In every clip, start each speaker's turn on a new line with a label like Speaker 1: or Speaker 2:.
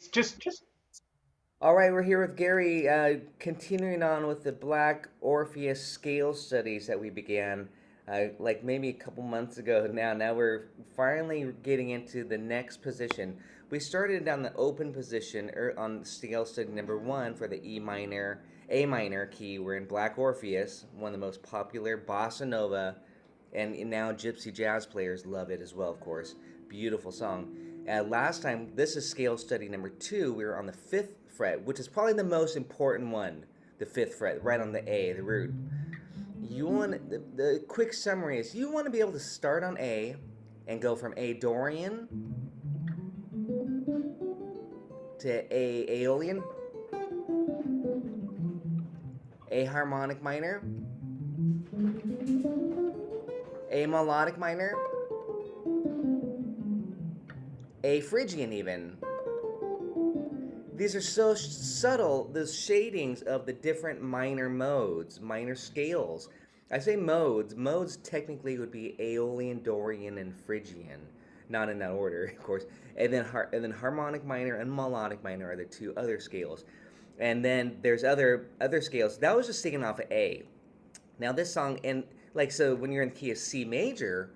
Speaker 1: Just
Speaker 2: All right, we're here with Gary, continuing on with the Black Orpheus scale studies that we began like maybe a couple months ago now. Now we're finally getting into the next position. We started down the open position on scale study number one for the A minor key. We're in Black Orpheus, one of the most popular bossa nova and now gypsy jazz players love it as well, of course. Beautiful song. Last time, this is scale study number two. We were on the fifth fret, which is probably the most important one. The fifth fret, right on the A, the root. You want the quick summary is you want to be able to start on A and go from A Dorian to A Aeolian, A harmonic minor, A melodic minor, A Phrygian even. These are so subtle, the shadings of the different minor modes, minor scales. I say modes. Modes technically would be Aeolian, Dorian, and Phrygian, not in that order, of course. And then harmonic minor and melodic minor are the two other scales. And then there's other scales. That was just taken off of A. Now this song, and like so, when you're in the key of C major,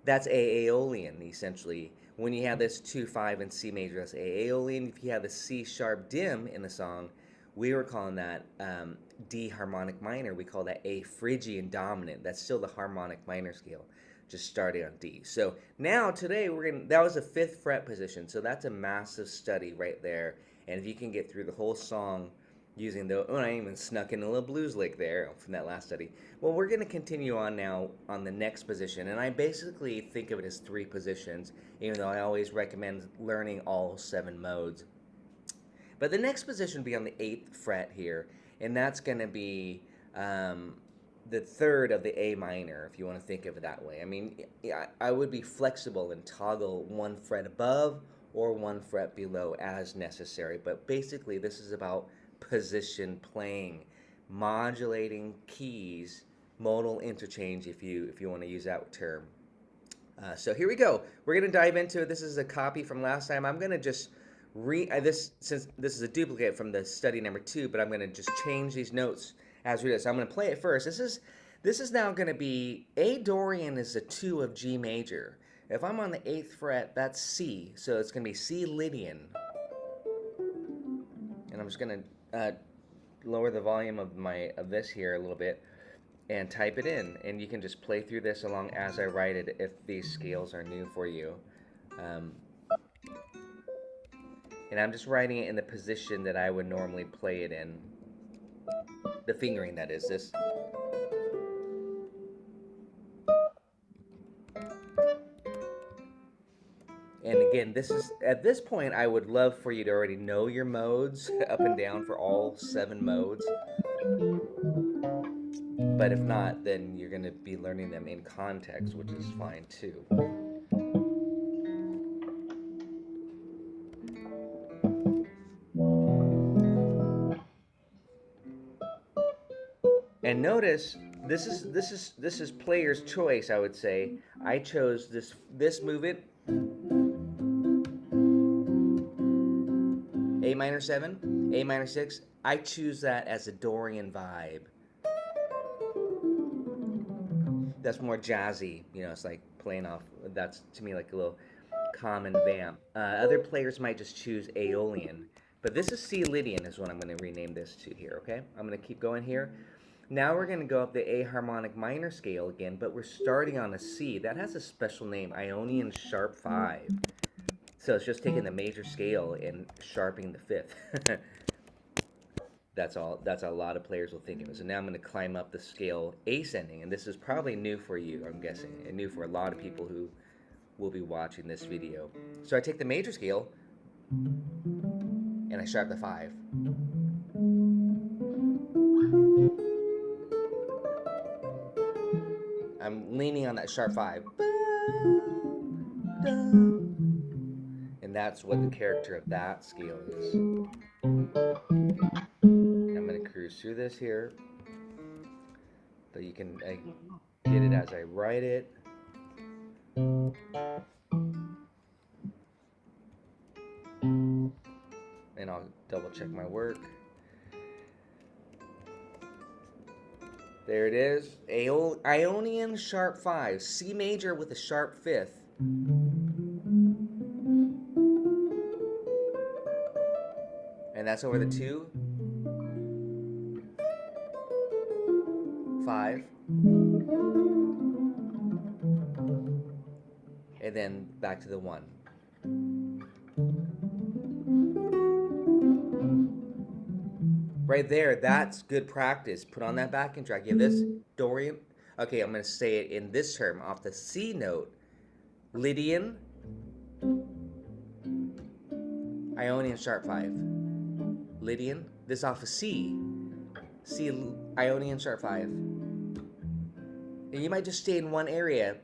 Speaker 2: that's A Aeolian essentially. When you have this 2 5 and C major, that's A Aeolian. If you have the C sharp dim in the song, we were calling that D harmonic minor. We call that A Phrygian dominant. That's still the harmonic minor scale, just starting on D. So now today that was a fifth fret position. So that's a massive study right there. And if you can get through the whole song using the, oh, I even snuck in a little blues lick there from that last study. Well, we're going to continue on now on the next position, and I basically think of it as three positions, even though I always recommend learning all seven modes. But the next position will be on the eighth fret here, and that's going to be the third of the A minor, if you want to think of it that way. I mean, I would be flexible and toggle one fret above or one fret below as necessary, but basically, this is about position playing, modulating keys, modal interchange, if you want to use that term. So here we go. We're gonna dive into it. This is a copy from last time. I'm gonna just this, since this is a duplicate from the study number two, but I'm gonna just change these notes as we do. So I'm gonna play it first. This is now gonna be A Dorian is a two of G major. If I'm on the eighth fret, that's C. So it's gonna be C Lydian, and I'm just gonna lower the volume of this here a little bit and type it in, and you can just play through this along as I write it if these scales are new for you. Um, and I'm just writing it in the position that I would normally play it in. The fingering, that is. This. And again, this is at this point I would love for you to already know your modes up and down for all seven modes. But if not, then you're going to be learning them in context, which is fine too. And notice this is player's choice. I would say I chose this movement, A minor seven, A minor six. I choose that as a Dorian vibe. That's more jazzy. It's like playing off. That's to me like a little common vamp. Other players might just choose Aeolian, but this is C Lydian is what I'm going to rename this to here. Okay, I'm going to keep going here. Now we're going to go up the A harmonic minor scale again, but we're starting on a C. That has a special name, Ionian sharp 5. So it's just taking the major scale and sharpening the fifth. That's all. That's a lot of players will think of it. So now I'm going to climb up the scale ascending, and this is probably new for you, I'm guessing, and new for a lot of people who will be watching this video. So I take the major scale and I sharp the 5. I'm leaning on that sharp 5. And that's what the character of that scale is. I'm going to cruise through this here, but you can get it as I write it. and I'll double check my work. There it is. Ionian sharp 5, C major with a sharp 5th. And that's over the 2, 5, and then back to the 1. Right there, that's good practice. Put on that backing track. You have this Dorian. Okay, I'm going to say it in this term off the C note. Lydian, Ionian sharp 5. Lydian, this off of C. C, Ionian sharp 5. And you might just stay in one area.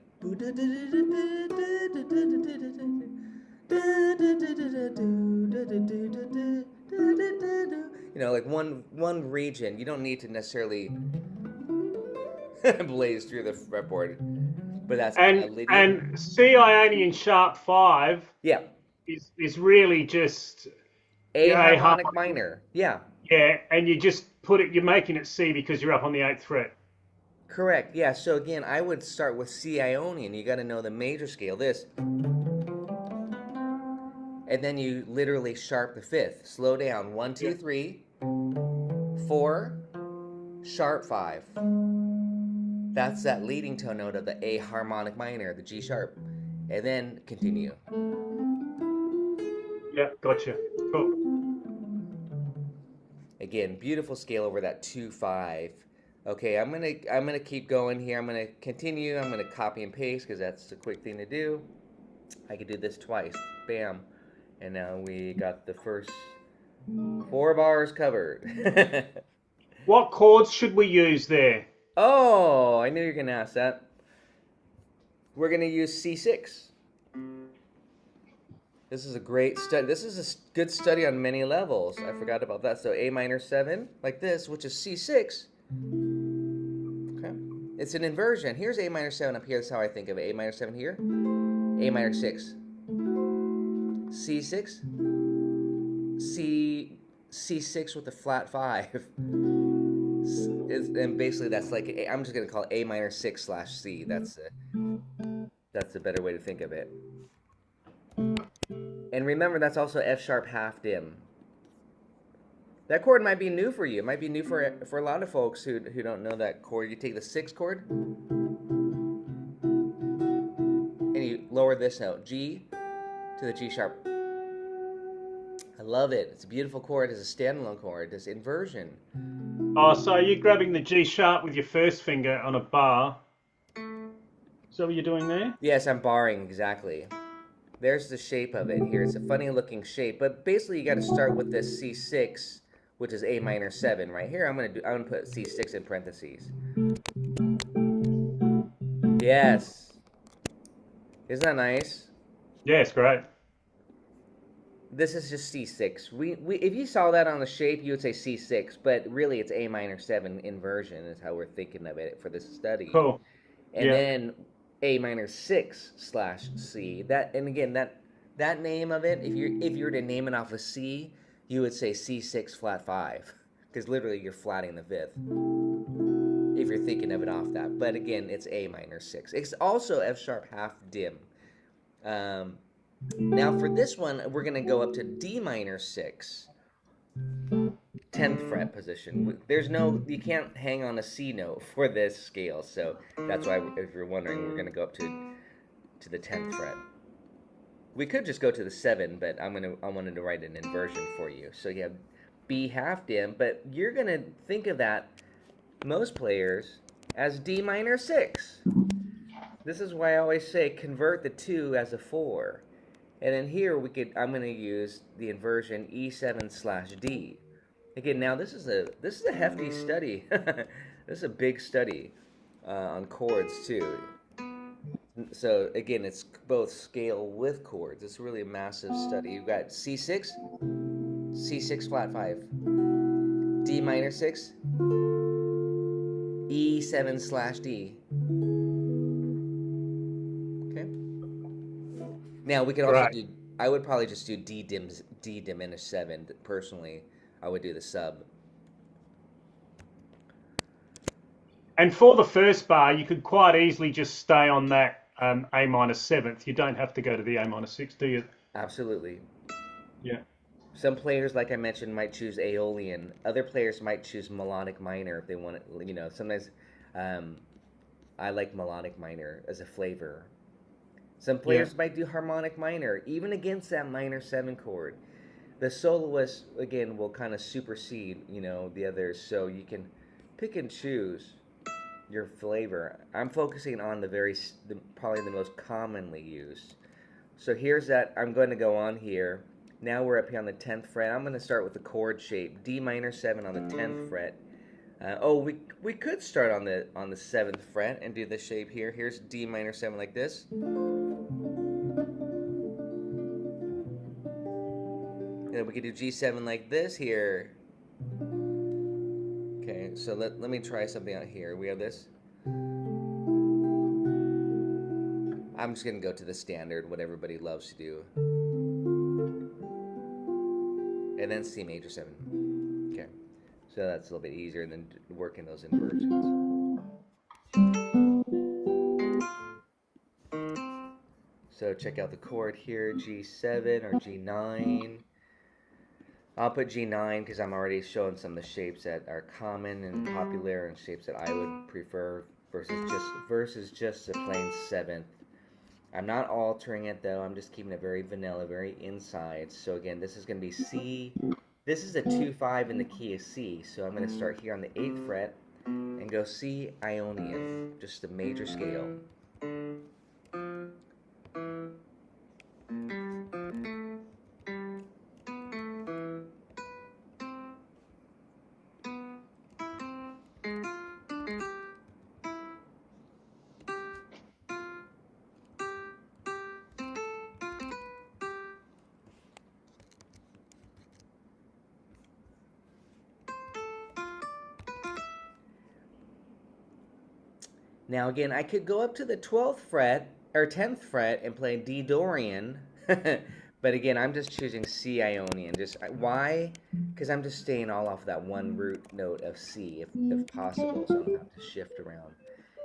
Speaker 2: You know, like one region. You don't need to necessarily blaze through the fretboard, but that's
Speaker 1: and C Ionian sharp 5
Speaker 2: yeah,
Speaker 1: is really just
Speaker 2: A
Speaker 1: your A
Speaker 2: harmonic
Speaker 1: harmonic.
Speaker 2: minor. Yeah,
Speaker 1: Yeah, and you just put it. You're making it C because you're up on the 8th fret.
Speaker 2: correct. Yeah, so again, I would start with C Ionian. You got to know the major scale. This. And then you literally sharp the 5th. Slow down. 1, 2, 3, 4, sharp 5. That's that leading tone note of the A harmonic minor, the G sharp. And then continue.
Speaker 1: Yeah, gotcha. Cool.
Speaker 2: Again, beautiful scale over that 2, 5. Okay, I'm gonna keep going here. I'm gonna continue. I'm gonna copy and paste because that's the quick thing to do. I could do this twice. Bam. And now we got the first 4 bars covered.
Speaker 1: What chords should we use there?
Speaker 2: Oh, I knew you were going to ask that. We're going to use C6. This is a great study. This is a good study on many levels. I forgot about that. So A minor 7, like this, which is C6. Okay. It's an inversion. Here's A minor 7 up here. That's how I think of it. A minor 7 here. A minor 6. C6. C6 with a flat 5. And basically that's like I'm just gonna call it A minor 6 / C. That's a better way to think of it. And remember, that's also F sharp half dim. That chord might be new for you. It might be new for a lot of folks who don't know that chord. You take the 6th chord and you lower this note, G to the G sharp. I love it. It's a beautiful chord. It's a standalone chord. This inversion.
Speaker 1: Oh, so you're grabbing the G sharp with your first finger on a bar. Is that what you're doing there?
Speaker 2: Yes, I'm barring exactly. There's the shape of it here. It's a funny looking shape, but basically you got to start with this C6, which is A minor 7 right here. I'm gonna put C6 in parentheses. Yes. Isn't that nice?
Speaker 1: Yeah, it's great.
Speaker 2: This is just C6. We if you saw that on the shape, you would say C6, but really it's A minor 7 inversion is how we're thinking of it for this study.
Speaker 1: Cool.
Speaker 2: And then A minor 6 / C. That, and again, that name of it, if you were to name it off of C, you would say C6 flat 5, because literally you're flatting the 5th. If you're thinking of it off that, but again, it's A minor 6. It's also F sharp half dim. Now for this one, we're going to go up to D minor 6, 10th fret position. You can't hang on a C note for this scale, so that's why, if you're wondering, we're going to go up to the 10th fret. We could just go to the 7, but I wanted to write an inversion for you. So you have B half dim, but you're going to think of that, most players, as D minor 6. This is why I always say convert the 2 as a 4. And then here I'm going to use the inversion E7 / D. Again, now this is a hefty study. This is a big study on chords too. So again, it's both scale with chords. It's really a massive study. You've got C6, C6 flat 5, D minor 6, E7 / D. Okay. Now we could also do. I would probably just do D D diminished 7. Personally, I would do the sub.
Speaker 1: And for the first bar, you could quite easily just stay on that A minor 7th. You don't have to go to the A minor 6, do you?
Speaker 2: Absolutely.
Speaker 1: Yeah.
Speaker 2: Some players, like I mentioned, might choose Aeolian. Other players might choose melodic minor if they want it. You know, sometimes um, I like melodic minor as a flavor. Some
Speaker 1: Yeah.
Speaker 2: players might do harmonic minor, even against that minor 7 chord. The soloist, again, will kind of supersede, you know, the others, so you can pick and choose your flavor. I'm focusing on probably the most commonly used. So here's that. I'm going to go on here. Now we're up here on the 10th fret. I'm going to start with the chord shape, D minor 7 on the 10th fret. We could start on the 7th fret and do the shape here. Here's D minor 7 like this. And we could do G7 like this here. Okay, so let me try something out here. We have this. I'm just going to go to the standard, what everybody loves to do. And then C major 7. Okay, so that's a little bit easier than working those inversions. So check out the chord here, G7 or G9. I'll put G9 because I'm already showing some of the shapes that are common and popular and shapes that I would prefer versus just a plain 7th. I'm not altering it though, I'm just keeping it very vanilla, very inside. So again, this is going to be C. This is a 2-5 in the key of C, so I'm going to start here on the 8th fret and go C Ionian, just a major scale. Now again, I could go up to the 12th fret or 10th fret and play D Dorian, but again, I'm just choosing C Ionian. Just why? Because I'm just staying all off that one root note of C, if possible, so I don't have to shift around.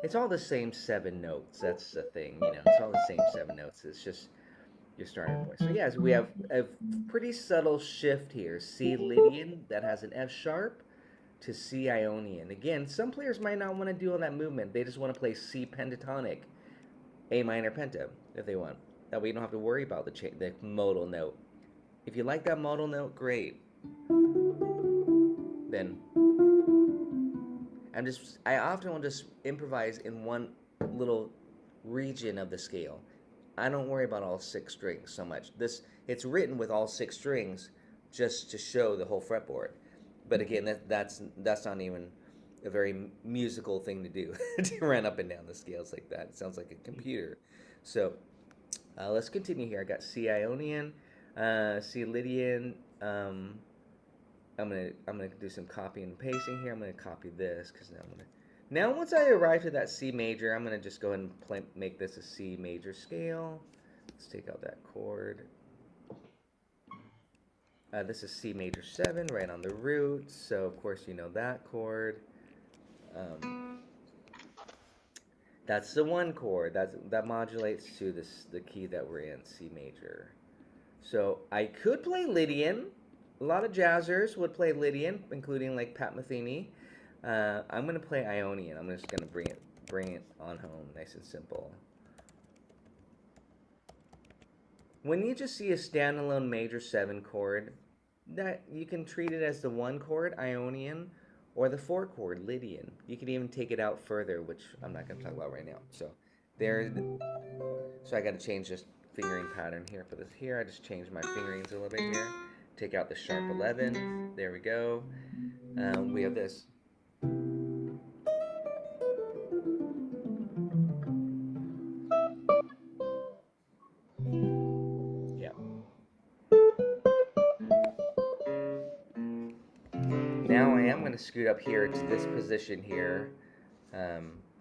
Speaker 2: It's all the same 7 notes. That's the thing, you know. It's all the same 7 notes. It's just your starting point. So yeah, so we have a pretty subtle shift here. C Lydian that has an F sharp to C Ionian. Again, some players might not want to do all that movement. They just want to play C pentatonic, A minor penta, if they want. That way you don't have to worry about the modal note. If you like that modal note, great. Then I often will just improvise in one little region of the scale. I don't worry about all 6 strings so much. It's written with all 6 strings just to show the whole fretboard. But again, that's not even a very musical thing to do, to run up and down the scales like that. It sounds like a computer. So let's continue here. I got C Ionian, C Lydian. I'm gonna do some copying and pasting here. I'm gonna copy this because now once I arrive at that C major, I'm gonna just go ahead and make this a C major scale. Let's take out that chord. This is C major 7, right on the root, so of course you know that chord. That's the 1 chord, that modulates to the key that we're in, C major. So I could play Lydian. A lot of jazzers would play Lydian, including like Pat Metheny. I'm going to play Ionian. I'm just going to bring it on home, nice and simple. When you just see a standalone major 7 chord, that you can treat it as the 1 chord, Ionian, or the 4 chord, Lydian. You can even take it out further, which I'm not going to talk about right now. So I got to change this fingering pattern here for this here. I just changed my fingerings a little bit here. Take out the sharp 11. There we go. We have this. Yeah. Now I am going to scoot up here to this position here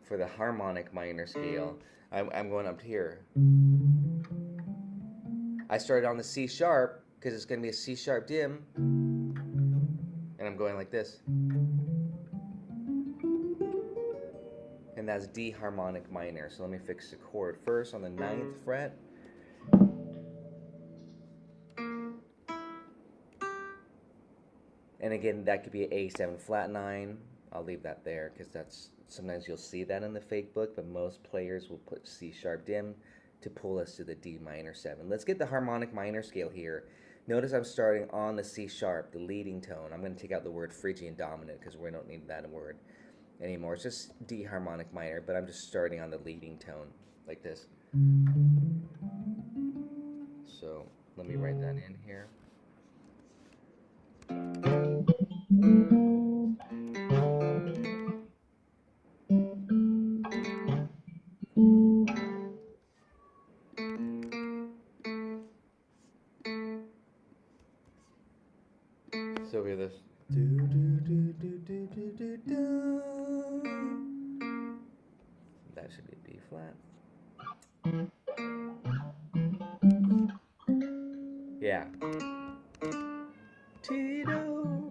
Speaker 2: for the harmonic minor scale. I'm going up here. I started on the C sharp because it's going to be a C sharp dim, and I'm going like this. And that's D harmonic minor. So let me fix the chord first on the 9th fret. And again, that could be an A7 flat 9. I'll leave that there because that's sometimes you'll see that in the fake book, but most players will put C sharp dim to pull us to the D minor 7. Let's get the harmonic minor scale here. Notice I'm starting on the C sharp, the leading tone. I'm going to take out the word Phrygian dominant because we don't need that word anymore. It's just D harmonic minor, but I'm just starting on the leading tone like this. So let me write that in here. So we have this. That should be B flat. Yeah. Tito.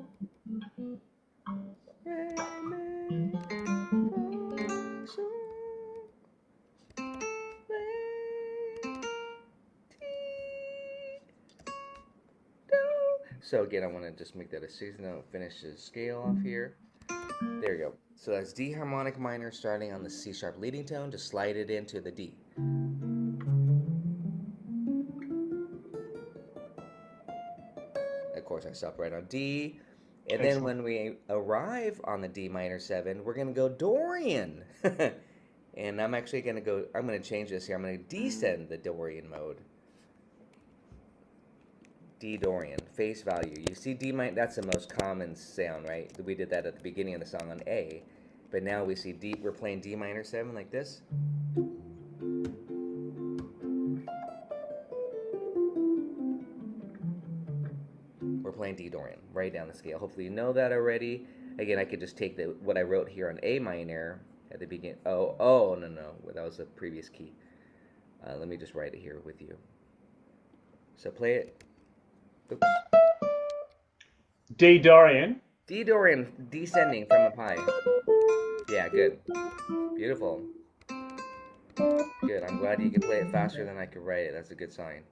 Speaker 2: So again, I want to just make that a 6th note, finish the scale off here. There you go. So that's D harmonic minor starting on the C sharp leading tone, just slide it into the D. Of course, I stop right on D. And then when we arrive on the D minor 7, we're going to go Dorian. And I'm actually going to go, I'm going to change this here. I'm going to descend the Dorian mode. D Dorian, face value. You see D minor, that's the most common sound, right? We did that at the beginning of the song on A. But now we see D, we're playing D minor 7 like this. We're playing D Dorian, right down the scale. Hopefully you know that already. Again, I could just take what I wrote here on A minor at the beginning. No, that was the previous key. Let me just write it here with you. So play it. Oops.
Speaker 1: D Dorian.
Speaker 2: D Dorian, descending from up high. Yeah, good. Beautiful. Good. I'm glad you can play it faster than I could write it. That's a good sign.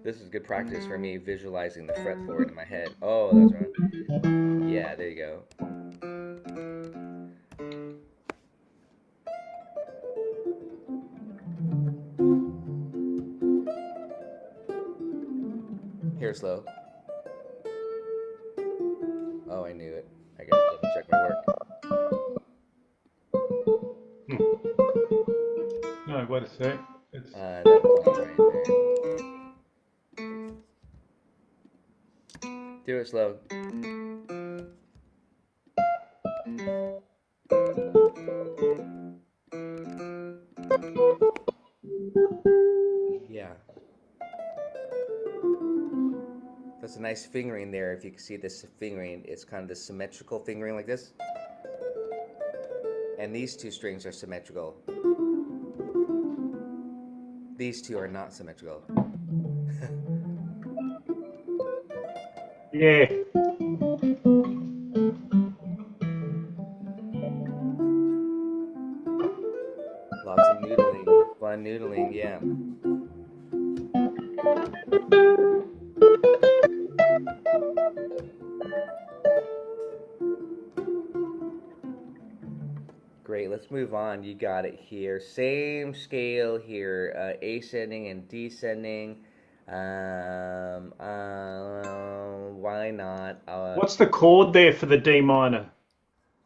Speaker 2: This is good practice for me visualizing the fretboard in my head. Oh, that's right. Yeah, there you go. Here, slow. Oh, I knew it. I gotta double check my work.
Speaker 1: No, wait a sec.
Speaker 2: That was not right there. Do it slow. Yeah. That's a nice fingering there. If you can see this fingering, it's kind of the symmetrical fingering like this. And these two strings are symmetrical. These two are not symmetrical.
Speaker 1: Yeah.
Speaker 2: Lots of noodling. Fun noodling, yeah. Great, let's move on. You got it here. Same scale here, ascending and descending. Why not?
Speaker 1: What's the chord there for the D minor?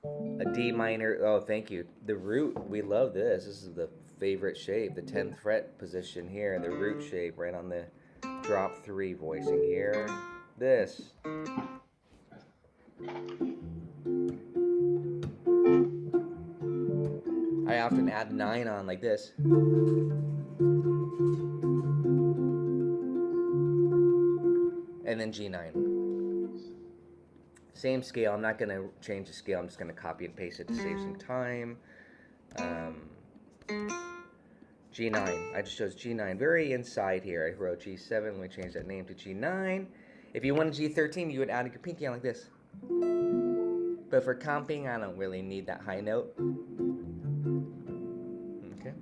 Speaker 2: A D minor. Oh, thank you. The root. We love this. This is the favorite shape. The 10th fret position here. The root shape right on the drop 3 voicing here. This. I often add 9 on like this. And then G9. Same scale. I'm not going to change the scale. I'm just going to copy and paste it to save some time. G9. I just chose G9. Very inside here. I wrote G7. Let me change that name to G9. If you wanted G13, you would add your pinky on like this. But for comping, I don't really need that high note. Okay.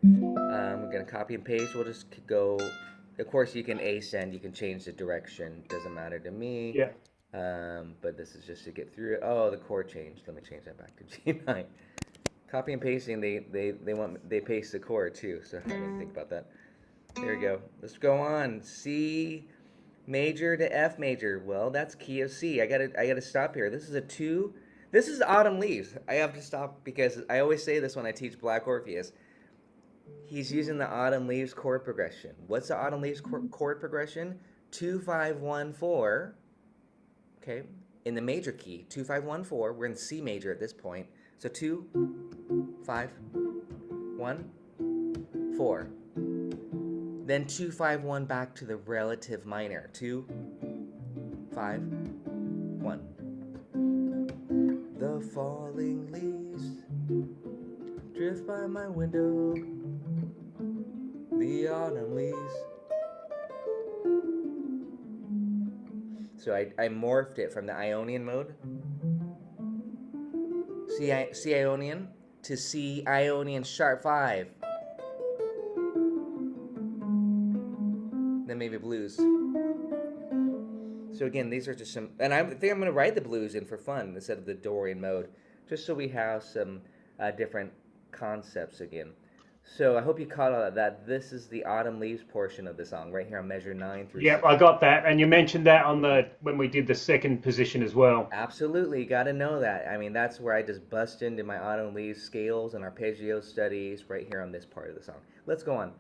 Speaker 2: We're going to copy and paste. We'll just go. Of course, you can ascend. You can change the direction. Doesn't matter to me.
Speaker 1: Yeah.
Speaker 2: But this is just to get through it. Oh, the chord changed. Let me change that back to G9. Copy and pasting, they paste the chord too, so I didn't think about that. There we go. Let's go on. C major to F major. Well, that's key of C. I gotta stop here. This is a 2. This is Autumn Leaves. I have to stop because I always say this when I teach Black Orpheus. He's using the Autumn Leaves chord progression. What's the Autumn Leaves chord progression? 2 5 1 4. Okay, in the major key. 2 5 1 4. We're in C major at this point. So 2 5 1 4. Then 2 5 1 back to the relative minor. 2 5 1. The falling leaves drift by my window. The autumn leaves. So I morphed it from the Ionian mode, C Ionian, to C Ionian sharp 5. Then maybe blues. So again, these are just some, and I think I'm going to write the blues in for fun instead of the Dorian mode, just so we have some different concepts again. So I hope you caught all that. This is the Autumn Leaves portion of the song, right here on measure 9 through 6.
Speaker 1: Yep, I got that. And you mentioned that on when we did the second position as well.
Speaker 2: Absolutely, got to know that. I mean, that's where I just bust into my Autumn Leaves scales and arpeggio studies right here on this part of the song. Let's go on.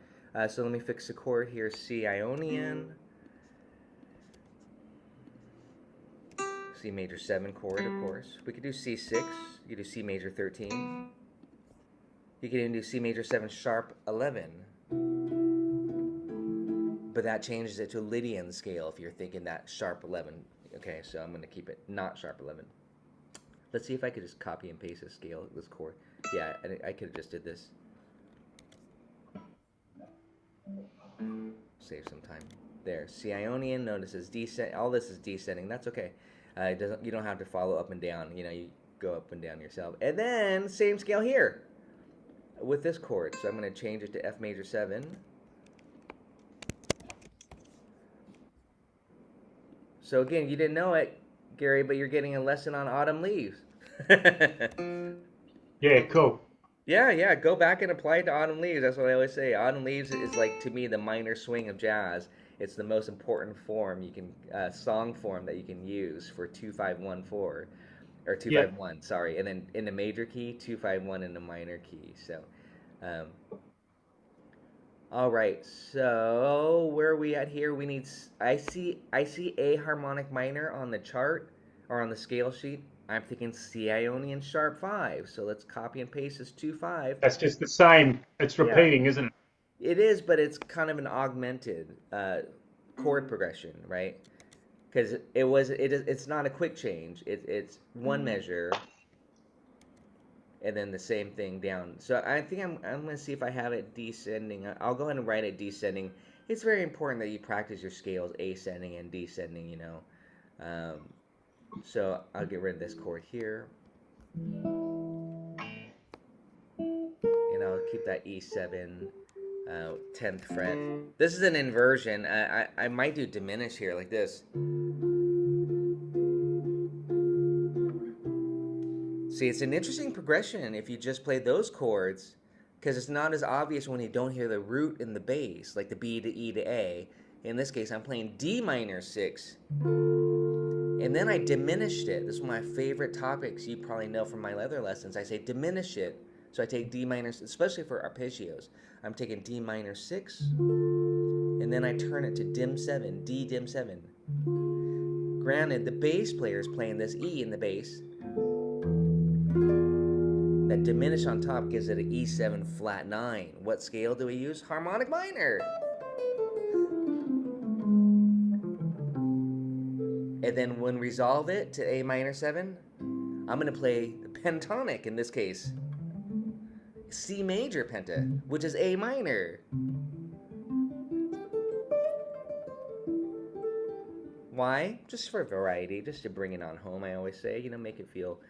Speaker 2: So let me fix the chord here. C Ionian. C major 7 chord, of course. We could do C6. You could do C major 13. You can even do C major 7 sharp 11. But that changes it to a Lydian scale if you're thinking that sharp 11. Okay, so I'm going to keep it not sharp 11. Let's see if I could just copy and paste this scale, this chord. Yeah, I could have just did this. Save some time. There, C Ionian, notice it's descent. All this is descending. That's okay. You don't have to follow up and down. You know, you go up and down yourself. And then same scale here with this chord. So I'm going to change it to F major 7. So again, you didn't know it, Gary, but you're getting a lesson on Autumn Leaves.
Speaker 1: Yeah, cool.
Speaker 2: Yeah, go back and apply it to Autumn Leaves. That's what I always say. Autumn Leaves is like, to me, the minor swing of jazz. It's the most important form you can, song form that you can use for 2-5-1-4, or 2-5-1, sorry. And then in the major key, 2-5-1 in the minor key. So, all right. So where are we at here? We need. I see A harmonic minor on the chart or on the scale sheet. I'm thinking C Ionian sharp 5. So let's copy and paste this 2-5.
Speaker 1: That's just the same. It's repeating, isn't it?
Speaker 2: It is, but it's kind of an augmented chord progression, right? Because it's not a quick change. It's one measure, and then the same thing down. So I think I'm going to see if I have it descending. I'll go ahead and write it descending. It's very important that you practice your scales ascending and descending, you know. So I'll get rid of this chord here. And I'll keep that E7, 10th fret. This is an inversion. I might do diminish here like this. See, it's an interesting progression if you just play those chords, because it's not as obvious when you don't hear the root in the bass, like the B to E to A. In this case, I'm playing D minor 6. And then I diminished it. This is one of my favorite topics you probably know from my other lessons. I say diminish it. So I take D minor, especially for arpeggios. I'm taking D minor 6, and then I turn it to dim 7, D dim 7. Granted, the bass player is playing this E in the bass. That diminish on top gives it an E7 flat 9. What scale do we use? Harmonic minor. And then when resolve it to A minor 7, I'm going to play the Pentonic in this case. C major penta, which is A minor. Why? Just for variety, just to bring it on home, I always say. You know, make it feel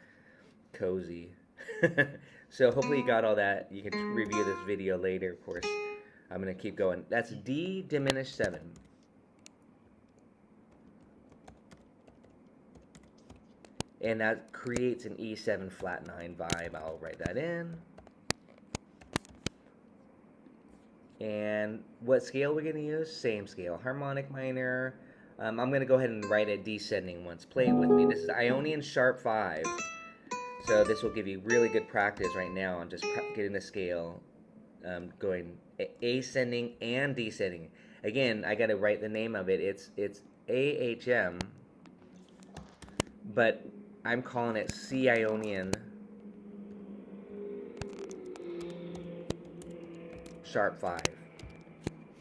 Speaker 2: cozy. So hopefully you got all that. You can review this video later, of course. I'm going to keep going. That's D diminished 7. And that creates an E7 flat 9 vibe. I'll write that in. And what scale are we going to use? Same scale. Harmonic minor. I'm going to go ahead and write it descending once. Play it with me. This is Ionian sharp 5. So this will give you really good practice right now on just getting the scale going ascending and descending. Again, I got to write the name of it. It's AHM, but I'm calling it C Ionian sharp 5,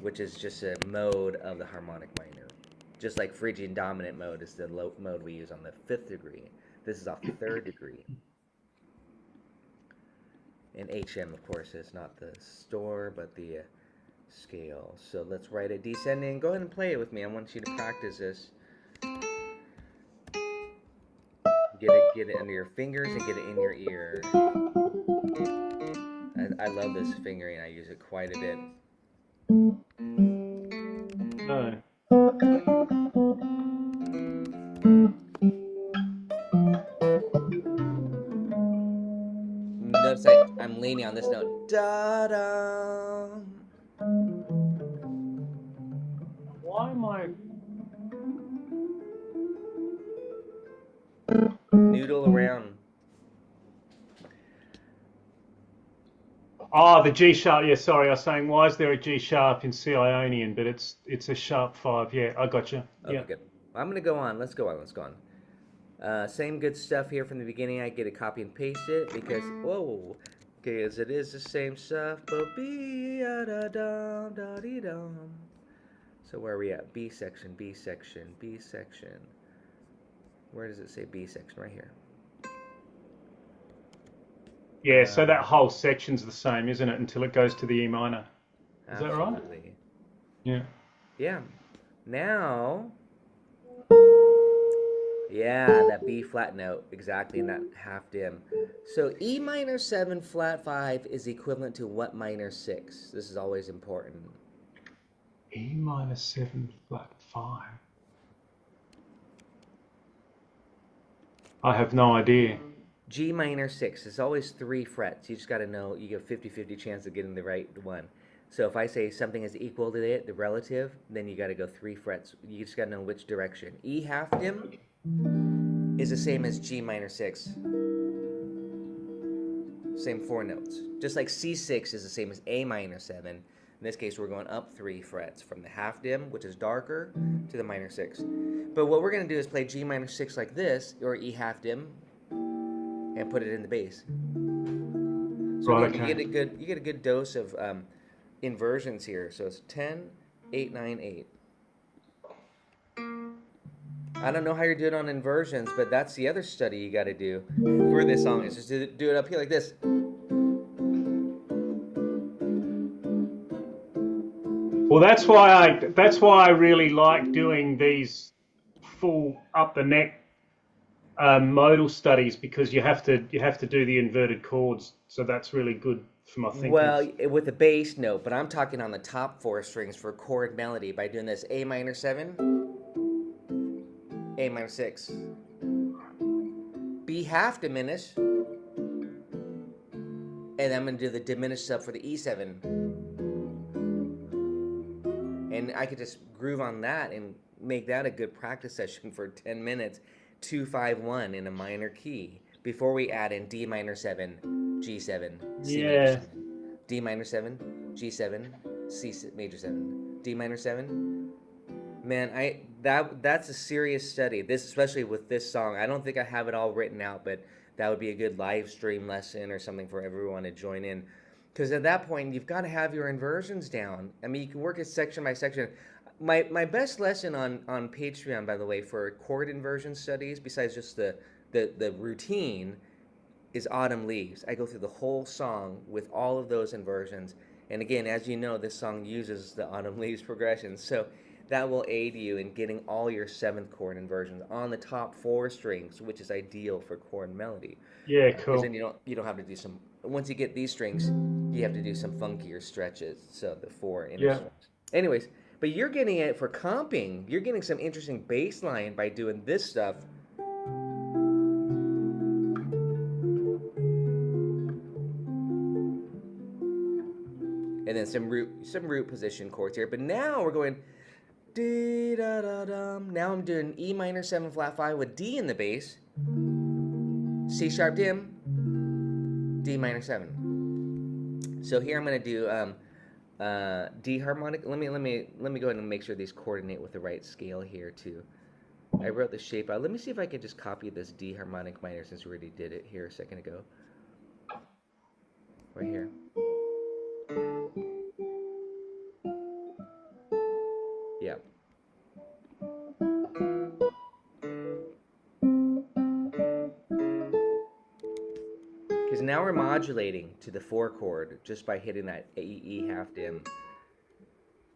Speaker 2: which is just a mode of the harmonic minor. Just like Phrygian dominant mode is the mode we use on the 5th degree. This is off the 3rd degree. And HM, of course, is not the store, but the scale. So let's write it descending. Go ahead and play it with me. I want you to practice this. Get it under your fingers and get it in your ear. I love this fingering. I use it quite a bit.
Speaker 1: No.
Speaker 2: Notice I'm leaning on this note. Da-da.
Speaker 1: Why am I...
Speaker 2: Noodle around.
Speaker 1: Oh, the G sharp. Yeah, sorry. I was saying, why is there a G sharp in C Ionian, but it's a sharp 5. Yeah, I got you.
Speaker 2: Okay,
Speaker 1: Yeah.
Speaker 2: good. I'm gonna go on. Let's go on. Same good stuff here from the beginning. I get to copy and paste it because because it is the same stuff. But so where are we at? B section, B section, B section. Where does it say B section? Right here.
Speaker 1: Yeah, so that whole section's the same, isn't it, until it goes to the E minor? Is that right?
Speaker 2: Absolutely.
Speaker 1: Yeah.
Speaker 2: Yeah. Now, yeah, that B flat note, exactly, in that half dim. So E minor 7 flat 5 is equivalent to what minor 6? This is always important.
Speaker 1: E minor 7 flat 5. I have no idea.
Speaker 2: G minor 6 is always 3 frets. You just got to know, you get a 50-50 chance of getting the right one. So if I say something is equal to it, the relative, then you got to go 3 frets. You just got to know which direction. E half dim is the same as G minor 6. Same 4 notes. Just like C6 is the same as A minor 7. In this case, we're going up 3 frets from the half dim, which is darker, to the minor 6. But what we're going to do is play G minor 6 like this, or E half dim, and put it in the bass. So
Speaker 1: Right,
Speaker 2: again,
Speaker 1: okay.
Speaker 2: you get a good dose of inversions here. So it's 10, 8, 9, 8. I don't know how you're doing on inversions, but that's the other study you got to do for this song. Is just do it up here like this.
Speaker 1: Well, that's why I really like doing these full up the neck modal studies, because you have to do the inverted chords. So that's really good for my thinking.
Speaker 2: Well, with the bass note, but I'm talking on the top 4 strings for chord melody by doing this A minor 7, A minor 6, B half diminish, and I'm going to do the diminished sub for the E7. And I could just groove on that and make that a good practice session for 10 minutes, 2-5-1 in a minor key, before we add in D minor 7, G7, C major 7, D minor 7, G7, C major 7, D minor 7. Man, that's a serious study. This, especially with this song. I don't think I have it all written out, but that would be a good live stream lesson or something for everyone to join in. Because at that point, you've got to have your inversions down. I mean, you can work it section by section. My best lesson on Patreon, by the way, for chord inversion studies, besides just the routine, is Autumn Leaves. I go through the whole song with all of those inversions. And again, as you know, this song uses the Autumn Leaves progression. So that will aid you in getting all your seventh chord inversions on the top four strings, which is ideal for chord melody.
Speaker 1: Yeah,
Speaker 2: Because then
Speaker 1: cool.
Speaker 2: you don't have to do some. Once you get these strings, you have to do some funkier stretches. So the four inner
Speaker 1: Yeah.
Speaker 2: strings. Anyways, but you're getting it for comping. You're getting some interesting bass line by doing this stuff. And then some root position chords here. But now we're going dee da da dum. Now I'm doing E minor 7 flat 5 with D in the bass, C sharp dim, D minor 7. So here I'm gonna do D harmonic. Let me go ahead and make sure these coordinate with the right scale here too. I wrote the shape out. Let me see if I can just copy this D harmonic minor since we already did it here a second ago. Right here. Yeah. Because now we're modulating to the 4 chord just by hitting that E half dim.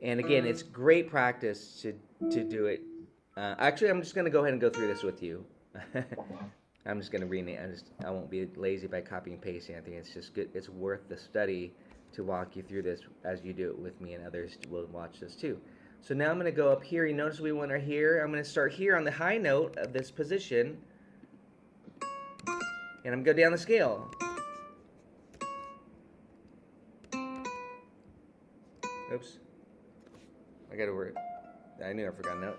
Speaker 2: And again, it's great practice to do it. Actually, I'm just going to go ahead and go through this with you. I'm just going to rename. I won't be lazy by copying and pasting. I think it's just good. It's worth the study to walk you through this as you do it with me, and others will watch this too. So now I'm going to go up here. You notice we went right here. I'm going to start here on the high note of this position, and I'm going to go down the scale. Oops. I got to work. I knew I forgot a note.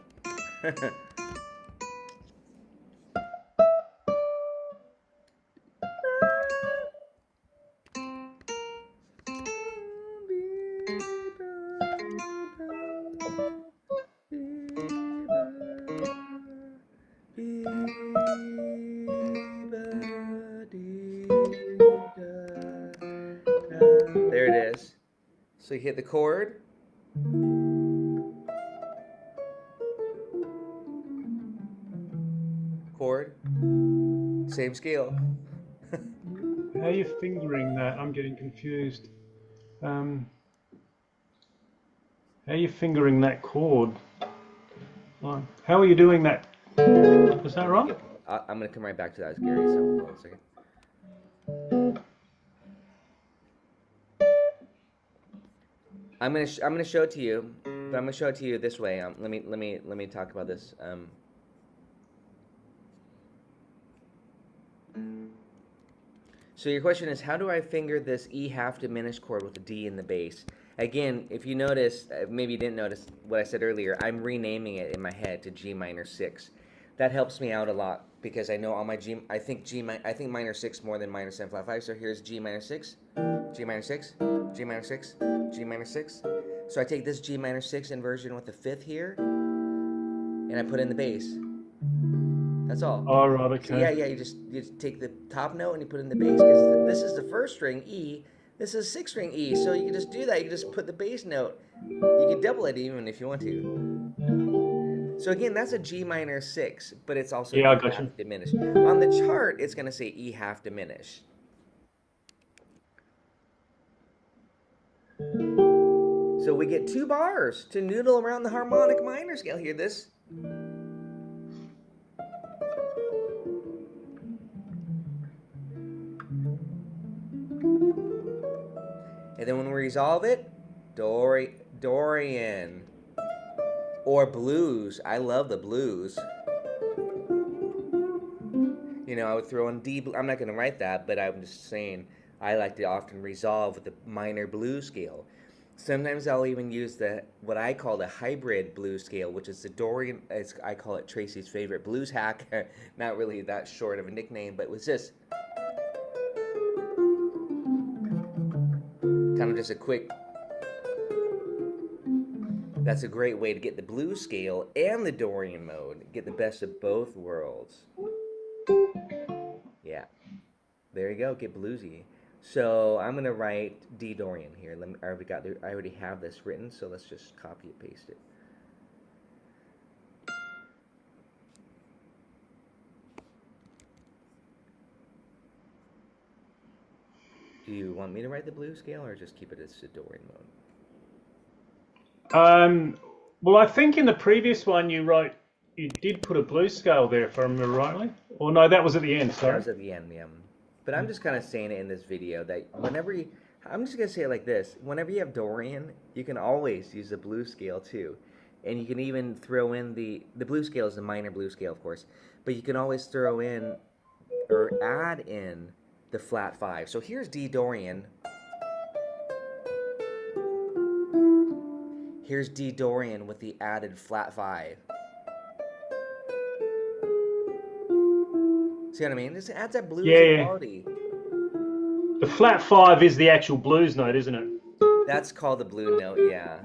Speaker 2: There it is. So you hit the chord. Chord. Same scale.
Speaker 1: How are you fingering that? I'm getting confused. How are you fingering that chord? How are you doing that? Is that right?
Speaker 2: I'm going to come right back to that, Gary. So hold on a second. I'm gonna show it to you, but I'm gonna show it to you this way. Let me talk about this. So your question is, how do I finger this E half diminished chord with a D in the bass? Again, if you notice, maybe you didn't notice what I said earlier, I'm renaming it in my head to G minor 6. That helps me out a lot because I know all my G. I think minor 6 more than minor 7 flat 5. So here's G minor 6, G minor 6, G minor 6, G minor 6. So I take this G minor 6 inversion with the 5th here, and I put in the bass. That's all.
Speaker 1: Oh, right, okay.
Speaker 2: So yeah, you just take the top note and you put it in the bass because this is the first string E. This is 6th string E. So you can just do that. You can just put the bass note. You can double it even if you want to. So again, that's a G minor 6, but it's also
Speaker 1: I
Speaker 2: E
Speaker 1: got
Speaker 2: half
Speaker 1: you.
Speaker 2: diminished. On the chart, it's going to say E half diminished. So we get 2 bars to noodle around the harmonic minor scale here. This. And then when we resolve it, Dorian. Or blues. I love the blues. You know, I would throw in D. I'm not going to write that, but I'm just saying I like to often resolve with the minor blues scale. Sometimes I'll even use what I call the hybrid blues scale, which is the Dorian. I call it Tracy's favorite blues hack. Not really that short of a nickname, but it was just kind of just a quick. That's a great way to get the blues scale and the Dorian mode. Get the best of both worlds. Yeah. There you go. Get bluesy. So I'm going to write D Dorian here. I already have this written, so let's just copy and paste it. Do you want me to write the blues scale or just keep it as Dorian mode?
Speaker 1: Well, I think in the previous one you did put a blues scale there, if I remember rightly. Or no, that was at the end.
Speaker 2: That
Speaker 1: Sorry.
Speaker 2: was at the end, yeah. But I'm just kind of saying it in this video that whenever you, I'm just gonna say it like this: whenever you have Dorian, you can always use the blues scale too, and you can even throw in the blues scale is the minor blues scale, of course, but you can always throw in or add in the flat 5. So here's D Dorian. Here's D Dorian with the added flat 5. See what I mean? This adds that
Speaker 1: Yeah,
Speaker 2: bluesy
Speaker 1: yeah.
Speaker 2: quality.
Speaker 1: The flat 5 is the actual blues note, isn't it?
Speaker 2: That's called the blue note, yeah.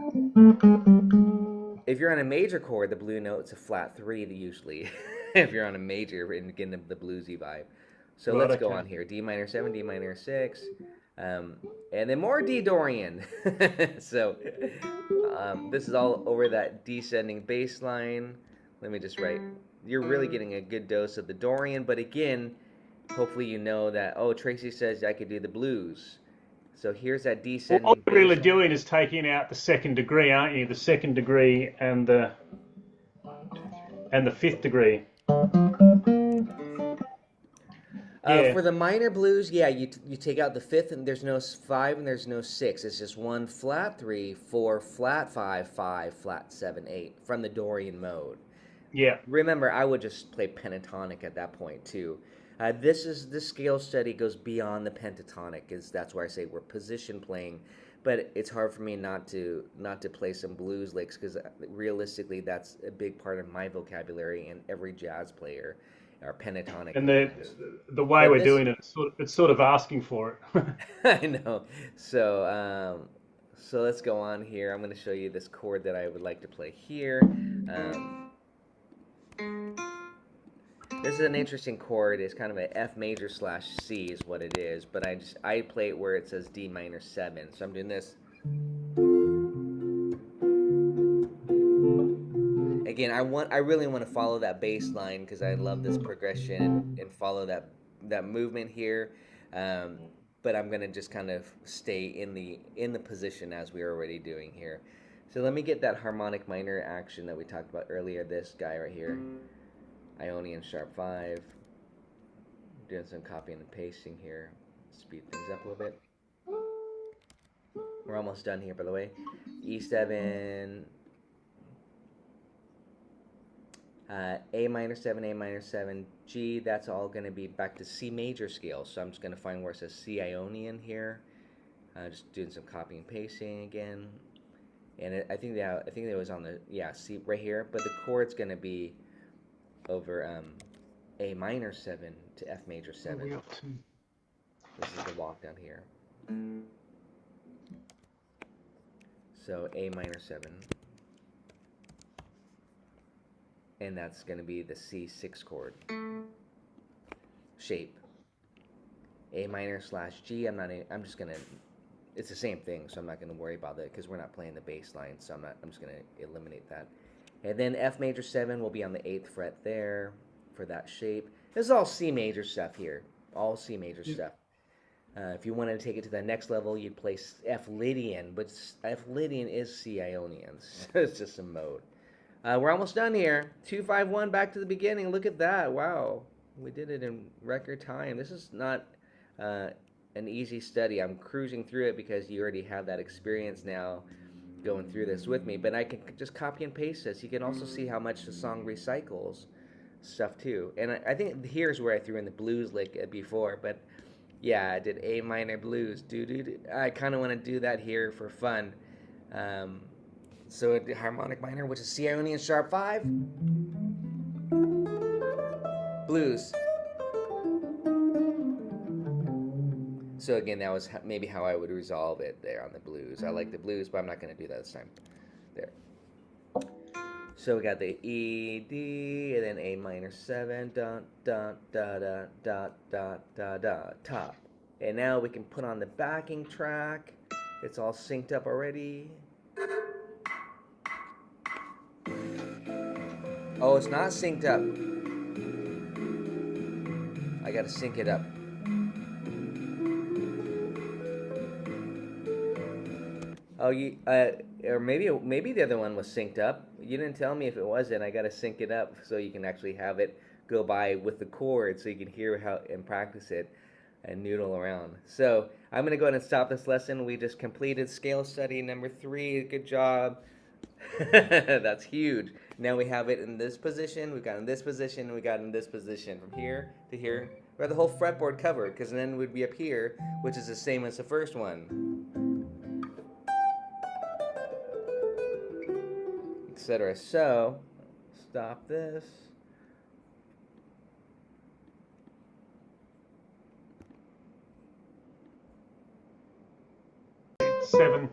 Speaker 2: If you're on a major chord, the blue note's a flat 3 usually. If you're on a major and getting the bluesy vibe. So
Speaker 1: Right,
Speaker 2: let's go
Speaker 1: okay.
Speaker 2: on here. D minor 7, D minor 6, and then more D Dorian. So this is all over that descending bass line. Let me just write. You're really getting a good dose of the Dorian, but again, hopefully you know that, oh, Tracy says I could do the blues. So here's that
Speaker 1: Well, all
Speaker 2: descending
Speaker 1: you're
Speaker 2: bass
Speaker 1: really
Speaker 2: line.
Speaker 1: doing is taking out the second degree, aren't you? The second degree and the fifth degree. Yeah,
Speaker 2: For the minor blues, yeah, you take out the 5th, and there's no 5 and there's no 6. It's just 1 flat 3, 4 flat 5, 5 flat 7, 8 from the Dorian mode.
Speaker 1: yeah.
Speaker 2: Remember, I would just play pentatonic at that point too. This scale study goes beyond the pentatonic, is that's where I say we're position playing, but it's hard for me not to play some blues licks because realistically that's a big part of my vocabulary and every jazz player are pentatonic
Speaker 1: And
Speaker 2: commands.
Speaker 1: the way
Speaker 2: But
Speaker 1: we're
Speaker 2: this,
Speaker 1: doing it, it's sort of asking for it.
Speaker 2: I know. So so let's go on here. I'm going to show you this chord that I would like to play here. This is an interesting chord. It's kind of a F major slash C is what it is, but I play it where it says D minor 7. So I'm doing this. Again, I really want to follow that bass line because I love this progression and follow that movement here. But I'm gonna just kind of stay in the position as we are already doing here. So let me get that harmonic minor action that we talked about earlier. This guy right here. Ionian sharp 5. Doing some copying and pasting here. Speed things up a little bit. We're almost done here, by the way. E7, A minor 7, A minor 7, G. That's all going to be back to C major scale. So I'm just going to find where it says C Ionian here. Just doing some copying and pasting again. And I think that was on the C right here. But the chord's going to be over A minor 7 to F major 7. This is the walk down here. So A minor 7. And that's going to be the C6 chord. Shape. A minor slash G. I'm just going to, it's the same thing, so I'm not going to worry about it because we're not playing the bass line, so I'm just going to eliminate that. And then F major 7 will be on the 8th fret there for that shape. This is all C major stuff here. All C major stuff. If you wanted to take it to the next level, you'd play F Lydian, but F Lydian is C Ionian, so it's just a mode. We're almost done here. 2-5-1, back to the beginning. Look at that. Wow. We did it in record time. This is not an easy study. I'm cruising through it because you already have that experience now going through this with me. But I can just copy and paste this. You can also see how much the song recycles stuff too. And I think here's where I threw in the blues lick before. But yeah, I did A minor blues. I kind of want to do that here for fun. So the harmonic minor, which is C Ionian sharp 5. Blues. So again, that was maybe how I would resolve it there on the blues. I like the blues, but I'm not going to do that this time. There. So we got the E, D, and then A minor 7, da, da, da, da, da, da, da, da, top. And now we can put on the backing track. It's all synced up already. Oh, it's not synced up. I gotta sync it up. Oh, or maybe the other one was synced up. You didn't tell me if it wasn't. I gotta sync it up so you can actually have it go by with the chord, so you can hear how and practice it, and noodle around. So I'm gonna go ahead and stop this lesson. We just completed scale study number 3. Good job. That's huge. Now we have it in this position. We got in this position. We got in this position. From here to here, we have the whole fretboard covered. Because then we'd be up here, which is the same as the first one, etc. So, stop this.
Speaker 1: Seven.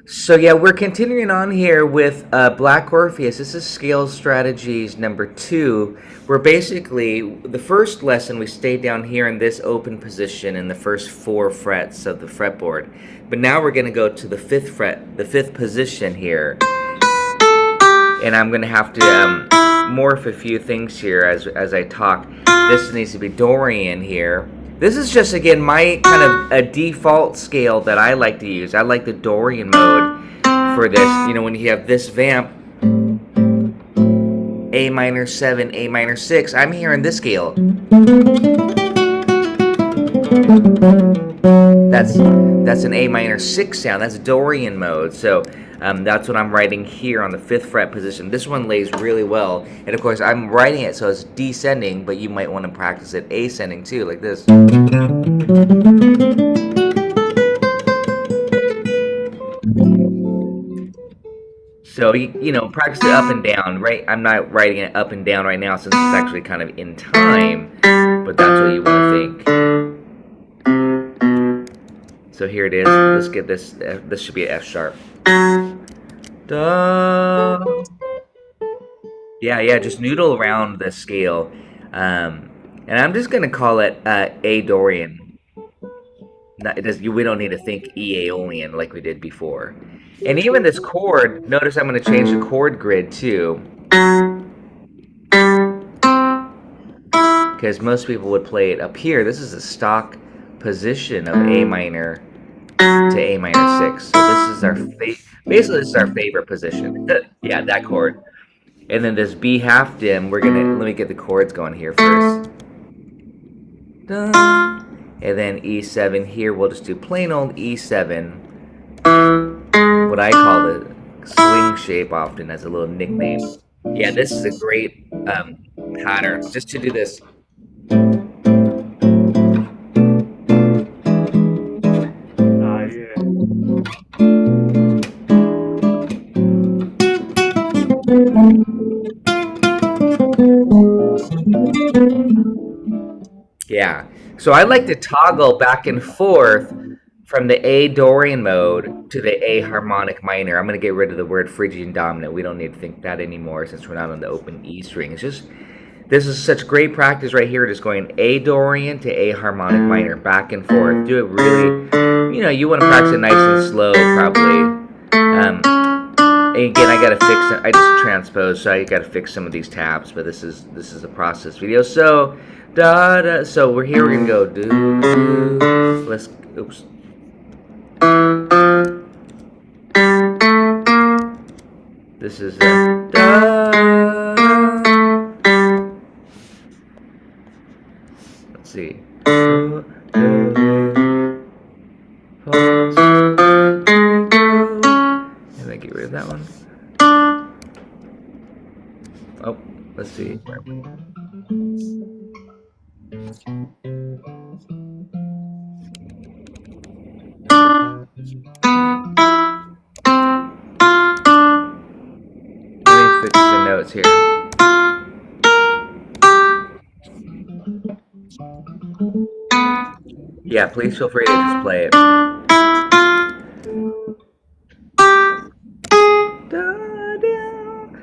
Speaker 2: So yeah, we're continuing on here with Black Orpheus. This is scale strategies number 2. Where basically the first lesson we stayed down here in this open position in the first 4 frets of the fretboard, but now we're going to go to the 5th fret, the 5th position here, and I'm going to have to morph a few things here as I talk. This needs to be Dorian here. This is just, again, my kind of a default scale that I like to use. I like the Dorian mode for this. You know, when you have this vamp, A minor 7, A minor 6, I'm hearing this scale. That's an A minor 6 sound. That's Dorian mode. So that's what I'm writing here on the 5th fret position. This one lays really well. And of course, I'm writing it so it's descending, but you might want to practice it ascending too, like this. So, you know, practice it up and down, right? I'm not writing it up and down right now since it's actually kind of in time, but that's what you want to think. So here it is. Let's get this. This should be an F sharp. Da. Yeah, just noodle around the scale. And I'm just going to call it A Dorian. We don't need to think E Aeolian like we did before. And even this chord, notice I'm going to change the chord grid too. Because most people would play it up here. This is a stock position of A minor to A minor 6. So this is our basically this is our favorite position. Yeah, that chord. And then this B half dim, let me get the chords going here first. And then E7 here, we'll just do plain old E7. What I call the swing shape often as a little nickname. Yeah, this is a great pattern just to do this. Yeah, so I like to toggle back and forth from the A Dorian mode to the A harmonic minor. I'm going to get rid of the word Phrygian dominant. We don't need to think that anymore since we're not on the open E string. It's just, this is such great practice right here, just going A Dorian to A harmonic minor, back and forth. Do it really, you know, you want to practice it nice and slow, probably. Again, I gotta fix it. I just transposed, so I gotta fix some of these tabs. But this is a process video. So, so we're here. We're gonna go do. Let's. Oops. This is let's see. Get rid of that one. Oh, let's see. Let me fix the notes here. Yeah, please feel free to just play it.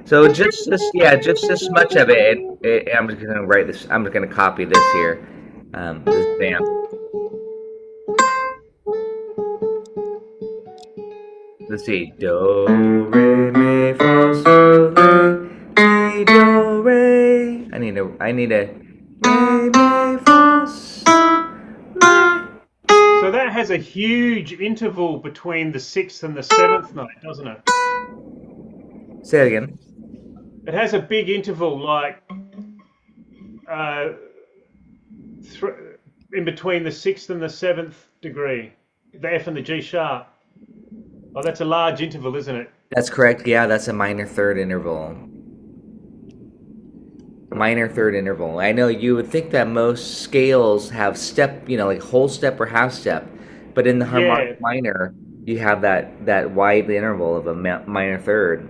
Speaker 2: So just this much of it. I'm just gonna write this. I'm just gonna copy this here. This vamp. Let's see. Do re mi fa sol la ti do re. I need a re mi fa sol la.
Speaker 1: So that has a huge interval between the sixth and the seventh note, doesn't it?
Speaker 2: Say it again.
Speaker 1: It has a big interval, like uh, th- in between the sixth and the seventh degree, the F and the G sharp. Oh, that's a large interval, isn't it?
Speaker 2: That's correct. Yeah, that's a minor third interval. Minor third interval. I know you would think that most scales have step, like whole step or half step, but in the harmonic
Speaker 1: Yeah,
Speaker 2: minor, you have that wide interval of a minor third.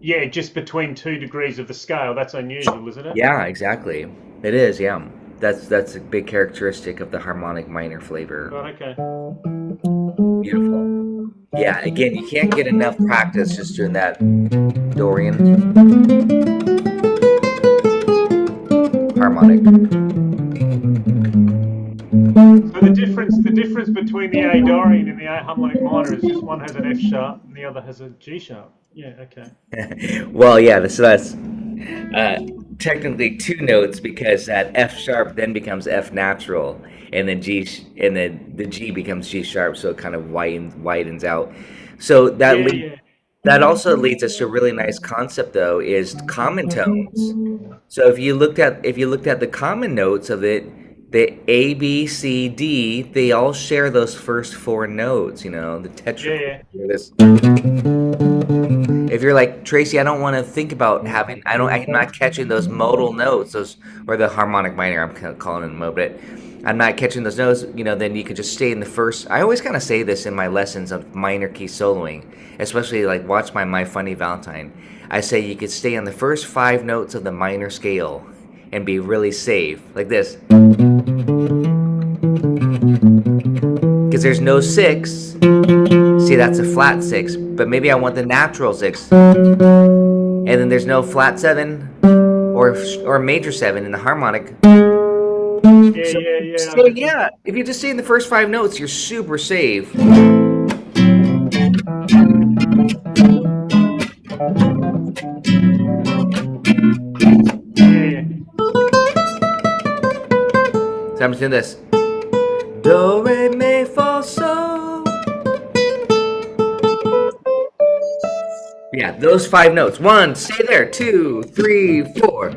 Speaker 1: yeah, just between 2 degrees of the scale. That's unusual, isn't it?
Speaker 2: Yeah, exactly. It is. Yeah, that's a big characteristic of the harmonic minor flavor.
Speaker 1: Right, okay.
Speaker 2: Beautiful. Yeah. Again, you can't get enough practice just doing that Dorian harmonic.
Speaker 1: So the difference between the A Dorian and the A harmonic minor is just one has an F sharp and the other has a G sharp. Yeah, okay.
Speaker 2: Well, yeah. So that's technically two notes because that F sharp then becomes F natural, and then the G becomes G sharp, so it kind of widens out. So
Speaker 1: Yeah, yeah.
Speaker 2: that also leads us to a really nice concept, though, is common tones. So if you looked at the common notes of it, the A, B, C, D, they all share those first four notes. The
Speaker 1: Yeah,
Speaker 2: tetrachord.
Speaker 1: yeah.
Speaker 2: This. If you're like Tracy, I don't want to think about having. I'm not catching those modal notes, or the harmonic minor. I'm kind of calling it mode, but I'm not catching those notes. Then you could just stay in the first. I always kind of say this in my lessons of minor key soloing, especially like watch My Funny Valentine. I say you could stay on the first five notes of the minor scale and be really safe, like this, because there's no six. See, that's a flat six, but maybe I want the natural six. And then there's no flat seven or major seven in the harmonic.
Speaker 1: Yeah,
Speaker 2: So,
Speaker 1: yeah, yeah.
Speaker 2: so yeah, if you just stay in the first five notes, you're super safe.
Speaker 1: Yeah, yeah.
Speaker 2: So I'm just doing this. Do, re, mi, fa, sol. Yeah, those five notes. One, stay there. 2, 3, 4.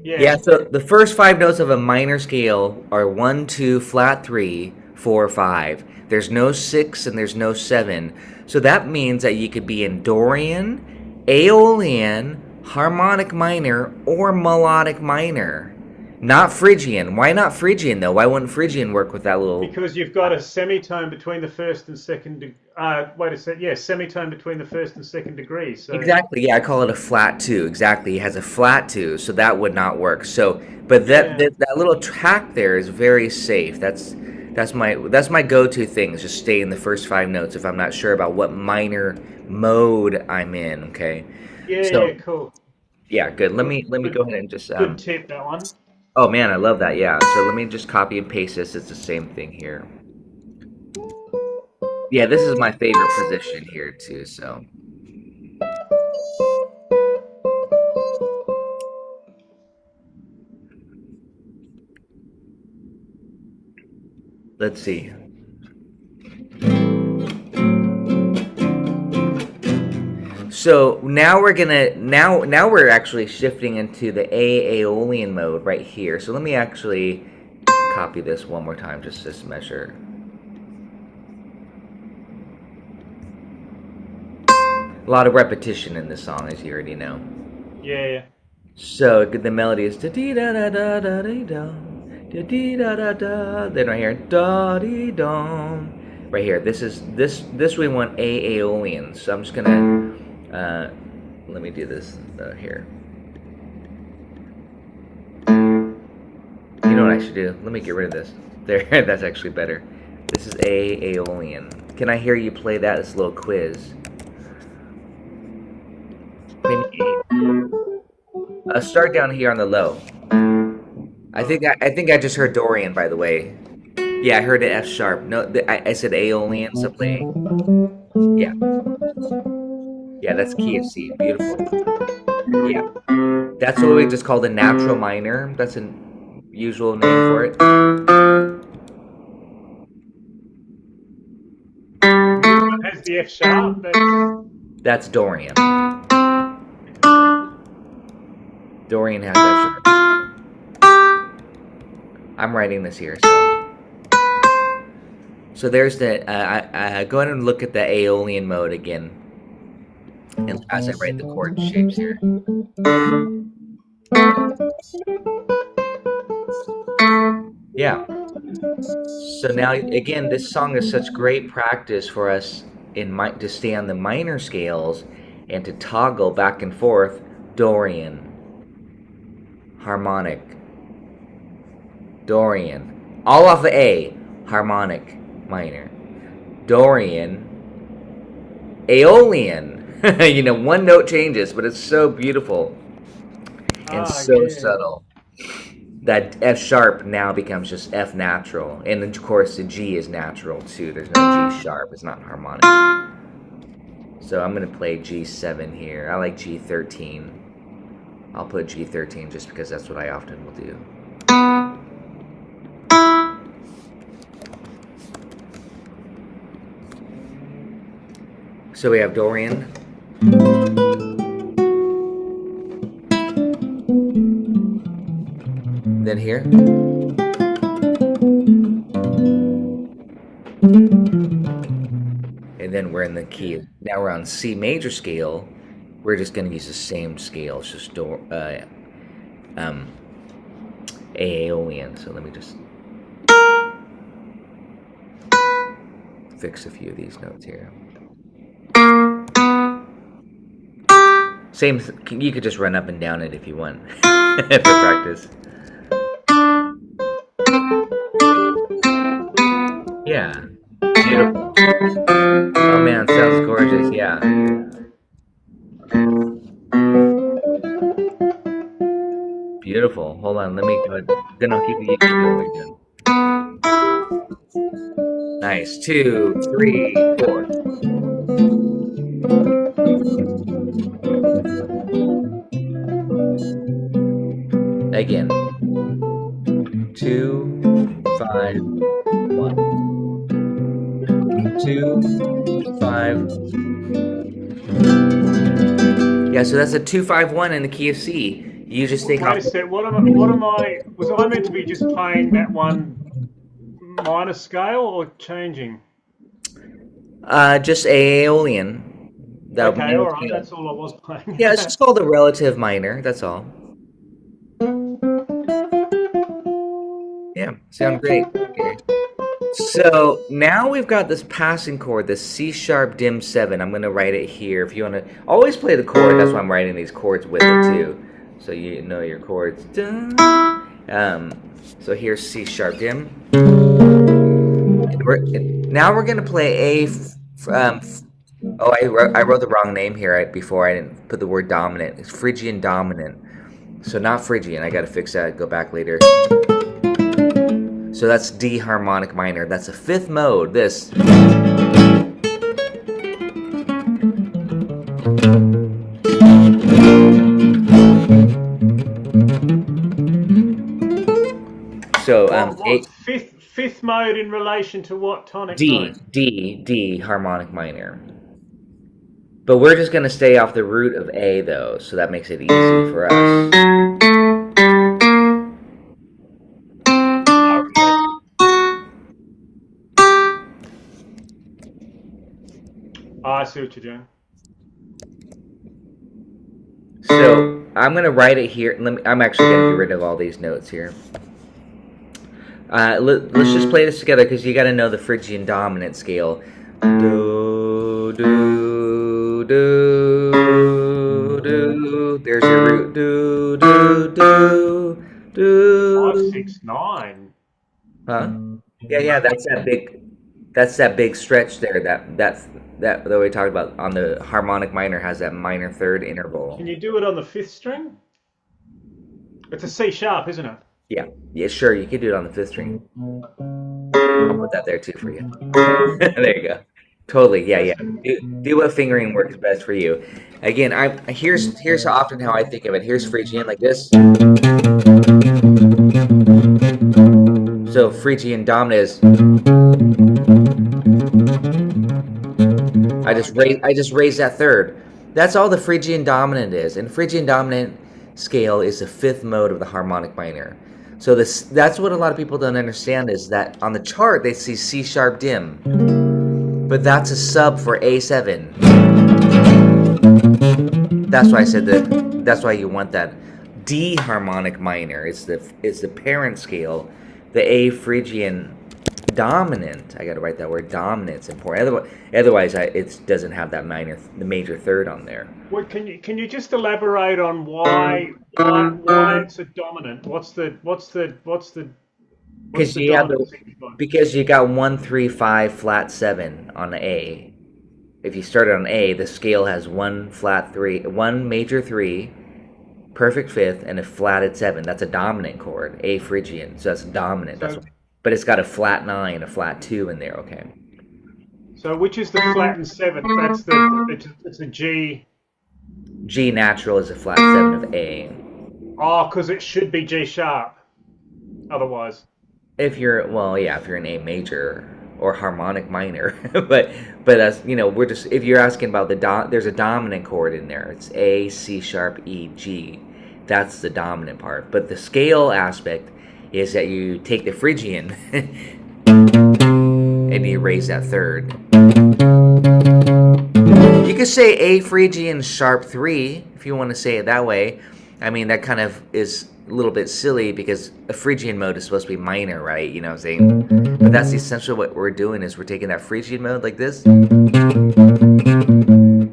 Speaker 2: Yeah,
Speaker 1: Yeah.
Speaker 2: so the first five notes of a minor scale are 1, 2, flat 3, 4, 5. There's no 6 and there's no 7. So that means that you could be in Dorian, Aeolian, harmonic minor, or melodic minor. Not Phrygian. Why not Phrygian, though? Why wouldn't Phrygian work with that little...
Speaker 1: Because you've got a semitone between the first and second. Wait a sec. Yeah, semitone between the first and second degree. So
Speaker 2: Exactly, yeah, I call it a flat 2. Exactly, it has a flat 2, so that would not work. So, but that
Speaker 1: yeah,
Speaker 2: that little track there is very safe. That's my go-to thing, is just stay in the first five notes if I'm not sure about what minor mode I'm in, okay?
Speaker 1: yeah,
Speaker 2: So,
Speaker 1: yeah. Cool.
Speaker 2: yeah, good. Let
Speaker 1: Good,
Speaker 2: me go
Speaker 1: good,
Speaker 2: ahead and just
Speaker 1: good tip. That one.
Speaker 2: oh man, I love that. Yeah. So let me just copy and paste this. It's the same thing here. Yeah, this is my favorite position here too, so. Let's see. So now we're actually shifting into the A Aeolian mode right here. So let me actually copy this one more time, just this measure. A lot of repetition in this song, as you already know.
Speaker 1: Yeah, yeah.
Speaker 2: So the melody is da dee da da da da dee da da dee da da da. Then right here da dee dum. Right here, this we want A Aeolian. So I'm just gonna let me do this here. You know what I should do? Let me get rid of this. There, that's actually better. This is A Aeolian. Can I hear you play that? This little quiz. Start down here on the low. I think I just heard Dorian, by the way. Yeah, I heard an F sharp. No, I said Aeolian, so play. Yeah, yeah, that's key of C. Beautiful. Yeah, that's what we just call the natural minor. That's a usual name for it.
Speaker 1: What has the F sharp?
Speaker 2: That's Dorian. Dorian has F sharp. I'm writing this here, so there's the. Go ahead and look at the Aeolian mode again, and as I write the chord shapes here. Yeah. So now again, this song is such great practice for us to stay on the minor scales and to toggle back and forth. Dorian, harmonic, Dorian, all off the A, harmonic, minor, Dorian, Aeolian. One note changes, but it's so beautiful and so subtle. That F sharp now becomes just F natural, and of course the G is natural too. There's no G sharp; it's not harmonic. So I'm gonna play G7 here. I like G13. I'll put G13 just because that's what I often will do. So we have Dorian. Then here. And then we're in the key. Now we're on C major scale. We're just going to use the same scale. It's just Aeolian. So let me just fix a few of these notes here. Same. You could just run up and down it if you want for practice. Yeah. Beautiful. Oh man, sounds gorgeous. Yeah. Beautiful. Hold on. Let me go ahead. Then I'll keep the going again. Nice. 2, 3, 4. Again. 2, 5, 1. 2, 5. Yeah, so that's a 2-5-1 in the key of C. You just think.
Speaker 1: Wait a sec. What am I? Was I meant to be just playing that one minor scale or changing?
Speaker 2: Just Aeolian.
Speaker 1: Okay, all right. That's all I was playing.
Speaker 2: Yeah, it's just called a relative minor. That's all. Yeah, sound great. Okay. So now we've got this passing chord, this C sharp dim 7. I'm going to write it here. If you want to always play the chord, that's why I'm writing these chords with it too. So you know your chords. So here's C sharp dim. Now we're going to play A. I wrote the wrong name here before. I didn't put the word dominant. It's Phrygian dominant. So not Phrygian. I got to fix that. Go back later. So that's D harmonic minor. That's a 5th mode. This. So
Speaker 1: fifth mode in relation to what tonic mode?
Speaker 2: D harmonic minor. But we're just gonna stay off the root of A though, so that makes it easy for us.
Speaker 1: I see what you're doing.
Speaker 2: So I'm gonna write it here. I'm actually gonna get rid of all these notes here. Let's just play this together because you got to know the Phrygian dominant scale. Do do do do. There's your root. Do do do do.
Speaker 1: 5, 6, 9.
Speaker 2: Huh? Yeah. That's that big stretch there. That we talked about on the harmonic minor has that minor third interval.
Speaker 1: Can you do it on the 5th string? It's a C sharp, isn't it?
Speaker 2: Yeah, sure. You could do it on the 5th string. I'll put that there too for you. There you go. Totally. Yeah, yeah. Do what fingering works best for you. Again, here's how often how I think of it. Here's Phrygian like this. So Phrygian dominant is. I just raised that third. That's all the Phrygian dominant is, and Phrygian dominant scale is the fifth mode of the harmonic minor. So that's what a lot of people don't understand is that on the chart they see C sharp dim, but that's a sub for A7. That's why I said that. That's why you want that D harmonic minor. It's the parent scale, the A Phrygian dominant. I got to write that word dominant. It's important. Otherwise, it doesn't have that the major third on there.
Speaker 1: Well, can you just elaborate on why it's a dominant?
Speaker 2: Because you got 1 3 5 flat 7 on the A. If you started on A, the scale has 1 flat 3, 1 major 3, perfect fifth, and a flatted 7. That's a dominant chord, A Phrygian. So that's dominant. But it's got a flat 9, a flat 2 in there. Okay.
Speaker 1: So which is the flattened 7th? It's a G.
Speaker 2: G natural is a flat 7 of A.
Speaker 1: Oh, because it should be G sharp. Otherwise.
Speaker 2: If you're in A major or harmonic minor, but that's we're just if you're asking about there's a dominant chord in there. It's A, C sharp, E, G. That's the dominant part. But the scale aspect is that you take the Phrygian and you raise that third. You could say A Phrygian sharp 3 if you want to say it that way. I mean, that kind of is a little bit silly because a Phrygian mode is supposed to be minor, right? You know what I'm saying? But that's essentially what we're doing is we're taking that Phrygian mode like this and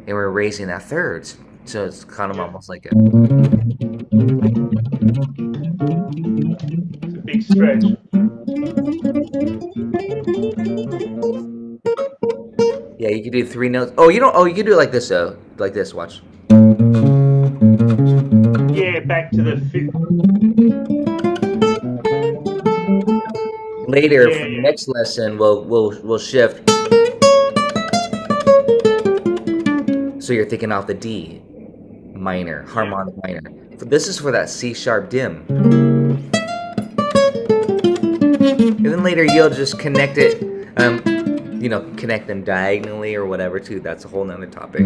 Speaker 2: we're raising that third. So it's kind of almost like
Speaker 1: it's a big stretch.
Speaker 2: Yeah, you can do 3 notes. Oh, you can do it like this though. Like this, watch.
Speaker 1: Yeah, back to the fifth.
Speaker 2: Later, for the next lesson, we'll shift. So you're thinking off the D minor, harmonic minor. This is for that C sharp dim. And then later you'll just connect it, connect them diagonally or whatever too. That's a whole nother topic.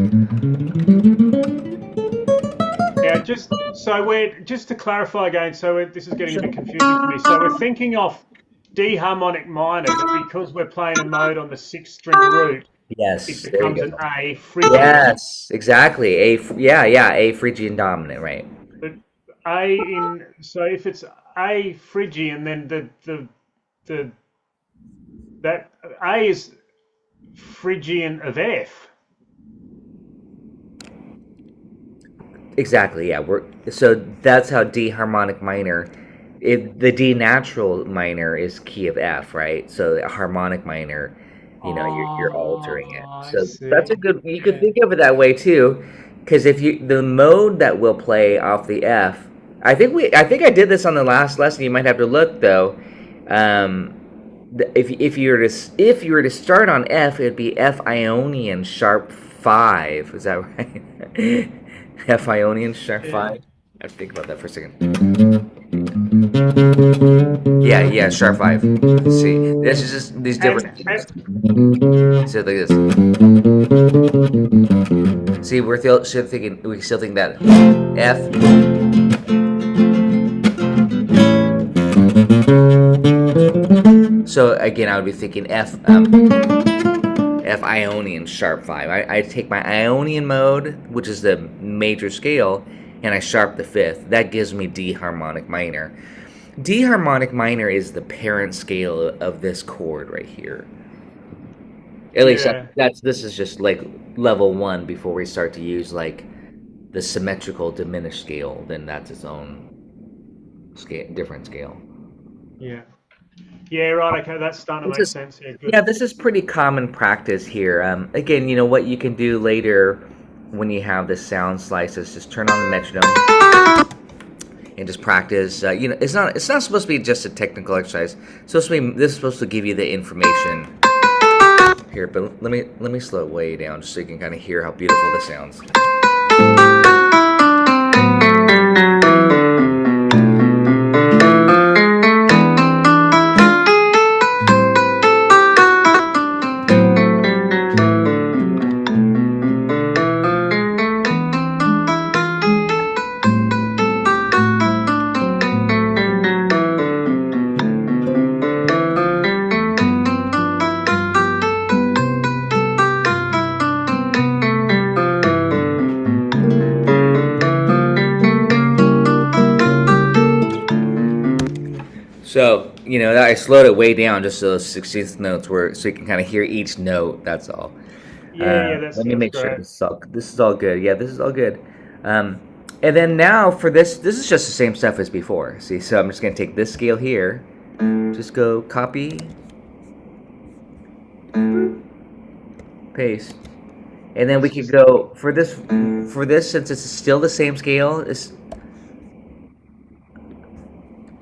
Speaker 1: Yeah, just to clarify again, this is getting a bit confusing for me. So we're thinking of D harmonic minor, but because we're playing a mode on the 6th string root,
Speaker 2: yes,
Speaker 1: it becomes an A Phrygian.
Speaker 2: Yes, exactly. A Phrygian dominant, right?
Speaker 1: But so if it's A Phrygian, then that A is Phrygian of F.
Speaker 2: Exactly, yeah. So that's how D harmonic minor. The D natural minor is key of F, right? So the harmonic minor, you're altering it. So that's a good. You could think of it that way too, because the mode that will play off the F. I think I did this on the last lesson. You might have to look though. If you were to start on F, it'd be F Ionian sharp 5. Is that right? F Ionian sharp 5. I have to think about that for a second. Yeah, sharp 5. See, this is just these different. So like this. See, we still think that F. So again, I would be thinking F Ionian sharp 5. I take my Ionian mode, which is the major scale, and I sharp the 5th. That gives me D harmonic minor. D harmonic minor is the parent scale of this chord right here. At least this is just like level 1 before we start to use like the symmetrical diminished scale. Then that's its own scale, different scale.
Speaker 1: Yeah. Yeah, right. Okay, that's starting to make sense. Yeah, good.
Speaker 2: Yeah, this is pretty common practice here. Again, what you can do later when you have the sound slices, just turn on the metronome. and just practice. It's not supposed to be just a technical exercise. This is supposed to give you the information here. But let me slow it way down just so you can kind of hear how beautiful this sounds. So, I slowed it way down just so those 16th notes were, so you can kind of hear each note. That's all.
Speaker 1: Yeah, that
Speaker 2: Let me
Speaker 1: sounds
Speaker 2: make sure
Speaker 1: great.
Speaker 2: this is all good. Yeah, this is all good. And then now for this is just the same stuff as before. See, so I'm just going to take this scale here, just go copy, paste, and then we could go for this since it's still the same scale.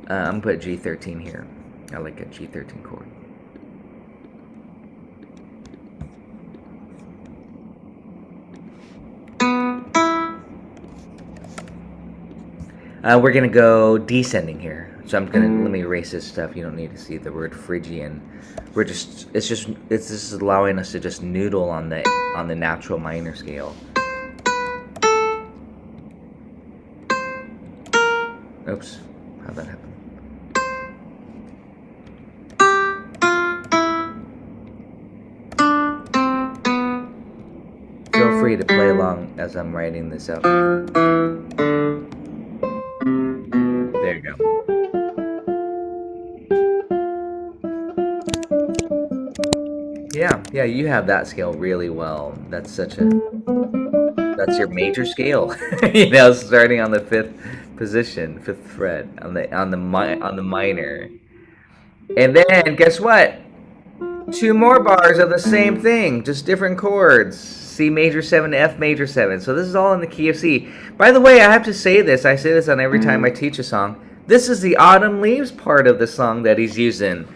Speaker 2: I'm gonna put G13 here. I like a G13 chord. We're gonna go descending here. So let me erase this stuff. You don't need to see the word Phrygian. It's just allowing us to just noodle on the natural minor scale. Oops, how'd that happen? Feel free to play along as I'm writing this out. There you go. Yeah, you have that scale really well. That's your major scale. Starting on the fifth fret on the minor. And then guess what? 2 more bars of the same thing, just different chords. C major 7 to F major 7. So this is all in the key of C. By the way, I have to say this. I say this on every time I teach a song. This is the autumn leaves part of the song that he's using.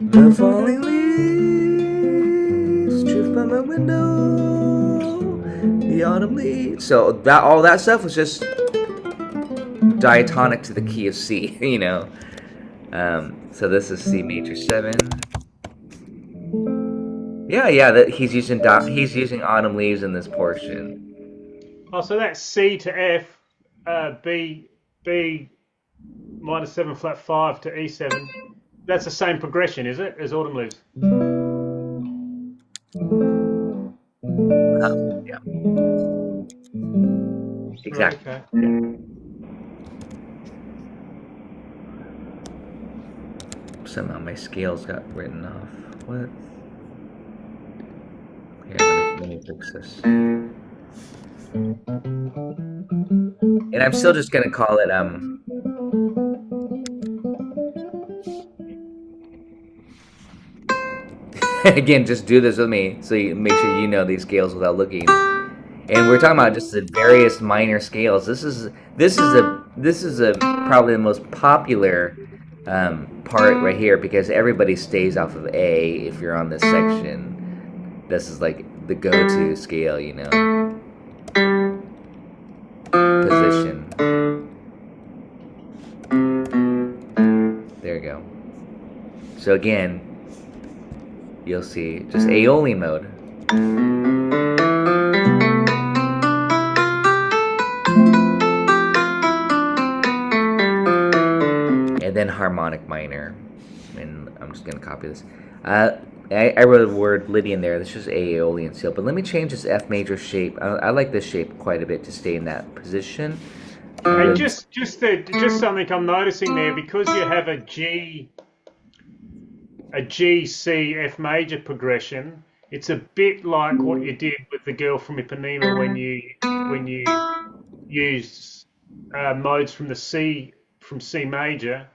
Speaker 2: The falling leaves drift by my window. The autumn leaves. So all that stuff was just diatonic to the key of C. So this is C major 7. Yeah. He's using autumn leaves in this portion.
Speaker 1: Oh, so that's C to F, B minor 7 flat 5 to E7. That's the same progression, is it, as autumn leaves?
Speaker 2: Yeah. Exactly.
Speaker 1: Right, okay.
Speaker 2: Yeah. Somehow my scales got written off. What? Here, let me fix this. And I'm still just gonna call it again, just do this with me so you make sure you know these scales without looking. And we're talking about just the various minor scales. This is probably the most popular part right here because everybody stays off of A if you're on this section. This is like the go-to scale, position. There you go. So again, you'll see just Aeolian mode. And then harmonic minor. And I'm just going to copy this. I wrote the word Lydian there. This is Aeolian scale. But let me change this F major shape. I like this shape quite a bit to stay in that position.
Speaker 1: And just something I'm noticing there, because you have a G, C, F major progression, it's a bit like what you did with the girl from Ipanema when you used modes from C major.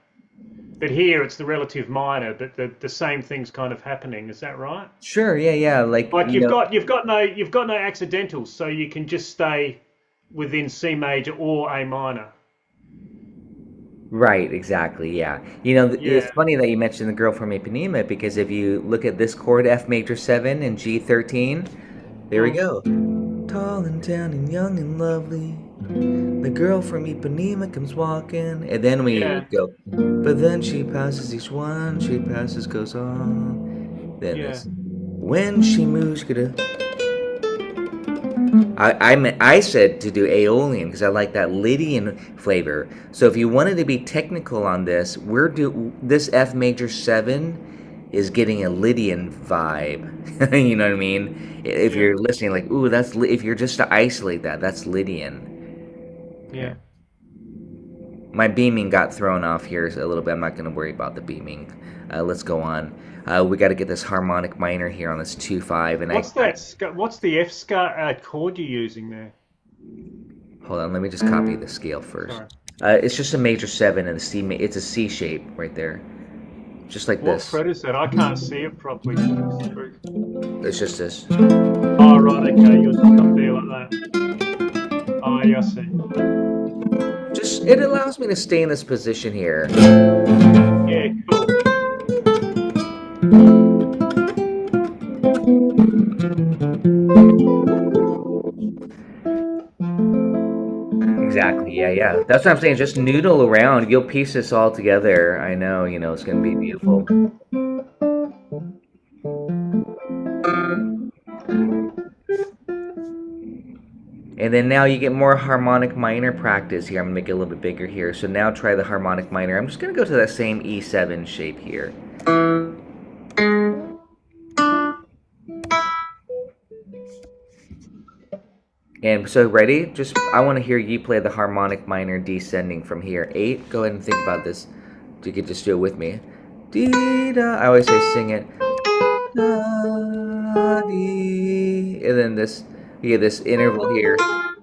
Speaker 1: But here it's the relative minor, but the same thing's kind of happening. Is that right?
Speaker 2: Sure. Yeah. Like
Speaker 1: you've got no accidentals, so you can just stay within C major or A minor.
Speaker 2: Right, exactly, yeah. You know, it's
Speaker 1: Yeah,
Speaker 2: funny that you mentioned the girl from Ipanema because if you look at this chord, F major 7 and G13, there we
Speaker 1: mm,
Speaker 2: go. Tall and tan and young and lovely, the girl from Ipanema comes walking. And then we
Speaker 1: yeah,
Speaker 2: would go, but then she passes each one, she passes, goes on. Then
Speaker 1: yeah,
Speaker 2: this, when she moves, I said to do Aeolian because I like that Lydian flavor. So if you wanted to be technical on this, this F major 7 is getting a Lydian vibe. You know what I mean? If
Speaker 1: yeah,
Speaker 2: you're listening, like, ooh, if you're just to isolate that, that's Lydian.
Speaker 1: yeah.
Speaker 2: Here, my beaming got thrown off here a little bit. I'm not going to worry about the beaming. Let's go on. We got to get this harmonic minor here on this 2/5, and
Speaker 1: What's that? What's the F chord you're using there?
Speaker 2: hold on, let me just copy the scale first.
Speaker 1: Sorry.
Speaker 2: It's just a major 7 and it's a C shape right there. Just like
Speaker 1: What
Speaker 2: this.
Speaker 1: fret is that? I can't see it properly through this booth.
Speaker 2: It's just this.
Speaker 1: Oh, right, okay. You're just up there like that. Oh, yeah, I see.
Speaker 2: Just it allows me to stay in this position here.
Speaker 1: Yeah, cool.
Speaker 2: Exactly. Yeah, yeah. That's what I'm saying. Just noodle around. You'll piece this all together. I know, it's gonna be beautiful. And then now you get more harmonic minor practice here. I'm gonna make it a little bit bigger here. So now try the harmonic minor. I'm just gonna go to that same E7 shape here. And so ready? Just I want to hear you play the harmonic minor descending from here. 8. Go ahead and think about this. You could just do it with me. Dee da. I always say sing it. Da, dee. And then this you get this interval here.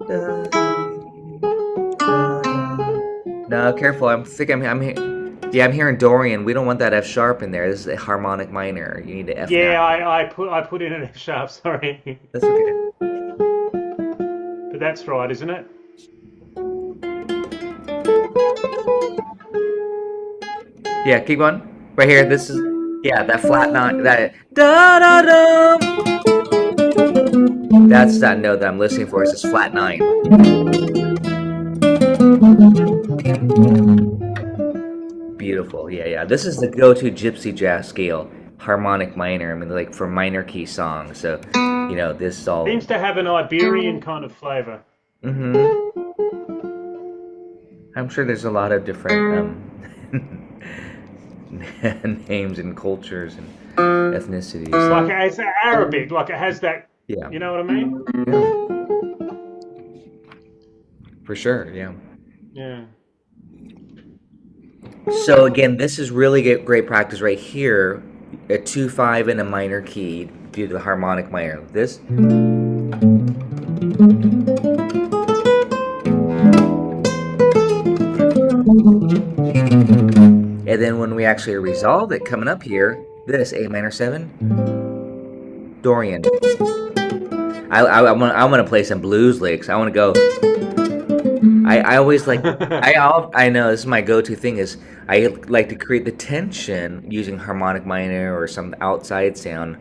Speaker 2: Da, dee, da, da. No, careful. I'm hearing Dorian. We don't want that F sharp in there. This is a harmonic minor. You need to F
Speaker 1: Yeah,
Speaker 2: nap.
Speaker 1: I put in an F sharp, sorry.
Speaker 2: That's okay.
Speaker 1: But that's right, isn't it?
Speaker 2: Yeah, keep going. Right here, this is that flat nine, that da da da. That's that note that I'm listening for. Is this flat 9? Beautiful. Yeah, yeah. This is the go-to gypsy jazz scale, harmonic minor. I mean, like for minor key songs. So, this is all.
Speaker 1: Seems to have an Iberian kind of flavor.
Speaker 2: Hmm. I'm sure there's a lot of different names and cultures and ethnicities.
Speaker 1: Like it's Arabic, like it has that,
Speaker 2: Yeah.
Speaker 1: you know what I mean?
Speaker 2: Yeah. For sure. Yeah.
Speaker 1: Yeah.
Speaker 2: So again, this is really great practice right here. A 2/5 in a minor key due to the harmonic minor. This. And then when we actually resolve it, coming up here, this A minor 7, Dorian. I want to play some blues licks. I want to go. I always like I know this is my go-to thing is I like to create the tension using harmonic minor or some outside sound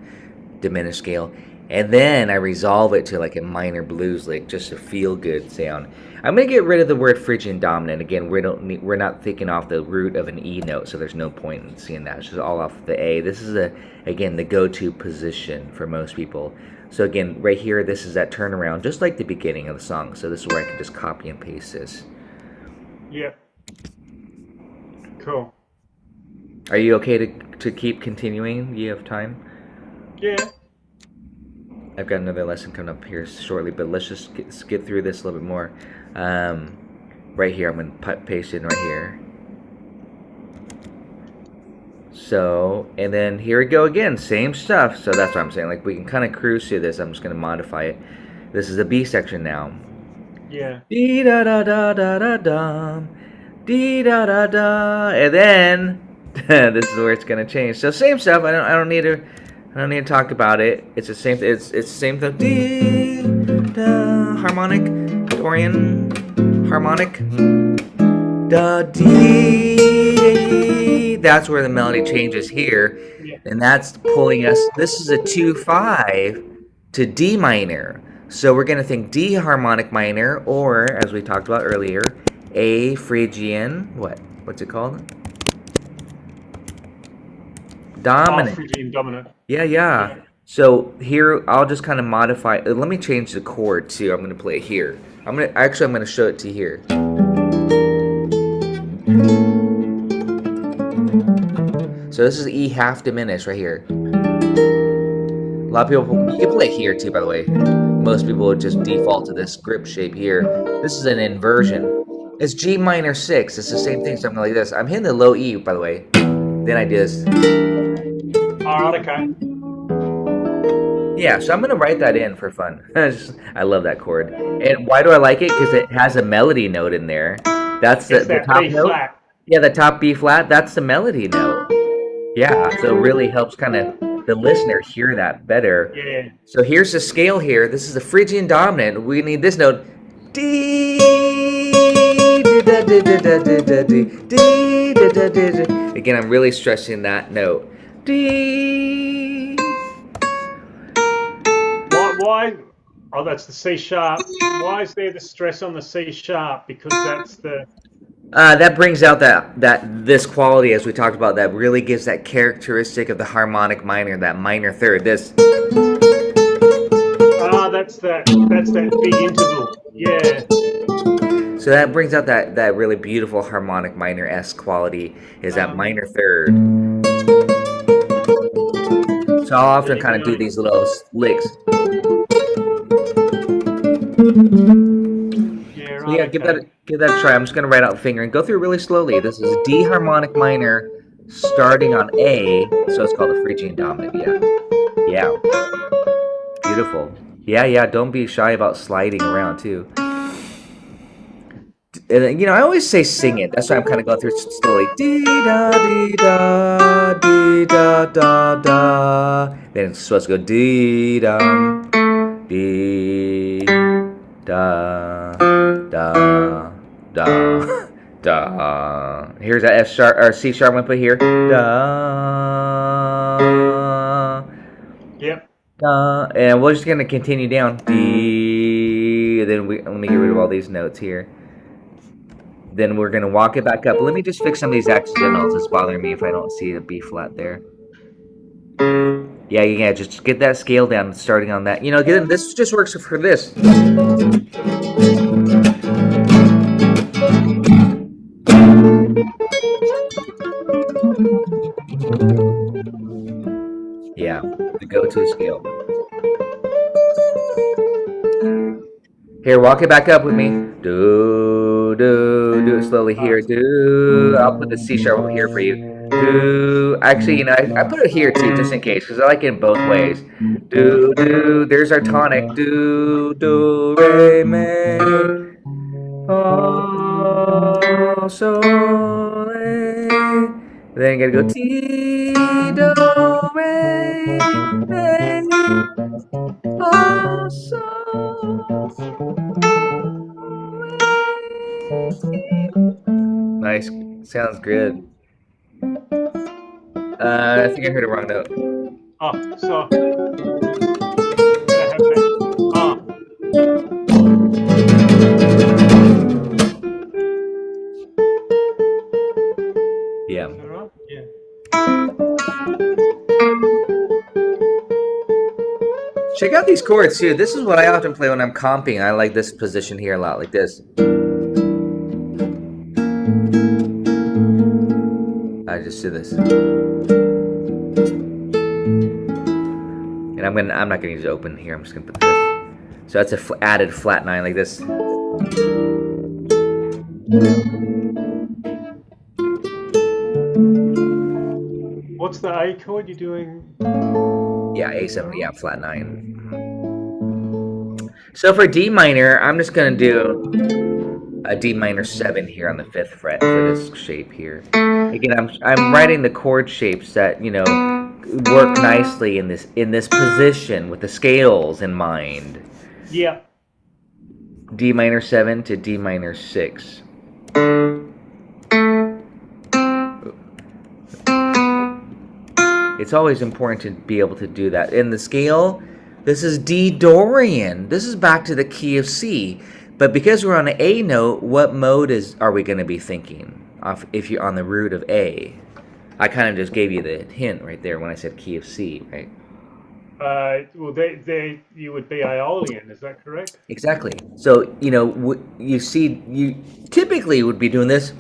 Speaker 2: diminished scale, and then I resolve it to like a minor blues lick, just a feel good sound. I'm gonna get rid of the word Phrygian dominant. Again, we're not thinking off the root of an E note, so there's no point in seeing that. It's just all off the A. This is again the go-to position for most people. So again, right here, this is that turnaround, just like the beginning of the song. So this is where I can just copy and paste this.
Speaker 1: Yep. Cool.
Speaker 2: Are you okay to keep continuing? You have time?
Speaker 1: Yeah.
Speaker 2: I've got another lesson coming up here shortly, but let's just get through this a little bit more. Right here, I'm going to paste it in right here. So, and then here we go again, same stuff. So that's what I'm saying. Like we can kind of cruise through this. I'm just going to modify it. This is the B section now.
Speaker 1: Yeah.
Speaker 2: Dee da da da da da da. Dee da da da. And then this is where it's going to change. So same stuff. I don't need to talk about it. It's the same. It's the same thing. Dee da harmonic, Dorian, harmonic. Da da, dee. That's where the melody changes here.
Speaker 1: Yeah.
Speaker 2: And that's pulling us, this is a 2-5 to D minor. So we're going to think D harmonic minor, or as we talked about earlier, A Phrygian, what's it called? Dominant.
Speaker 1: Oh, Phrygian dominant.
Speaker 2: Yeah. So here, I'll just kind of modify. Let me change the chord too. I'm going to play it here. I'm going to show it to you here. So this is E half diminished right here. A lot of people, you can play it here too, by the way. Most people would just default to this grip shape here. This is an inversion. It's G minor 6. It's the same thing, something like this. I'm hitting the low E, by the way. Then I do this.
Speaker 1: All right, okay.
Speaker 2: Yeah, so I'm going to write that in for fun. I love that chord. And why do I like it? Because it has a melody note in there. That's the top
Speaker 1: B
Speaker 2: note.
Speaker 1: flat.
Speaker 2: Yeah, the top B flat, that's the melody note. Yeah, so it really helps kind of the listener hear that better.
Speaker 1: Yeah.
Speaker 2: So here's the scale here. This is the Phrygian dominant. We need this note. D. Again, I'm really stressing that note. D.
Speaker 1: Why? Oh, that's the C sharp. Why is there the stress on the C sharp? Because that's the.
Speaker 2: That brings out this quality, as we talked about, that really gives that characteristic of the harmonic minor, that minor third. This.
Speaker 1: That's that big interval. Yeah.
Speaker 2: So that brings out that really beautiful harmonic minor-esque quality, is that minor third. So I'll often kind of do these little licks.
Speaker 1: Yeah,
Speaker 2: So yeah, give that a try. I'm just gonna write out the finger and go through really slowly. This is D harmonic minor, starting on A, so it's called the Phrygian dominant. Yeah. Beautiful. Yeah. Don't be shy about sliding around too. And I always say sing it. That's why I'm kind of going through it slowly. Dee da dee da dee da da da. Then it's supposed to go dee dum dee da da da da. Here's that F sharp or C sharp. I'm gonna put here. Da.
Speaker 1: Yep.
Speaker 2: And we're just gonna continue down. D. Then let me get rid of all these notes here. Then we're gonna walk it back up. Let me just fix some of these accidentals. It's bothering me if I don't see a B flat there. Yeah. Just get that scale down, starting on that. Again, this just works for this. Yeah, the go-to scale. Here, walk it back up with me. Do it slowly here. I'll put the C sharp over here for you. Actually, I put it here too, just in case, because I like it in both ways. There's our tonic. Do, re, mi, fa, sol, re. Then you gotta go Ti, do, re, mi, fa, sol. Nice. Sounds good. I think I heard a wrong note.
Speaker 1: Oh, so. Gotta have that.
Speaker 2: Yeah.
Speaker 1: Is that right? Yeah.
Speaker 2: Check out these chords too. This is what I often play when I'm comping. I like this position here a lot, like this. I just do this. And I'm not gonna use it open here. I'm just gonna put this. So that's a added flat 9 like this.
Speaker 1: What's the A chord you're doing?
Speaker 2: Yeah, A7, yeah, flat 9. So for D minor, I'm just gonna do a D minor 7 here on the 5th fret for this shape here. Again, I'm writing the chord shapes that work nicely in this position with the scales in mind.
Speaker 1: Yeah.
Speaker 2: D minor 7 to D minor 6. It's always important to be able to do that. In the scale, this is D Dorian. This is back to the key of C. But because we're on an A note, what mode are we going to be thinking of if you're on the root of A? I kind of just gave you the hint right there when I said key of C, right?
Speaker 1: Well, you would be Aeolian, is that correct?
Speaker 2: Exactly. So, you typically would be doing this.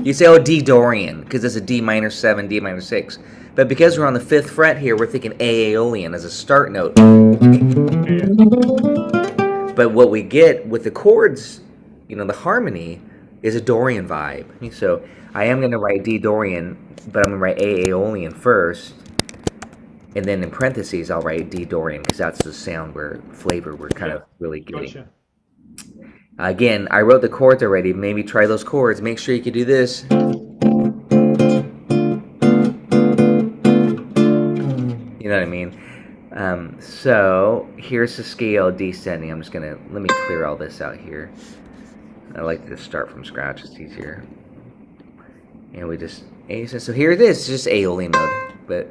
Speaker 2: You say, oh, D Dorian, because it's a D minor 7, D minor 6. But because we're on the 5th fret here, we're thinking A Aeolian as a start note.
Speaker 1: Yeah.
Speaker 2: But what we get with the chords, the harmony, is a Dorian vibe. So I am going to write D Dorian, but I'm going to write A Aeolian first. And then in parentheses, I'll write D Dorian, because that's the flavor we're kind of really getting.
Speaker 1: Gotcha.
Speaker 2: Again, I wrote the chords already. Maybe try those chords. Make sure you can do this. You know what I mean? So here's the scale descending. I'm just gonna let me clear all this out here. I like to start from scratch. It's easier. And we just so here it is. It's just Aeolian mode, but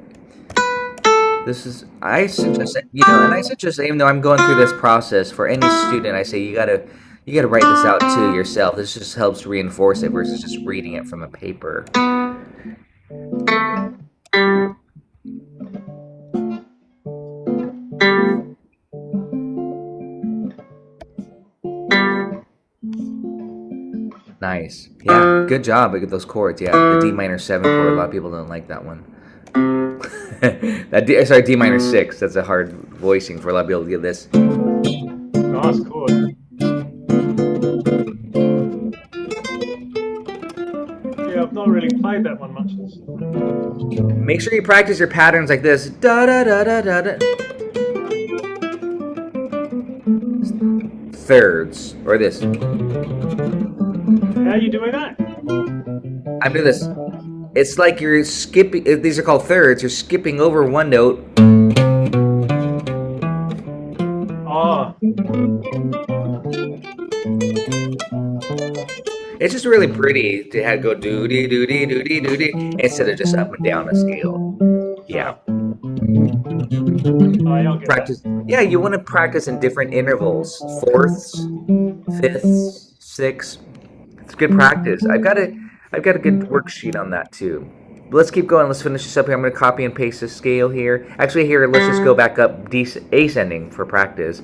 Speaker 2: this is I suggest even though I'm going through this process for any student, I say you gotta write this out to yourself. This just helps reinforce it versus just reading it from a paper. Nice. Yeah, good job with those chords. Yeah, the D minor 7 chord. A lot of people don't like that one. D minor 6. That's a hard voicing for a lot of people to get this.
Speaker 1: Nice chord. Yeah, I've not really played that one much.
Speaker 2: Make sure you practice your patterns like this. Da da da da da da. Thirds or this.
Speaker 1: How are you doing that?
Speaker 2: I'm doing this. It's like you're skipping. These are called thirds. You're skipping over one note.
Speaker 1: Oh.
Speaker 2: It's just really pretty to have go doody doody doody doody instead of just up and down a scale. Yeah.
Speaker 1: Oh,
Speaker 2: Practice. Yeah, you want to practice in different intervals. Fourths, fifths, sixths. It's good practice. I've got a good worksheet on that too. But let's keep going. Let's finish this up here. I'm going to copy and paste this scale here. Actually, here, let's just go back up ascending for practice.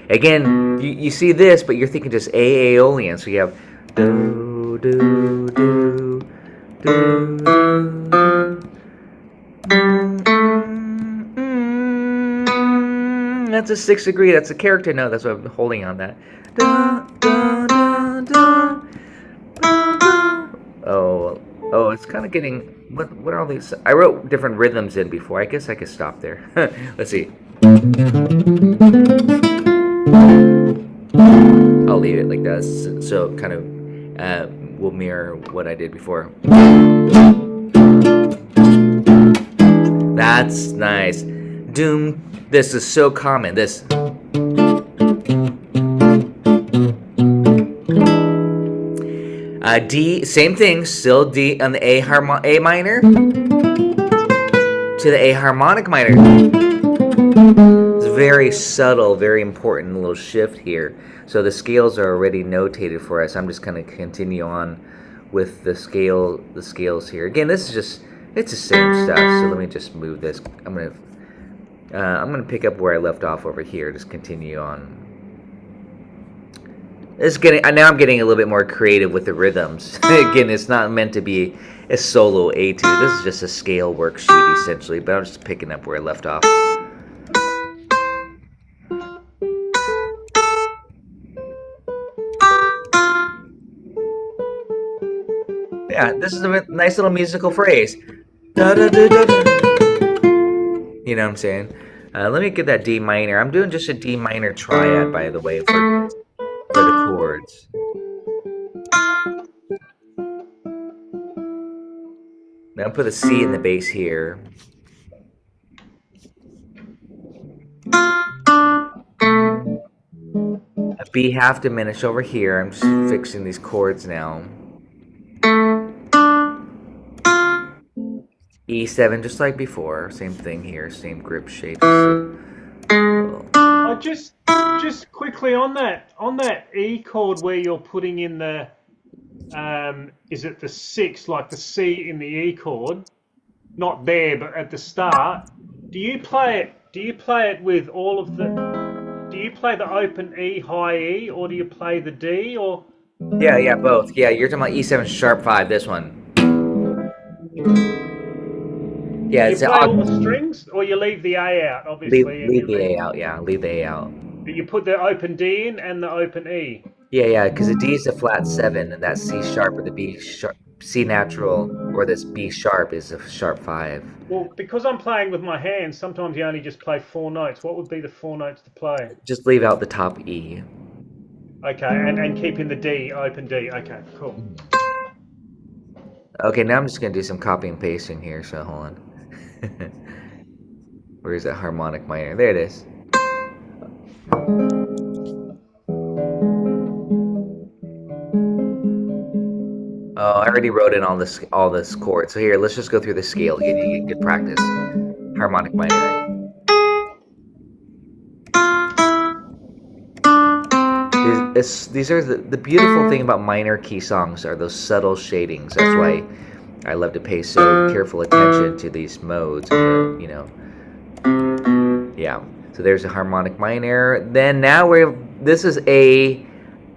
Speaker 2: Again, you see this, but you're thinking just Aeolian. So you have do, do, do, do, do. That's a 6th degree. That's a character note. That's what I'm holding on that. Da, da, da, da. Oh, it's kind of getting. What are all these? I wrote different rhythms in before. I guess I could stop there. Let's see. I'll leave it like that, so it kind of will mirror what I did before. That's nice. Doom. This is so common. This. D, same thing, still D on the A minor to the A harmonic minor. It's very subtle, very important little shift here. So the scales are already notated for us. I'm just going to continue on with the scales here. Again, this is just, it's the same stuff. So let me just move this. I'm gonna pick up where I left off over here. Just continue on. Now I'm getting a little bit more creative with the rhythms. Again, it's not meant to be a solo etude. This is just a scale worksheet essentially, but I'm just picking up where I left off. Yeah, this is a nice little musical phrase. Da, da, da, da, da. You know what I'm saying? Let me get that D minor. I'm doing just a D minor triad, by the way, for the chords. Now put a C in the bass here. A B half diminished over here. I'm just fixing these chords now. E7, just like before. Same thing here, same grip shape.
Speaker 1: I just quickly on that E chord where you're putting in the is it the six, like the C in the E chord? Not there, but at the start. Do you play it? Do you play it with all of the? Do you play the open E, high E, or do you play the D? Or
Speaker 2: Yeah, both. Yeah, you're talking about E7 sharp 5, this one. Yeah,
Speaker 1: you
Speaker 2: it's an
Speaker 1: play all the strings, or you leave the A out, obviously, and
Speaker 2: leave
Speaker 1: you
Speaker 2: the
Speaker 1: leave.
Speaker 2: A out, yeah, leave the A out.
Speaker 1: But you put the open D in and the open E.
Speaker 2: Yeah, because the D is a flat 7, and that C sharp or the B sharp, C natural, or this B sharp is a sharp 5.
Speaker 1: Well, because I'm playing with my hands, sometimes you only just play four notes. What would be the four notes to play?
Speaker 2: Just leave out the top E.
Speaker 1: Okay, and keep in the D, open D. Okay, cool.
Speaker 2: Okay, now I'm just going to do some copy and pasting here, so hold on. Where's that harmonic minor? There it is. Oh, I already wrote in all this chord. So here, let's just go through the scale. You get good practice. Harmonic minor. These are the beautiful thing about minor key songs are those subtle shadings. That's why I love to pay so careful attention to these modes. You know, yeah. So there's a harmonic minor. Then now this is a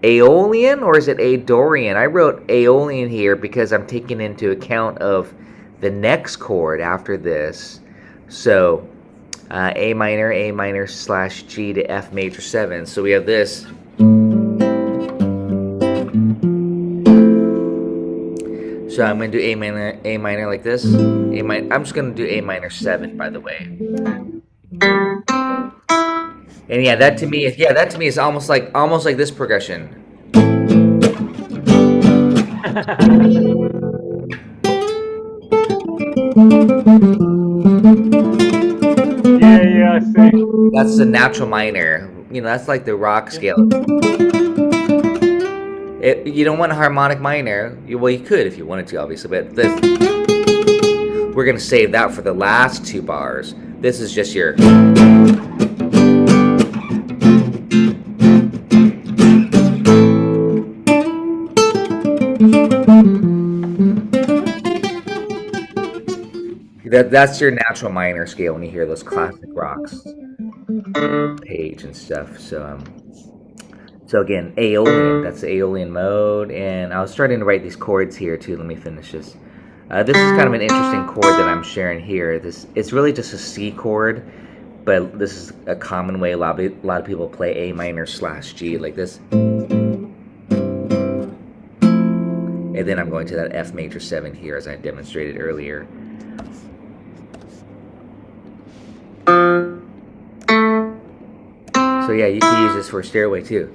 Speaker 2: Aeolian, or is it a Dorian? I wrote Aeolian here because I'm taking into account of the next chord after this. So A minor slash G to F major 7. So we have this. So I'm going to do A minor like this. I'm just going to do A minor 7, by the way. And yeah, that to me is almost like this progression.
Speaker 1: Yeah, I see.
Speaker 2: That's the natural minor. You know, that's like the rock scale. You don't want a harmonic minor. Well, you could if you wanted to, obviously, but we're gonna save that for the last 2 bars. This is just your. That's your natural minor scale when you hear those classic rocks, Page and stuff. So again, Aeolian. That's the Aeolian mode, and I was starting to write these chords here too. Let me finish this. This is kind of an interesting chord that I'm sharing here. It's really just a C chord, but this is a common way a lot of people play A minor slash G like this. And then I'm going to that F major 7 here, as I demonstrated earlier. So yeah, you can use this for a stairway too.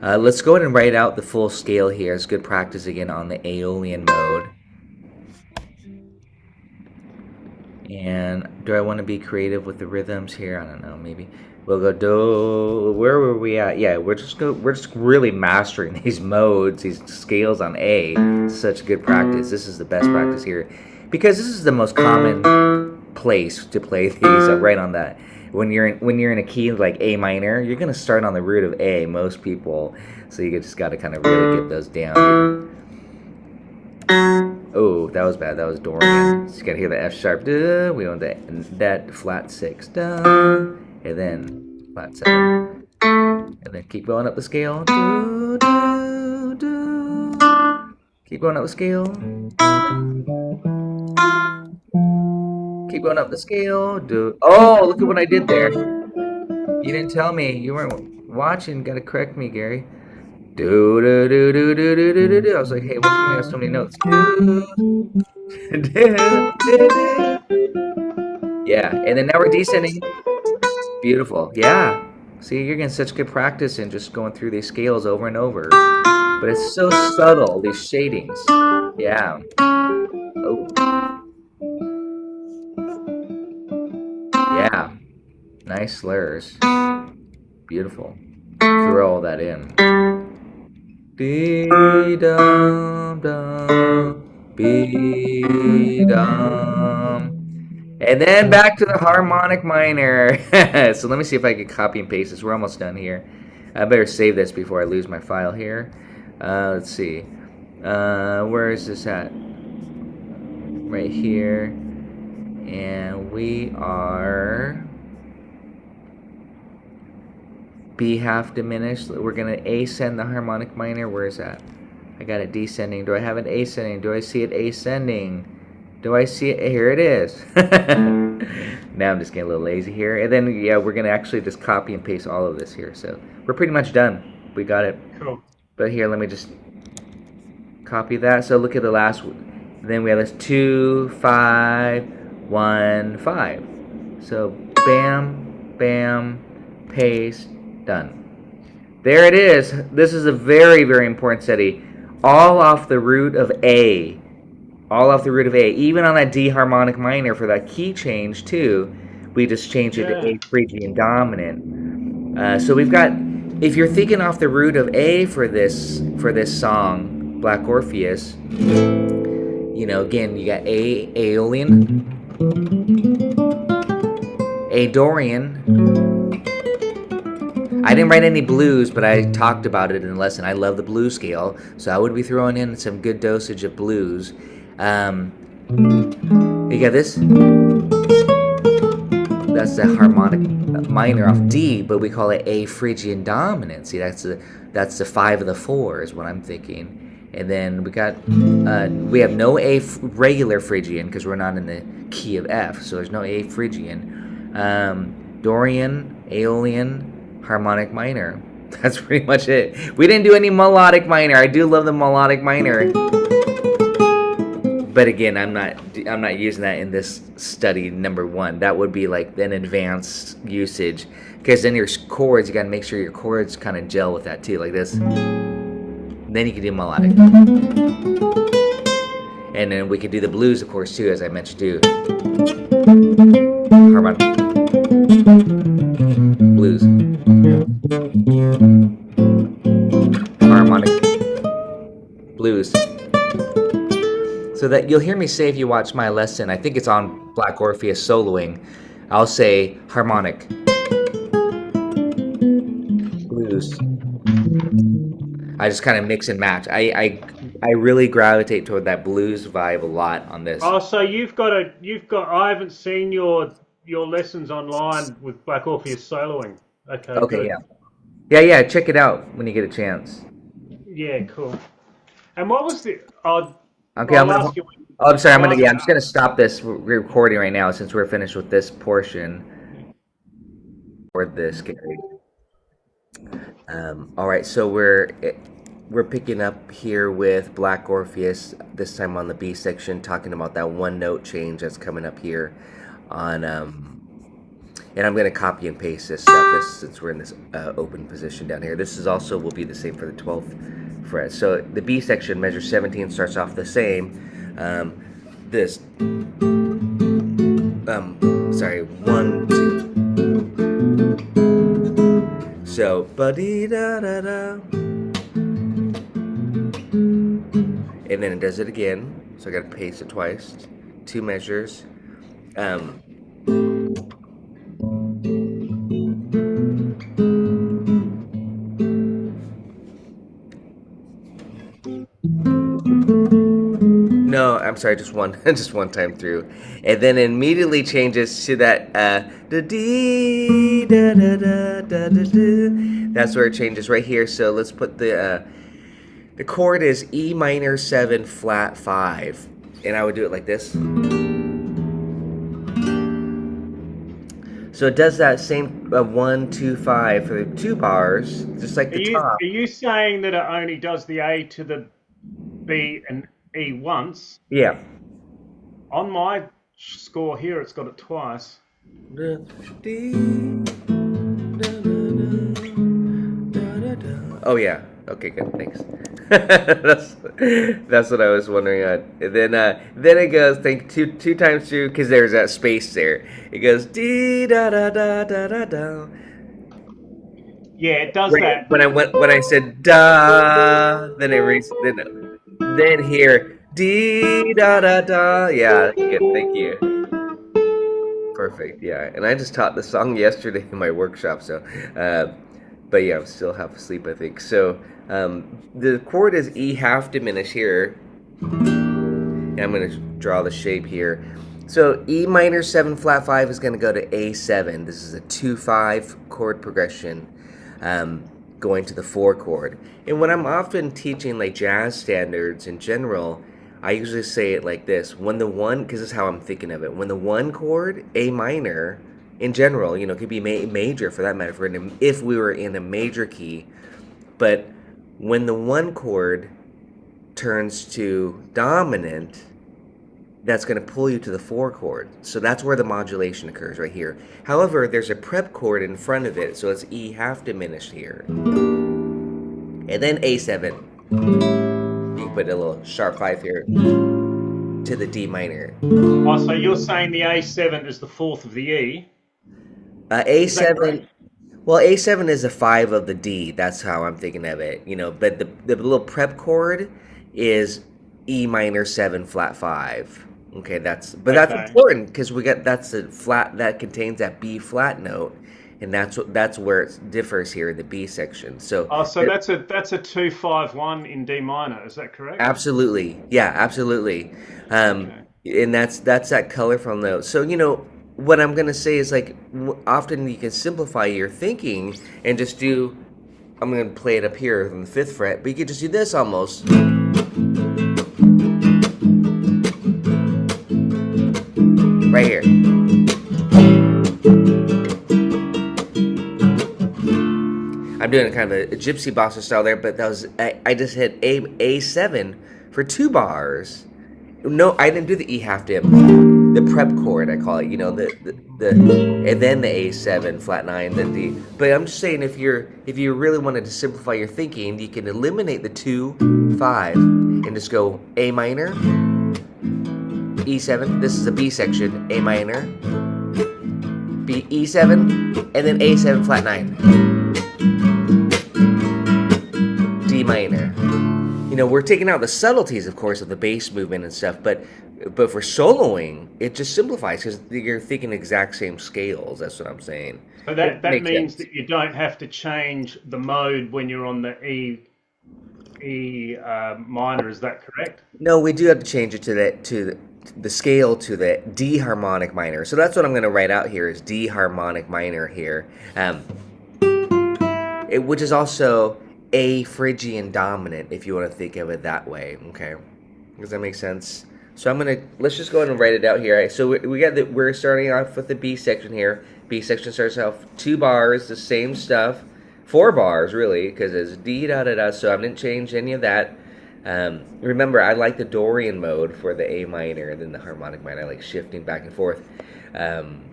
Speaker 2: Let's go ahead and write out the full scale here. It's good practice again on the Aeolian mode. And do I want to be creative with the rhythms here? I don't know, maybe. We'll go do. Where were we at? Yeah, we're just really mastering these modes, these scales on A. Such good practice. This is the best practice here, because this is the most common place to play these. Right on that. When you're in a key like A minor, you're gonna start on the root of A. Most people, so you just got to kind of really get those down. Oh, that was bad. That was Dorian. So you gotta hear the F sharp. Duh. We want that flat 6. Duh. And then flat 7. And then keep going up the scale. Do, do, do. Keep going up the scale. Keep going up the scale. Do. Oh, look at what I did there. You didn't tell me. You weren't watching. Gotta correct me, Gary. Do do do do do do do do do. I was like, hey, what can we have so many notes? Do, do, do, do. Yeah, and then now we're descending. Beautiful. Yeah. See, you're getting such good practice in just going through these scales over and over. But it's so subtle, these shadings. Yeah. Oh. Yeah. Nice slurs. Beautiful. Throw all that in. Be dum dum, be dum. And then back to the harmonic minor. So let me see if I can copy and paste this. We're almost done here. I better save this before I lose my file here. Let's see. Where is this at? Right here. And we are B half diminished. We're going to ascend the harmonic minor. Where is that? I got it descending. Do I have it ascending? Do I see it ascending? Do I see it? Here it is. Now I'm just getting a little lazy here. And then, yeah, we're going to actually just copy and paste all of this here. So we're pretty much done. We got it.
Speaker 1: Cool.
Speaker 2: But here, let me just copy that. So look at the last one. Then we have this 2, 5, 1, 5. So bam, bam, paste, done. There it is. This is a very, very important study. All off the root of A. All off the root of A. Even on that D harmonic minor for that key change too, we just changed it to A Phrygian dominant. So we've got, if you're thinking off the root of A for this song, Black Orpheus, you know, again, you got A Aeolian, A Dorian. I didn't write any blues, but I talked about it in the lesson. I love the blues scale, so I would be throwing in some good dosage of blues. You got this? That's the harmonic minor off D, but we call it A Phrygian dominant. See, that's the 5 of the 4 is what I'm thinking. And then we got we have no A regular Phrygian because we're not in the key of F, so there's no A Phrygian. Dorian, Aeolian, harmonic minor. That's pretty much it. We didn't do any melodic minor. I do love the melodic minor, but again, I'm not using that in this study number 1. That would be like an advanced usage, because then your chords, you got to make sure your chords kind of gel with that too, like this. Then you can do melodic, and then we could do the blues, of course, too, as I mentioned too. Harmonic blues. Harmonic blues. So that you'll hear me say if you watch my lesson, I think it's on Black Orpheus soloing, I'll say harmonic blues. I just kind of mix and match. I really gravitate toward that blues vibe a lot on this.
Speaker 1: Oh, so you've got. I haven't seen your lessons online with Black Orpheus soloing. Okay.
Speaker 2: Okay.
Speaker 1: Good.
Speaker 2: Yeah. Check it out when you get a chance.
Speaker 1: Yeah. Cool. And what was the?
Speaker 2: Okay. I'm sorry. I'm just gonna stop this recording right now since we're finished with this portion. Or this, Gary. All right. So we're picking up here with Black Orpheus, this time on the B section, talking about that one note change that's coming up here on, and I'm going to copy and paste this stuff since we're in this open position down here. This is also will be the same for the 12th fret. So the B section, measure 17, starts off the same. This, sorry, 1, 2. So, ba-dee-da-da-da. And then it does it again, so I gotta paste it twice. 2 measures. No, I'm sorry, just one time through, and then it immediately changes to that da dee da da da da da da. That's where it changes right here. So let's put the chord is E minor 7 flat 5, and I would do it like this. So it does that same 1, 2, 5 for the 2 bars, just like the top.
Speaker 1: Are you saying that it only does the A to the B and E once?
Speaker 2: Yeah.
Speaker 1: On my score here, it's got it twice.
Speaker 2: Oh yeah. Okay, good. Thanks. That's what I was wondering. And then it goes think two times through because there's that space there. It goes dee da da da da da da.
Speaker 1: Yeah, it does
Speaker 2: Right
Speaker 1: that.
Speaker 2: when I said da, then then here dee da da da. Yeah, good. Thank you. Perfect. Yeah, and I just taught the song yesterday in my workshop. So, uh, but yeah, I'm still half asleep, I think. So the chord is E half diminished here. And I'm going to draw the shape here. So E minor 7 flat 5 is going to go to A7. This is a 2-5 chord progression going to the 4 chord. And when I'm often teaching like jazz standards in general, I usually say it like this. When the one, because this is how I'm thinking of it, when the 1 chord, A minor, in general, it could be major for that matter, if we were in a major key, but when the 1 chord turns to dominant, that's going to pull you to the 4 chord. So that's where the modulation occurs right here. However, there's a prep chord in front of it, so it's E half diminished here. And then A7. You can put a little sharp 5 here to the D minor.
Speaker 1: Oh, so you're saying the A7 is the fourth of the E? Is that
Speaker 2: A7.
Speaker 1: correct?
Speaker 2: Well, A7 is a 5 of the D. That's how I'm thinking of it. But the little prep chord is E minor 7 flat 5. Okay, that's
Speaker 1: Okay.
Speaker 2: important because that's a flat that contains that B flat note, and that's where it differs here in the B section. So
Speaker 1: Oh, so that's a 2-5-1 in D minor. Is that correct?
Speaker 2: absolutely, yeah, absolutely, um,
Speaker 1: Okay.
Speaker 2: and that's that colorful note. So what I'm gonna say is like often you can simplify your thinking and just do. I'm gonna play it up here on the 5th fret, but you could just do this almost right here. I'm doing a kind of a gypsy bossa style there, but that was I just hit A7 for 2 bars. No, I didn't do the E half dim. The prep chord, I call it. The and then the A7 flat 9, then D. But I'm just saying, if you really wanted to simplify your thinking, you can eliminate the 2 5 and just go A minor, E7. This is the B section. A minor, B E7, and then A7 flat 9. D minor. We're taking out the subtleties, of course, of the bass movement and stuff, but for soloing, it just simplifies because you're thinking exact same scales. That's what I'm saying.
Speaker 1: So
Speaker 2: If that
Speaker 1: that
Speaker 2: makes
Speaker 1: means
Speaker 2: sense.
Speaker 1: that you don't have to change the mode when you're on the E minor. Is that correct?
Speaker 2: No, we do have to change it to the scale to the D harmonic minor. So that's what I'm going to write out here is D harmonic minor here, which is also A Phrygian dominant if you want to think of it that way. Okay, does that make sense? So let's just go ahead and write it out here. So we're starting off with the B section here. B section starts off 2 bars, the same stuff, 4 bars really, because it's D da da da. So I didn't change any of that. Remember, I like the Dorian mode for the A minor and then the harmonic minor. I like shifting back and forth. And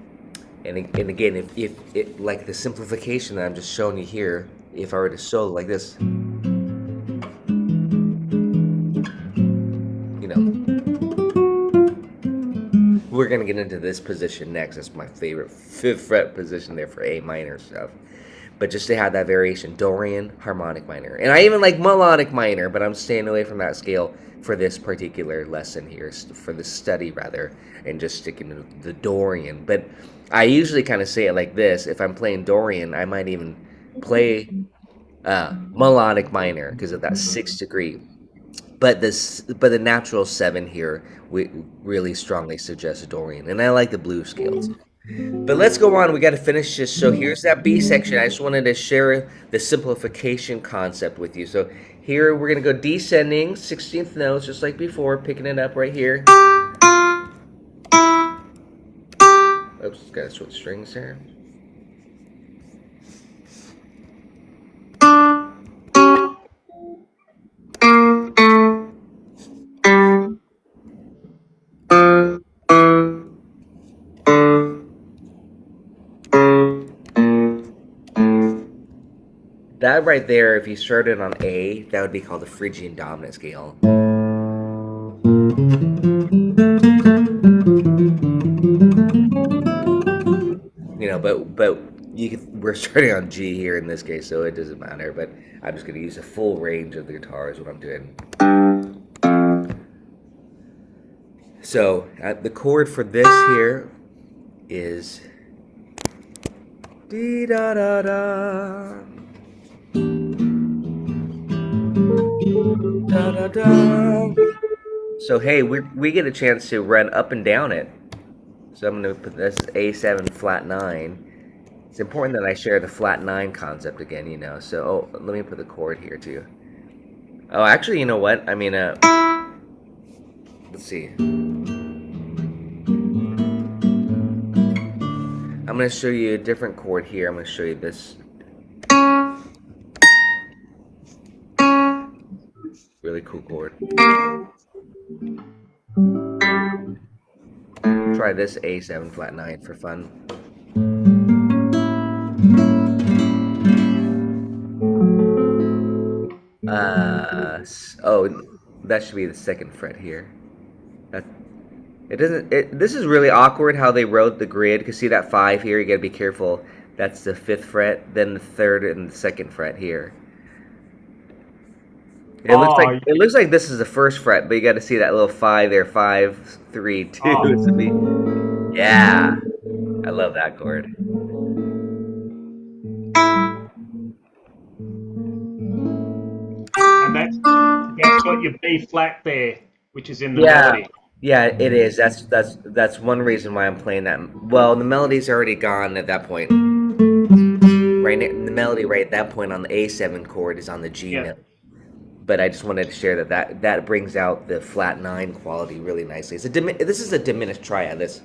Speaker 2: again, if it like the simplification that I'm just showing you here, if I were to solo like this, you know, we're gonna get into this position next. That's my favorite 5th fret position there for A minor stuff. But just to have that variation, Dorian, harmonic minor. And I even like melodic minor, but I'm staying away from that scale for this particular lesson here, for the study rather, and just sticking to the Dorian. But I usually kind of say it like this. If I'm playing Dorian, I might even play melodic minor because of that 6th degree. But the natural 7 here, we really strongly suggest Dorian. And I like the blues scale too. But let's go on. We got to finish this. So here's that B section. I just wanted to share the simplification concept with you. So here we're going to go descending, 16th notes, just like before, picking it up right here. Oops, got to switch strings here. That right there, if you started on A, that would be called the Phrygian dominant scale. You know, but we're starting on G here in this case, so it doesn't matter. But I'm just going to use a full range of the guitar is what I'm doing. So the chord for this here is dee da da da da da da. So hey, we get a chance to run up and down it. So I'm going to put this A7 flat 9. It's important that I share the flat 9 concept again, you know. So let me put the chord here too. Oh, actually, you know what? I mean, let's see. I'm going to show you a different chord here. I'm going to show you this. Really cool chord. Try this A7 flat 9 for fun. Oh, that should be the 2nd fret here. This is really awkward how they wrote the grid, because see that 5 here, you gotta be careful. That's the 5th fret, then the 3rd and the 2nd fret here. It looks like this is the 1st fret, but you gotta see that little 5 there, 5, 3, 2. Oh. Yeah, I love that chord.
Speaker 1: And that's got your B flat there, which is in the melody.
Speaker 2: Yeah, it is. That's one reason why I'm playing that. Well, the melody's already gone at that point. Right, the melody right at that point on the A7 chord is on the G note. But I just wanted to share that brings out the flat 9 quality really nicely. This is a diminished triad. This, so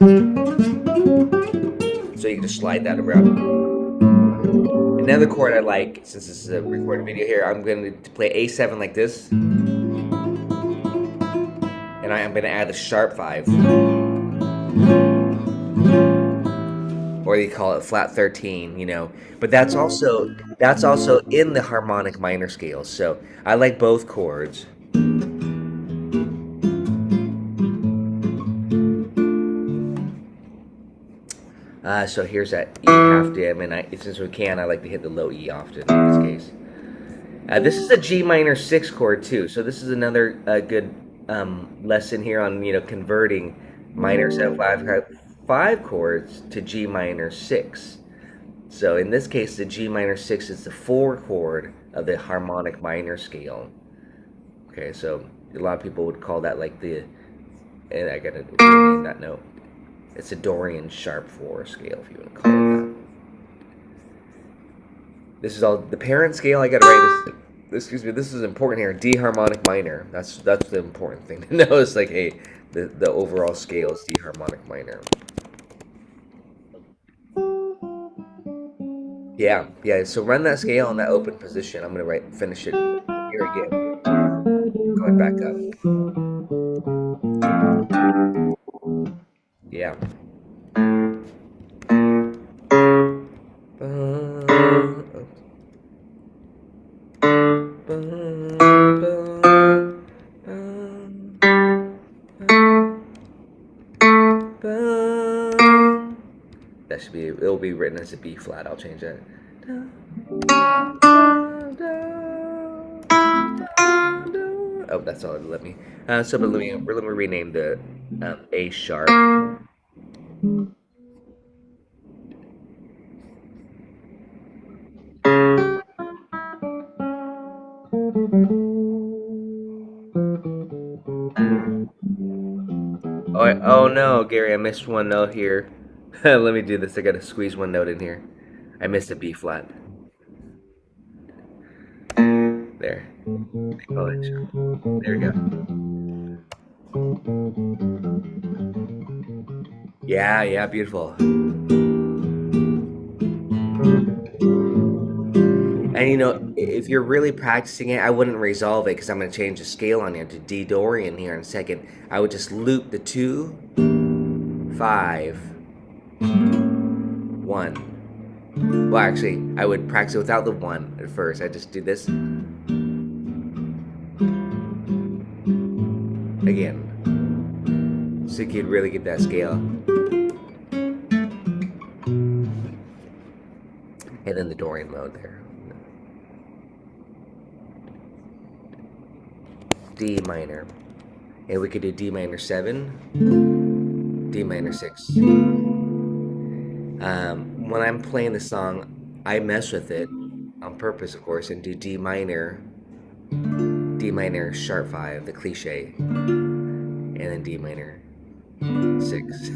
Speaker 2: you can just slide that around. Another chord I like, since this is a recorded video here, I'm going to play A7 like this. And I'm going to add the sharp 5. Or you call it flat 13, you know. But that's also in the harmonic minor scale. So I like both chords. So here's that E half dim, and since we can, I like to hit the low E often in this case. This is a G minor 6 chord too, so this is another good lesson here on, you know, converting minor 7/5 chords to G minor 6. So in this case, the G minor 6 is the 4 chord of the harmonic minor scale. Okay, so a lot of people would call that like and I gotta rename that note. It's a Dorian sharp 4 scale, if you want to call it that. This is all the parent scale. I gotta write this. Excuse me. This is important here. D harmonic minor. That's the important thing to know. It's like, hey, the overall scale is D harmonic minor. Yeah. So run that scale in that open position. I'm gonna finish it here again. Going back up. Yeah. That should be, it'll be written as a B flat. I'll change that. Oh, that's all it'll let me. So but let me rename the A sharp. Oh no, Gary, I missed one note here. Let me do this. I gotta squeeze one note in here. I missed a B flat. There. There we go. Yeah, beautiful. And you know, if you're really practicing it, I wouldn't resolve it because I'm going to change the scale on you to D Dorian here in a second. I would just loop the 2, 5, 1, Well, actually, I would practice it without the 1 at first. I just do this. Again. So you could really get that scale. And then the Dorian mode there. D minor. And we could do D minor 7, D minor 6. When I'm playing the song, I mess with it on purpose, of course, and do D minor sharp 5, the cliche, and then D minor 6.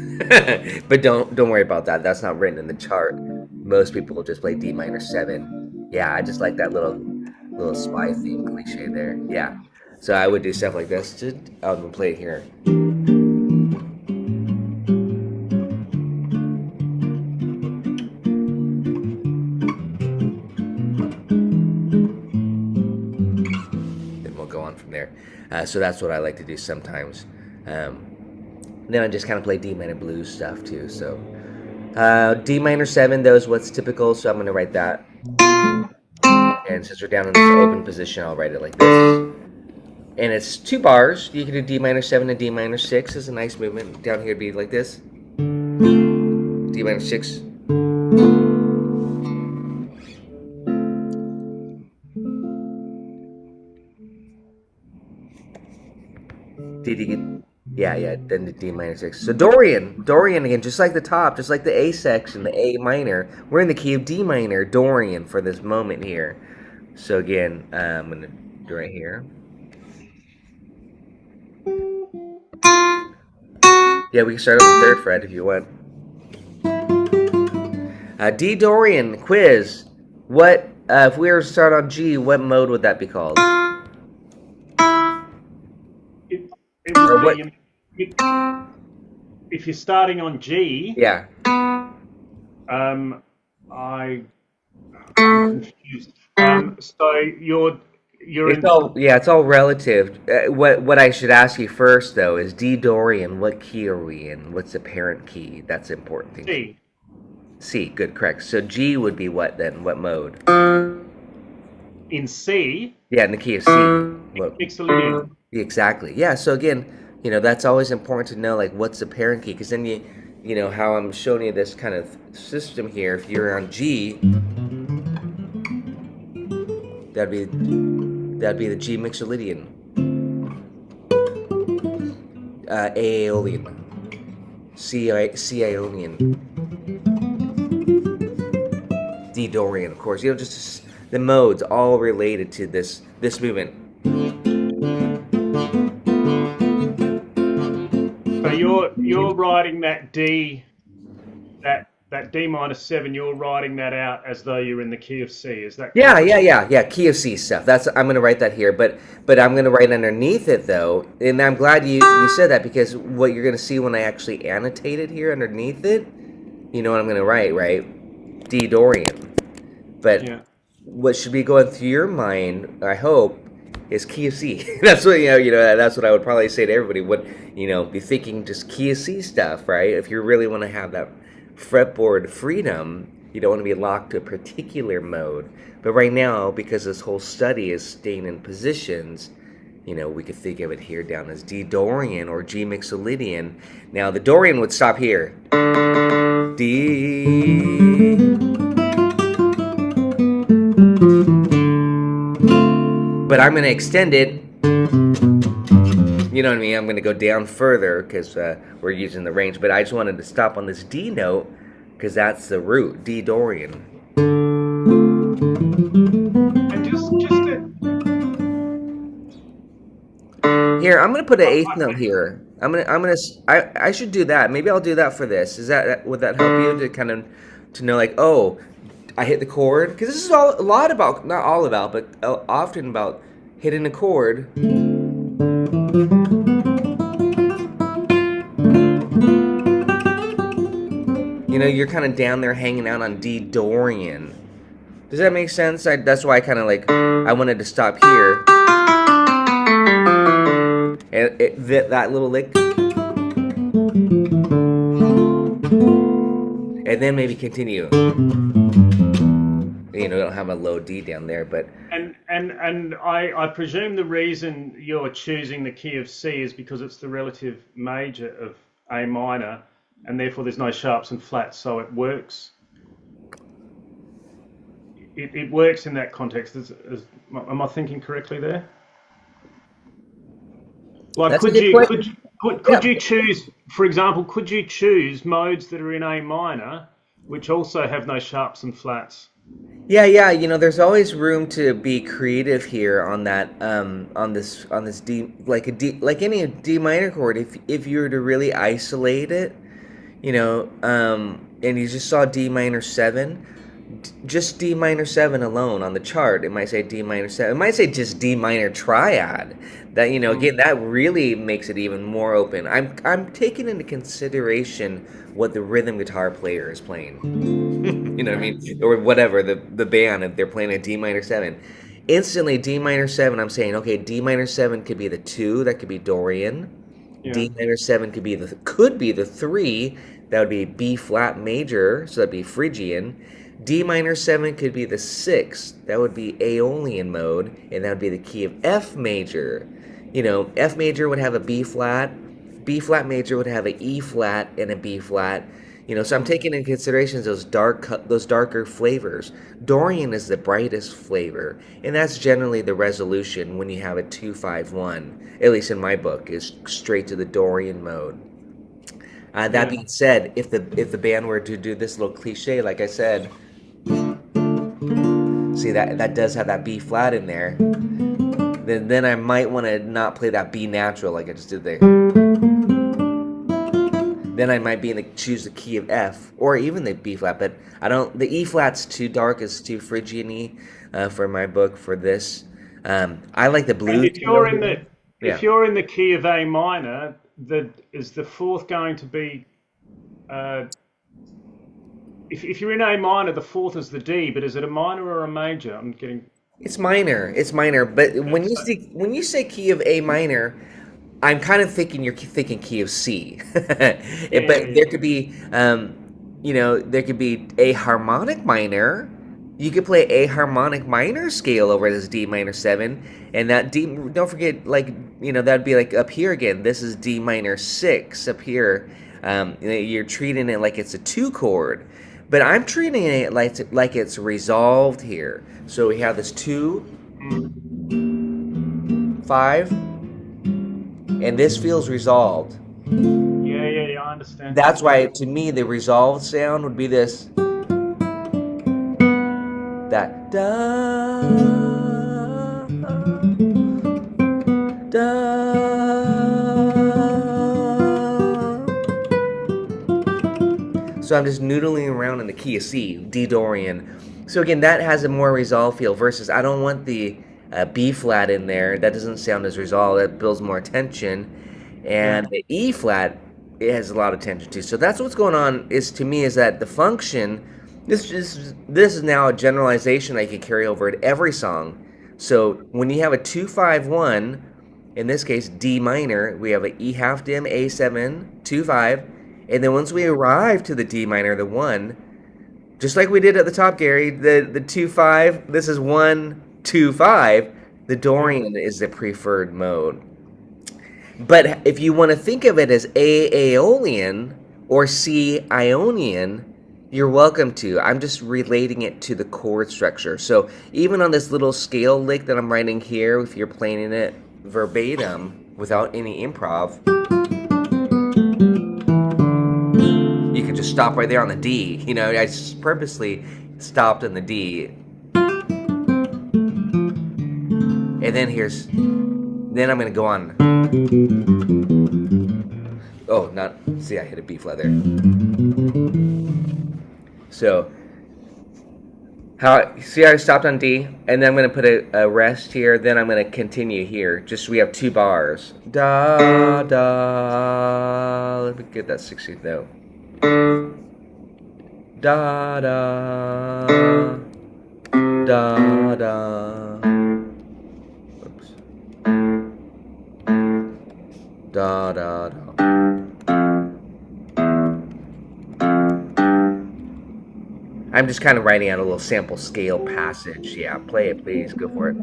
Speaker 2: But don't worry about that. That's not written in the chart. Most people will just play D minor 7. Yeah, I just like that little spy theme cliche there. Yeah. So I would do stuff like this. Just I'm gonna play it here. Then we'll go on from there. So that's what I like to do sometimes. Then I just kind of play D minor blues stuff too. So D minor 7, though, is what's typical. So I'm gonna write that. And since we're down in this open position, I'll write it like this. And it's 2 bars. You can do D minor 7 and D minor 6 is a nice movement. Down here it'd be like this. D minor 6. Then the D minor 6. So Dorian again, just like the top, just like the A section, the A minor. We're in the key of D minor, Dorian for this moment here. So again, I'm gonna do right here. Yeah, we can start on the 3rd fret if you want. D Dorian quiz. What if we were to start on G? What mode would that be called?
Speaker 1: It would be, if you're starting on G.
Speaker 2: Yeah.
Speaker 1: I'm confused. So you're
Speaker 2: it's all relative. What I should ask you first though is D Dorian. What key are we in? What's the parent key? That's the important thing.
Speaker 1: C.
Speaker 2: C. Good, correct. So G would be what then? What mode?
Speaker 1: In C.
Speaker 2: Yeah, in the key of C.
Speaker 1: Mixolydian.
Speaker 2: Exactly. Yeah. So again, that's always important to know, like, what's the parent key, because then you know how I'm showing you this kind of system here. If you're on G, that'd be the G Mixolydian, A Aeolian, C Aeolian, D Dorian, of course. Just the modes all related to this movement.
Speaker 1: So you're writing that D, that D minor 7. You're writing that out as though you're in the key of C. Is that correct?
Speaker 2: Yeah. Key of C stuff. I'm gonna write that here, but I'm gonna write underneath it though, and I'm glad you said that, because what you're gonna see when I actually annotate it here underneath it, you know what I'm gonna write, right? D Dorian. But
Speaker 1: yeah.
Speaker 2: What should be going through your mind, I hope, is key of C. That's what that's what I would probably say to everybody. Be thinking just key of C stuff, right? If you really want to have that fretboard freedom, you don't want to be locked to a particular mode. But right now, because this whole study is staying in positions, we could think of it here down as D Dorian or G Mixolydian. Now the Dorian would stop here. D. But I'm going to extend it, you know what I mean? I'm going to go down further because we're using the range. But I just wanted to stop on this D note because that's the root, D Dorian.
Speaker 1: And just
Speaker 2: here, I'm going to put an 8th note here. I should do that. Maybe I'll do that for this. Would that help you to kind of to know, like, oh, I hit the chord? Because this is not all about, but often about hitting a chord. You're kind of down there hanging out on D Dorian. Does that make sense? That's why I kind of I wanted to stop here. And that little lick. And then maybe continue. you know, we don't have a low D down there, but
Speaker 1: And I presume the reason you're choosing the key of C is because it's the relative major of A minor, and therefore there's no sharps and flats, so it works. It works in that context. Am I thinking correctly there? Like,
Speaker 2: that's a good question.
Speaker 1: could you choose, for example, could you choose modes that are in A minor, which also have no sharps and flats?
Speaker 2: Yeah, you know, there's always room to be creative here on that, on this D, like a D, like any D minor chord. If you were to really isolate it, you know, and you just saw D minor seven, just D minor seven alone on the chart, it might say D minor seven. It might say just D minor triad. That, you know,
Speaker 1: Mm,
Speaker 2: again, that really makes it even more open. I'm taking into consideration what the rhythm guitar player is playing. You know what I
Speaker 1: yeah,
Speaker 2: mean? Or whatever, the band, if they're playing a D minor seven. Instantly, D minor seven, I'm saying, okay, D minor seven could be the two, that could be Dorian.
Speaker 1: yeah,
Speaker 2: D minor seven could be the three, that would be B flat major, so that'd be Phrygian. D minor seven could be the six, that would be Aeolian mode, and that would be the key of F major. You know, F major would have a B flat major would have an E flat and a B flat. You know, so I'm
Speaker 1: mm,
Speaker 2: taking into consideration those darker flavors. Dorian is the brightest flavor, and that's generally the resolution when you have a 2-5-1. At least in my book, is straight to the Dorian mode. That
Speaker 1: yeah.
Speaker 2: being said, if the band were to do this little cliche, like I said, see that does have that B flat in there. Then I might want to not play that B natural like I just did there. Then I might choose the key of F or even the B flat, but I don't. The E flat's too dark, it's too Phrygian-y for my book for this. I like the
Speaker 1: And
Speaker 2: blues feel here.
Speaker 1: if
Speaker 2: Yeah,
Speaker 1: you're in the key of A minor, is the fourth going to be uh, if you're in A minor, the fourth is the D, but is it a minor or a major? I'm getting
Speaker 2: it's minor. It's minor, but
Speaker 1: that's
Speaker 2: when you say key of A minor, I'm kind of thinking you're thinking key of C.
Speaker 1: yeah,
Speaker 2: But there
Speaker 1: yeah,
Speaker 2: could be, you know, there could be a harmonic minor. You could play a harmonic minor scale over this D minor seven, and that D. Don't forget, like, you know, that'd be like up here again. This is D minor six up here. You know, you're treating it like it's a two chord, but I'm treating it like it's resolved here. So we have this two,
Speaker 1: mm,
Speaker 2: 5, and this feels resolved.
Speaker 1: yeah. I understand.
Speaker 2: That's
Speaker 1: Yeah,
Speaker 2: why, to me, the resolved sound would be this, that da da. So I'm just noodling around in the key of C, D Dorian. So again, that has a more resolved feel versus I don't want the B flat in there. That doesn't sound as resolved. That builds more tension.
Speaker 1: yeah,
Speaker 2: And the E flat, it has a lot of tension too. So that's what's going on. Is to me is that the function. This is now a generalization I can carry over at every song. So when you have a 2-5-1, in this case D minor, we have an E half dim A7 2-5, and then once we arrive to the D minor, the 1, just like we did at the top, Gary, the 2-5, this is 1-2-5. The
Speaker 1: yeah.
Speaker 2: Dorian is the preferred mode. But if you want to think of it as A Aeolian or C Ionian, you're welcome to. I'm just relating it to the chord structure. So even on this little scale lick that I'm writing here, if you're playing it verbatim without any improv, you can just stop right there on the D. You know, I purposely stopped on the D. And then then I'm going to go on. Oh, see, I hit a B flat there. So, see how I stopped on D? And then I'm going to put a rest here, then I'm going to continue here. Just so we have 2 bars. Da, da. Let me get that 16th note. Da, da. Da, da. Oops. Da, da, da. I'm just kind of writing out a little sample scale passage. Yeah, play it, please. Go for it.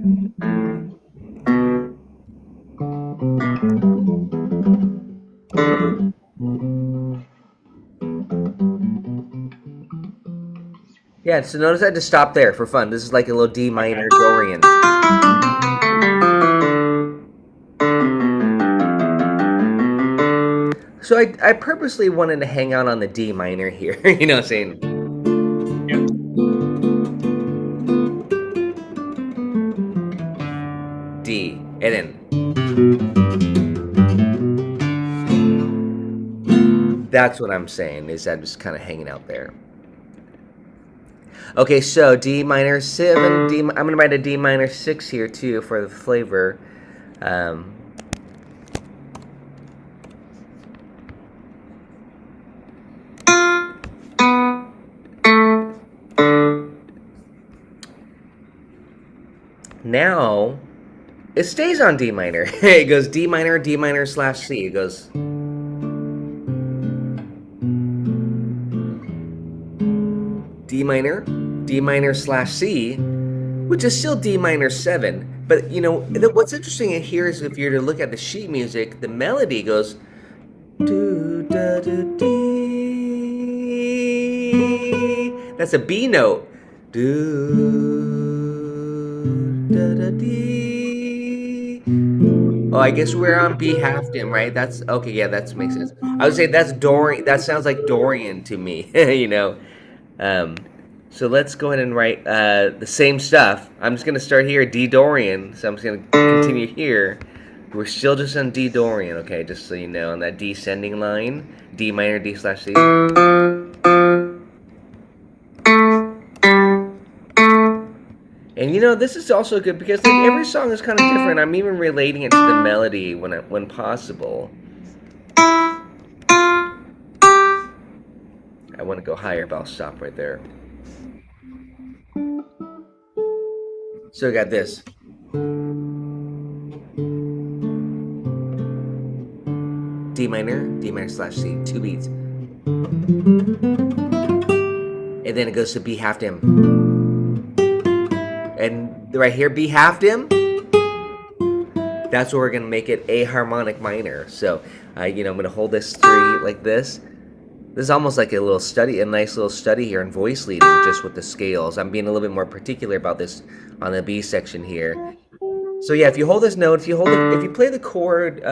Speaker 2: Yeah, so notice I had to stop there for fun. This is like a little D minor Dorian. So I purposely wanted to hang out on the D minor here, you know what I'm saying?
Speaker 1: Yep.
Speaker 2: D, and then. That's what I'm saying, is I'm just kind of hanging out there. Okay, so D minor 7, I'm going to write a D minor 6 here too for the flavor. Now, it stays on D minor. It goes D minor slash C. It goes... D minor slash C, which is still D minor 7. But, you know, what's interesting here is if you're to look at the sheet music, the melody goes... Do, da, do, dee. That's a B note. Do, da, da, dee. Oh, I guess we're on B half dim, right? That's... Okay, yeah, that makes sense. I would say that's Dorian. That sounds like Dorian to me, you know? So let's go ahead and write the same stuff. I'm just going to start here, D Dorian. So I'm just going to continue here. We're still just on D Dorian, okay? Just so you know, on that descending line, D minor, D slash C. And you know, this is also good because like every song is kind of different. I'm even relating it to the melody when possible. I want to go higher, but I'll stop right there. So we got this. D minor slash C, 2 beats. And then it goes to B half dim. And right here, B half dim, that's where we're going to make it A harmonic minor. So, you know, I'm going to hold this 3 like this. This is almost like a little study, a nice little study here in voice leading, just with the scales. I'm being a little bit more particular about this on the B section here. So yeah, if you hold this note, if you play the chord,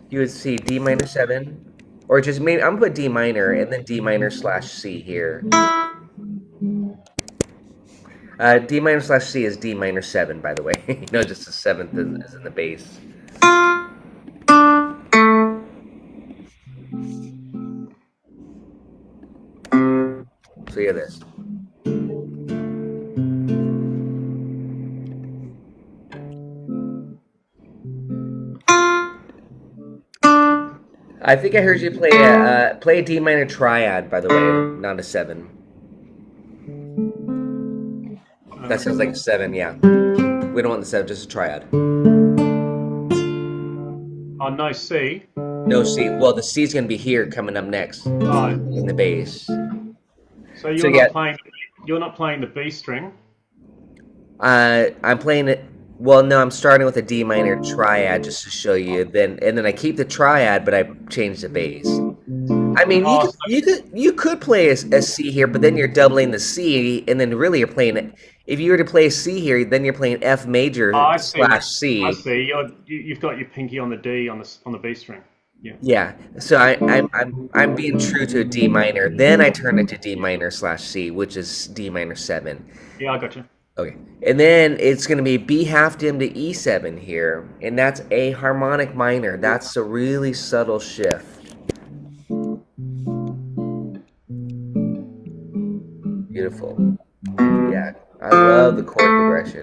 Speaker 2: you would see D minor 7, or just maybe I'm gonna put D minor and then D minor slash C here. D minor slash C is D minor 7, by the way. You know, just the 7th is in the bass. So hear this. I think I heard you play a D minor triad, by the way, not a 7. That sounds like a 7, yeah. We don't want the 7, just a triad.
Speaker 1: Oh, no C.
Speaker 2: No C. Well, the C's gonna be here coming up next in the bass.
Speaker 1: So you're not playing the B string.
Speaker 2: I'm playing it. Well, no, I'm starting with a D minor triad just to show you. And then I keep the triad, but I change the bass. I mean, you could play a C here, but then you're doubling the C, and then really you're playing it. If you were to play a C here, then you're playing F major slash C.
Speaker 1: I see. You've got your pinky on the D on the B string. Yeah.
Speaker 2: Yeah. So I'm being true to a D minor. Then I turn it to D minor slash C, which is D minor 7.
Speaker 1: Yeah, I got you.
Speaker 2: Okay. And then it's going to be B half dim to E7 here, and that's A harmonic minor. That's a really subtle shift. Beautiful. Yeah, I love the chord progression.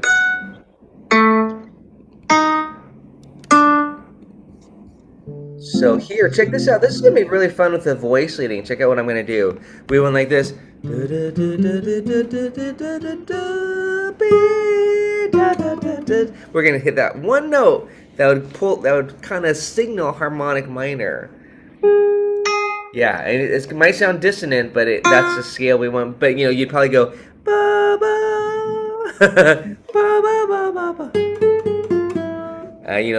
Speaker 2: So here, check this out. This is going to be really fun with the voice leading. Check out what I'm going to do. We went like this. We're going to hit that one note that would kind of signal harmonic minor. Yeah, and it might sound dissonant, but that's the scale we want. But you'd probably go ba ba ba ba ba ba ba.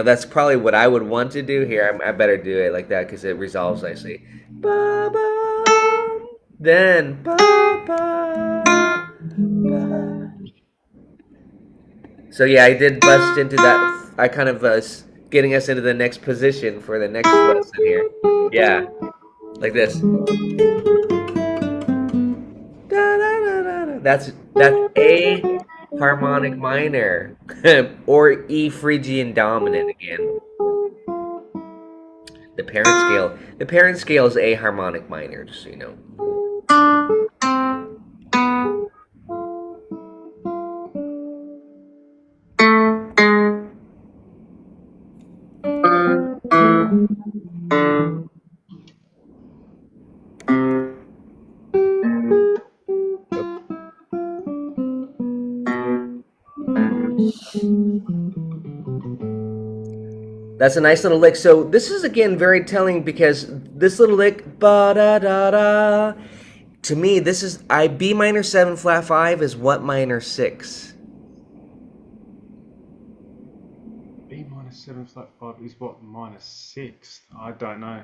Speaker 2: That's probably what I would want to do here. I better do it like that because it resolves nicely. Ba ba. Then ba ba ba. So yeah, I did bust into that. I kind of getting us into the next position for the next lesson here. Yeah, like this. Da, da, da, da, da. That's A harmonic minor or E Phrygian dominant again. The parent scale. The parent scale is A harmonic minor, just so you know. That's a nice little lick. So this is again very telling because this little lick, ba da da da. To me, this is B minor 7 flat 5 is what minor 6?
Speaker 1: B minus 7 flat 5 is what minus 6? I don't know.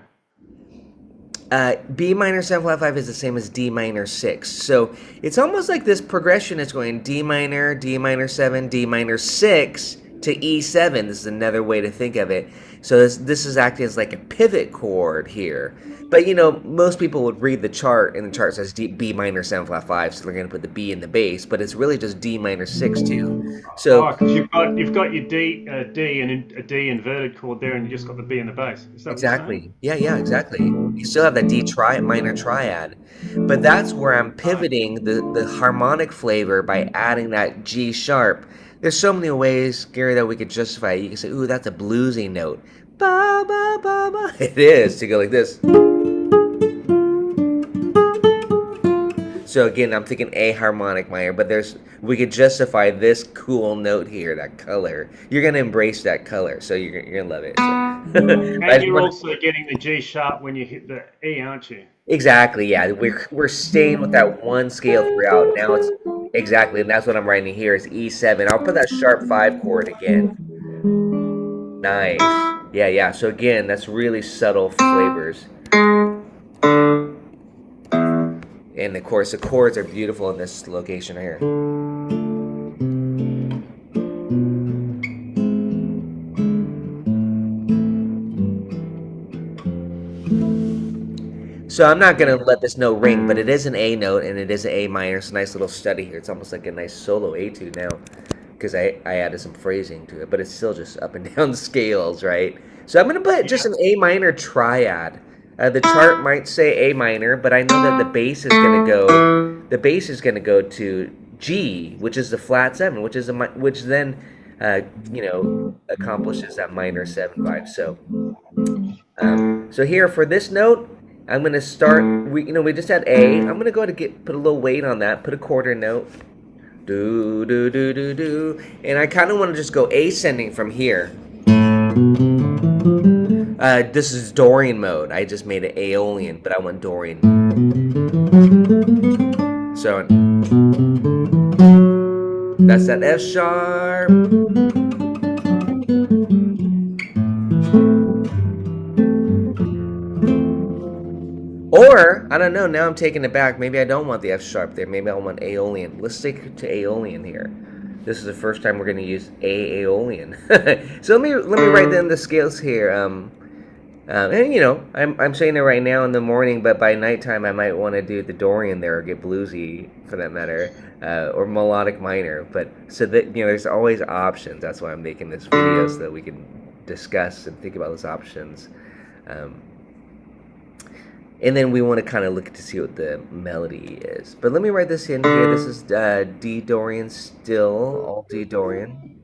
Speaker 2: B minor 7 flat 5 is the same as D minor 6. So it's almost like this progression is going D minor 7, D minor 6 to E7. This is another way to think of it. So this is acting as like a pivot chord here. But most people would read the chart, and the chart says B minor 7 flat 5, so they're going to put the B in the bass, but it's really just D minor 6 too. So
Speaker 1: because you've got your D and a D inverted chord there, and you just got the B in the bass. Is that what you're saying?
Speaker 2: exactly. Yeah, exactly. You still have that minor triad. But that's where I'm pivoting the harmonic flavor by adding that G sharp. There's so many ways, Gary, that we could justify it. You can say, ooh, that's a bluesy note. Ba, ba, ba, ba. It is to go like this. So again, I'm thinking A harmonic minor, but we could justify this cool note here, that color. You're gonna embrace that color, so you're gonna love it. So.
Speaker 1: And you're also getting the G sharp when you hit the E, aren't you?
Speaker 2: Exactly, yeah. We're staying with that one scale throughout. Now it's exactly, and that's what I'm writing here is E7. I'll put that sharp 5 chord again. Nice. Yeah. So again, that's really subtle flavors. And of course, the chords are beautiful in this location here. So I'm not going to let this note ring, but it is an A note, and it is an A minor. It's a nice little study here. It's almost like a nice solo etude now, because I added some phrasing to it, but it's still just up and down scales, right? So I'm going to put just an A minor triad. The chart might say A minor, but I know that the bass is going to go to G, which is the flat 7, which then accomplishes that minor 7 vibe. So here for this note, I'm going to start. We just had A. I'm going to go ahead and put a little weight on that. Put a quarter note. Do do do do do, and I kind of want to just go ascending from here. This is Dorian mode. I just made it Aeolian, but I want Dorian. So that's that F sharp. Or, I don't know, now I'm taking it back. Maybe I don't want the F sharp there. Maybe I want Aeolian. Let's stick to Aeolian here. This is the first time we're going to use Aeolian. So let me write down the scales here. And I'm saying it right now in the morning, but by nighttime I might want to do the Dorian there, or get bluesy for that matter, or melodic minor. But so that there's always options. That's why I'm making this video, so that we can discuss and think about those options. And then we want to kind of look to see what the melody is. But let me write this in here. This is D Dorian still, all D Dorian.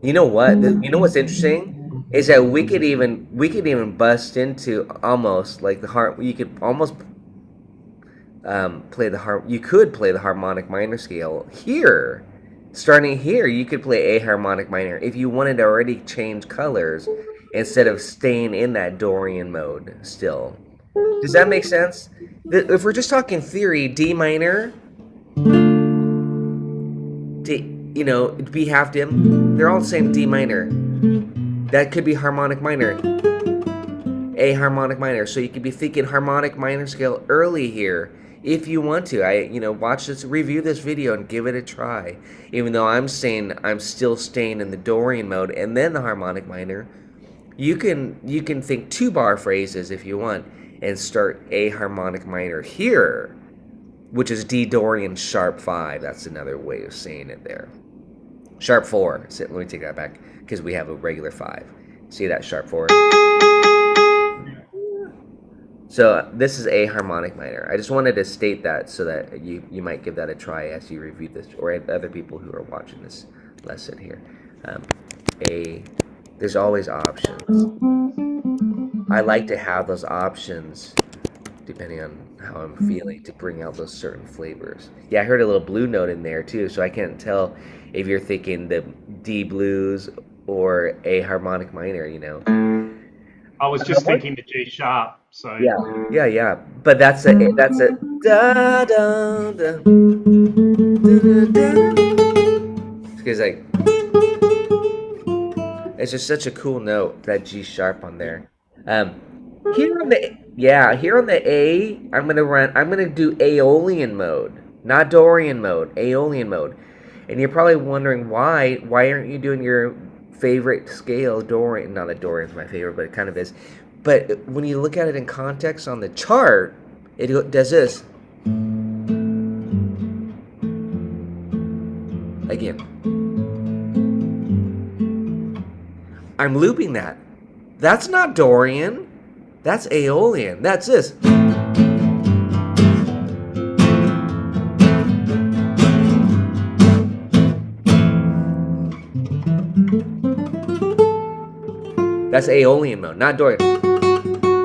Speaker 2: You know what? You know what's interesting is that we could even bust into almost like the harp. You could almost play the harp. You could play the harmonic minor scale here. starting here, you could play A harmonic minor if you wanted to already change colors instead of staying in that Dorian mode still. Does that make sense? If we're just talking theory, D minor, B half dim, they're all the same D minor. That could be harmonic minor, A harmonic minor. So you could be thinking harmonic minor scale early here if you want to. Watch this, review this video and give it a try. Even though I'm saying I'm still staying in the Dorian mode and then the harmonic minor, you can think 2-bar phrases if you want and start A harmonic minor here, which is D Dorian sharp 5. That's another way of saying it there. Sharp 4. So let me take that back because we have a regular 5. See that sharp 4? So this is A harmonic minor. I just wanted to state that so that you might give that a try as you review this, or other people who are watching this lesson here. There's always options. I like to have those options depending on how I'm feeling to bring out those certain flavors. Yeah, I heard a little blue note in there too, so I can't tell if you're thinking the D blues or A harmonic minor,
Speaker 1: I was just thinking the G sharp. So
Speaker 2: yeah. But that's a da da da da da. Because it's just such a cool note, that G sharp on there. Here on the A, I'm gonna do Aeolian mode, not Dorian mode, Aeolian mode. And you're probably wondering why aren't you doing your favorite scale, Dorian? Not that Dorian's my favorite, but it kind of is. But when you look at it in context on the chart, it does this. Again. I'm looping that. That's not Dorian. That's Aeolian. That's this. That's Aeolian mode, not Dorian.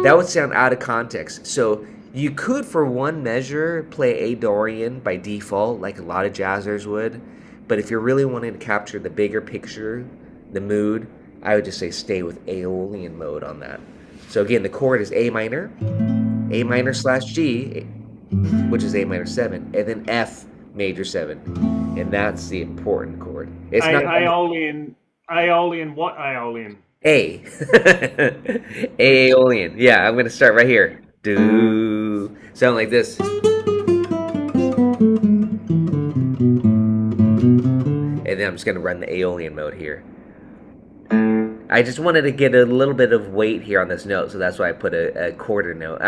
Speaker 2: That would sound out of context. So you could, for one measure, play A Dorian by default, like a lot of jazzers would. But if you're really wanting to capture the bigger picture, the mood, I would just say stay with Aeolian mode on that. So again, the chord is A minor slash G, which is A minor 7, and then F major 7. And that's the important chord. It's not
Speaker 1: Aeolian. What Aeolian?
Speaker 2: A. Aeolian. Yeah, I'm going to start right here. Do. Sound like this. And then I'm just going to run the Aeolian mode here. I just wanted to get a little bit of weight here on this note, so that's why I put a quarter note.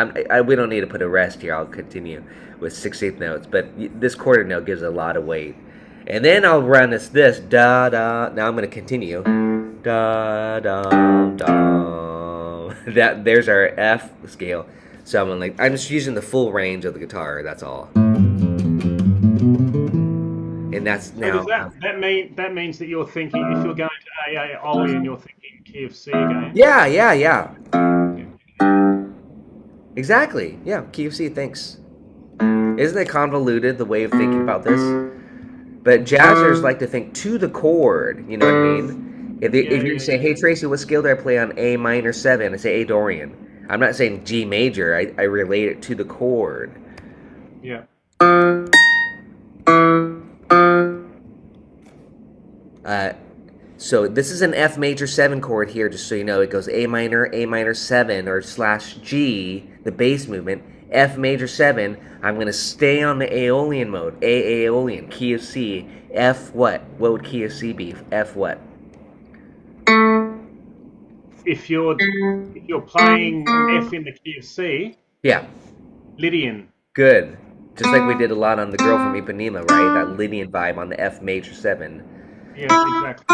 Speaker 2: We don't need to put a rest here. I'll continue with 1/6 notes, but this quarter note gives a lot of weight. And then I'll run this da da. Now I'm going to continue. Da da da. There's our F scale. So I'm just using the full range of the guitar. That's all. And that's now.
Speaker 1: So does that means that you're thinking, if you're going to Aeolian, you're thinking key of C again?
Speaker 2: Yeah. Exactly. Yeah, key of C. Thanks. Isn't it convoluted, the way of thinking about this? But jazzers like to think to the chord. You know what I mean? If you're saying, hey Tracy, what scale do I play on A minor 7? I say A Dorian. I'm not saying G major. I relate it to the chord.
Speaker 1: Yeah.
Speaker 2: So this is an F major 7 chord here, just so you know. It goes A minor 7, or slash G, the bass movement, F major 7. I'm going to stay on the Aeolian mode. A Aeolian, key of C, F what? What would key of C be? F what?
Speaker 1: If you're playing F in the key of C.
Speaker 2: Yeah.
Speaker 1: Lydian.
Speaker 2: Good. Just like we did a lot on The Girl from Ipanema, right? That Lydian vibe on the F major 7.
Speaker 1: Yeah, exactly.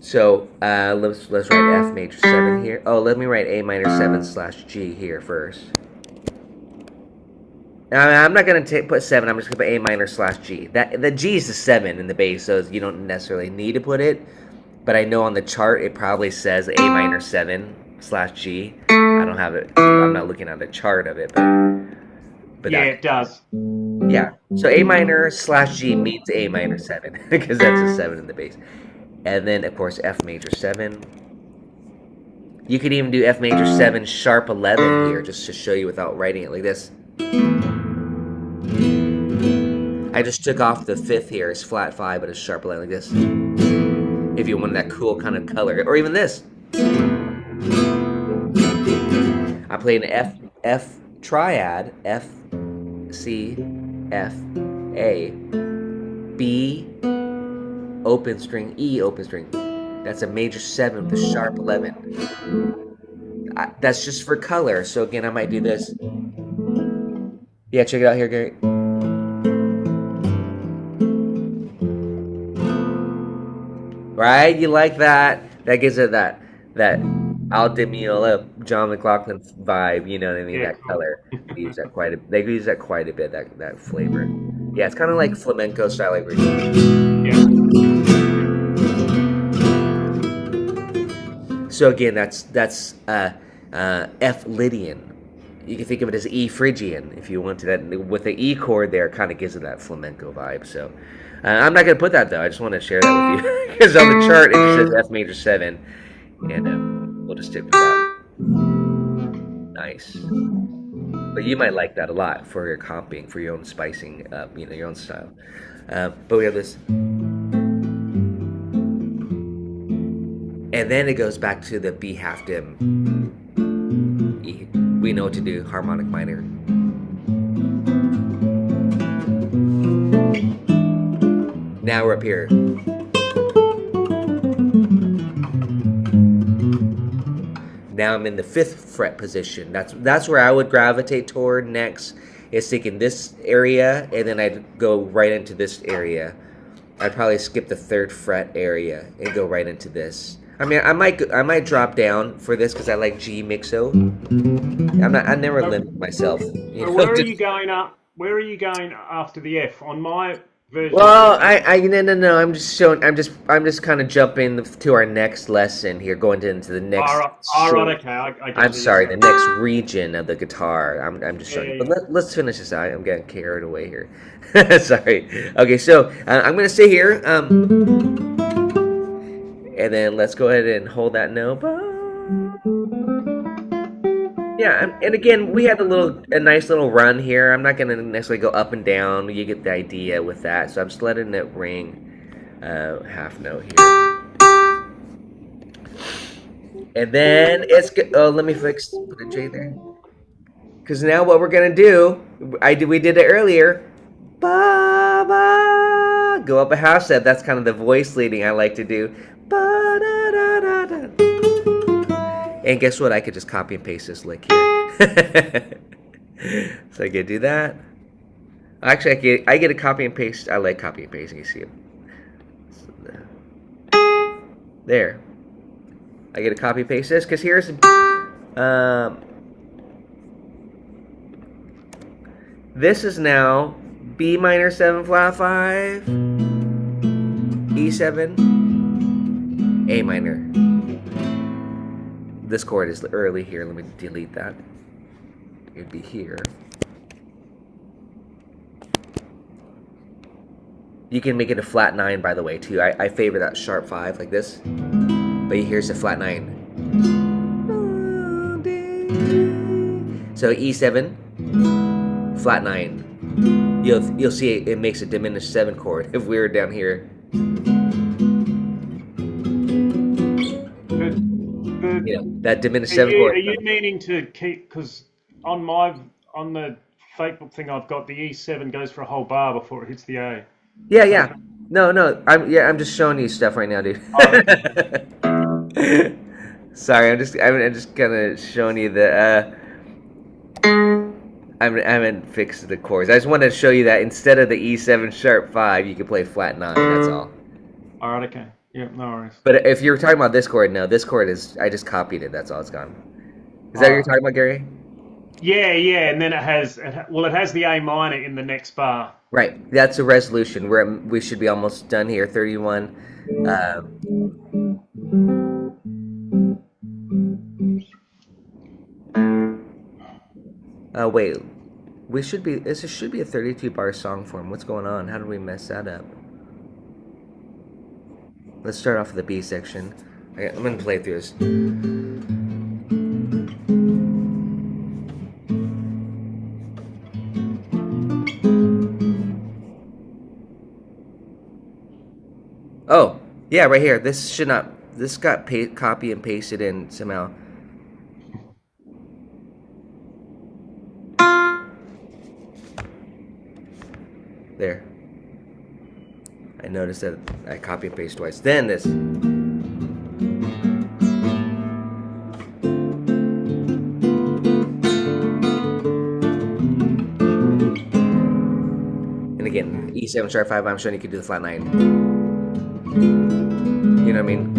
Speaker 2: So let's write F major 7 here. Oh, let me write A minor 7 slash G here first. Now, I'm not going to put 7. I'm just going to put A minor slash G. The G is the 7 in the bass, so you don't necessarily need to put it. But I know on the chart it probably says A minor 7 slash G. I don't have it. I'm not looking at the chart of it, but
Speaker 1: yeah, it does.
Speaker 2: Yeah. So A minor slash G means A minor 7 because that's a 7 in the bass. And then, of course, F major 7. You could even do F major 7 sharp 11 here just to show you without writing it like this. I just took off the 5th here. It's flat 5, but it's sharp 11 like this. If you want that cool kind of color. Or even this. I played an F triad, F, C, F, A, B, open string, E, open string. That's a major 7 with a sharp 11. That's just for color. So again, I might do this. Yeah, check it out here, Gary. Right? You like that? That gives it that Al Di Meola, John McLaughlin vibe. You know what I mean?
Speaker 1: Yeah,
Speaker 2: That
Speaker 1: cool.
Speaker 2: color. They use that quite a. They use that quite a bit. That flavor. Yeah, it's kind of like flamenco style, like
Speaker 1: Yeah.
Speaker 2: So again, that's F Lydian. You can think of it as E Phrygian if you want to. That with the E chord there, kind of gives it that flamenco vibe. So I'm not going to put that though. I just want to share that with you because on the chart it just says F major 7, and we'll just stick with that. Nice. But you might like that a lot for your comping, for your own spicing, your own style. But we have this. And then it goes back to the B half dim. E. We know what to do, harmonic minor. Now we're up here. Now I'm in the 5th fret position. That's where I would gravitate toward next. Is thinking this area, and then I'd go right into this area. I'd probably skip the 3rd fret area and go right into this. I mean, I might drop down for this because I like G mixo. I never
Speaker 1: So,
Speaker 2: limit myself.
Speaker 1: so where are you going up? Where are you going after the F? On my version of
Speaker 2: Well,
Speaker 1: this, it's
Speaker 2: no. I'm just showing. I'm just kind of jumping to our next lesson here, going into the next
Speaker 1: all right.
Speaker 2: short.
Speaker 1: Okay, I get
Speaker 2: I'm
Speaker 1: where you're
Speaker 2: sorry, the
Speaker 1: going.
Speaker 2: next region of the guitar. I'm just
Speaker 1: Yeah,
Speaker 2: showing you.
Speaker 1: yeah,
Speaker 2: But
Speaker 1: yeah.
Speaker 2: let's finish this out. I'm getting carried away here. Sorry. Okay, so I'm gonna stay here. And then let's go ahead and hold that note. Yeah, and again, we had a nice little run here. I'm not gonna necessarily go up and down. You get the idea with that. So I'm just letting it ring half note here. And then it's good. Oh, let me put a J there. Because now what we're gonna do, we did it earlier. Ba ba, go up a half step. That's kind of the voice leading I like to do. Ba da da da da. And guess what? I could just copy and paste this lick here. So I could do that. Actually, I get a copy and paste. I like copy and pasting. You see it. There. I get a copy and paste this because here's this is now B minor 7 flat 5, E7, A minor. This chord is early here. Let me delete that. It'd be here. You can make it a flat 9, by the way, too. I favor that sharp 5 like this. But here's a flat 9. So E7, flat 9. You'll see it makes a diminished 7 chord if we were down here. That diminished 7 chord.
Speaker 1: Are you meaning to keep? Because on the fakebook thing I've got, the E7 goes for a whole bar before it hits the A.
Speaker 2: Yeah,
Speaker 1: Is that
Speaker 2: yeah.
Speaker 1: okay?
Speaker 2: No. I'm just showing you stuff right now, dude.
Speaker 1: Oh, okay.
Speaker 2: Sorry, I'm just kind of showing you the. I haven't fixed the chords. I just wanted to show you that instead of the E7 sharp 5, you can play flat 9. That's all.
Speaker 1: All right. Okay. Yeah. No worries.
Speaker 2: But if you're talking about this chord, no, this chord is I just copied it. That's all it's gone. Is that what you're talking about, Gary?
Speaker 1: Yeah, and then it has the A minor in the next bar.
Speaker 2: Right. That's a resolution. We should be almost done here. 31. Wait. This should be a 32 bar song form. What's going on? How did we mess that up? Let's start off with the B section. I'm gonna play through this. Oh, yeah, right here. This got copy and pasted in somehow. There. I noticed that I copy and paste twice. Then this. And again, E7 sharp 5, I'm showing you can do the flat 9. You know what I mean?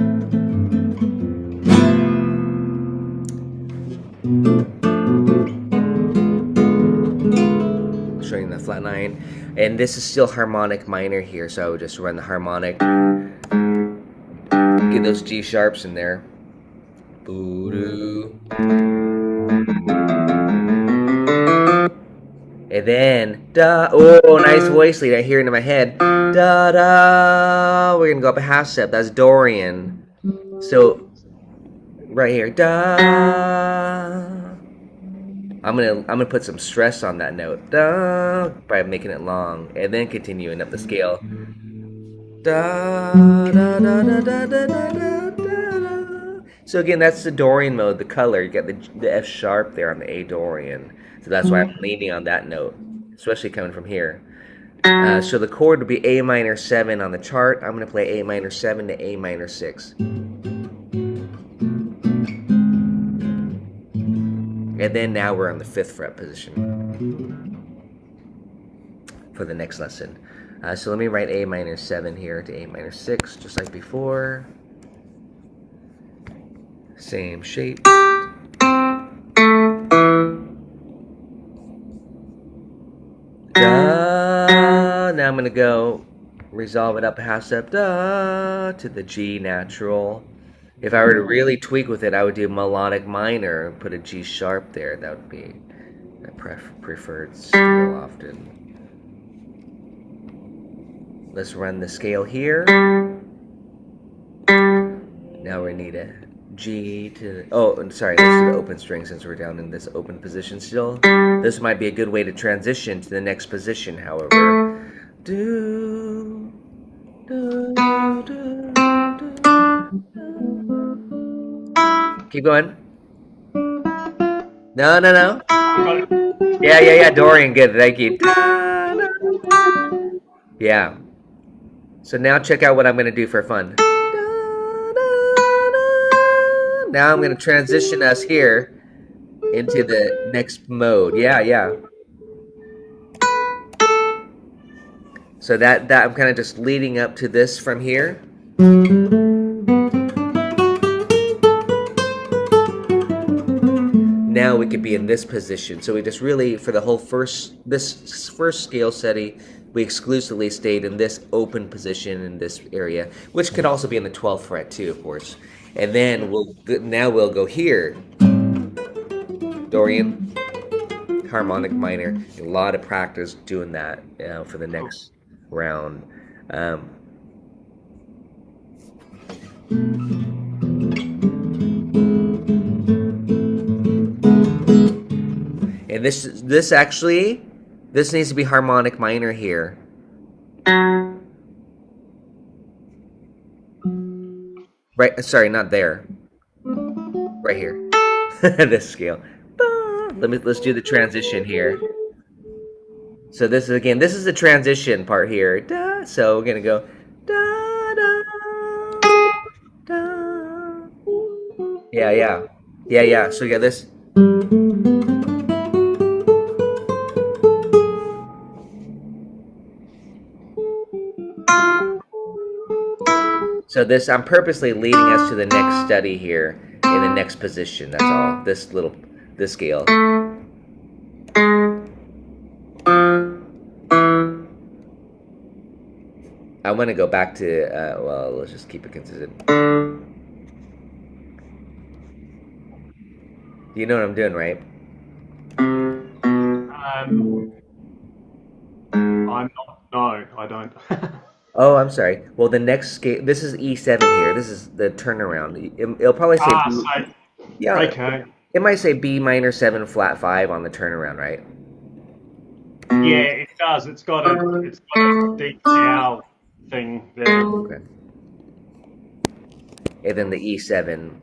Speaker 2: Showing the flat 9. And this is still harmonic minor here, so I would just run the harmonic. Get those G sharps in there. Boo-doo. And then, da, oh, nice voice lead. I hear it in my head. Da, da. We're gonna go up a half step. That's Dorian. So, right here, da. I'm gonna put some stress on that note, da, by making it long, and then continuing up the scale. Da, da, da, da, da, da, da, da. So again, that's the Dorian mode, the color. You get the F sharp there on the A Dorian. So that's why I'm leaning on that note, especially coming from here. So the chord would be A minor 7 on the chart. I'm going to play A minor 7 to A minor 6. And then now we're on the 5th fret position for the next lesson. So let me write A minor 7 here to A minor 6, just like before. Same shape. Da. Now I'm going to go resolve it up a half step, da, to the G natural. If I were to really tweak with it, I would do melodic minor and put a G sharp there. That would be my preferred scale often. Let's run the scale here. Now we need a G to, oh, sorry, this is the open string since we're down in this open position still. This might be a good way to transition to the next position, however. Do, do, do, do, do. Keep going. No, no, no. Yeah, Dorian, good, thank you. Yeah. So now check out what I'm going to do for fun. Now I'm going to transition us here into the next mode. Yeah. So that I'm kind of just leading up to this from here. Now we could be in this position. So we just really, for the whole this first scale study, we exclusively stayed in this open position in this area, which could also be in the 12th fret too, of course. And then we'll go here. Dorian, harmonic minor. A lot of practice doing that for the next round. And this needs to be harmonic minor here. Right, sorry, not there. Right here. This scale. Let's do the transition here. So this is the transition part here. Da, so we're gonna go da da da. Yeah. So we got this. So this, I'm purposely leading us to the next study here in the next position. That's all. This scale. I want to go back to, well, let's just keep it consistent. You know what I'm doing, right?
Speaker 1: I'm not. No, I don't.
Speaker 2: Oh, I'm sorry. Well, the next scale, this is E7 here. This is the turnaround. It'll probably say
Speaker 1: Ah,
Speaker 2: B,
Speaker 1: so
Speaker 2: yeah,
Speaker 1: okay.
Speaker 2: it might say B minor 7 flat 5 on the turnaround, right?
Speaker 1: Yeah, it does. It's got a decal thing there.
Speaker 2: Okay. And then the E7.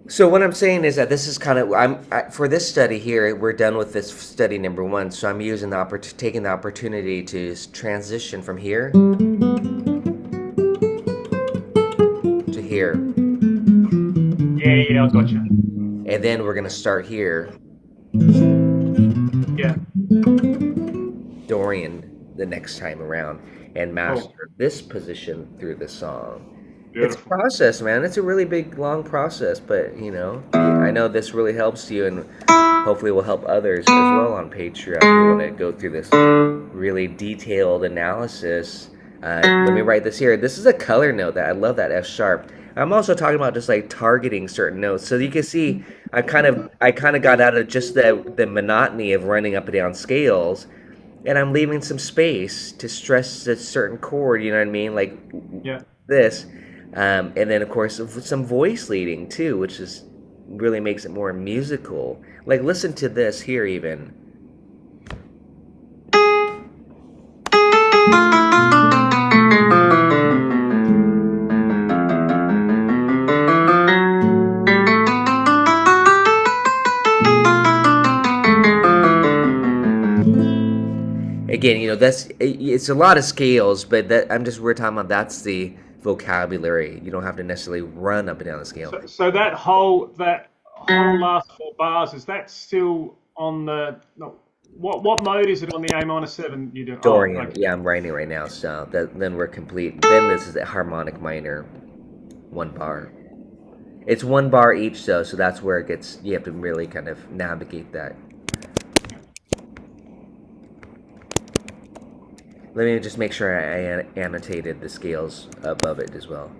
Speaker 2: So what I'm saying is that this is kind of for this study here. We're done with this study number 1. So I'm using taking the opportunity to transition from here to here,
Speaker 1: Yeah, yeah, I got you.
Speaker 2: and then we're gonna start here,
Speaker 1: Yeah,
Speaker 2: Dorian, the next time around, and
Speaker 1: cool,
Speaker 2: master this position through the song. It's a
Speaker 1: beautiful.
Speaker 2: process, man. It's a really big, long process, but I know this really helps you, and hopefully will help others as well on Patreon who want to go through this really detailed analysis. Let me write this here. This is a color note that I love, that F sharp. I'm also talking about just like targeting certain notes, so you can see I kind of got out of just the monotony of running up and down scales, and I'm leaving some space to stress a certain chord. You know what I mean? Like
Speaker 1: Yeah.
Speaker 2: this. And then of course some voice leading too, which is really makes it more musical. Like listen to this here even. Again, it's a lot of scales, but that we're talking about, that's the vocabulary. You don't have to necessarily run up and down the scale.
Speaker 1: So that whole last 4 bars, is that still on the no, what mode is it on the A-7 you do? Oh,
Speaker 2: Dorian,
Speaker 1: okay.
Speaker 2: yeah, I'm writing it right now, so then we're complete. Then this is a harmonic minor, 1 bar. It's 1 bar each though, so that's where it gets. You have to really kind of navigate that. Let me just make sure I annotated the scales above it as well.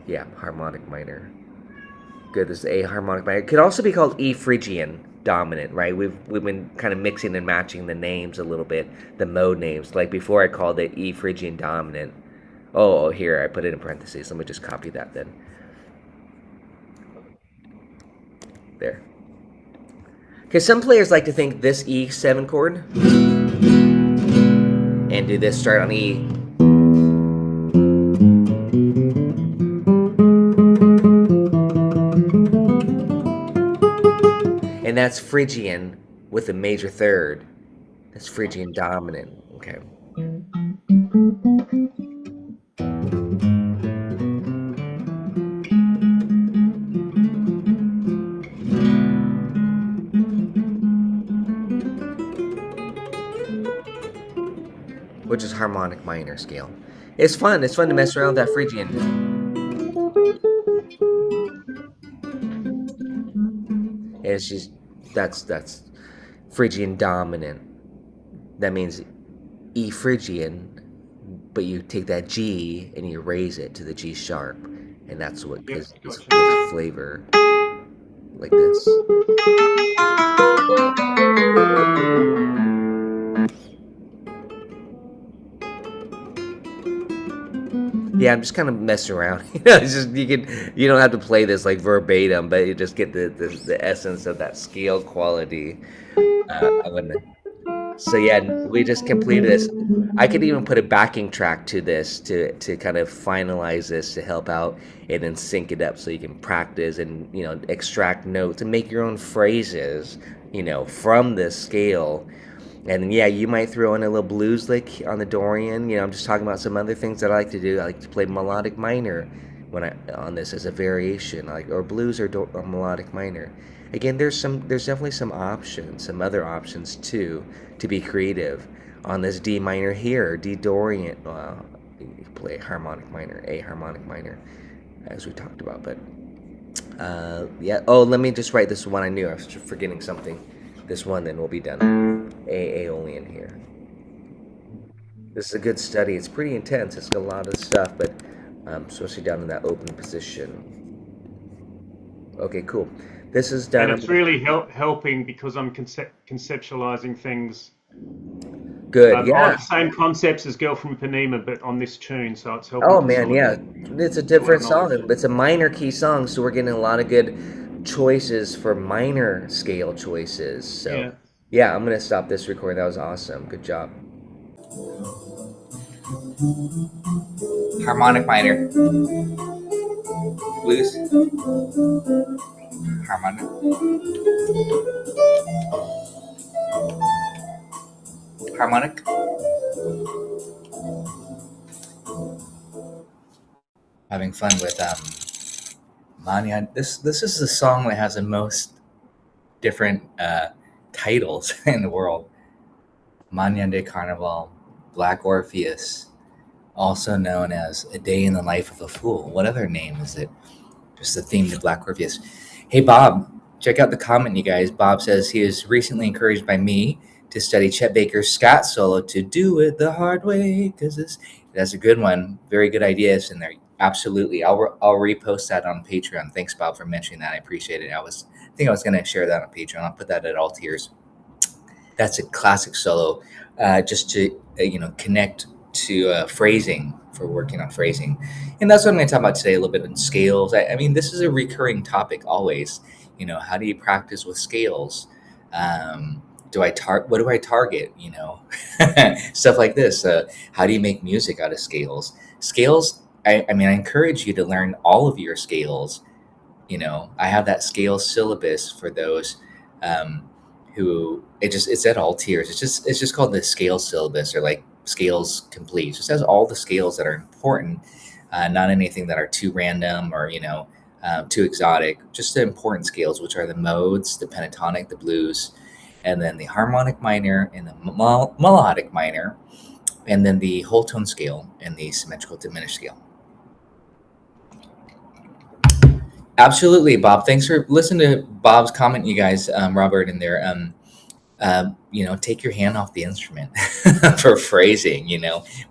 Speaker 2: Yeah, harmonic minor. Good. This is A harmonic minor. It could also be called E Phrygian dominant, right? We've been kind of mixing and matching the names a little bit, the mode names. Like before, I called it E Phrygian dominant. Oh, here I put it in parentheses. Let me just copy that then. There. Because some players like to think this E7 chord and do this start on E. And that's Phrygian with a major third. That's Phrygian dominant. Okay. Which is harmonic minor scale. It's fun. It's fun to mess around with that Phrygian. And it's just that's Phrygian dominant. That means E Phrygian, but you take that G and you raise it to the G sharp, and that's what
Speaker 1: Yeah,
Speaker 2: gives this
Speaker 1: gotcha.
Speaker 2: flavor like this. Yeah, I'm just kind of messing around. It's just you don't have to play this like verbatim, but you just get the essence of that scale quality. I wouldn't. So yeah, we just completed this. I could even put a backing track to this to kind of finalize this to help out and then sync it up so you can practice and extract notes and make your own phrases from this scale. And then, yeah, you might throw in a little blues lick on the Dorian. I'm just talking about some other things that I like to do. I like to play melodic minor when I on this as a variation, like or blues or melodic minor. Again, there's definitely some options, some other options too, to be creative on this D minor here, D Dorian. You play harmonic minor, A harmonic minor, as we talked about. But yeah. Oh, let me just write this one. I knew I was forgetting something. This one, then we'll be done. A Aeolian here. This is a good study. It's pretty intense. It's got a lot of stuff, but especially down in that open position. Okay, cool. This is
Speaker 1: And
Speaker 2: done.
Speaker 1: it's really helping because I'm conceptualizing things
Speaker 2: Good,
Speaker 1: on
Speaker 2: yeah.
Speaker 1: the same concepts as Girl from Ipanema, but on this tune, so it's helping
Speaker 2: Oh man, yeah.
Speaker 1: facilitate
Speaker 2: It's a
Speaker 1: a lot of
Speaker 2: different
Speaker 1: knowledge.
Speaker 2: song. It's a minor key song, so we're getting a lot of good choices for minor scale choices. So,
Speaker 1: Yeah.
Speaker 2: yeah, I'm gonna stop this recording. That was awesome. Good job.
Speaker 3: Harmonic minor. Blues. Harmonic. Harmonic. Having fun with Manha. This is the song that has the most different titles in the world. Manha de Carnaval, Black Orpheus, also known as A Day in the Life of a Fool. What other name is it? Just the theme to Black Orpheus. Hey, Bob, check out the comment, you guys. Bob says he was recently encouraged by me to study Chet Baker's scat solo to do it the hard way, because that's a good one. Very good ideas in there. Absolutely. I'll repost that on Patreon. Thanks, Bob, for mentioning that. I appreciate it. I think I was going to share that on Patreon. I'll put that at all tiers. That's a classic solo, just to connect to phrasing, for working on phrasing, and that's what I'm going to talk about today. A little bit on scales. I mean, this is a recurring topic always. How do you practice with scales? What do I target? Stuff like this. How do you make music out of scales? Scales. I mean, I encourage you to learn all of your scales. I have that scale syllabus for those who it's at all tiers. It's just called the scale syllabus, or like scales complete. It just has all the scales that are important, not anything that are too random or too exotic. Just the important scales, which are the modes, the pentatonic, the blues, and then the harmonic minor and the melodic minor, and then the whole tone scale and the symmetrical diminished scale. Absolutely, Bob. Thanks for listening to Bob's comment, you guys. Robert in there. Take your hand off the instrument for phrasing.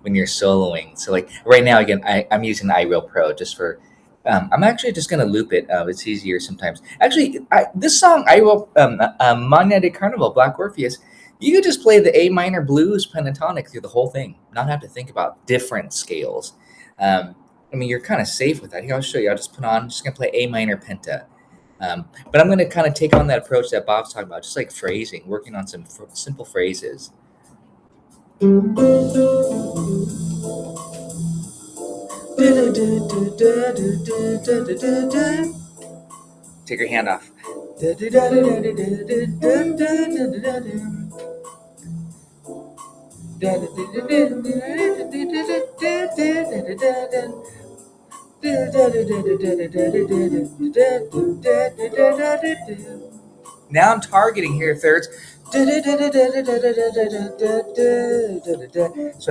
Speaker 3: When you're soloing. So, like right now, again, I'm using iReal Pro just for. I'm actually just gonna loop it. It's easier sometimes. Actually, this song iReal Manha de Carnaval, Black Orpheus. You could just play the A minor blues pentatonic through the whole thing, not have to think about different scales. I mean, you're kind of safe with that. Here, I'll show you. I'm just going to play A minor penta. But I'm going to kind of take on that approach that Bob's talking about, just like phrasing, working on some simple phrases. Take your hand off. Now I'm targeting here thirds. So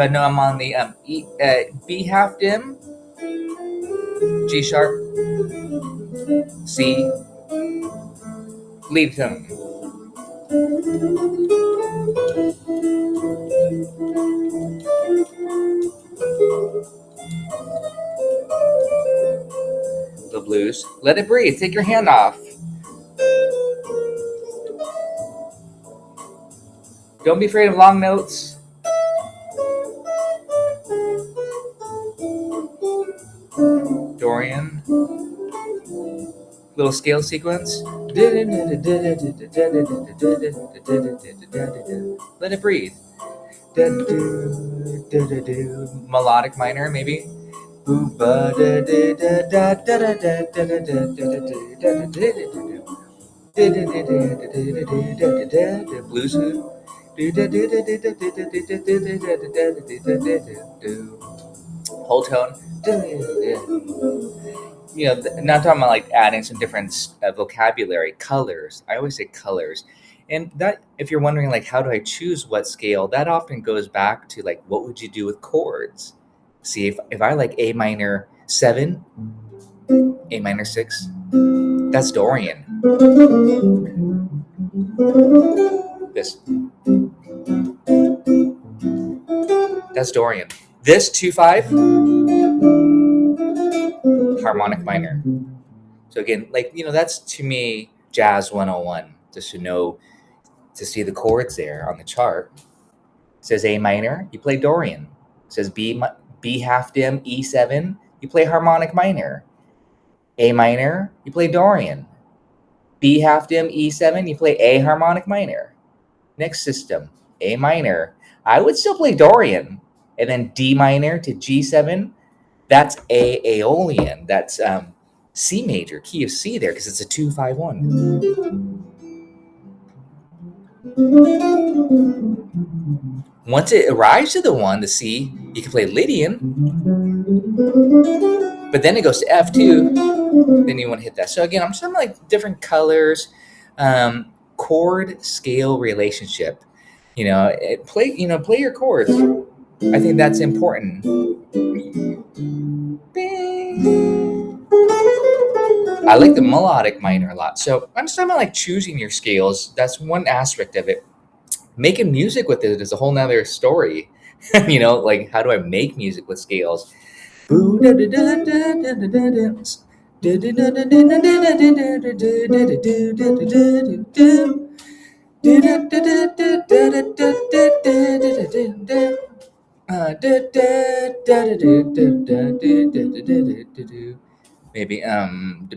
Speaker 3: I know I'm on the B half dim, G sharp, C, lead tone. The blues. Let it breathe. Take your hand off. Don't be afraid of long notes. Dorian. Little scale sequence. Let it breathe. Melodic minor, maybe. Blues. Whole tone. Not talking about like adding some different vocabulary, colors. I always say colors. And that, if you're wondering, like, how do I choose what scale, that often goes back to, like, what would you do with chords? See, if I like A minor 7, A minor 6, that's Dorian. This. That's Dorian. This 2/5, harmonic minor. So again, like, that's to me Jazz 101, just to know, to see the chords there on the chart. It says A minor, you play Dorian. It says B half dim, E7, you play harmonic minor. A minor, you play Dorian. B half dim, E7, you play A harmonic minor. Next system, A minor. I would still play Dorian. And then D minor to G7, that's A Aeolian. That's C major, key of C there, because it's a 2-5-1. Once it arrives to the 1, the C, you can play Lydian. But then it goes to F2. Then you want to hit that. So again, I'm just having like different colors, chord scale relationship. Play your chords. I think that's important. I like the melodic minor a lot. So I'm just talking about like choosing your scales. That's one aspect of it. Making music with it is a whole nother story. Like how do I make music with scales? Maybe I'm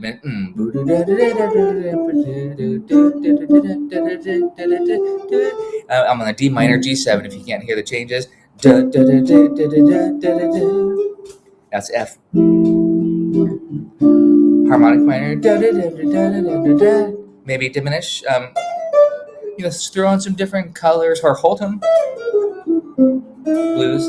Speaker 3: on a D minor G7 if you can't hear the changes. That's F. Harmonic minor. Maybe diminish. Throw in some different colors or hold them. Blues.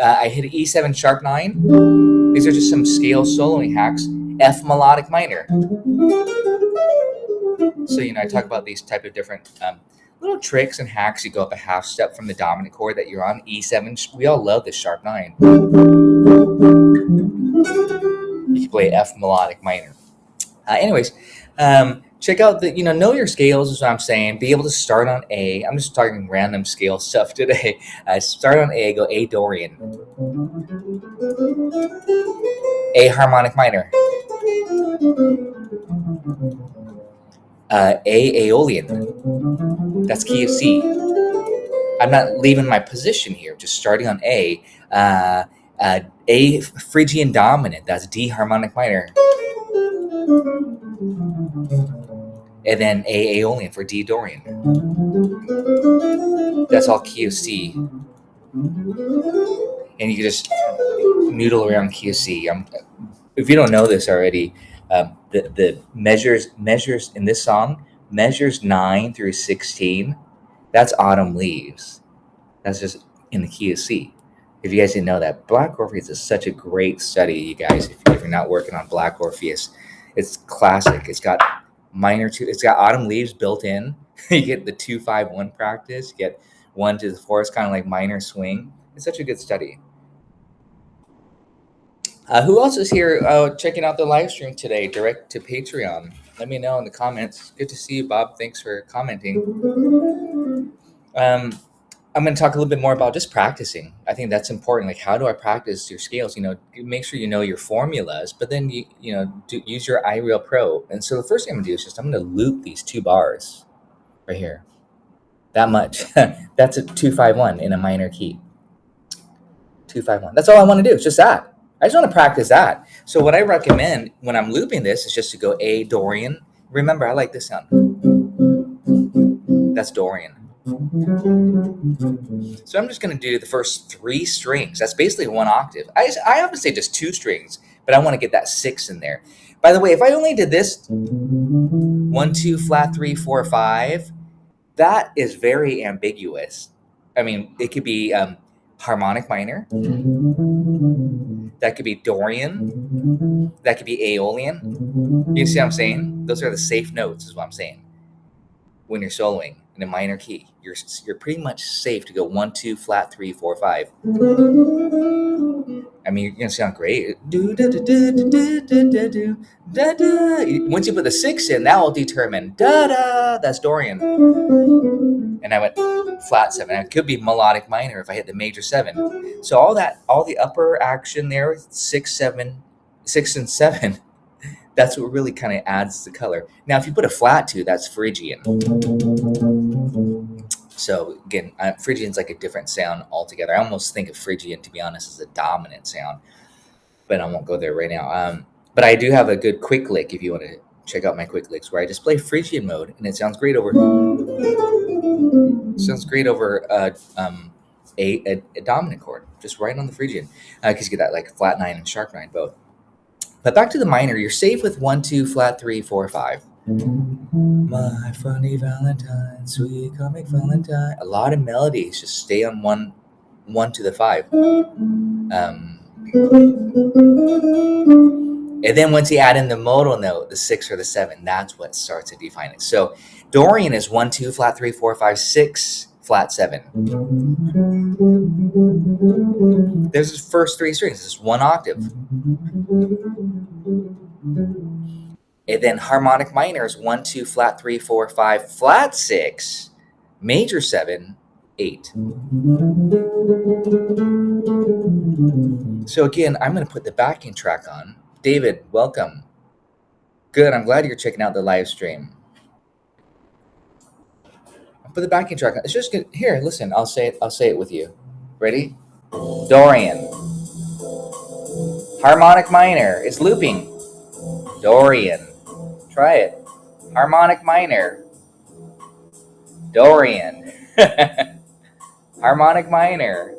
Speaker 3: I hit E7 sharp 9. These are just some scale soloing hacks. F melodic minor. So, I talk about these type of different little tricks and hacks. You go up a half step from the dominant chord that you're on, E7. We all love this sharp 9. You can play F melodic minor. Anyways, check out know your scales is what I'm saying. Be able to start on A. I'm just talking random scale stuff today. Start on A, go A Dorian. A harmonic minor. A Aeolian. That's key of C. I'm not leaving my position here, just starting on A. A Phrygian dominant, that's D harmonic minor. And then A Aeolian for D Dorian. That's all key of C. And you can just noodle around key of C. If you don't know this already, the measures in this song, measures 9 through 16, that's Autumn Leaves. That's just in the key of C. If you guys didn't know that, Black Orpheus is such a great study, you guys. If you're not working on Black Orpheus, it's classic. It's got minor 2. It's got Autumn Leaves built in. You get the 2-5-1 practice. You get 1 to the 4. It's kind of like minor swing. It's such a good study. Who else is here checking out the live stream today, direct to Patreon? Let me know in the comments. Good to see you, Bob. Thanks for commenting. I'm going to talk a little bit more about just practicing. I think that's important. Like, how do I practice your scales? Make sure you know your formulas, but then use your iReal Pro. And so the first thing I'm going to do is I'm going to loop these 2 bars right here. That much. That's a 2-5-1 in a minor key. 2-5-1. That's all I want to do. It's just that. I just want to practice that. So what I recommend when I'm looping this is just to go A Dorian. Remember, I like this sound. That's Dorian. So I'm just going to do the first 3 strings. That's basically 1 octave. I often say just 2 strings, but I want to get that 6 in there. By the way, if I only did this 1, 2, flat 3, 4, 5, that is very ambiguous. I mean, it could be harmonic minor. That could be Dorian. That could be Aeolian. You see what I'm saying? Those are the safe notes, is what I'm saying. When you're soloing in a minor key, you're pretty much safe to go 1, 2, flat 3, 4, 5. I mean, you're gonna sound great. Once you put the 6 in, that will determine da da. That's Dorian. And I went flat 7. It could be melodic minor if I hit the major 7. So all the upper action there, 6, 7, 6 and 7, that's what really kind of adds the color. Now, if you put a flat 2, that's Phrygian. So again, Phrygian's like a different sound altogether. I almost think of Phrygian, to be honest, as a dominant sound, but I won't go there right now. But I do have a good quick lick if you want to check out my quick licks, where I just play Phrygian mode, and it sounds great over a dominant chord, just right on the Phrygian, because you get that like flat 9 and sharp 9 both. But back to the minor, you're safe with 1, 2, flat 3, 4, 5. My funny Valentine, sweet comic Valentine. A lot of melodies just stay on 1 to the 5. And then once you add in the modal note, the 6 or the 7, that's what starts to define it. So Dorian is 1, 2, flat 3, 4, 5, 6, flat 7. There's the first 3 strings. It's 1 octave. And then harmonic minor is 1, 2, flat 3, 4, 5, flat 6, major 7, 8. So again, I'm going to put the backing track on. David, welcome. Good. I'm glad you're checking out the live stream. I'll put the backing track on. It's just good. Here, listen. I'll say it with you. Ready? Dorian. Harmonic minor is looping. Dorian. Try it. Harmonic minor. Dorian. Harmonic minor.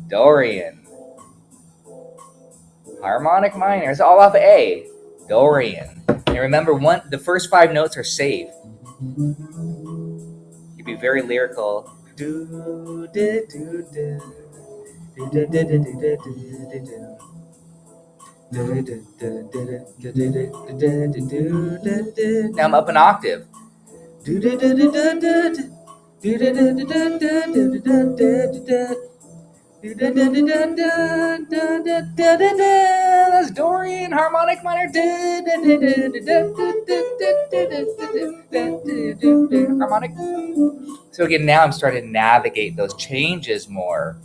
Speaker 3: Dorian. Harmonic minor. It's all off of A. Dorian. And remember, the first 5 notes are safe. You'd be very lyrical. Now I'm up an octave. That's Dorian, harmonic minor. Harmonic. So again, now I'm starting to navigate those changes more.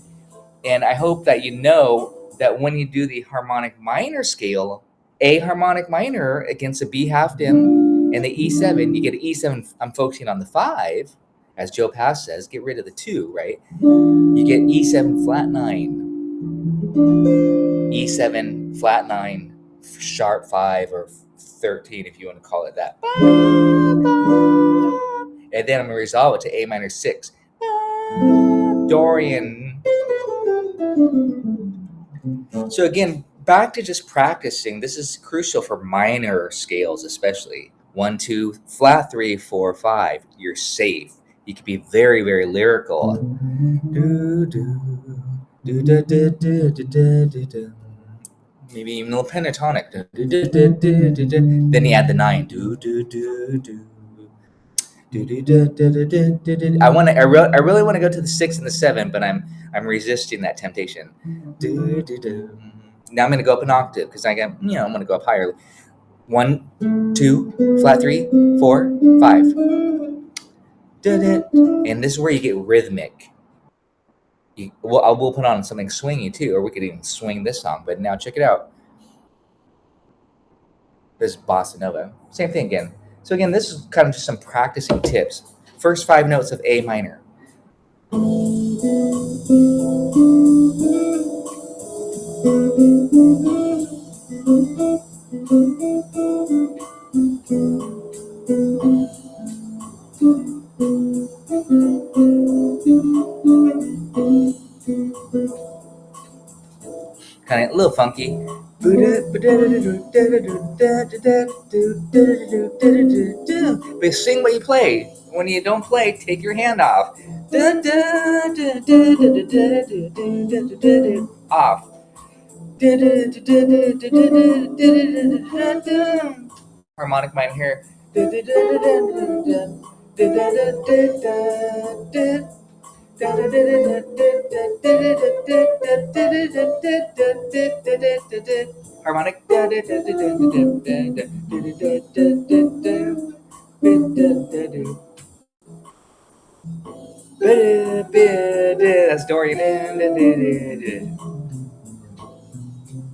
Speaker 3: And I hope that you know that when you do the harmonic minor scale, A harmonic minor against a B half dim and the E7, you get an E7. I'm focusing on the 5, as Joe Pass says, get rid of the 2, right? You get E7 flat 9, E7 flat 9, sharp 5 or 13 if you want to call it that. And then I'm going to resolve it to A minor 6. Dorian. So again, back to just practicing. This is crucial for minor scales, especially 1, 2, flat 3, 4, 5. You're safe. You can be very, very lyrical. Maybe even a little pentatonic. Then you add the 9. I really want to go to the 6 and the 7, but I'm resisting that temptation. Now I'm going to go up an octave because I'm going to go up higher. 1, 2, flat 3, 4, 5. And this is where you get rhythmic. We'll put on something swingy too, or we could even swing this song. But now check it out. This is bossa nova. Same thing again. So again, this is kind of just some practicing tips. First 5 notes of A minor. Kind of a little funky. But sing what you play. When you don't play, take your hand off. Off. Harmonic minor here. Harmonic. That's Dorian.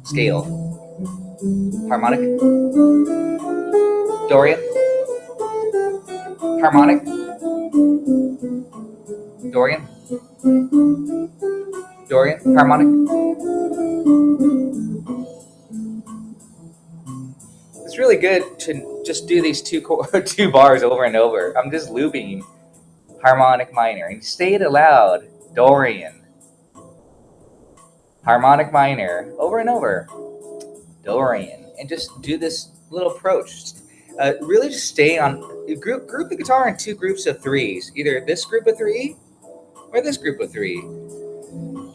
Speaker 3: Scale. harmonic, Dorian, harmonic, Dorian, Dorian, harmonic. It's really good to just do these two bars over and over. I'm just looping harmonic minor and say it aloud. Dorian, harmonic minor, over and over. Dorian, and just do this little approach. Really, just stay on group the guitar in two groups of threes. Either this group of three or this group of three.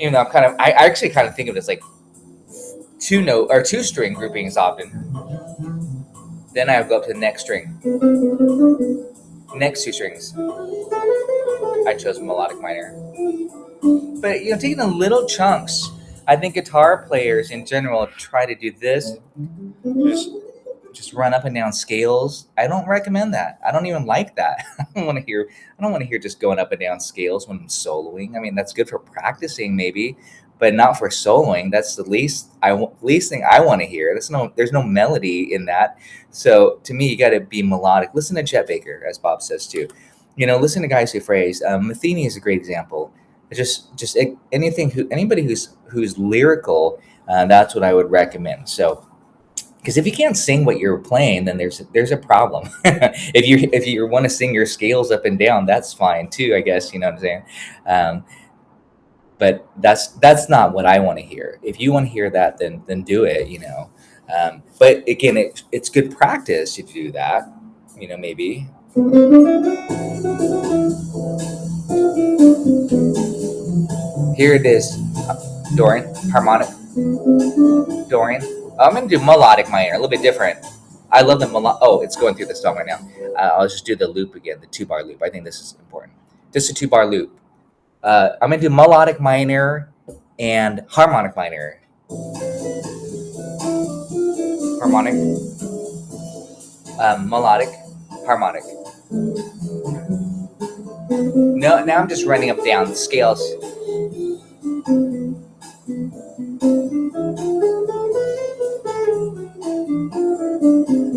Speaker 3: Even though I actually kind of think of it as like two string groupings often. Then I would go up to the next string. Next two strings. I chose melodic minor. But taking the little chunks. I think guitar players in general try to do this. Just run up and down scales. I don't recommend that. I don't even like that. I don't want to hear just going up and down scales when I'm soloing. I mean, that's good for practicing maybe, but not for soloing. That's the least thing I want to hear. There's no melody in that. So to me, you got to be melodic. Listen to Chet Baker, as Bob says too. Listen to guys who phrase. Matheny is a great example. Just anybody who's lyrical. That's what I would recommend. So. Because if you can't sing what you're playing, then there's a problem. if you want to sing your scales up and down, that's fine too, I guess. You know what I'm saying? But that's not what I want to hear. If you want to hear that, then do it. But again, it's good practice to do that. Maybe. Here it is, Dorian, harmonic, Dorian. I'm going to do melodic minor, a little bit different. I love the it's going through the song right now. I'll just do the loop again, the 2-bar loop. I think this is important. Just a 2-bar loop. I'm going to do melodic minor and harmonic minor. Harmonic, melodic, harmonic. No, now I'm just running up down the scales.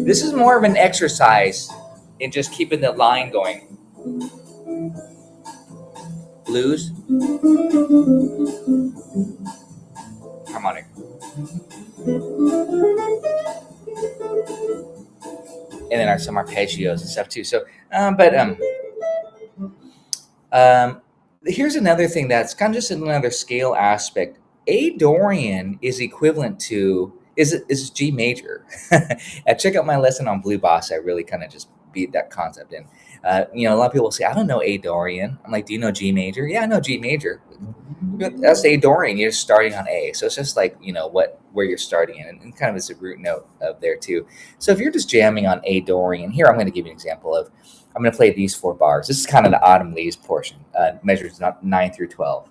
Speaker 3: This is more of an exercise in just keeping the line going. Blues, harmonic. And then some arpeggios and stuff too. So, here's another thing that's kind of just another scale aspect. A Dorian is equivalent to is G major. Check out my lesson on blue boss. I really kind of just beat that concept in. A lot of people say, I don't know A Dorian. I'm like, do you know G major? Yeah, I know G major. That's A Dorian. You're starting on A. So it's just like, where you're starting in. And kind of is a root note of there too. So if you're just jamming on A Dorian, here I'm going to give you an example of, I'm going to play these 4 bars. This is kind of the autumn leaves portion. Measures 9 through 12.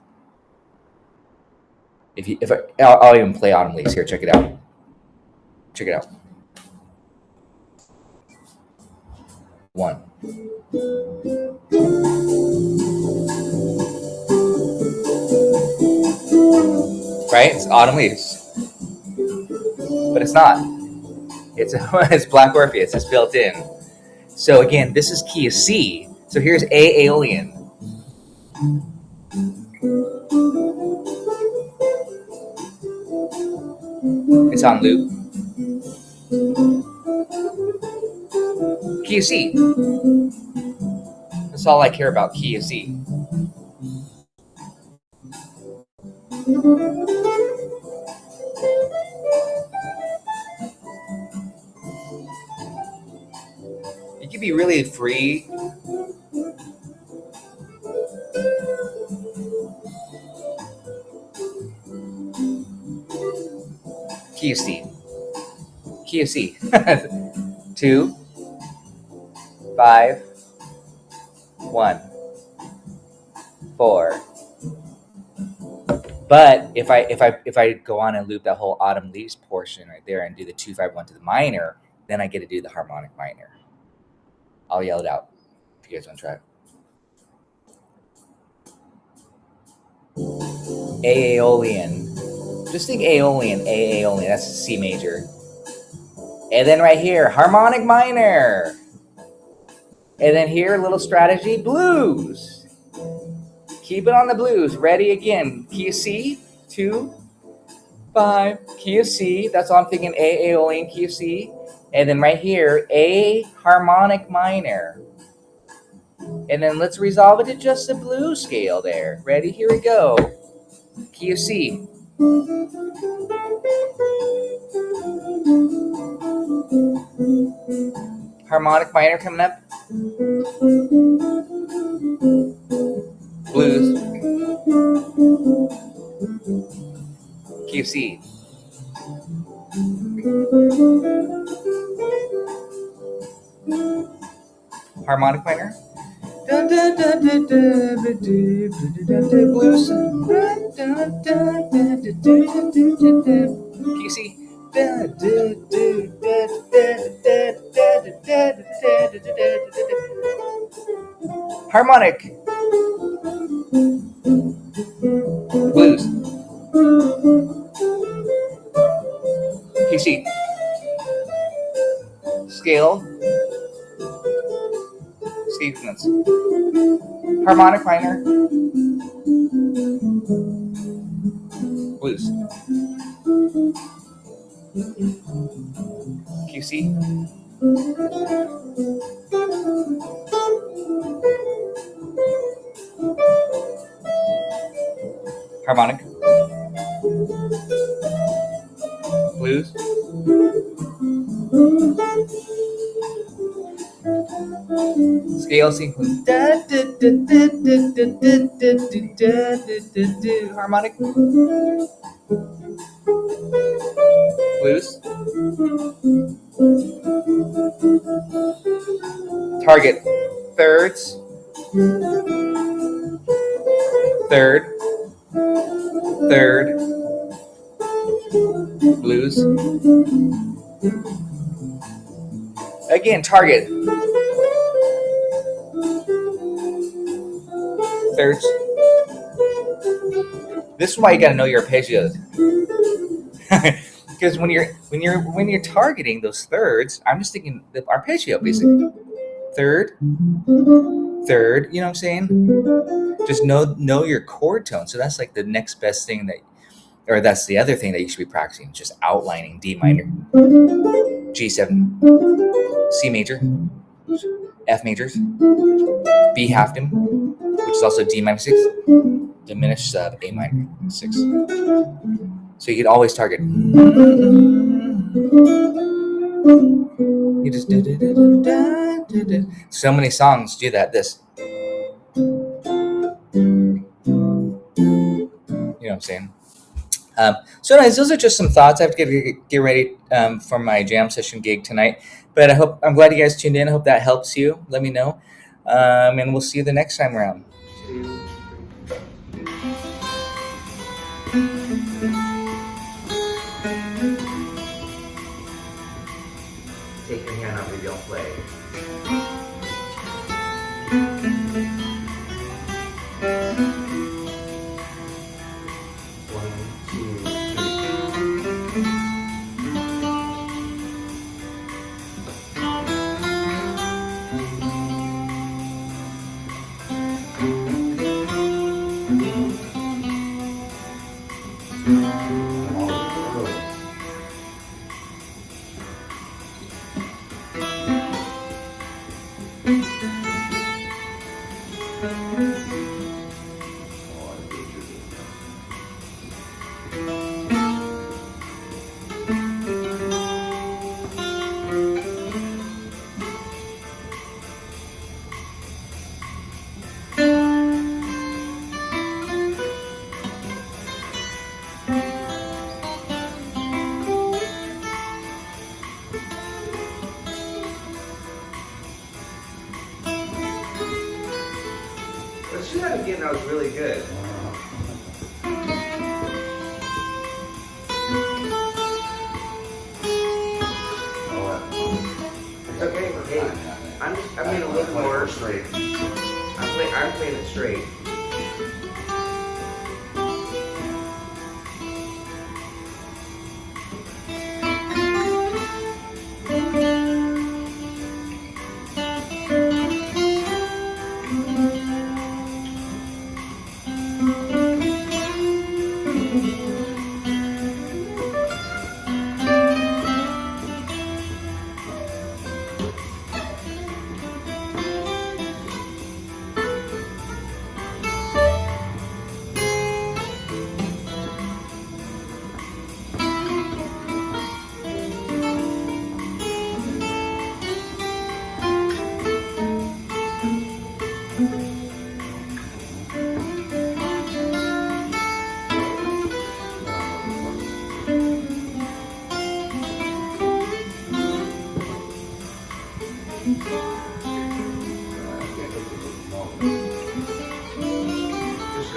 Speaker 3: I'll even play autumn leaves here. Check it out. Check it out. 1. Right? It's autumn leaves. But it's not. It's Black Orpheus. It's built in. So again, this is key of C. So here's A Aeolian. It's on loop. Key of C. That's all I care about, key of C. You can be really free. Key of C. Key of C. 2, 5, 1, 4. But if I go on and loop that whole autumn leaves portion right there and do the 2, 5, 1 to the minor, then I get to do the harmonic minor. I'll yell it out if you guys want to try it. Aeolian. Just think Aeolian, Aeolian. That's C major. And then right here, harmonic minor. And then here, a little strategy, blues. Keep it on the blues. Ready again. Key of C, 2, 5. Key of C. That's all I'm thinking. A, Aeolian, key of C. And then right here, A harmonic minor. And then let's resolve it to just the blues scale there. Ready? Here we go. Key of C. Harmonic minor coming up. Blues. Key of C. Harmonic minor. Blues. Key of C. Harmonic. Blues. Key C. Scale. Sequence. Harmonic minor. Blues. QC. Harmonic. Blues. Scale sequence. Harmonic. Blues. Target. Thirds. Third. Third. Blues. Again, target. Thirds. This is why you got to know your arpeggios. Because when you're targeting those thirds, I'm just thinking the arpeggio basically. Third, third, you know what I'm saying? Just know your chord tone. So that's like the next best thing or that's the other thing that you should be practicing, just outlining D minor, G7, C major, F majors, B half dim, which is also D minor 6, diminished sub A minor 6. So you could always target. You just so many songs do that. This, you know what I'm saying? So anyways, those are just some thoughts. I have to get ready for my jam session gig tonight. But I'm glad you guys tuned in. I hope that helps you. Let me know, and we'll see you the next time around. Take your hand off if you don't play. That was really good. It's okay. Hey, I'm being a little more straight. I'm playing it straight.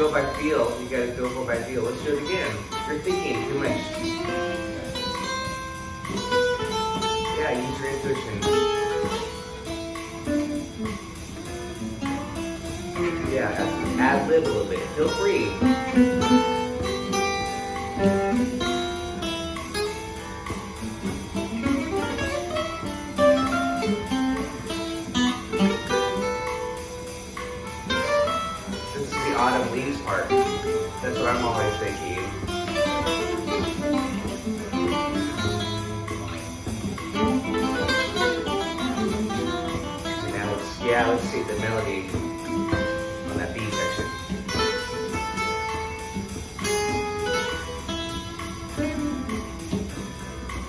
Speaker 2: go by feel. You gotta go by feel. Let's do it again. You're thinking too much. Yeah, use your intuition. Yeah, ad-lib a little bit. Feel free. This is the autumn leaves part. That's what I'm always thinking. So now let's see the melody on that B section.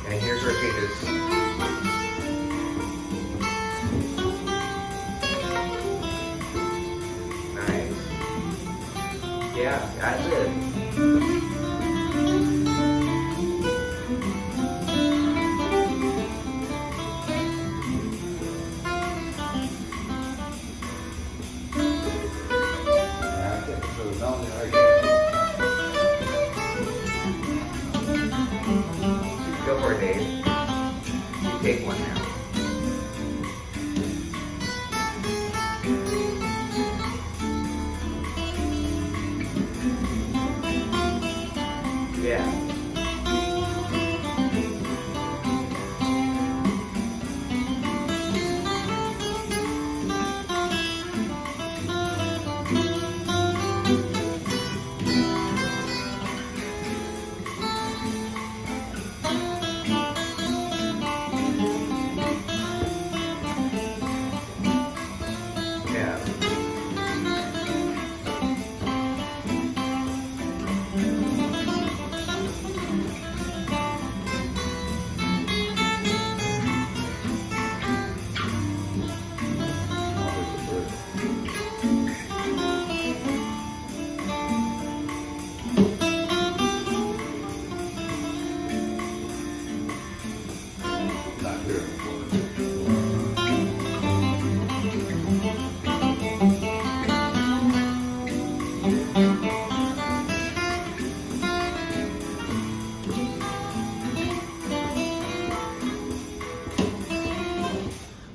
Speaker 2: And here's where it changes. Yeah, that's it. Go for it, Dave. You take one now. Yeah.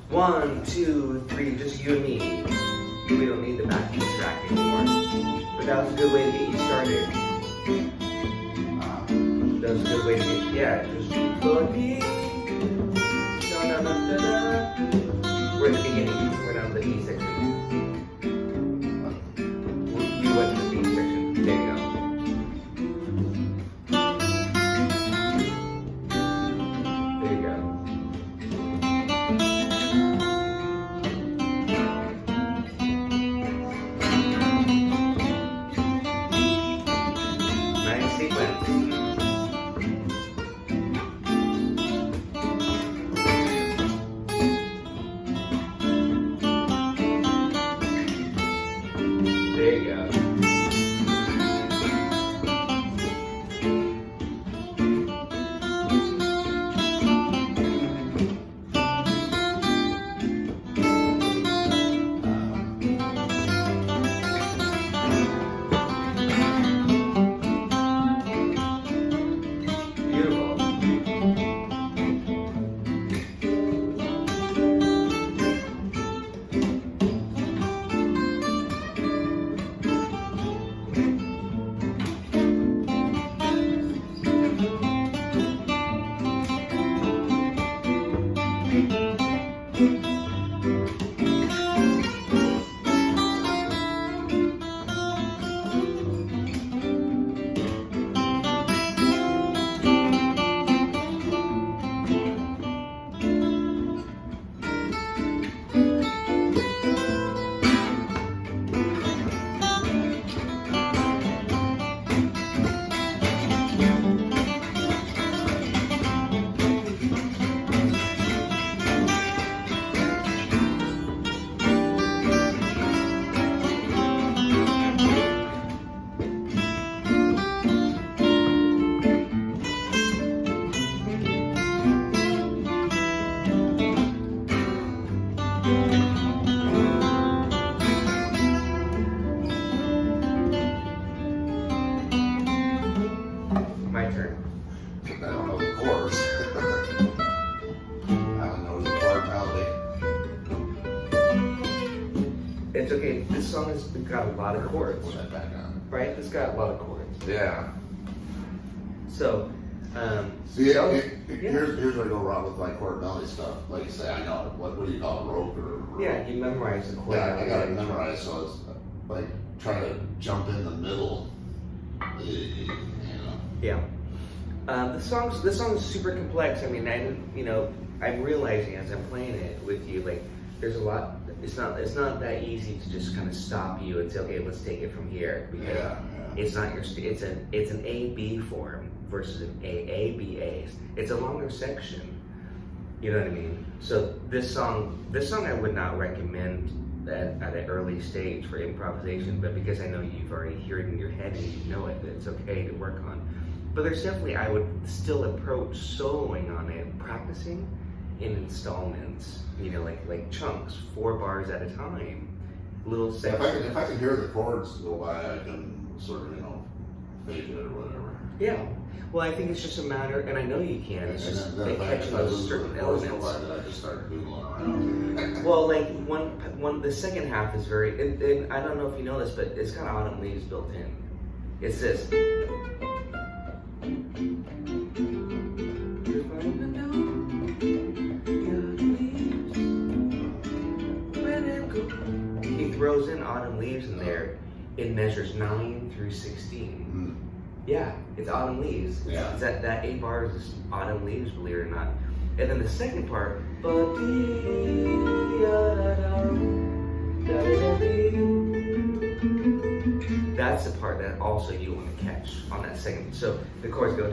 Speaker 2: One, two, three, just you and me. We don't need the backing track anymore. But that was a good way to get you started. That was a good way to get, yeah, just go deep. We're at the beginning. We're down to the E section. You went to the B section. There you go. There you go. Nice sequence. This song has got a lot of chords,
Speaker 4: Put that back on.
Speaker 2: right? It's got a lot of chords.
Speaker 4: Yeah.
Speaker 2: So,
Speaker 4: See,
Speaker 2: so-
Speaker 4: here's where I go wrong with my chord melody stuff. Like you say, I know what do you call it, rope or
Speaker 2: yeah, you memorize the chord.
Speaker 4: Yeah, I got it memorized, so it's like trying to jump in the middle. You know.
Speaker 2: Yeah. This song is super complex. I mean, I'm realizing as I'm playing it with you, like, there's a lot. It's not that easy to just kind of stop you and say, okay, let's take it from here, because it's not your. It's an A B form versus an A B A. It's a longer section. You know what I mean? So this song I would not recommend that at an early stage for improvisation, but because I know you've already heard it in your head and you know it, that it's okay to work on. But there's definitely, I would still approach soloing on it, practicing in installments, like chunks, 4 bars at a time, little sections.
Speaker 4: If I can hear the chords go by, I can sort of, fake it or whatever.
Speaker 2: Yeah. Well, I think it's just a matter, and I know you can, it's just
Speaker 4: then
Speaker 2: like catching those certain elements.
Speaker 4: I just start doodling around.
Speaker 2: Well, like the second half is very, and I don't know if you know this, but it's got autumn leaves built in. It's this. He throws in autumn leaves in there. It measures 9 through 16. Yeah, it's autumn leaves.
Speaker 4: Yeah.
Speaker 2: It's that 8 bars is autumn leaves, believe it or not. And then the second part, that's the part that also you want to catch on that second. So the chords go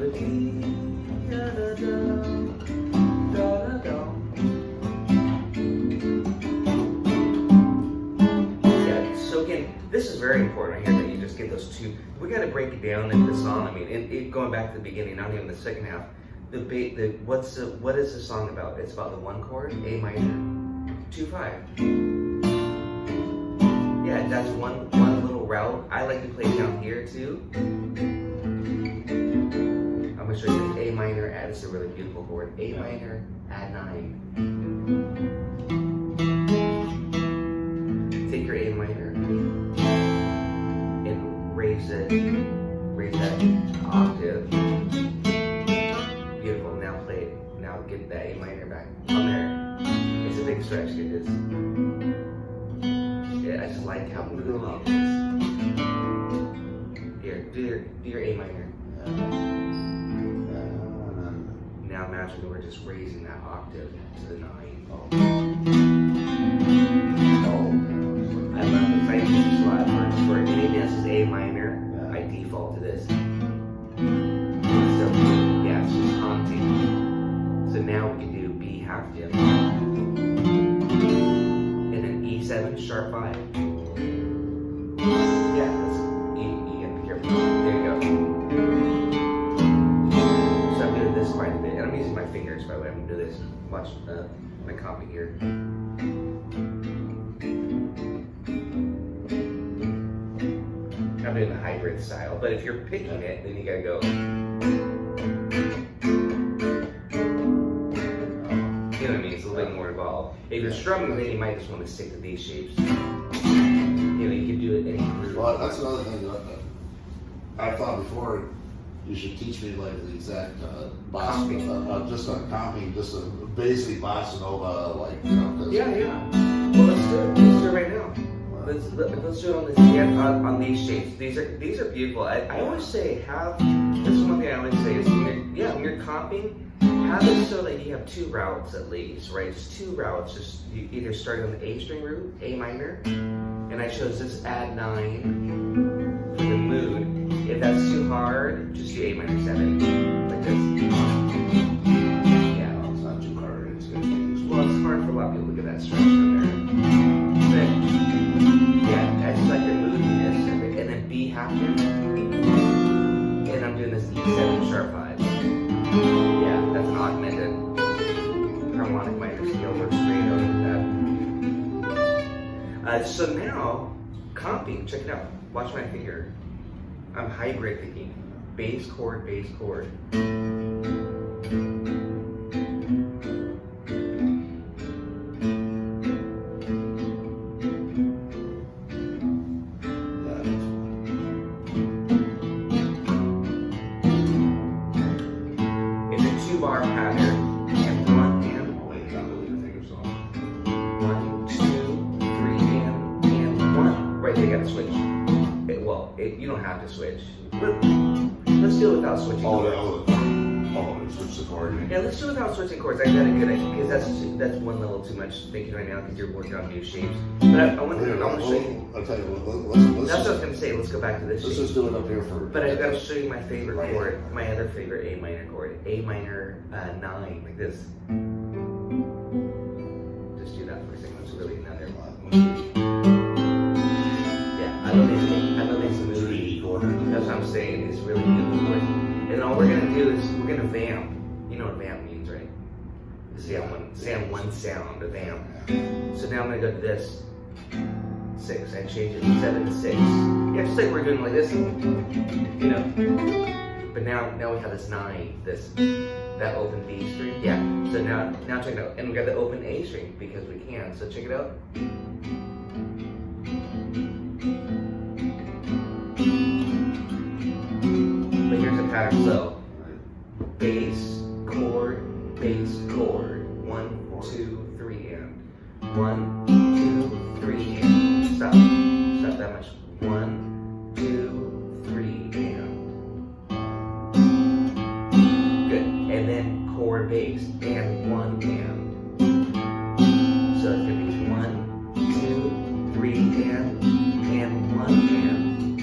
Speaker 2: So again, this is very important here that you just get those two. We got to break it down into the song. I mean, going back to the beginning, not even the second half. What is the song about? It's about the 1 chord, A minor, 2/5. Yeah, that's one little route. I like to play down here too. I'm gonna show you this A minor add. It's a really beautiful chord. A minor, add 9. Take your A minor and raise that octave. Beautiful. Now play it. Now get that A minor back on there. It's a big stretch. Get this. Yeah, I just like how moving it is. Here, do your A minor. Now imagine we're just raising that octave to the 9. I love the fact that this slide for anything that's A minor, I default to this. So yeah, it's just haunting. So now we can do B half dim. And then E7 sharp 5. Yeah, that's you gotta be careful. There you go. So I'm doing this quite a bit. And I'm using my fingers, by the way. I'm gonna do this. Watch my copy here. I'm doing the hybrid style, but if you're picking it, then you gotta go. You know what I mean? It's a little bit more involved. If you're strumming, then you might just want to stick to these shapes. You can do it any.
Speaker 4: Well, that's another thing that I thought before. You should teach me like the exact bossa, just a comping, just a basic bossa nova, like
Speaker 2: Yeah. Well, let's do it. Let's do it right now. Let's do it on this on these shapes. These are beautiful. I always say this is one thing I always say is when you're comping, have it so that you have 2 routes at least, right? Just 2 routes. Just you either start on the A string root, A minor, and I chose this add 9 for the mood. If that's too hard, just do A minor 7, like this. Yeah,
Speaker 4: it's not too hard. It's good things.
Speaker 2: Well, it's hard for a lot of people. Look at that stretch on there. But, yeah, I just like the moodiness of it. And then B half dim. And I'm doing this E7 sharp 5. Yeah, that's an augmented harmonic minor scale. Works great out of that. So now, comping, check it out. Watch my finger. I'm hybrid picking. Bass chord, bass chord. Let's do it without switching chords.
Speaker 4: Switch the chord.
Speaker 2: Yeah, let's do it without switching chords. I got a good idea because that's one level too much thinking right now because you're working on new shapes. But I want to show you.
Speaker 4: I'll tell you what.
Speaker 2: That's what I was going to say. Let's go back to this.
Speaker 4: Let's just do it up here for.
Speaker 2: But I've got to show you my favorite chord, my other favorite A minor chord, A minor 9, like this. Just do that for a second. It's really another one. Yeah, I love these movies. That's what I'm saying. These really beautiful chords. And all we're gonna do is we're gonna vamp. You know what vamp means, right? One sound, a vamp. So now I'm gonna go to this 6. I change it to 7 to 6. Yeah, just like we're doing like this, you know. But now we have this 9, that open B string. Yeah. So now check it out, and we got the open A string because we can. So check it out. But here's the pattern. So bass, chord, 1, 2, 3, and 1, 2, 3, and stop that much. 1, 2, 3, and good. And then chord, bass, and 1 and. So it's gonna be 1, 2, 3, and 1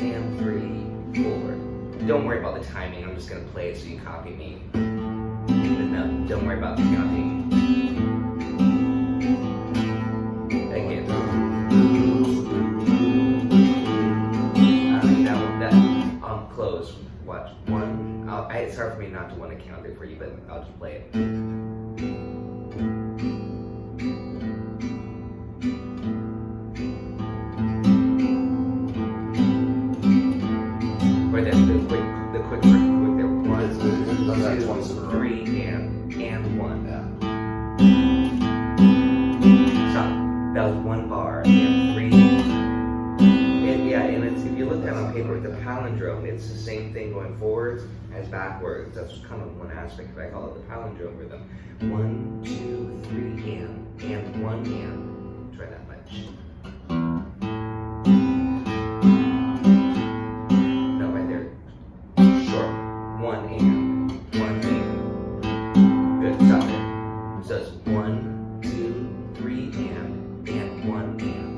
Speaker 2: and 3, 4. Don't worry about the timing. I'm just gonna play it so you copy me. No, don't worry about the counting. Again. I'm close. Watch. 1. It's hard for me not to want to count it for you, but I'll just play it. Right there. The quick there. 1, 2, 3, and 1. Stop. That was 1 bar and 3. And yeah, and it's, if you look at it on paper with the palindrome, it's the same thing going forwards as backwards. That's kind of one aspect. I call it the palindrome rhythm. 1, 2, 3, and 1 and. Try that much. No, right there. Short. 1 and. Good, stop there. So it's 1, 2, 3, and 1 and.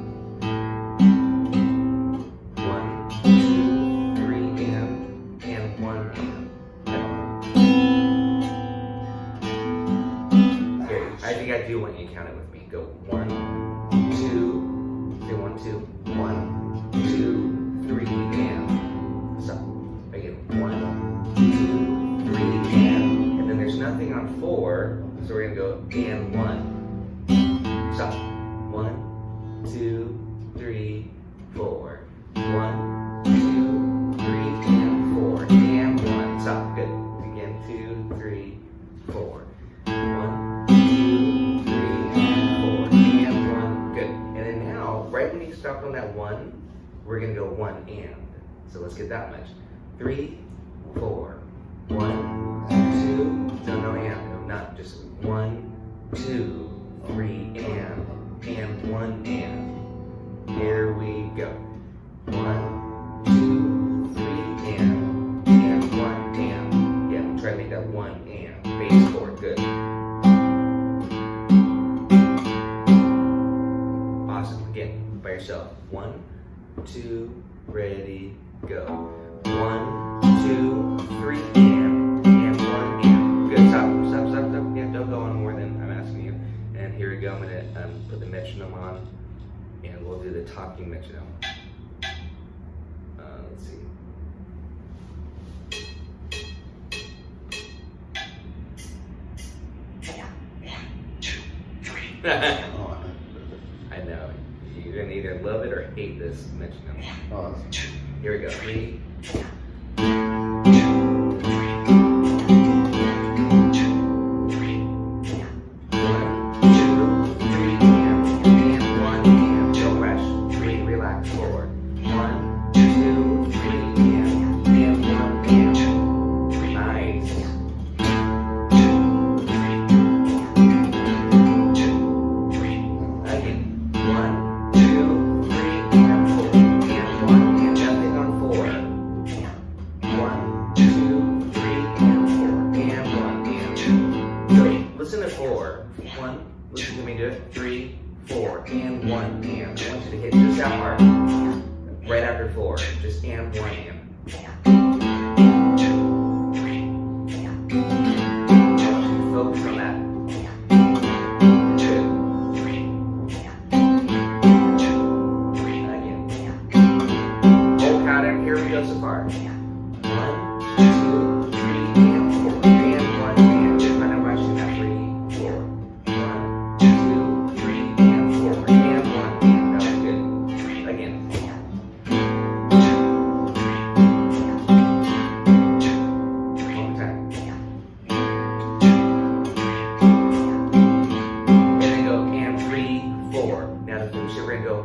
Speaker 2: 1, 2, 3, and 1 and. Here, I think I do want you to count it with me. Go 1, 2, say 1, 2, 1, 2, 3, and. Stop. Again, 1, 2, 3, and then there's nothing on 4, so we're gonna go and 1. Stop. 1, 2, 3, 4. 1, 2, 3, and 4. And 1. Stop. Good. Again, 2, 3, 4. 1, 2, 3, and 4. And 1. Good. And then now, right when you stop on that 1, we're gonna go 1 and. So let's get that much. 3, 4. 1, 2, no, and, not just 1, 2, 3, and 1 and. Here we go. 1, 2, 3, and 1 and. Yeah, try to make that 1 and. Bass chord, good. Awesome. Again, by yourself. 1, 2, ready, go. 1, 2, 3, and 1 and. Good. Stop. Yeah, don't go on more than I'm asking you. And here we go. I'm gonna put the metronome on, and we'll do the talking metronome. Let's see. I know. You're gonna either love it or hate this metronome. Here we go. 3, 4. Listen to me do it. 3, 4, and 1, and. I want you to hit just that part. Right after 4. Just and 1, and. Focus on that. Good. Again. Whole pattern. Here we go so far. 1, 2, 3, and 4. And 1, and. Just kind of rushing that 3, 4. 1, 2, 3, and 4. And 1, and. That was good. Again. One more time. And then go and 3, 4. Now to finish it, we're gonna go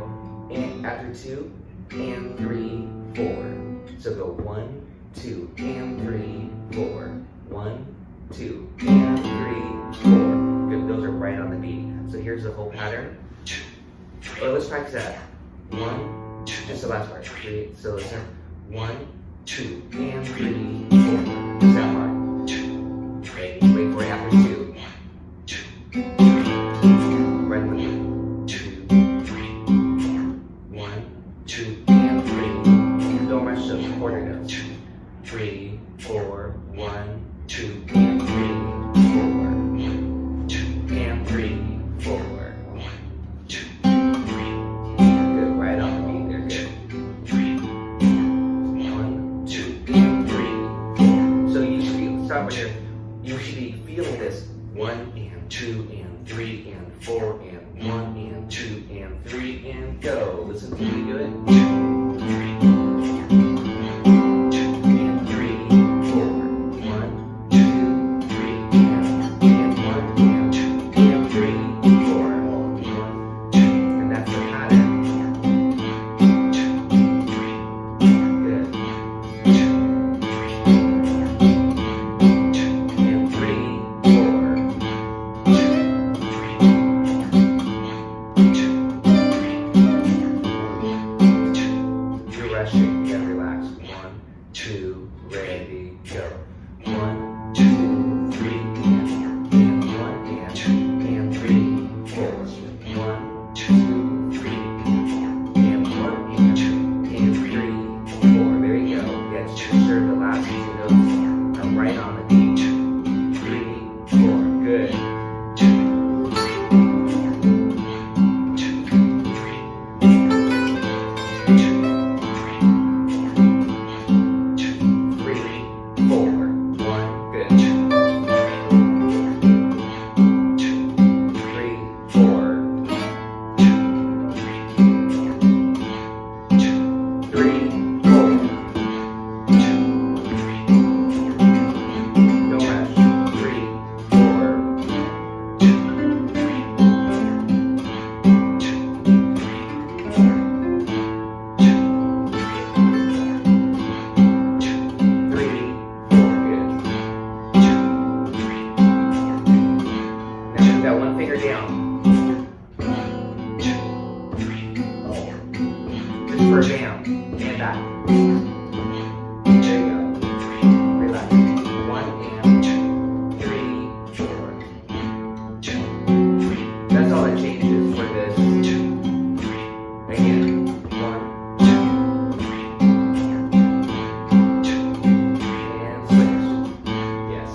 Speaker 2: and after 2 and 3, 4. So go 1, 2, and 3, 4. 1, 2, and 3, 4. Good. Those are right on the beat. So here's the whole pattern. Or let's practice that. 1, just the last part. 3. So listen. 1, 2, and 3, 4. Just that part. Wait for it after 2. Right in the middle. 1, 2, and 3. Don't rush those quarter notes. 3, 4, 1, 2, and 3, 4. And 3, 4. Good, right on the beat there, good. 1, 2, and 3, 4. So you should be, stop right here. You should be feeling this 1 and 2 and 3 and 4 and 1 and 2 and 3 and go. Listen to me do it. And 3, 4. 1, 2, 3 and 1 and 3, 4. 1, 2. And that's the pattern. Good. And 3, 4. You're rushing. You gotta relax. 1, 2, ready, go. 1, 2, 3, and 1 and 3, 4. 1, 2, 3, and 1 and 3, 4. There you go. Yes, make sure the last 2 notes are right on the beat. 3, 4. Good. 3, 4. 1. Good. 3, 4. 3, 4. Don't rush. 3, 4. 3, 4. Good. Now move that one finger down. Just for down and back. There you go. Relax. 1 and 3, 4. That's all that changes for this. Again. 1, 2. And switch. Yes.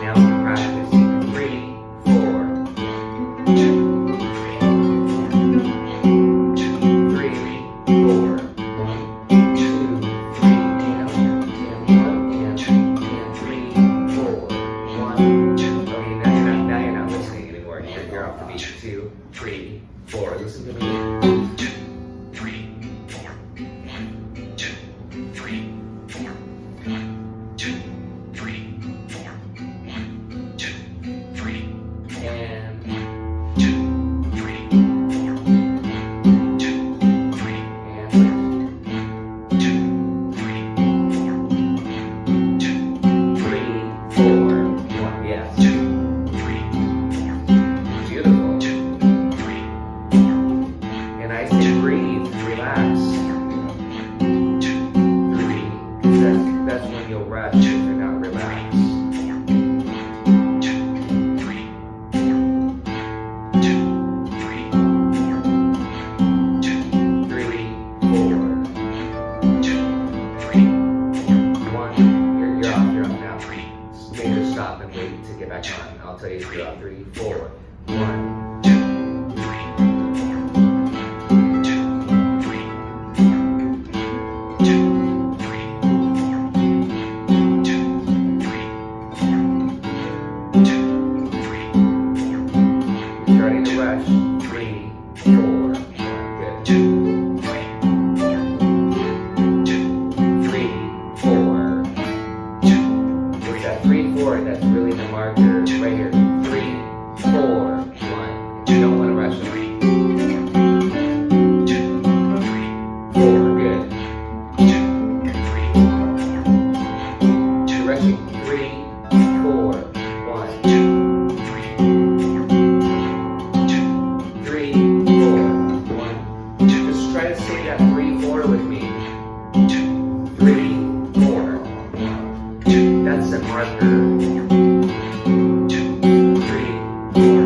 Speaker 2: Now we practice 3, 4. 3, 4. 1, 2, 3, and 1 and 3, 4. 1, 2. Okay, now you're not listening anymore. You're off the beat. 2, 3, 4. Listen to me. 2, 3, 4. 1, 2, 3, 4. 1, 2, 3, 4. 1, 2, 3. And 1, 2, 3, 4. 2, 3. And 1, 2, 3, 4. 2, 3, 4. 1. Yes. 2, 3, 4. Beautiful. 2, 3, 4. And I say breathe. relax. 3, 4. Good. 2, 3, 4. With that 3, 4, that's really the marker right here. 3, 4, 1. You don't want to rush it. 4, good. You're rushing. 3, 4, 1. 3, 4, 1. Just try to say that 3, 4 with me. 3, 4. That's the marker. 3, 4. 1.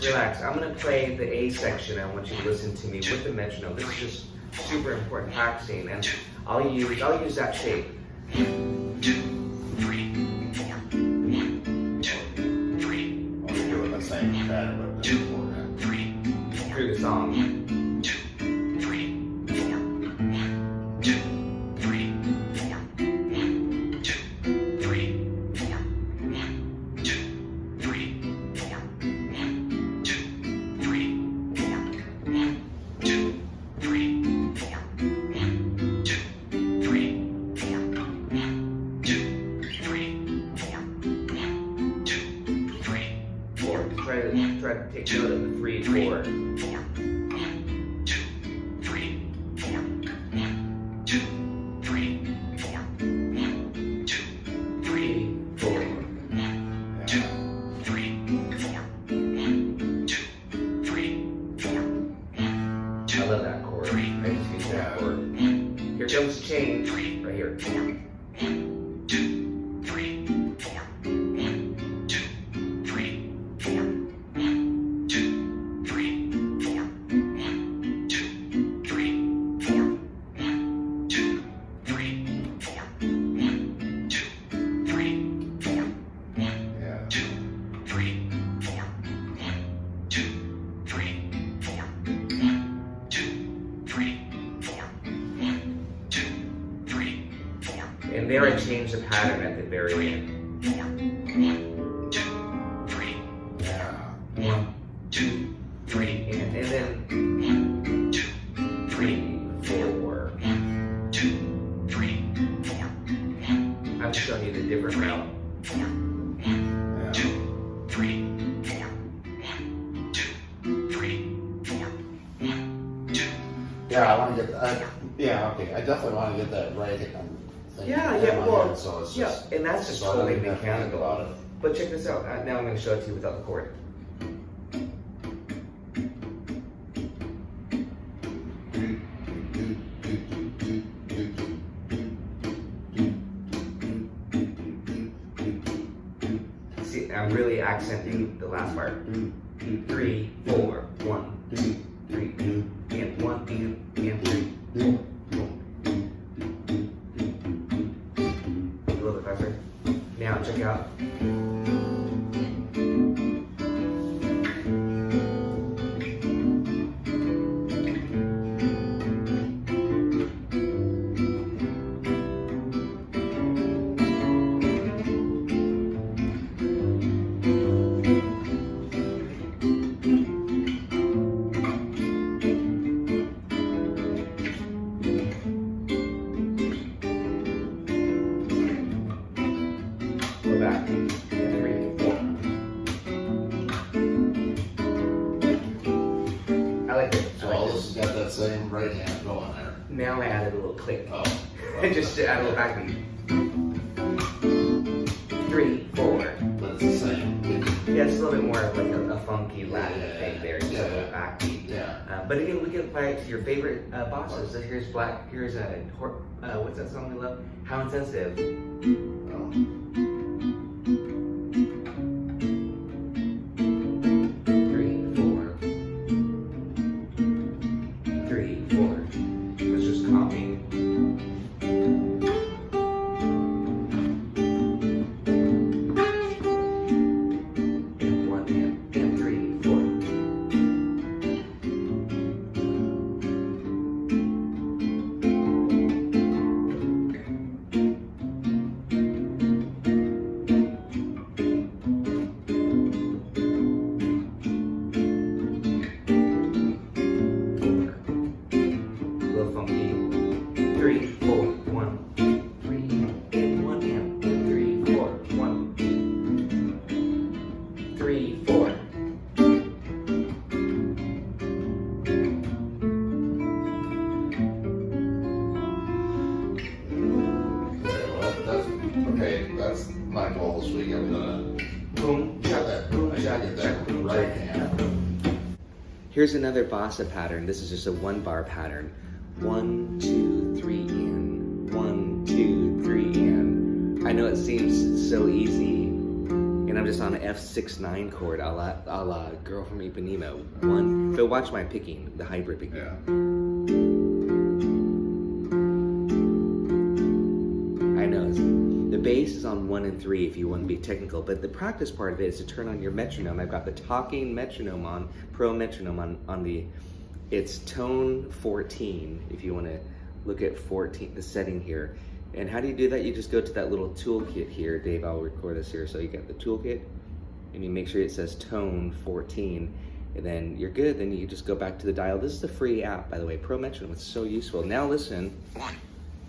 Speaker 2: Relax. I'm going to play the A section. I want you to listen to me with the metronome. This is just super important practicing, and I'll use that shape. 1, 2, 3, 4. 1, 2, 3.
Speaker 4: We're doing the same pattern, but
Speaker 2: 2, 3. Through the song. 2, 3, 4. 1, 2, 3, 4. 1, 2, 3, 4. 1, 2, 3, 4. 1, 2, 3, 4. 1, 2, 3, 4. 1, 2, 3, 4. 1, 2, 3, 4. 1, 2, 3, 4. Try to take note of the 3, 4. 1, 2, 3, 4. 1, 2, 3, 4. 1, 2, 3, 4. 1, 2, 3, 4. 1, 2, 3, 4. I love that chord. I just get that chord. Here comes the change. Right here. 1, 2, 3, 4. 1, 2, 3, 4. 1, 2, 3, 4. 1, 2, 3, 4. 1, 2, 3, 4. 1, 2, 3, 4. 1, 2, 3, 4. 1, 2, 3, 4. 1, 2, 3, 4. 1, 2, 3, 4. And there I change the pattern at the very end. 1, 2, 3.
Speaker 4: yeah.
Speaker 2: 1, 2, 3. And then 1, 2, 3, 4. 1, 2, 3, 4. I'm just showing you the different route. 1, 2, 3, 4. 1, 2, 3, 4. 1, 2.
Speaker 4: Yeah, I want to get that. Yeah, okay. I definitely want to get that right.
Speaker 2: Yeah, well,
Speaker 4: so it's
Speaker 2: yeah,
Speaker 4: just,
Speaker 2: and that's just
Speaker 4: so I
Speaker 2: totally
Speaker 4: don't have to think
Speaker 2: mechanical.
Speaker 4: about it.
Speaker 2: But check this out. Now I'm going to show it to you without the chord. See, I'm really accenting the last part. 3, 4, 1, 2, 3, and 1, 2, and 3, 4. A little bit faster. Now check out.
Speaker 4: same right hand going there.
Speaker 2: Now I added a little click.
Speaker 4: Oh.
Speaker 2: Just to add a little backbeat. 3, 4.
Speaker 4: But it's the same.
Speaker 2: Yeah, it's a little bit more of like a funky Latin
Speaker 4: Yeah,
Speaker 2: thing there, just a little backbeat.
Speaker 4: Yeah.
Speaker 2: But again, we can apply it to your favorite bosses. So here's what's that song we love? How Insensitive.
Speaker 4: Oh.
Speaker 2: 3, 4. 3, 4. It's just copying. And 1 and 3, 4. Little funky. 3, 4, 1, 3, and 1 and 3, 4, 1, 3, 4.
Speaker 4: That's my goal this week. I'm gonna
Speaker 2: Boom,
Speaker 4: get that. I gotta get that right hand.
Speaker 2: Here's another bossa pattern. This is just a 1-bar pattern. 1, 2, 3 in. 1, 2, 3 in. I know it seems so easy, and I'm just on an F6/9 chord, a la Girl from Ipanema. 1. But watch my picking, the hybrid picking.
Speaker 4: Yeah.
Speaker 2: I know the bass is on 1 and 3 if you want to be technical, but the practice part of it is to turn on your metronome. I've got the talking metronome on, pro metronome on the, it's tone 14 if you want to look at 14, the setting here. And how do you do that? You just go to that little toolkit here. Dave, I'll record this here. So you got the toolkit and you make sure it says tone 14 and then you're good. Then you just go back to the dial. This is a free app, by the way, pro metronome. It's so useful. Now listen.
Speaker 5: 1,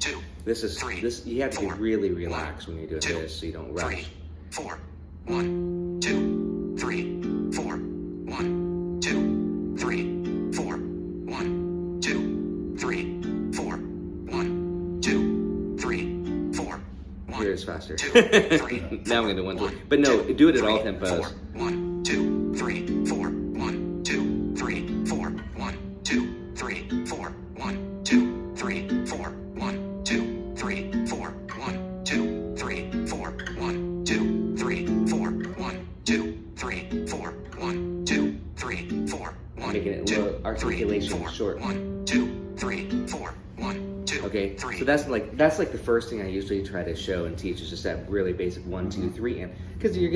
Speaker 5: 2,
Speaker 2: This is
Speaker 5: 3,
Speaker 2: this. You have to be
Speaker 5: 4,
Speaker 2: really relaxed when you're doing
Speaker 5: 2,
Speaker 2: this, so you don't rush.
Speaker 5: 3, 4, 1, 2, 3, 4, 1, 2, 3, 4, 1, 2, 3, 4, 1, 2, 3, 4, 1.
Speaker 2: Here it's faster.
Speaker 5: 2, 3,
Speaker 2: Now I'm gonna do 1, 2.
Speaker 5: 1,
Speaker 2: But no,
Speaker 5: 2,
Speaker 2: do it at all
Speaker 5: 3,
Speaker 2: tempos.
Speaker 5: 4, 1, 2, 3, 4, 1, 2, 3, 4, 1, 2, 3, 4, 1, 2, 3, 4, 1, 2, 3, 4, 1, 2, 3, 4, 1, 2, 3, 4, 1, 2, 3, 4, 1, 2, 3, 4, 1,
Speaker 2: Making it
Speaker 5: 2,
Speaker 2: low, articulation
Speaker 5: 3, 4,
Speaker 2: short.
Speaker 5: 1, 2, 3, 4, 1, 2,
Speaker 2: Okay,
Speaker 5: 3.
Speaker 2: so that's like the first thing I usually try to show and teach is just that really basic 1, 2, 3 and because you're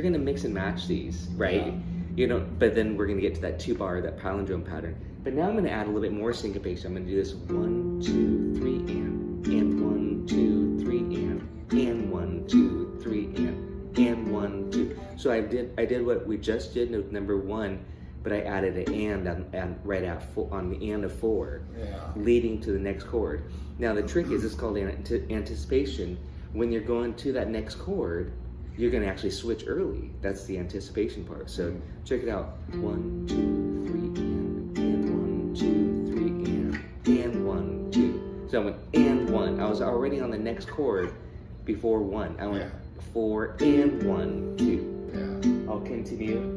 Speaker 2: gonna mix and match these, right?
Speaker 4: Yeah.
Speaker 2: You know, but then we're gonna get to that 2-bar, that palindrome pattern. But now I'm gonna add a little bit more syncopation. I'm gonna do this 1, 2, 3 and 1, 2, 3 and 1, 2, 3 and 1, 2. So I did what we just did with number 1, but I added an and right on the and of 4,
Speaker 4: Yeah.
Speaker 2: leading to the next chord. Now the trick is it's called anticipation. When you're going to that next chord, you're going to actually switch early. That's the anticipation part. So check it out. 1, 2, 3 and 1, 2, 3 and 1, 2. So I went and 1. I was already on the next chord before 1. I went 4 and 1, 2.
Speaker 4: Yeah.
Speaker 2: I'll continue.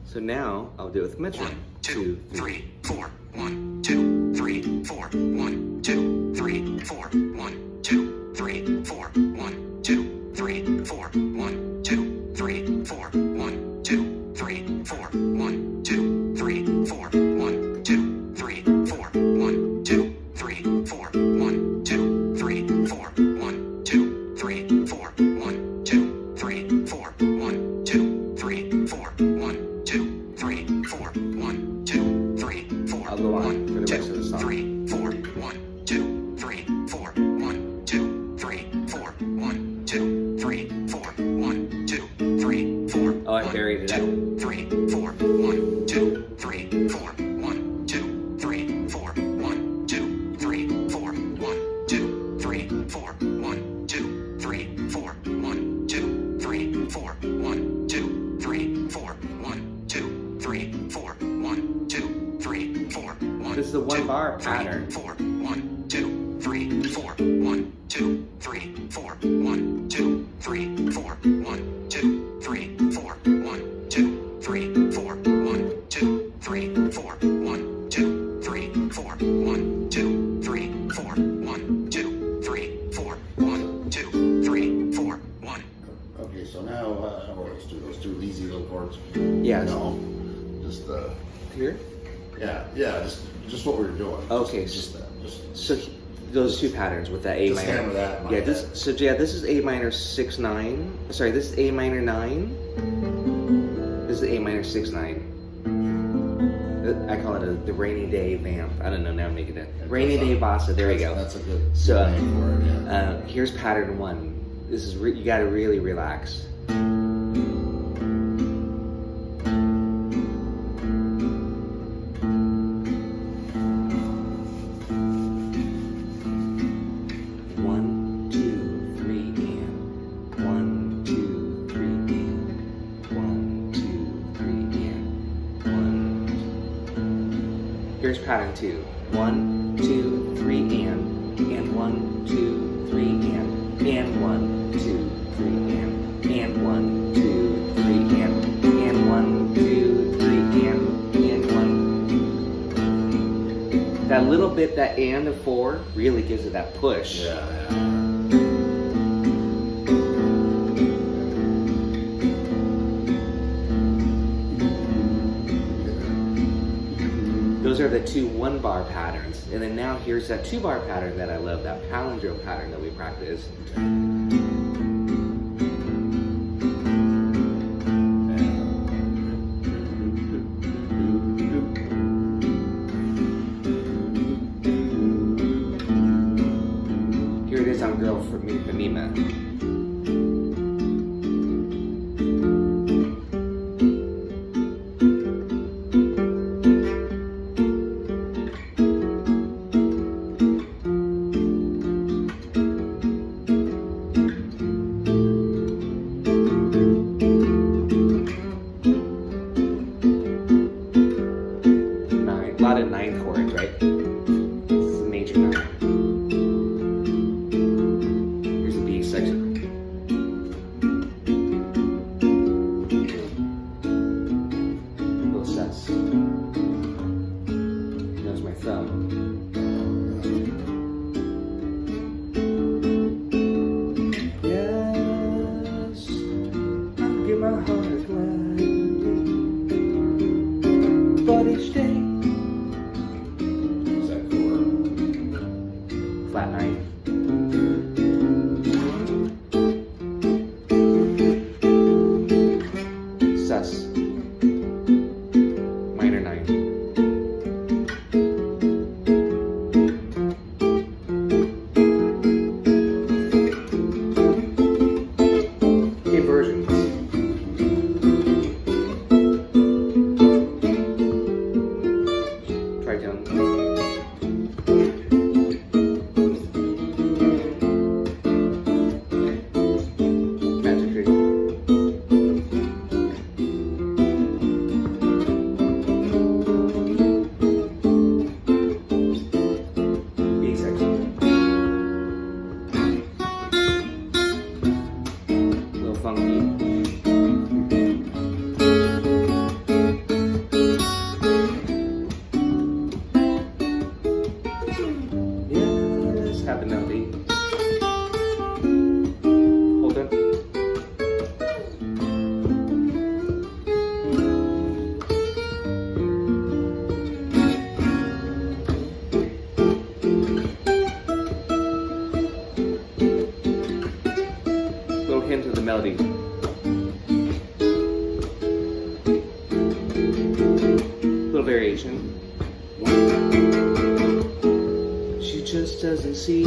Speaker 2: So now I'll do it with metronome.
Speaker 5: 1, 2, 3, 4, 1, 2, 3, 4, 1, 2, 3, 4, 1, 2, 3, 4, 1, 2, 3, 4, 1, 2, 3, 4, 1, 2, 3, 4, 1, 2, 3, 4, 1, 2, 3, 4, 1, 2, 3, 4, 1, 2, 3, 4, 1, 2, 3, 4, 1, 2, 3, 4, 1, 2, 3, 4, 1, 2, 3, 4, 1, 2, 3,
Speaker 2: bar pattern.
Speaker 5: 4, 1, 2, 3, 4, 1, 2, 3, 4, 1, 2, 3, 4, 1, 2, 3, 4, 1, 2, 3, 4, 1, 2, 3, 4, 1, 2, 3, 4, 1, 2, 3, 4, 1, 2, 3, 4, 1, 2, 3, 4, 1.
Speaker 4: Okay, so now, let's do those two easy little chords.
Speaker 2: Yeah.
Speaker 4: No, just,
Speaker 2: Here?
Speaker 4: yeah, just what we were doing.
Speaker 2: Okay,
Speaker 4: Just that, just.
Speaker 2: So those two patterns with that A
Speaker 4: Just
Speaker 2: minor.
Speaker 4: hammer that in my
Speaker 2: Yeah,
Speaker 4: head.
Speaker 2: this is A minor 6/9. Sorry, this is A minor 9. This is A minor 6/9. I call it the rainy day vamp. I don't know, now I'm making it. Rainy day bossa, there we go.
Speaker 4: That's a good
Speaker 2: So,
Speaker 4: name for it, yeah.
Speaker 2: Here's pattern 1. This is, you gotta really relax. Here's pattern 2. 1, 2, 3, and 1, 2, 3, and 1, 2, 3, and 1, 2, 3, and 1, 2, 3, and 1. That little bit, that and of 4, really gives it that push.
Speaker 4: Yeah.
Speaker 2: Those are the two 1-bar patterns. And then now here's that 2-bar pattern that I love, that palindrome pattern that we practice. Here it is on Girl from Ipanema. A lot of 9 chords, right? This is a major 9. Here's the B section. Little sus. There's my thumb. Yes, I'll give my heart gladly, but each day. Flat 9. Sus. Minor 9. Inversions. Tritone. Have the melody. Hold it. Little hint of the melody. Little variation. She just doesn't see.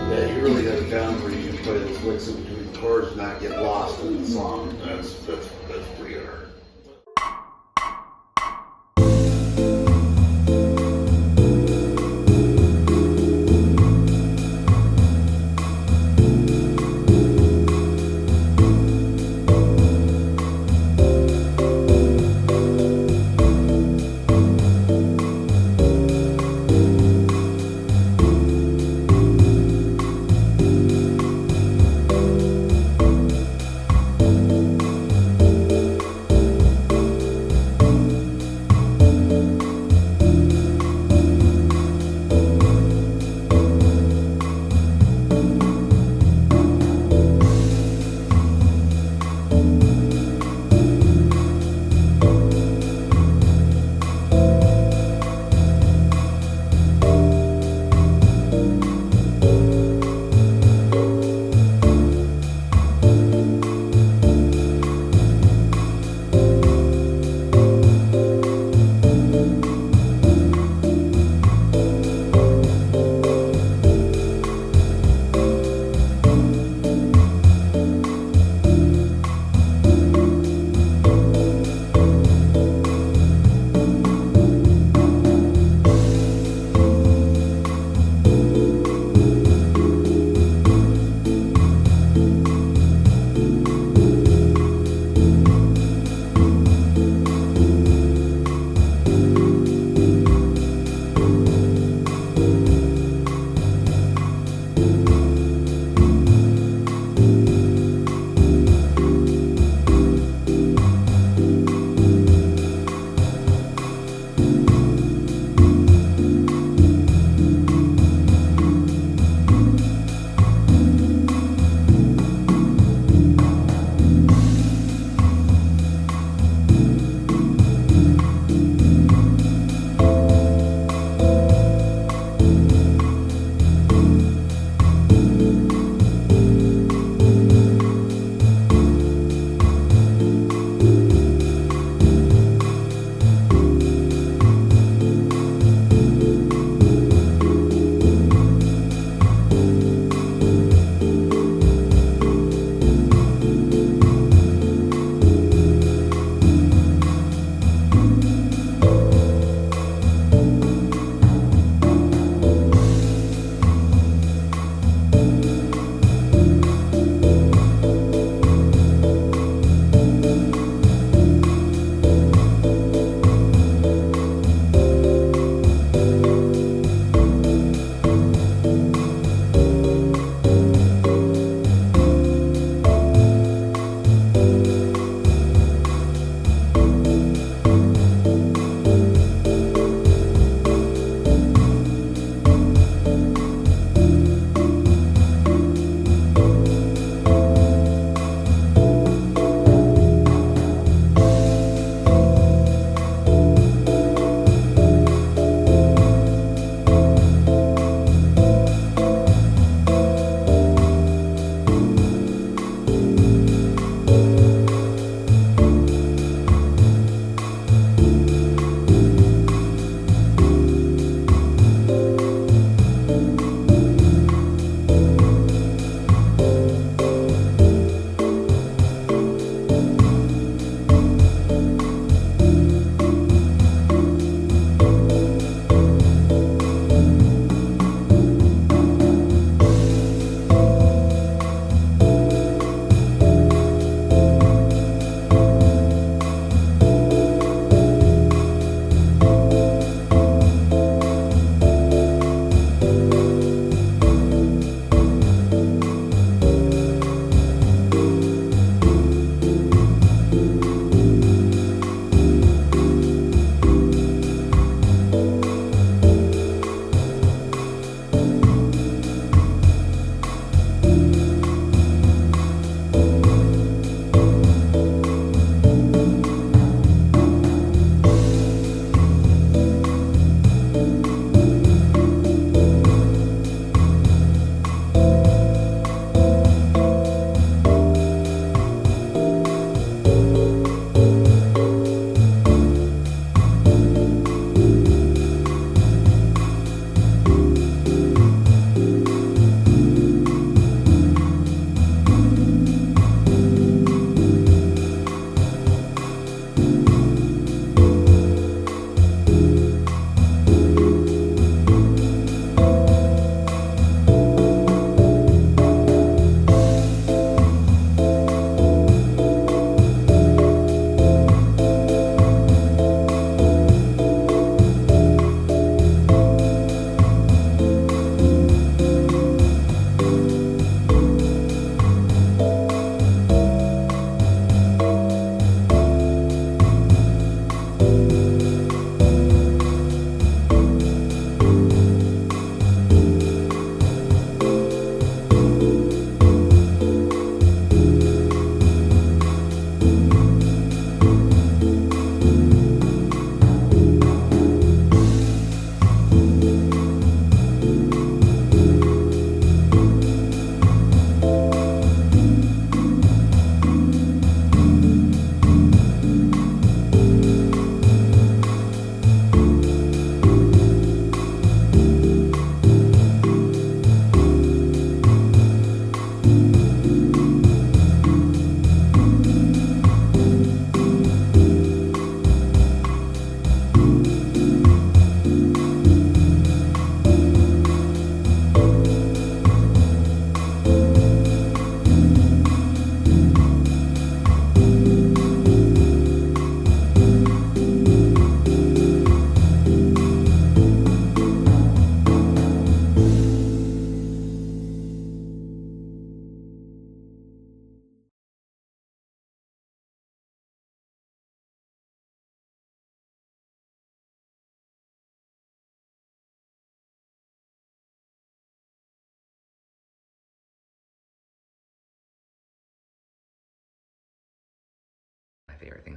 Speaker 4: Yeah, you really got it down where you can play those licks in between the chords and not get lost in the song. That's pretty hard.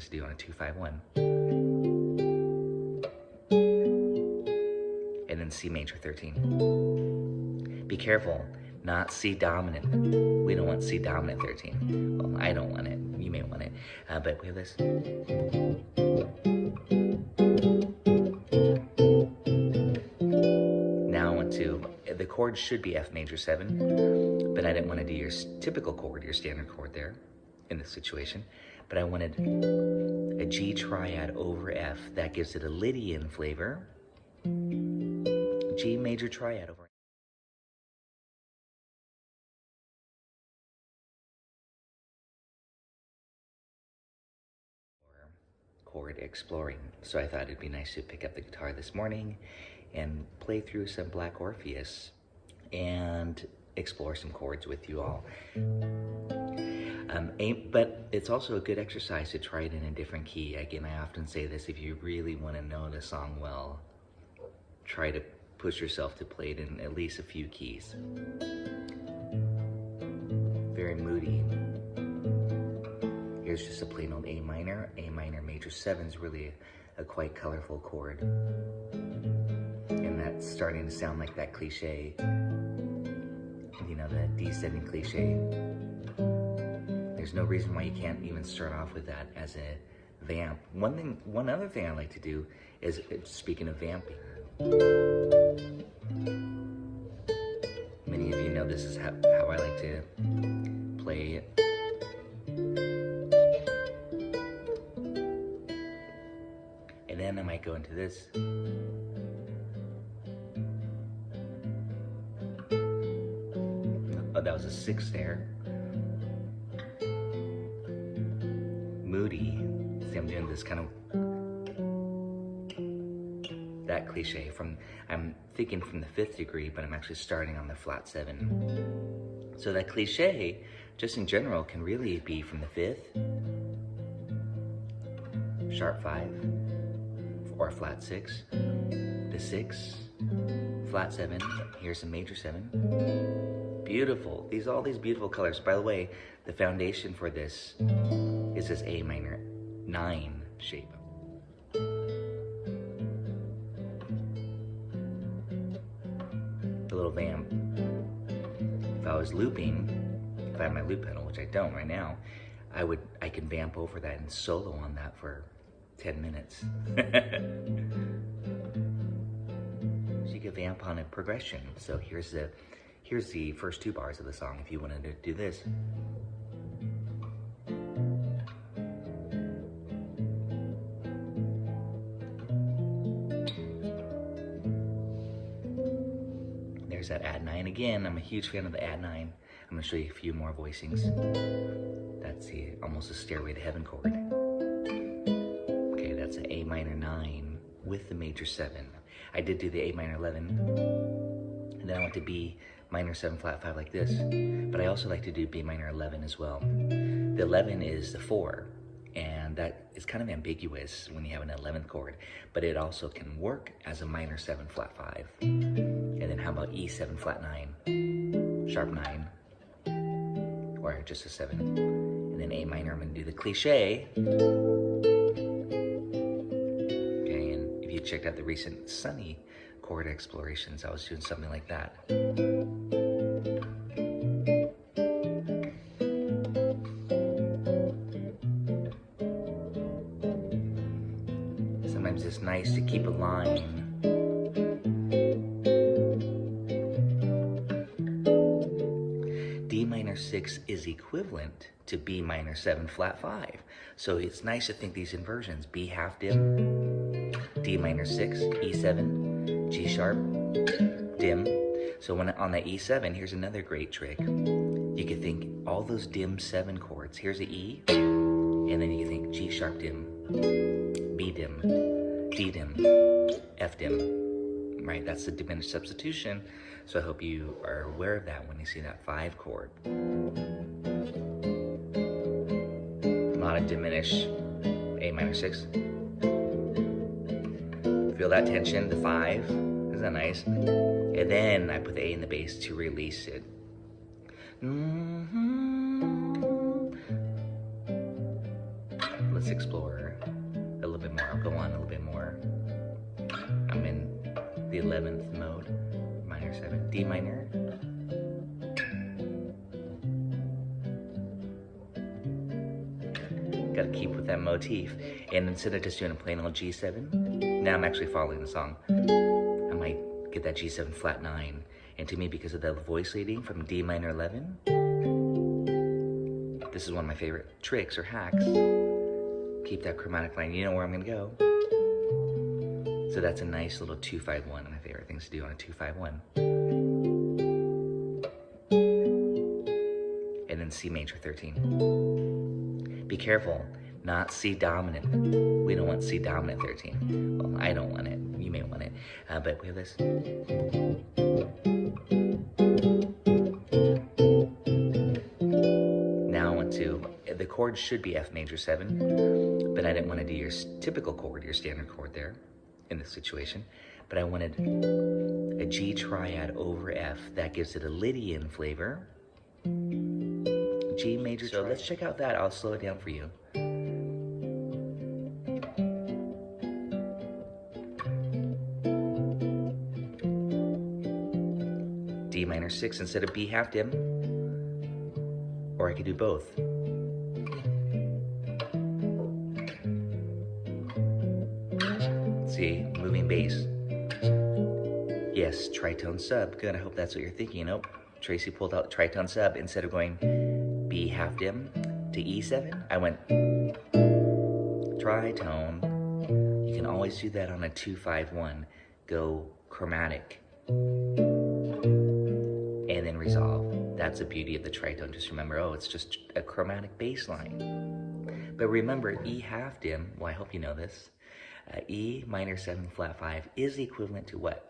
Speaker 3: things to do on a 2-5-1. And then C major 13. Be careful, not C dominant. We don't want C dominant 13. Well, I don't want it. You may want it. But we have this. Now I want to, the chord should be F major 7, but I didn't want to do your typical chord, your standard chord there in this situation. But I wanted a G triad over F. That gives it a Lydian flavor. G major triad over chord exploring. So I thought it'd be nice to pick up the guitar this morning and play through some Black Orpheus and explore some chords with you all. But it's also a good exercise to try it in a different key. Again, I often say this, if you really want to know the song well, try to push yourself to play it in at least a few keys. Very moody. Here's just a plain old A minor major 7 is really a quite colorful chord. And that's starting to sound like that cliche, you know, the descending cliche. There's no reason why you can't even start off with that as a vamp. One other thing I like to do is, speaking of vamping, many of you know this is how I like to play it. And then I might go into this. Oh, that was a 6 there. Moody. See, I'm doing this kind of, that cliche from, I'm thinking from the 5th degree, but I'm actually starting on the flat 7. So that cliche, just in general, can really be from the 5th, sharp 5, or flat 6, the 6, flat 7, here's a major 7. Beautiful. All these beautiful colors. By the way, the foundation for this is this A minor 9 shape. The little vamp. If I was looping, if I had my loop pedal, which I don't right now, I can vamp over that and solo on that for 10 minutes. So you can vamp on a progression. So here's the first 2 bars of the song if you wanted to do this. There's that add 9 again. I'm a huge fan of the add 9. I'm going to show you a few more voicings. That's almost a Stairway to Heaven chord. Okay, that's an A minor 9 with the major 7. I did do the A minor 11, and then I went to B minor 7 flat 5 like this, but I also like to do B minor 11 as well. The 11 is the 4, and that is kind of ambiguous when you have an 11th chord, but it also can work as a minor 7 flat 5. And then how about E7 flat 9, sharp 9, or just a 7. And then A minor, I'm going to do the cliche. Okay, and if you checked out the recent Sunny chord explorations, I was doing something like that. Sometimes it's nice to keep a line. D minor 6 is equivalent to B minor 7 flat 5. So it's nice to think these inversions. B half dim, D minor 6, E7, G sharp, dim. So when on the E7, here's another great trick. You could think all those dim 7 chords. Here's the E, and then you can think G sharp dim, B dim, D dim, F dim. Right, that's the diminished substitution. So I hope you are aware of that when you see that 5 chord. Not a diminish A minor 6. Feel that tension, the 5. Isn't that nice? And then I put the A in the bass to release it.
Speaker 2: let's explore a little bit more. I'll go on a little bit more. I'm in the 11th mode, minor 7, D minor. Got to keep with that motif. And instead of just doing a plain old G7, now I'm actually following the song. I might get that G7 flat 9. And to me, because of the voice leading from D minor 11, this is one of my favorite tricks or hacks. Keep that chromatic line. You know where I'm going to go. So that's a nice little 2-5-1. One of my favorite things to do on a 2-5-1. And then C major 13. Be careful, not C dominant. We don't want C dominant 13. Well, I don't want it. You may want it. But we have this. Now I want to, the chord should be F major 7, but I didn't want to do your typical chord, your standard chord there in this situation. But I wanted a G triad over F. That gives it a Lydian flavor. G major. So let's check out that. I'll slow it down for you. D minor 6 instead of B half dim. Or I could do both. See, moving bass. Yes, tritone sub. Good, I hope that's what you're thinking. Nope. Tracy pulled out tritone sub. Instead of going B half dim to E7, I went tritone. You can always do that on a 2-5-1. Go chromatic. And then resolve. That's the beauty of the tritone. Just remember, oh, it's just a chromatic bass line. But remember, E half dim, well, I hope you know this. E minor 7 flat 5 is equivalent to what?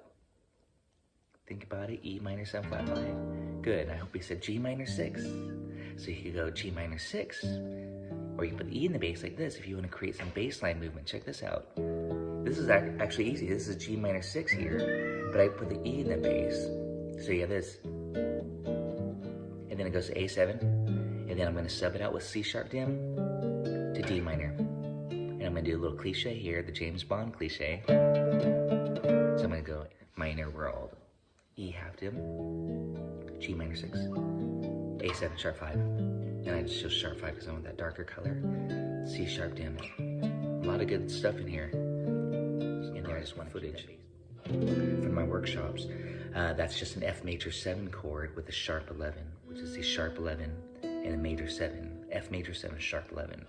Speaker 2: Think about it, E minor 7 flat 5. Good, I hope you said G minor 6. So you could go G minor 6, or you put the E in the bass like this if you want to create some bass line movement. Check this out. This is actually easy. This is G minor 6 here, but I put the E in the bass. So you have this. And then it goes to A7, and then I'm going to sub it out with C sharp dim to D minor. And I'm going to do a little cliche here, the James Bond cliche. So I'm going to go minor world, E half dim, G minor 6, A7 sharp 5. And I just chose sharp 5 because I want that darker color. C sharp dim. A lot of good stuff in here. And there I just want footage from my workshops. That's just an F major 7 chord with a sharp 11, which is the sharp 11 and a major 7. F major 7, sharp 11.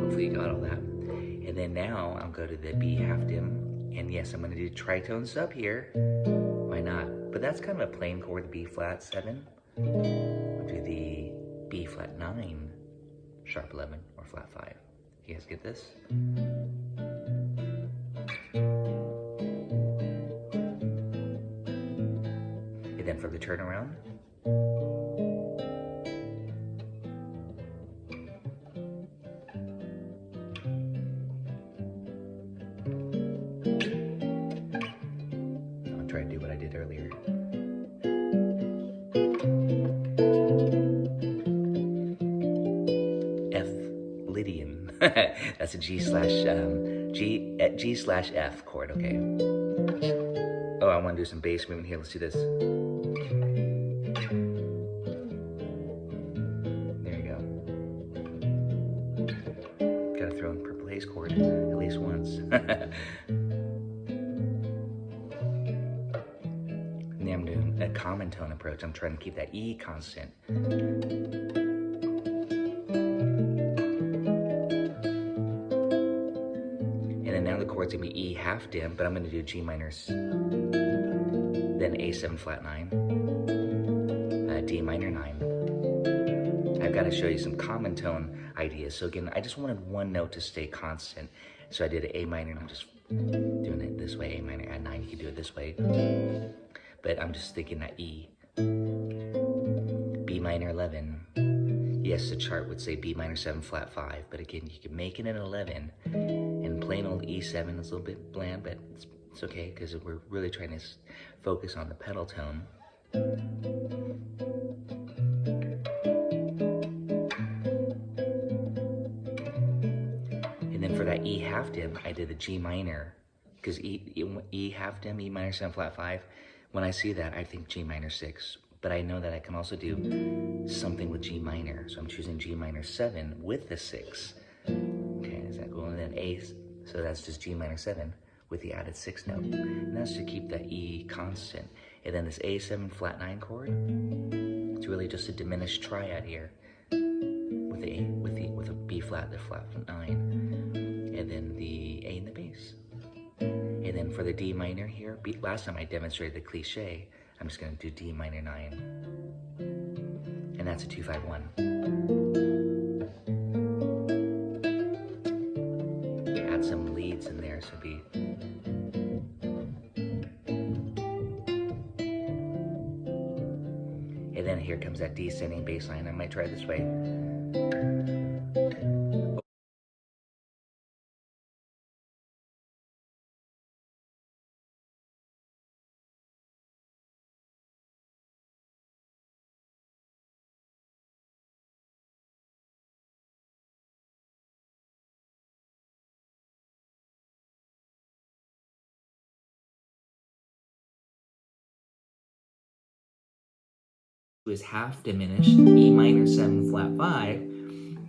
Speaker 2: Hopefully you got all that. And then now I'll go to the B half dim. And yes, I'm going to do tritone sub here. Why not? But that's kind of a plain chord, the B flat 7. I'll do the B flat 9, sharp 11, or flat 5. You guys get this? And then for the turnaround, I'll try to do what I did earlier. F Lydian. That's a G slash F chord, okay? Oh, I want to do some bass movement here. Let's do this. There you go. Gotta throw in purple haze chord at least once. And then I'm doing a common tone approach. I'm trying to keep that E constant. And then now the chord's gonna be E half dim, but I'm gonna do G minors, then A7 flat 9, D minor 9. I've got to show you some common tone ideas. So again, I just wanted one note to stay constant. So I did an A minor, and I'm just doing it this way, A minor, add 9, you can do it this way. But I'm just thinking that E. B minor 11. Yes, the chart would say B minor 7 flat 5, but again, you can make it an 11. And plain old E7 is a little bit bland, but it's okay, because we're really trying to focus on the pedal tone. E half dim, I did the G minor, because E half dim, E minor 7 flat 5, when I see that, I think G minor 6. But I know that I can also do something with G minor, so I'm choosing G minor 7 with the 6. Okay, is that cool? And then A, so that's just G minor 7 with the added 6 note. And that's to keep that E constant. And then this A7 flat 9 chord, it's really just a diminished triad here with a B flat, the flat 9, and then the A in the bass. And then for the D minor here, last time I demonstrated the cliche, I'm just gonna do D minor 9. And that's a 2-5-1. Add some leads in there, so be. And then here comes that descending bass line. I might try this way. Is half diminished, E minor 7 flat 5,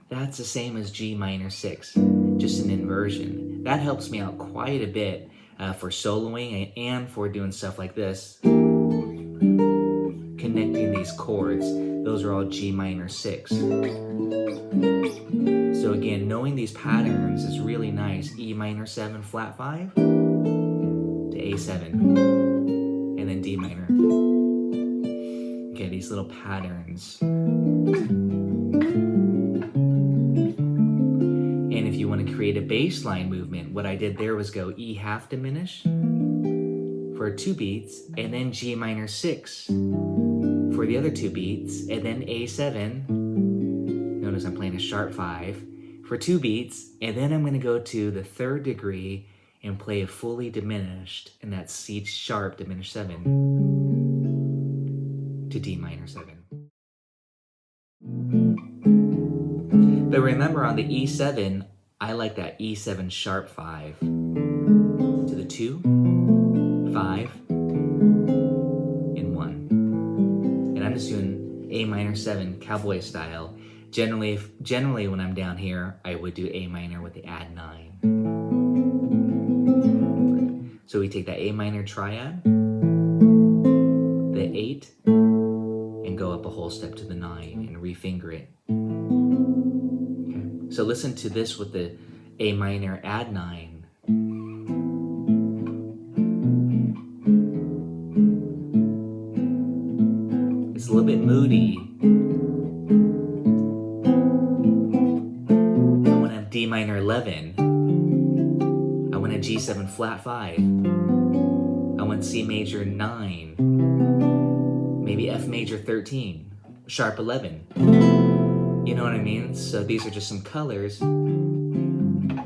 Speaker 2: that's the same as G minor 6, just an inversion. That helps me out quite a bit for soloing and for doing stuff like this. Connecting these chords, those are all G minor 6. So again, knowing these patterns is really nice. E minor 7 flat 5 to A7, and then D minor. Okay, these little patterns. And if you want to create a bass line movement, what I did there was go E half diminish for 2 beats, and then G minor 6 for the other 2 beats, and then A7. Notice I'm playing a sharp 5 for 2 beats, and then I'm going to go to the 3rd degree and play a fully diminished, and that's C sharp diminished 7 to D minor 7. But remember, on the E7, I like that E7 sharp 5 to the 2, 5, and 1. And I'm just doing A minor 7 cowboy style. Generally when I'm down here, I would do A minor with the add 9. So we take that A minor triad, the 8, and go up a whole step to the 9 and refinger it. Okay. So listen to this with the A minor add 9. It's a little bit moody. I want to D minor 11. I want a G7 flat 5. I want C major 9. Maybe F major 13. Sharp 11. You know what I mean? So these are just some colors. And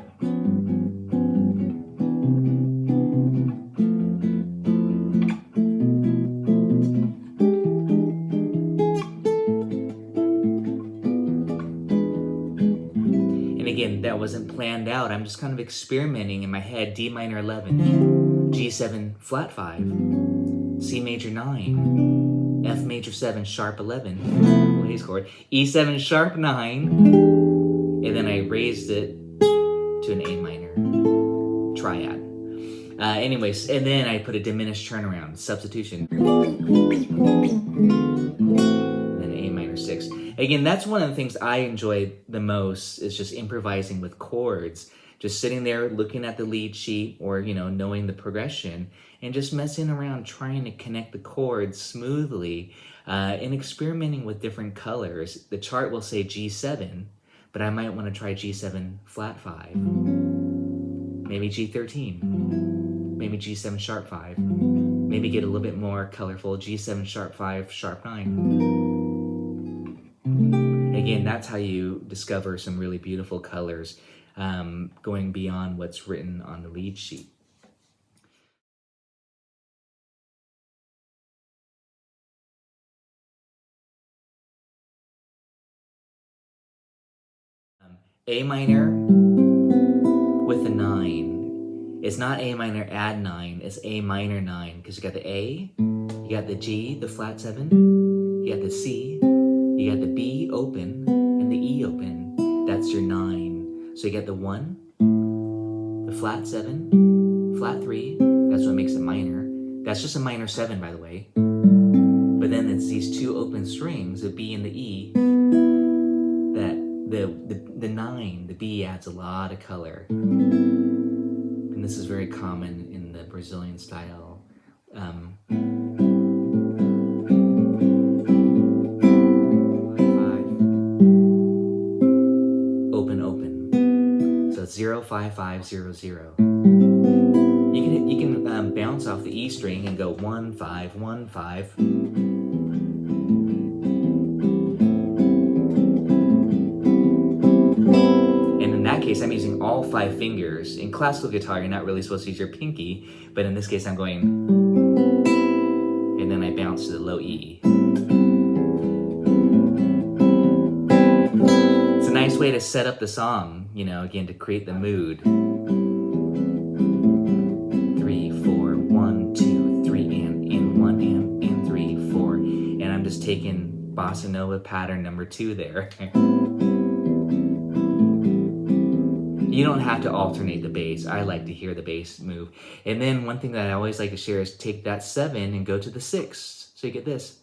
Speaker 2: again, that wasn't planned out. I'm just kind of experimenting in my head. D minor 11, G7 flat 5, C major 9, F major 7 sharp 11, blaze chord, E7 sharp 9, and then I raised it to an A minor triad. Anyways, and then I put a diminished turnaround, substitution. And then A minor 6. Again, that's one of the things I enjoy the most, is just improvising with chords. Just sitting there looking at the lead sheet, or, knowing the progression, and just messing around trying to connect the chords smoothly, and experimenting with different colors. The chart will say G7, but I might want to try G7 flat 5, maybe G13, maybe G7 sharp 5, maybe get a little bit more colorful, G7 sharp 5, sharp 9. Again, that's how you discover some really beautiful colors, going beyond what's written on the lead sheet. A minor with It's not A minor add 9, it's A minor 9, because you got the A, you got the G, the flat 7, you got the C, you got the B open, and the E open. That's your 9. So you got the 1, the flat 7, flat 3, that's what makes it minor. That's just a minor 7, by the way. But then it's these two open strings, the B and the E, that the 9, the B adds a lot of color. And this is very common in the Brazilian style. Open, open. So it's 0, 5, 5, 0, 0. You can bounce off the E string and go 1, 5, 1, 5. And in that case, I'm using all 5 fingers. In classical guitar, you're not really supposed to use your pinky, but in this case, I'm going, and then I bounce to the low E. It's a nice way to set up the song, you know, again, to create the mood. 3, 4, 1, 2, 3, and 1, and 3, 4. And I'm just taking bossa nova pattern number 2 there. You don't have to alternate the bass. I like to hear the bass move. And then one thing that I always like to share is take that 7 and go to the 6. So you get this.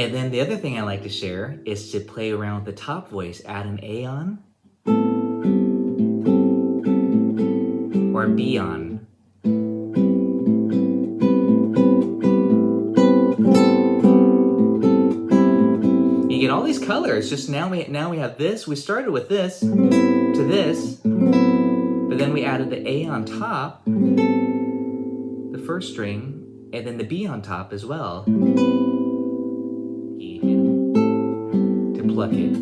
Speaker 2: And then the other thing I like to share is to play around with the top voice, add an A on or a B on. You get all these colors. Just now we have this. We started with this to this, but then we added the A on top, the first string, and then the B on top as well. To pluck it.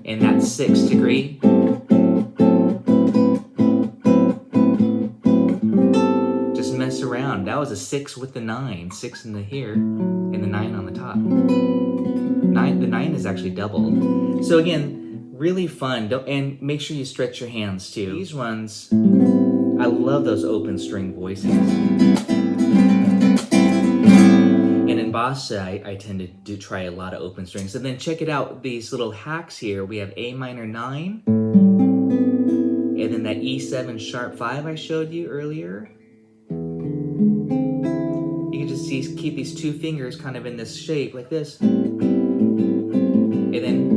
Speaker 2: And that's 6 degree. Just mess around. That was a 6 with the 9. 6 in the here, and the 9 on the top. The 9 is actually doubled. So again, really fun. And make sure you stretch your hands too. These ones, I love those open string voices. And in bossa, I tend to try a lot of open strings. And then check it out, these little hacks here. We have A minor 9, and then that E7 sharp 5 I showed you earlier. You can just keep these 2 fingers kind of in this shape like this. And then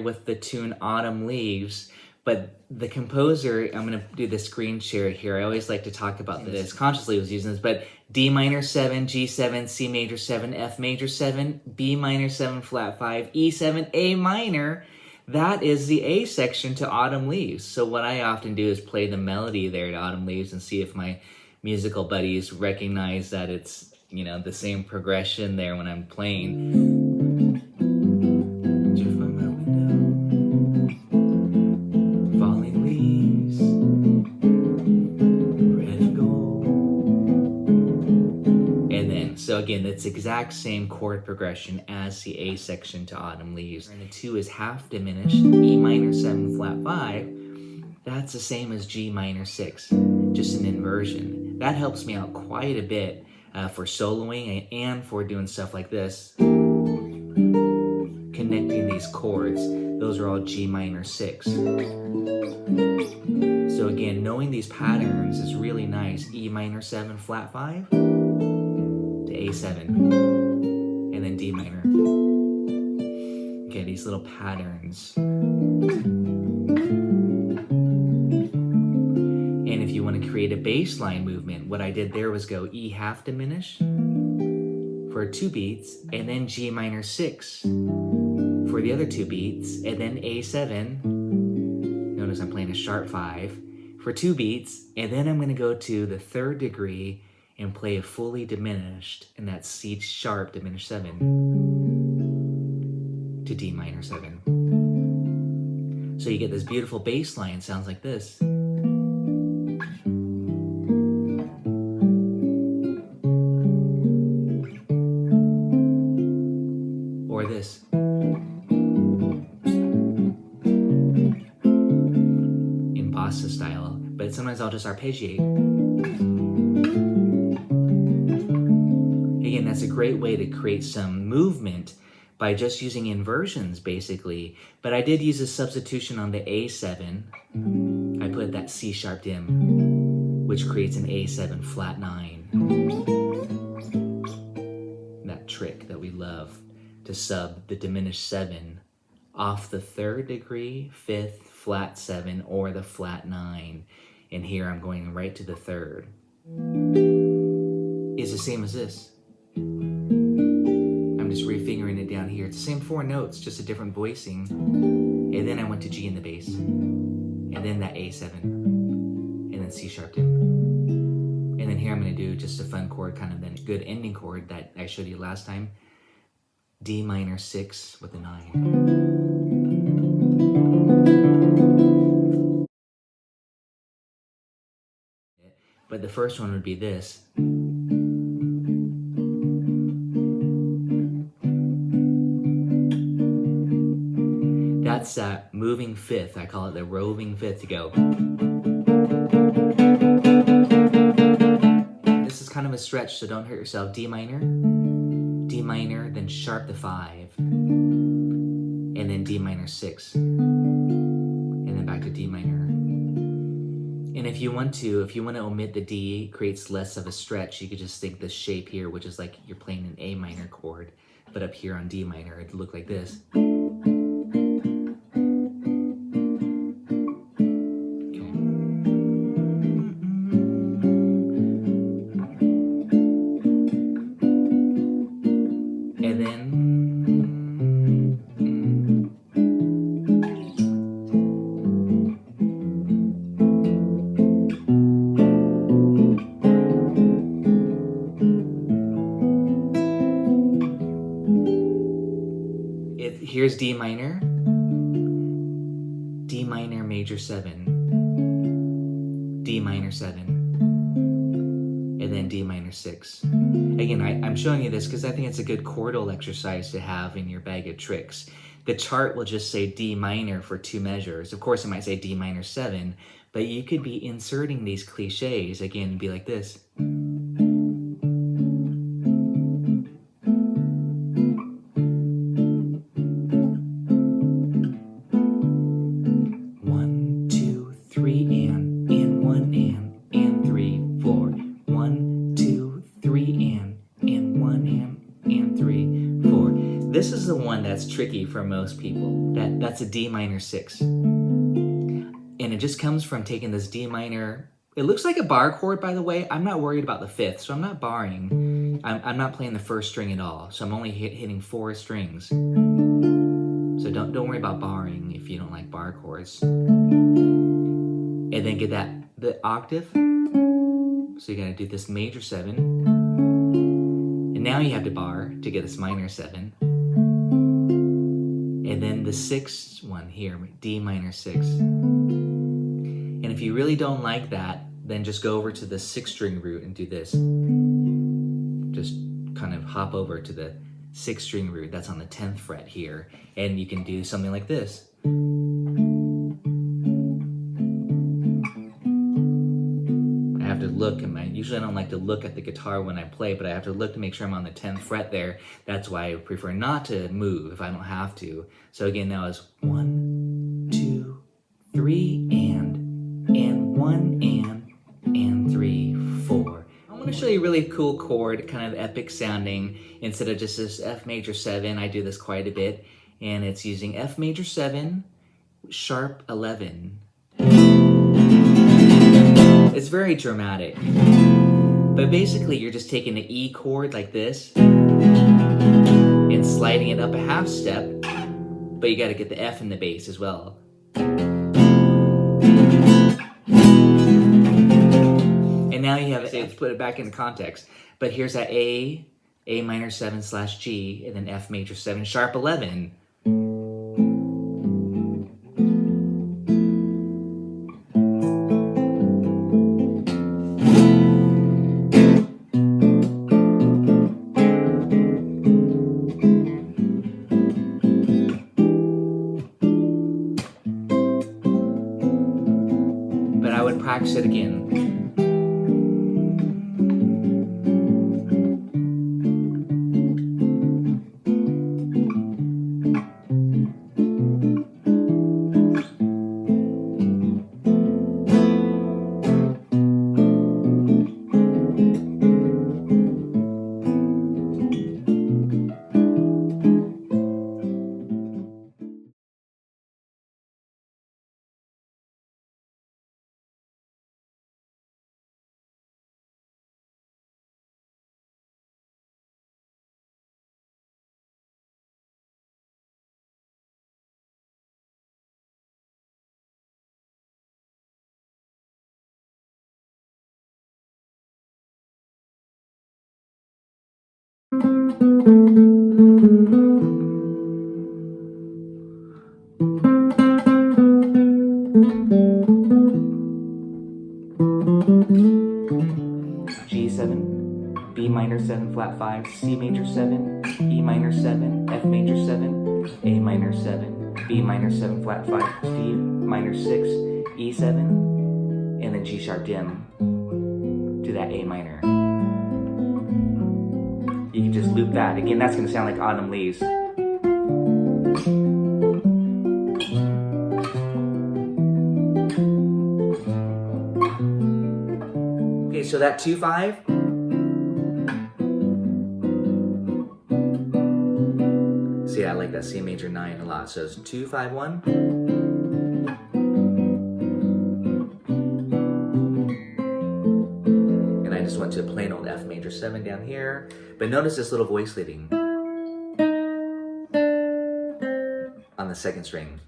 Speaker 2: with the tune Autumn Leaves, but the composer, I'm going to do the screen share here. I always like to talk about this. Consciously was using this, but D minor 7, G7, C major 7, F major 7, B minor 7, flat 5, E7, A minor. That is the A section to Autumn Leaves. So what I often do is play the melody there to Autumn Leaves and see if my musical buddies recognize that it's, you know, the same progression there when I'm playing. So again, it's exact same chord progression as the A section to Autumn Leaves. And the 2 is half diminished, E minor 7 flat 5. That's the same as G minor 6, just an inversion. That helps me out quite a bit for soloing and for doing stuff like this. Connecting these chords, those are all G minor 6. So again, knowing these patterns is really nice. E minor 7 flat 5. A7, and then D minor. Okay, these little patterns. And if you want to create a bass line movement, what I did there was go E half diminish for 2 beats, and then G minor 6 for the other 2 beats, and then A7. Notice I'm playing a sharp 5 for 2 beats, and then I'm going to go to the 3rd degree and play a fully diminished, and that's C sharp diminished 7 to D minor 7. So you get this beautiful bass line, sounds like this. Or this. In bossa style, but sometimes I'll just arpeggiate. Again, that's a great way to create some movement by just using inversions, basically. But I did use a substitution on the A7. I put that C sharp dim, which creates an A7 flat 9. That trick that we love to sub the diminished 7 off the 3rd degree, 5th, flat 7, or the flat 9. And here I'm going right to the 3rd. It's the same as this. I'm just refingering it down here. It's the same 4 notes, just a different voicing. And then I went to G in the bass. And then that A7. And then C sharp dim. And then here I'm going to do just a fun chord, kind of then a good ending chord that I showed you last time. D minor 6 with a 9. But the first one would be this. That's that moving 5th. I call it the roving 5th to go. This is kind of a stretch, so don't hurt yourself. D minor, then sharp the 5, and then D minor 6, and then back to D minor. And if you want to omit the D, it creates less of a stretch. You could just think this shape here, which is like you're playing an A minor chord, but up here on D minor, it'd look like this. Here's D minor, major 7, D minor 7, and then D minor 6. Again, I'm showing you this because I think it's a good chordal exercise to have in your bag of tricks. The chart will just say D minor for 2 measures. Of course, it might say D minor 7, but you could be inserting these cliches, again, be like this. This is the one that's tricky for most people. That's a D minor 6. And it just comes from taking this D minor. It looks like a bar chord, by the way. I'm not worried about the 5th, so I'm not barring. I'm not playing the 1st string at all, so I'm only hitting 4 strings. So don't worry about barring if you don't like bar chords. And then get the octave. So you gotta do this major 7. And now you have to bar to get this minor 7. And then the 6th one here, D minor 6. And if you really don't like that, then just go over to the 6th string root and do this. Just kind of hop over to the 6th string root, that's on the 10th fret here. And you can do something like this. I have to look, usually I don't like to look at the guitar when I play, but I have to look to make sure I'm on the 10th fret there. That's why I prefer not to move if I don't have to. So again, now it's 1, 2, 3, and 1, and 3, 4. I want to show you a really cool chord, kind of epic sounding. Instead of just this F major 7, I do this quite a bit, and it's using F major 7, sharp 11. It's very dramatic. But basically, you're just taking the E chord like this and sliding it up a half step, but you got to get the F in the bass as well.
Speaker 3: now you have, let's put it back into context. But here's that A minor 7 / G, and then F major 7, sharp 11. But I would practice it again. G7, B minor 7 flat 5, C major 7, E minor 7, F major 7, A minor 7, B minor 7 flat 5, D minor 6, E7, and then G sharp dim to that A minor. You can just loop that. Again, that's going to sound like autumn leaves. Okay, so that 2/5. See, I like that C major 9 a lot. So it's 2/5/1. And I just went to a plain old F major 7 down here. But notice this little voice leading on the second string.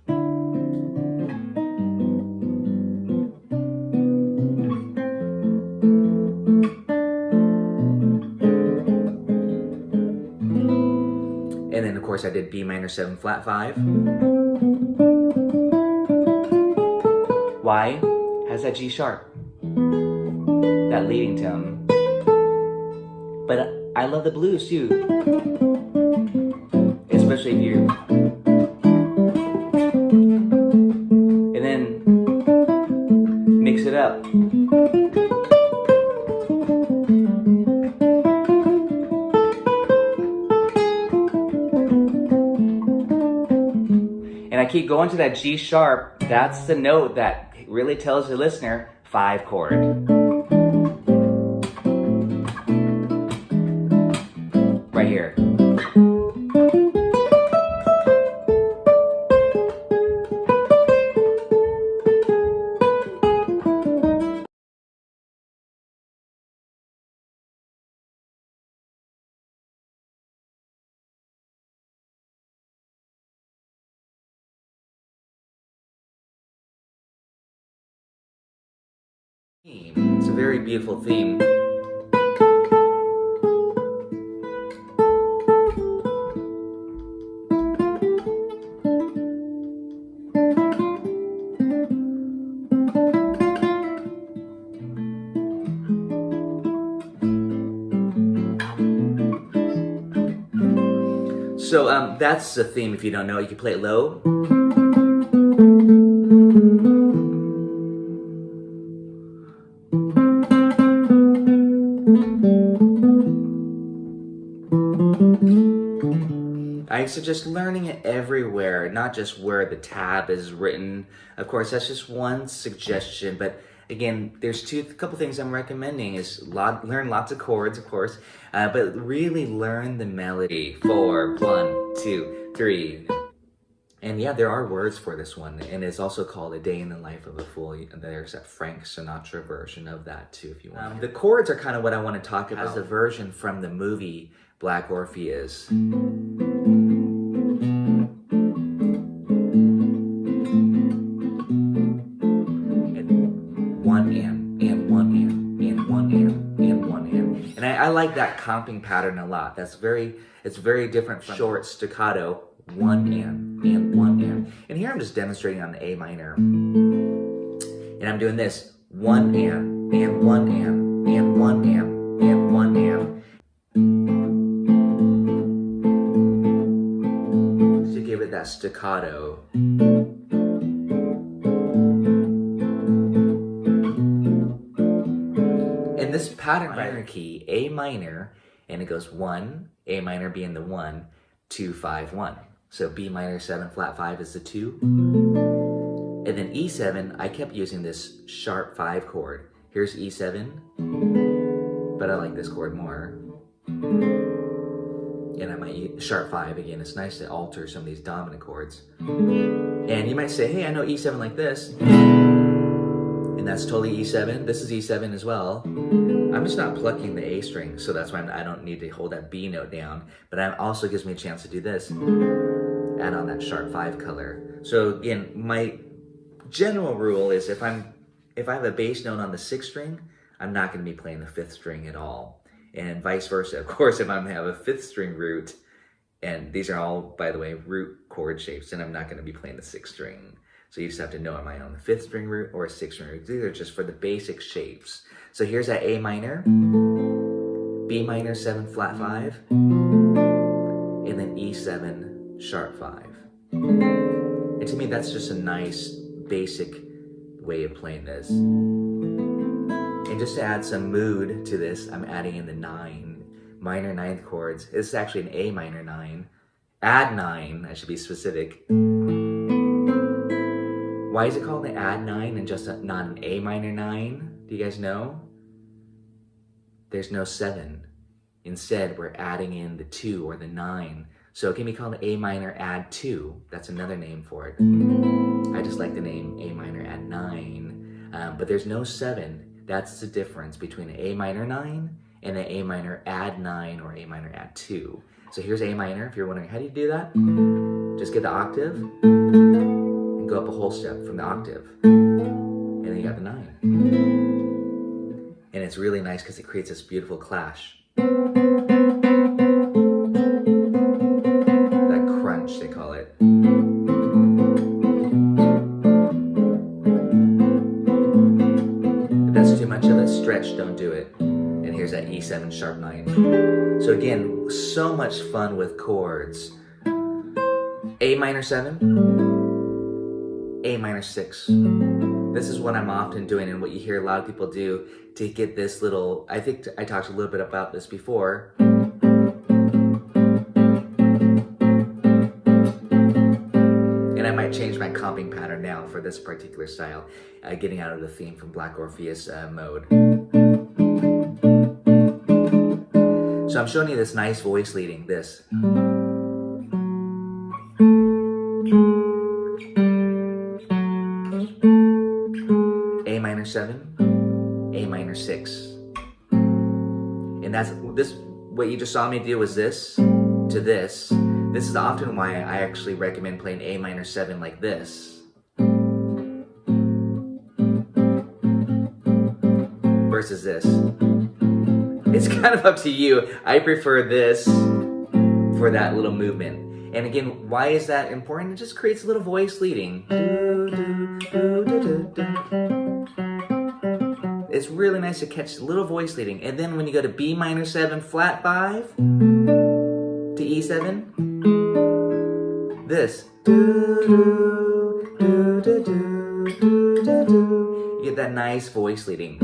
Speaker 3: And then, of course, I did B minor 7 flat 5. Why? Has that G sharp, that leading tone. But I love the blues too, especially if you. And then mix it up. And I keep going to that G sharp. That's the note that really tells the listener 5 chord. Right here. It's a very beautiful theme. So that's the theme. If you don't know, you can play it low. I suggest learning it everywhere, not just where the tab is written. Of course, that's just one suggestion, but again, there's a couple things I'm recommending is learn lots of chords, of course, but really learn the melody. 4, 1, 2, 3. And yeah, there are words for this one, and it's also called A Day in the Life of a Fool. There's a Frank Sinatra version of that too, if you want. The chords are kind of what I want to talk about. As a version from the movie Black Orpheus. And 1 and 1 and 1 and.
Speaker 2: like that comping pattern a lot. It's very different from short staccato, 1 and 1 and here I'm just demonstrating on the A minor. And I'm doing this 1 and 1 and 1 and 1 and. To give it that staccato. And this pattern minor key, A minor, and it goes 1, A minor being the 1, 2, 5, 1. So B minor 7 flat 5 is the 2. And then E7, I kept using this sharp 5 chord. Here's E7, but I like this chord more. And I might use sharp 5 again. It's nice to alter some of these dominant chords. And you might say, hey, I know E7 like this. And that's totally E7. This is E7 as well. I'm just not plucking the A string, so that's why I don't need to hold that B note down. But it also gives me a chance to do this. Add on that sharp 5 color. So again, my general rule is if I have a bass note on the 6th string, I'm not going to be playing the 5th string at all. And vice versa. Of course, if I have a 5th string root, and these are all, by the way, root chord shapes, then I'm not going to be playing the 6th string. So you just have to know, am I on the 5th string root or a 6th string root? These are just for the basic shapes. So here's that A minor, B minor 7 flat 5, and then E7 sharp 5. And to me, that's just a nice basic way of playing this. And just to add some mood to this, I'm adding in the 9, minor 9th chords. This is actually an A minor 9. Add 9, I should be specific. Why is it called an add 9 and just not an A minor 9? Do you guys know? There's no 7. Instead, we're adding in the 2 or the 9. So it can be called an A minor add 2. That's another name for it. I just like the name A minor add 9. But there's no 7. That's the difference between an A minor 9 and an A minor add 9 or A minor add 2. So here's A minor. If you're wondering, how do you do that? Just get the octave and go up a whole step from the octave. And then you got the 9. And it's really nice because it creates this beautiful clash. That crunch, they call it. If that's too much of a stretch, don't do it. And here's that E7 sharp 9. So again, so much fun with chords. A minor 7, A minor 6. This is what I'm often doing and what you hear a lot of people do to get this little, I think I talked a little bit about this before. And I might change my comping pattern now for this particular style, getting out of the theme from Black Orpheus mode. So I'm showing you this nice voice leading, this. A minor 7, A minor 6. And that's this, what you just saw me do was this to this. This is often why I actually recommend playing A minor 7 like this. Versus this. It's kind of up to you. I prefer this for that little movement. And again, why is that important? It just creates a little voice leading. It's really nice to catch a little voice leading. And then when you go to B minor 7 flat 5 to E7, this. You get that nice voice leading.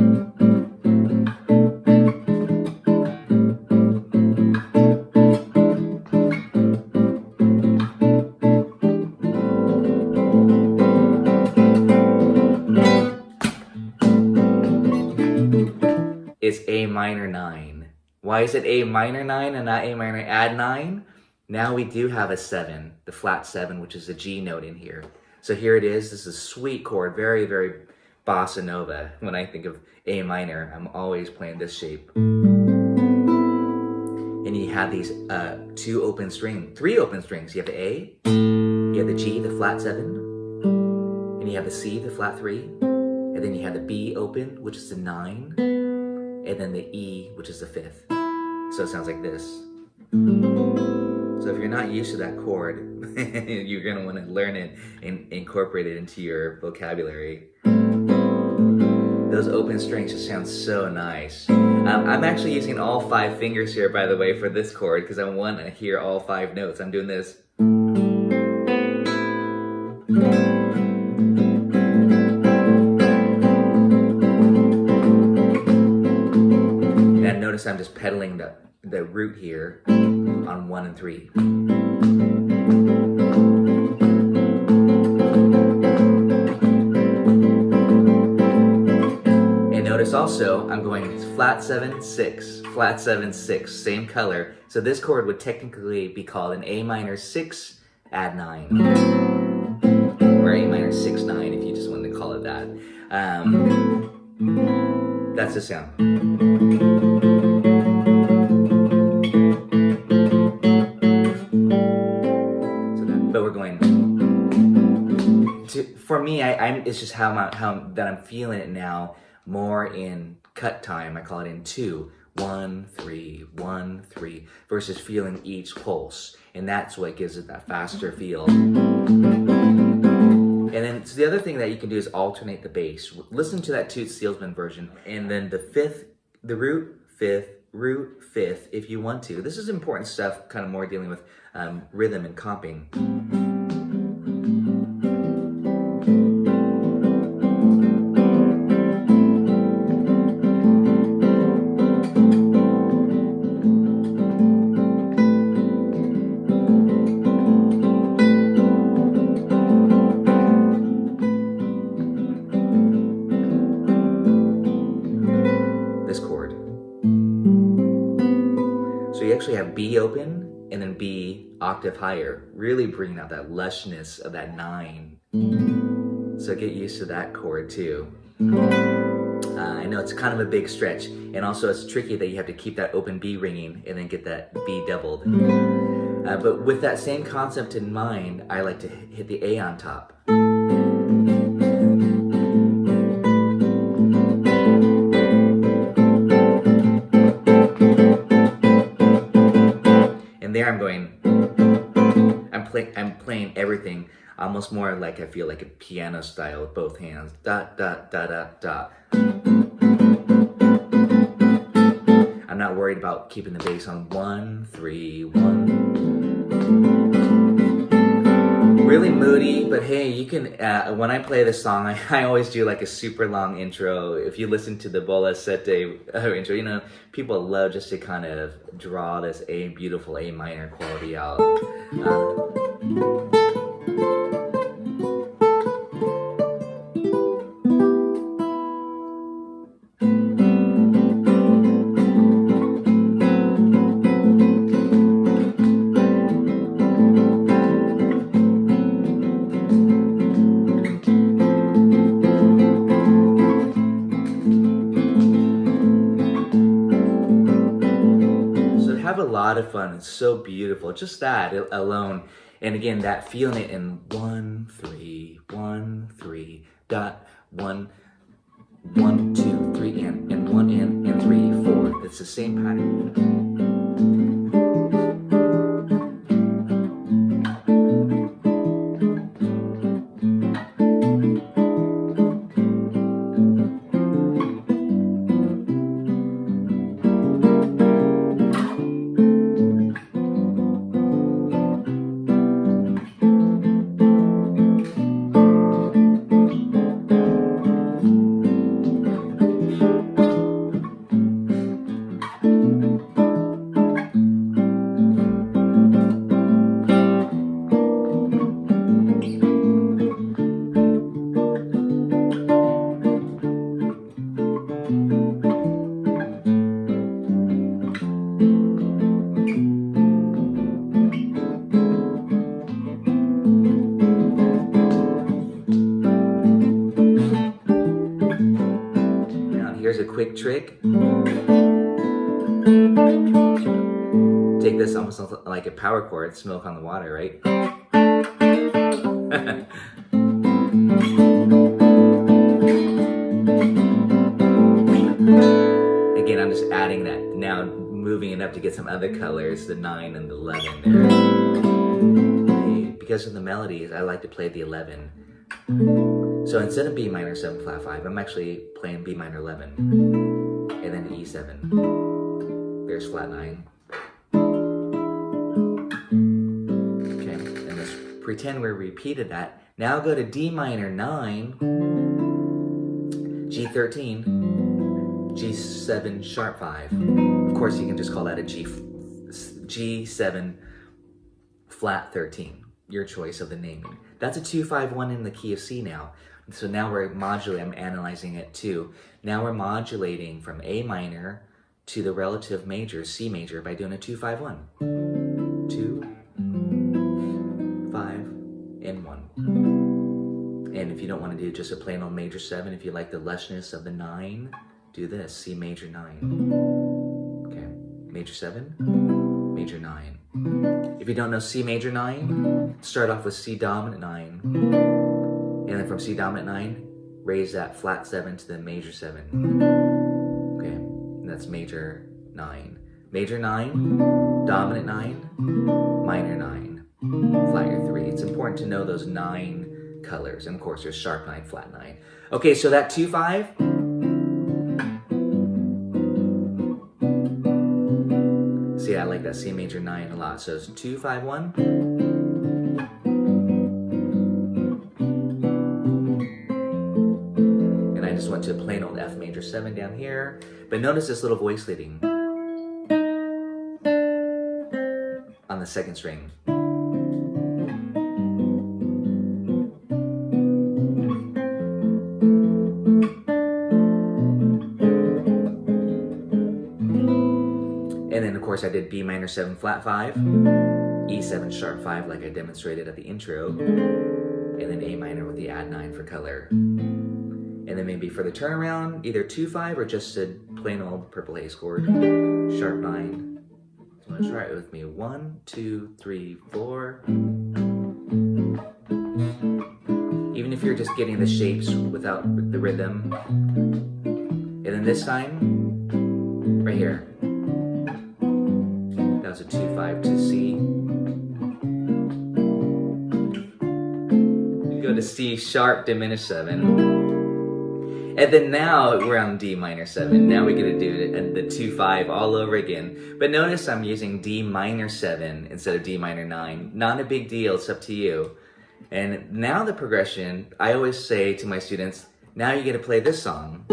Speaker 2: It's A minor 9. Why is it A minor 9 and not A minor add 9? Now we do have a 7, the flat 7, which is a G note in here. So here it is. This is a sweet chord, very, very bossa nova. When I think of A minor, I'm always playing this shape. And you have these 3 open strings. You have the A, you have the G, the flat 7, and you have the C, the flat 3, and then you have the B open, which is the 9, and then the E, which is the 5th. So it sounds like this. So if you're not used to that chord, you're going to want to learn it and incorporate it into your vocabulary. Those open strings just sound so nice. I'm actually using all 5 fingers here, by the way, for this chord because I want to hear all 5 notes. I'm doing this. And notice I'm just pedaling the root here on 1 and 3. And notice also I'm going flat 7, 6, flat 7, 6, same color. So this chord would technically be called an A minor 6 add 9. Or A minor 6, 9 if you just wanted to call it that. That's the sound. But we're going to, for me, it's just how that I'm feeling it now, more in cut time. I call it in 2, 1, 3, 1, 3, versus feeling each pulse, and that's what gives it that faster feel. And then so the other thing that you can do is alternate the bass. Listen to that Toots Steelsman version, and then the root, 5th, root, 5th, if you want to. This is important stuff, kind of more dealing with rhythm and comping. This chord. So you actually have B open and then B octave higher, really bringing out that lushness of that 9. So get used to that chord too. I know it's kind of a big stretch, and also it's tricky that you have to keep that open B ringing and then get that B doubled. But with that same concept in mind, I like to hit the A on top. And there I'm going, I'm playing everything almost more like I feel like a piano style with both hands. Da, da, da, da, da. I'm not worried about keeping the bass on 1, 3, 1. Really moody, but hey, you can, when I play this song, I always do like a super long intro. If you listen to the Bola Sette intro, you know, people love just to kind of draw this beautiful A minor quality out. Have a lot of fun. It's so beautiful. Just that alone. And again, that feeling it in 1, 3, 1, 3, dot, 1, 1, 2, 3, and 1 and 3, 4. It's the same pattern. Here's a quick trick. Take this almost like a power chord, Smoke on the Water, right? Again, I'm just adding that, now moving it up to get some other colors, the 9 and the 11 there. Because of the melodies, I like to play the 11. So instead of B minor 7 flat 5, I'm actually playing B minor 11 and then E7. There's flat 9. Okay, and let's pretend we repeated that. Now go to D minor 9, G13, G7 sharp 5. Of course, you can just call that a G7 flat 13. Your choice of the naming. That's a 2-5-1 in the key of C now. So now we're modulating, I'm analyzing it too. Now we're modulating from A minor to the relative major, C major, by doing a 2-5-1. 2, 5, and 1. And if you don't want to do just a plain old major 7, if you like the lushness of the 9, do this, C major 9. Okay, major 7, major 9. If you don't know C major 9, start off with C dominant 9. And then from C dominant 9, raise that flat 7 to the major 7. Okay, and that's major 9. Major 9, dominant 9, minor 9, flat your 3. It's important to know those 9 colors. And of course, there's sharp 9, flat 9. Okay, so that 2-5. See, I like that C major 9 a lot. So it's 2-5-1. And I just went to plain old F major 7 down here. But notice this little voice leading on the second string. And then, of course, I did B minor 7 flat 5, E7 sharp 5 like I demonstrated at the intro, and then A minor with the add 9 for color. And then maybe for the turnaround, either 2-5 or just a plain old purple haze chord, sharp 9. So I'm going to try it with me. 1, 2, 3, 4. Even if you're just getting the shapes without the rhythm. And then this time, right here. That was a 2-5 to C. You go to C sharp diminished 7. And then now we're on D minor 7. Now we get to do the 2-5 all over again. But notice I'm using D minor 7 instead of D minor 9. Not a big deal, it's up to you. And now the progression, I always say to my students, now you get to play this song.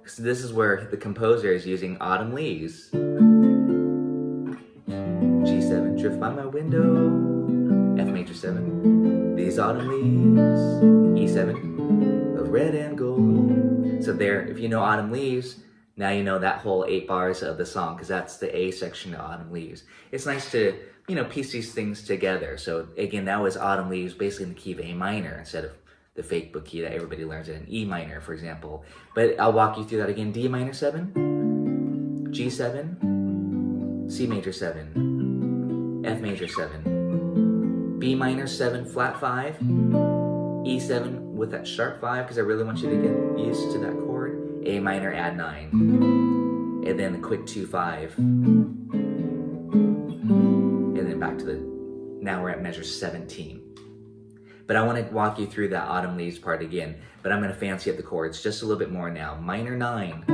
Speaker 2: So this is where the composer is using Autumn Leaves. G7, drift by my window. F major 7. These autumn leaves. E7 of red and gold. So there, if you know Autumn Leaves, now you know that whole 8 bars of the song, because that's the A section of Autumn Leaves. It's nice to, you know, piece these things together. So again, that was Autumn Leaves basically in the key of A minor instead of the fake book key that everybody learns it in E minor, for example. But I'll walk you through that again. D minor 7, G7, C major 7, F major 7, B minor 7 flat 5, E7 with that sharp 5 because I really want you to get used to that chord, A minor add 9, and then the quick 2-5, and then back to the, now we're at measure 17. But I want to walk you through that Autumn Leaves part again, but I'm going to fancy up the chords just a little bit more now. Minor 9,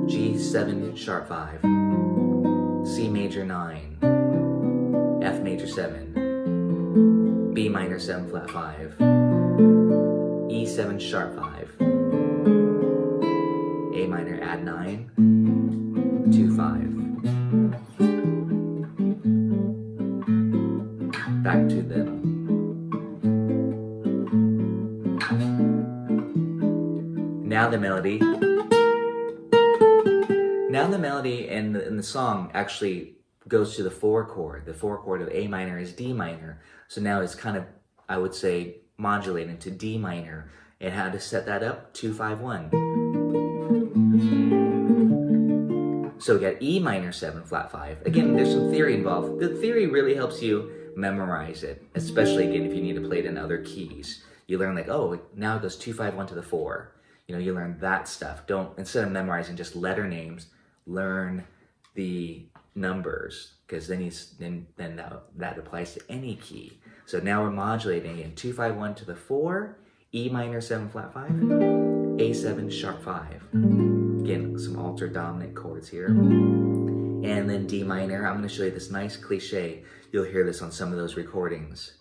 Speaker 2: G7 sharp 5, C major 9, F major 7, B minor 7 flat 5, E7 sharp 5, A minor add 9, 2-5. Back to the Now the melody. Now the melody in the song actually goes to the 4 chord. The 4 chord of A minor is D minor. So now it's kind of, I would say, modulating to D minor. And how to set that up? 2-5-1. So we got E minor 7 flat 5. Again, there's some theory involved. The theory really helps you memorize it, especially again if you need to play it in other keys. You learn like, oh, now it goes 2-5-1 to the 4. You learn that stuff. Don't, instead of memorizing just letter names, learn the numbers, because then that applies to any key. So now we're modulating in 2-5-1 to the 4, E minor 7 flat 5, A7 sharp 5. Again, some altered dominant chords here. And then D minor. I'm going to show you this nice cliche. You'll hear this on some of those recordings.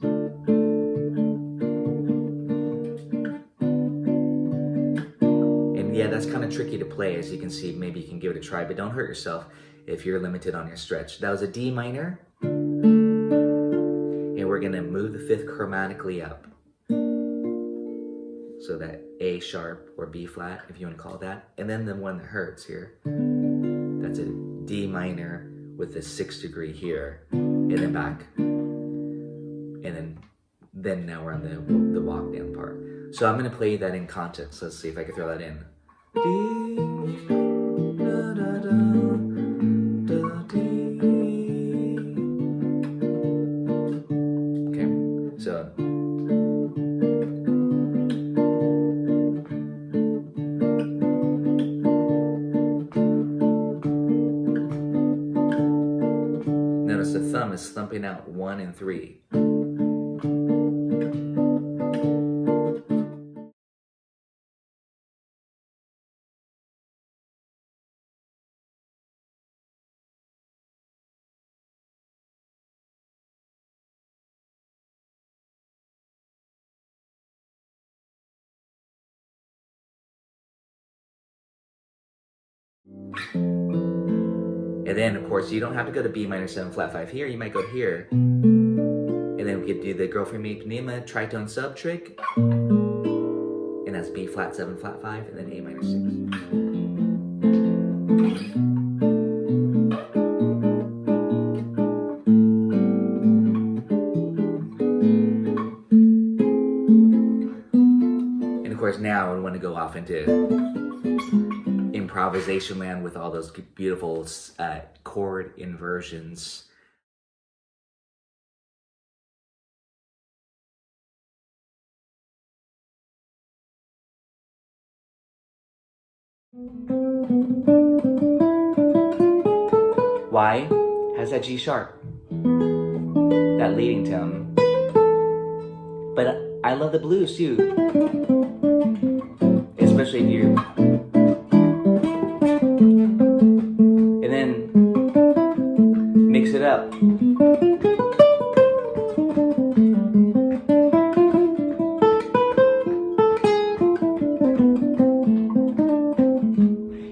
Speaker 2: And yeah, that's kind of tricky to play, as you can see. Maybe you can give it a try, but don't hurt yourself if you're limited on your stretch. That was a D minor. And we're going to move the 5th chromatically up. So that A sharp or B flat, if you want to call it that. And then the one that hurts here, that's a D minor with the 6th degree here, and then back. And then now we're on the walk down part. So I'm going to play that in context. Let's see if I can throw that in. D, da, da, da, da, D. Okay, so. Notice the thumb is thumping out 1 and 3. And then, of course, you don't have to go to B minor 7 flat 5 here. You might go here. And then we could do the Girl from Ipanema tritone sub trick. And that's B flat 7 flat 5, and then A minor 6. And of course, now we want to go off into improvisation land with all those beautiful chord inversions. Y has that G sharp, that leading tone. But I love the blues too, especially if you. And then mix it up.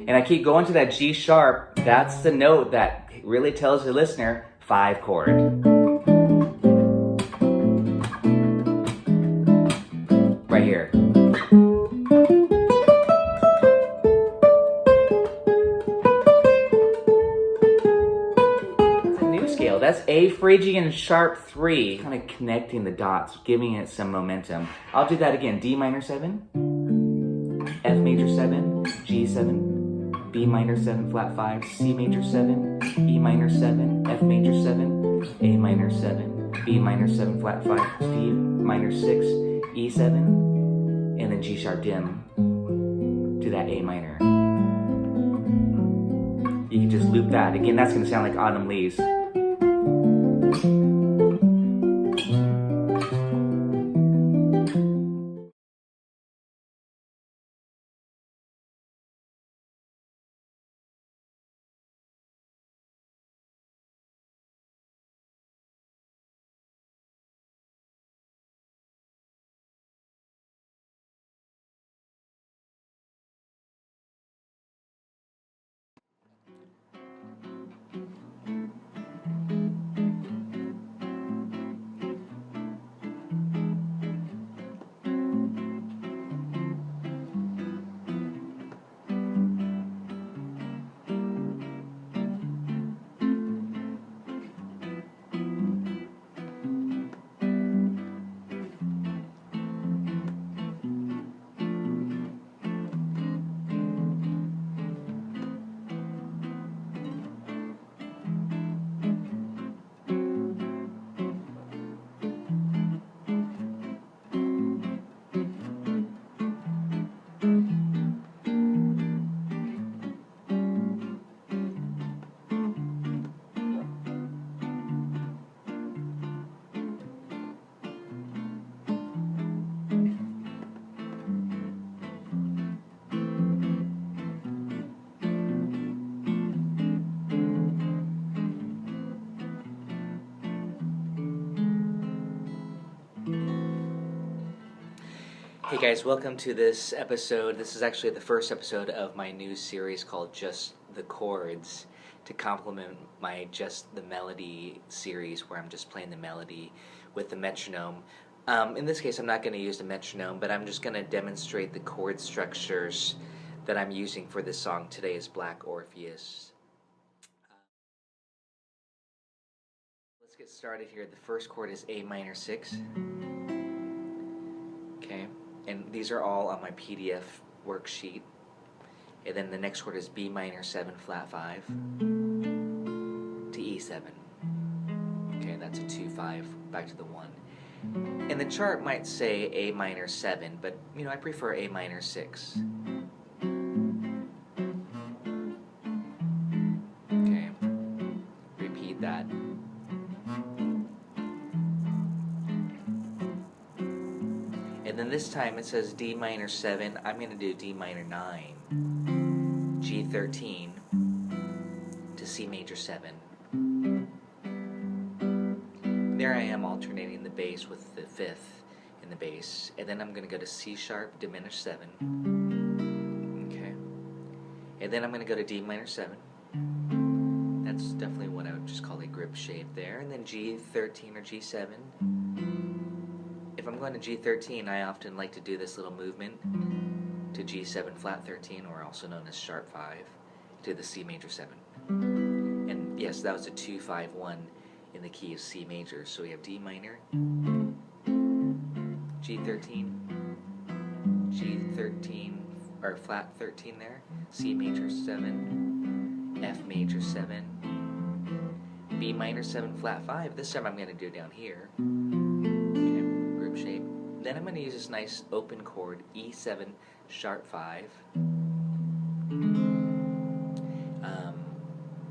Speaker 2: And I keep going to that G sharp. That's the note that really tells the listener 5 chord. Right here. That's a new scale. That's A Phrygian sharp 3. Kind of connecting the dots, giving it some momentum. I'll do that again. D minor 7, F major 7, G7, B minor 7 flat 5, C major 7, E minor 7, F major 7, A minor 7, B minor 7 flat 5, D minor 6, E7, and then G sharp dim to that A minor. You can just loop that. Again, that's going to sound like Autumn Leaves. Hey guys, welcome to this episode. This is actually the first episode of my new series called Just the Chords, to complement my Just the Melody series, where I'm just playing the melody with the metronome. In this case, I'm not going to use the metronome, but I'm just going to demonstrate the chord structures that I'm using for this song. Today is Black Orpheus. Let's get started here. The first chord is A minor 6. Okay, and these are all on my PDF worksheet. And then the next chord is B minor 7 flat 5 to E7. Okay, that's a 2-5 back to the 1. And the chart might say A minor 7, but you know, I prefer A minor 6. Okay, repeat that. And then this time it says D minor 7. I'm going to do D minor 9, G 13 to C major 7. There I am alternating the bass with the 5th in the bass. And then I'm going to go to C sharp, diminished 7. Okay. And then I'm going to go to D minor 7. That's definitely what I would just call a grip shape there. And then G 13 or G 7. If I'm going to G13, I often like to do this little movement to G7 flat 13, or also known as sharp 5, to the C major 7. And yes, that was a 2-5-1 in the key of C major. So we have D minor, G13, G13, or flat 13 there, C major 7, F major 7, B minor 7 flat 5. This time I'm going to do it down here. Shape. Then I'm going to use this nice open chord, E7 sharp 5,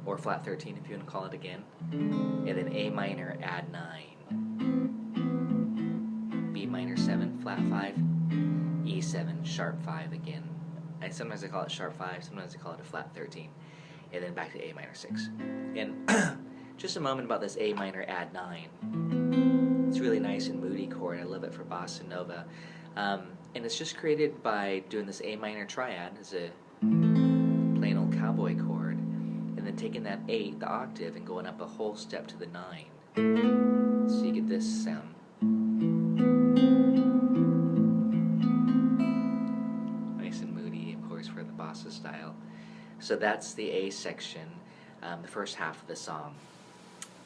Speaker 2: or flat 13 if you want to call it again, and then A minor add 9, B minor 7 flat 5, E7 sharp 5 again. Sometimes I call it sharp 5, sometimes I call it a flat 13, and then back to A minor 6. And just a moment about this A minor add 9. It's really nice and moody chord. I love it for bossa nova. And it's just created by doing this A minor triad as a plain old cowboy chord, and then taking that 8, the octave, and going up a whole step to the 9. So you get this sound. Nice and moody, of course, for the bossa style. So that's the A section, the first half of the song.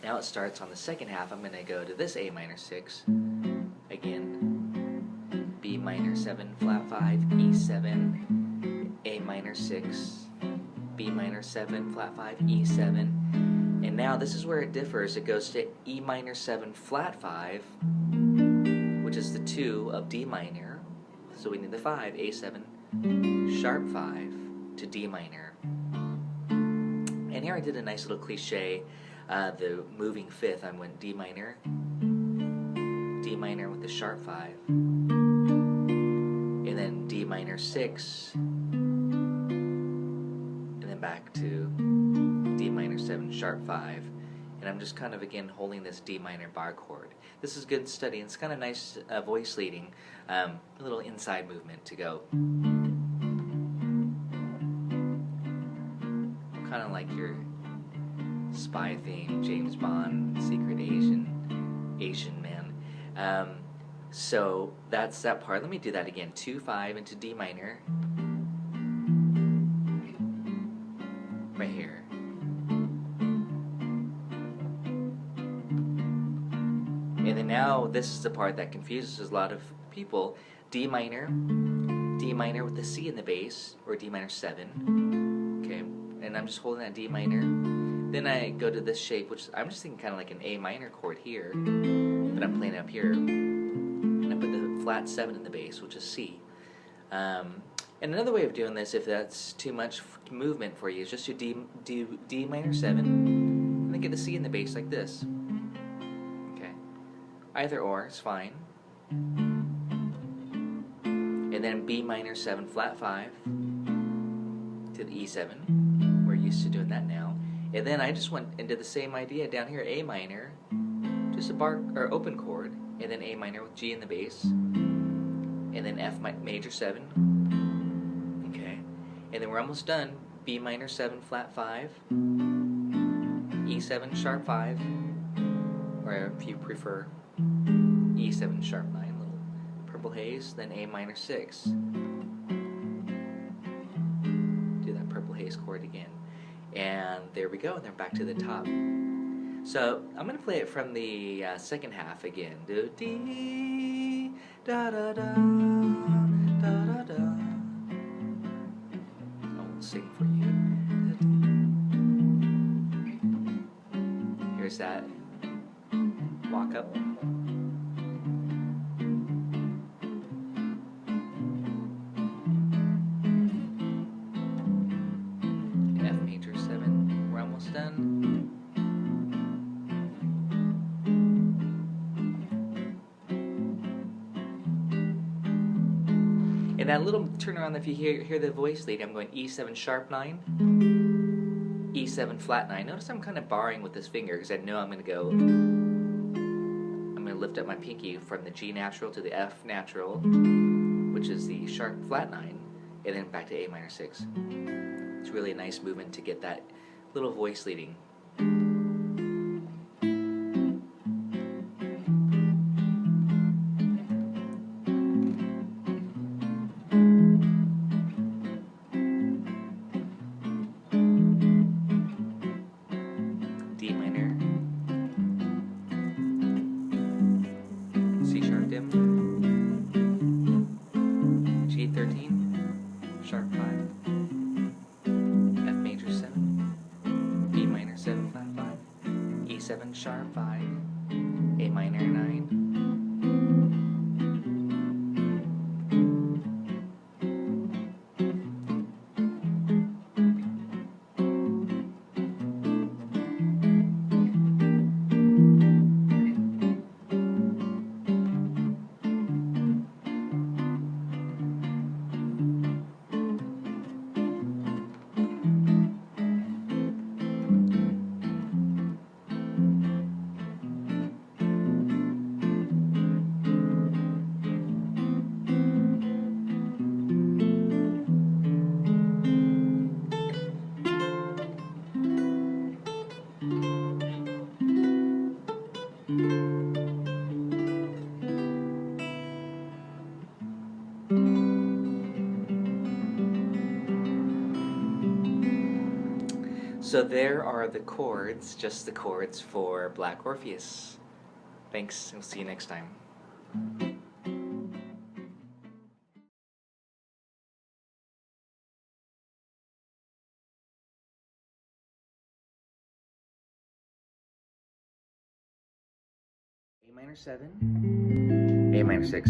Speaker 2: Now it starts on the second half. I'm going to go to this A minor 6 again, B minor 7 flat 5, E7, A minor 6, B minor 7 flat 5, E7, and now this is where it differs. It goes to E minor 7 flat 5, which is the 2 of D minor, so we need the 5, A7 sharp 5 to D minor. And here I did a nice little cliche. The moving 5th, I went D minor with the sharp 5, and then D minor 6, and then back to D minor 7 sharp 5, and I'm just kind of again holding this D minor bar chord. This is good study, and it's kind of nice voice leading, a little inside movement to go. Kind of like your spy theme, James Bond, secret Asian man. So that's that part. Let me do that again. 2-5 into D minor. Right here. And then now this is the part that confuses a lot of people. D minor with the C in the bass, or D minor 7. Okay, and I'm just holding that D minor. Then I go to this shape, which I'm just thinking kind of like an A minor chord here, but I'm playing up here. And I put the flat 7 in the bass, which is C. And another way of doing this, if that's too much movement for you, is just do D minor 7, and then get a C in the bass like this. Okay, either or is fine. And then B minor 7 flat 5 to the E7. We're used to doing that now. And then I just went and did the same idea down here, A minor, just a bar or open chord, and then A minor with G in the bass, and and then F major 7. Okay, and then we're almost done. B minor 7 flat 5, E7 sharp 5, or if you prefer E7 sharp 9, little purple haze, then A minor 6. Do that purple haze chord again. And there we go, and then back to the top. So I'm going to play it from the second half again. Do dee da da da da da da. I'll sing for you. Here's that walk up. F major 7. We're almost done. And that little turnaround, if you hear the voice lead, I'm going E7 sharp 9, E7 flat 9. Notice I'm kind of barring with this finger because I know I'm going to lift up my pinky from the G natural to the F natural, which is the sharp flat 9, and then back to A minor 6. It's really a nice movement to get that little voice leading. D minor, C sharp dim, G13, sharp 5, F major 7, B minor 7 flat 5, E7 sharp 5, A minor 9. So there are the chords, just the chords for Black Orpheus. Thanks, we'll see you next time. A minor 7, A minor 6.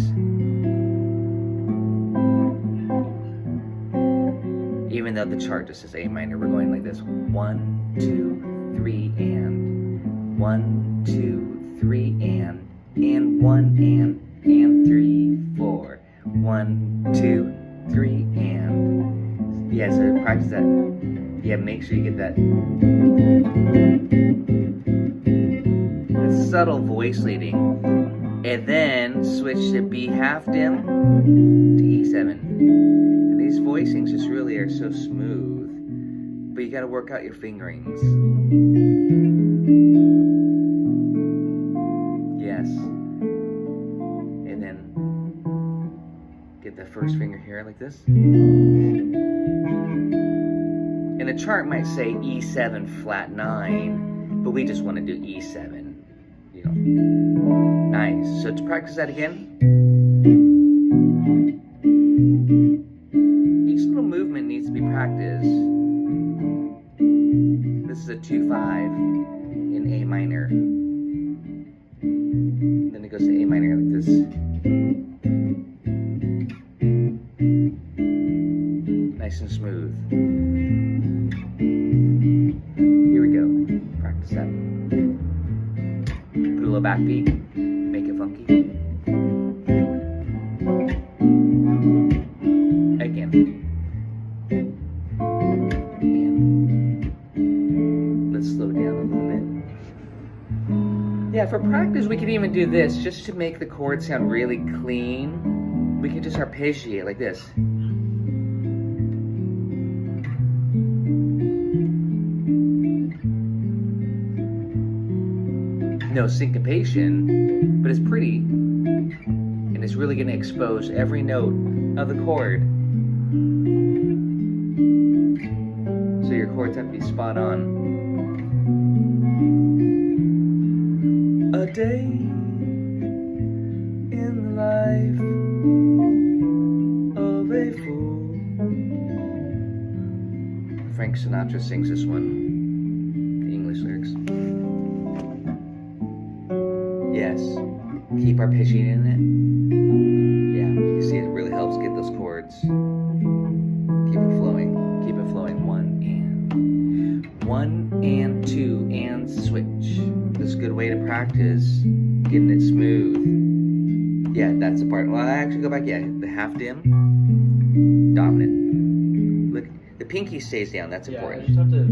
Speaker 2: Even though the chart just says A minor, we're going like this. 1, 2, 3, and 1, 2, 3, and 1, and 3, 4. 1, 2, 3, and. Yeah, so practice that. Yeah, make sure you get that. The subtle voice leading. And then switch to B half dim to E7. These voicings just really are so smooth, but you got to work out your fingerings. Yes. And then get the first finger here like this. And the chart might say E7 flat 9, but we just want to do E7. You know. Nice. So to practice that again. Movement needs to be practiced. This is a 2-5 in A minor. Then it goes to A minor like this. Nice and smooth. Here we go. Practice that. Put a little backbeat. Make it funky. Again. Yeah, for practice we could even do this just to make the chords sound really clean, We can just arpeggiate like this. No syncopation, but it's pretty, and it's really going to expose every note of the chord. So your chords have to be spot on. A day in the life of a fool. Frank Sinatra sings this one, the English lyrics. Yes, keep arpeggiating it. Yeah, you see it really helps get those chords. Keep it flowing. Keep it flowing. 1 and 2 and switch. This is a good way to practice getting it smooth. Yeah, that's the part. Well, I actually go back. Yeah, the half dim, dominant. Look, the pinky stays down. That's important.
Speaker 6: I just have to.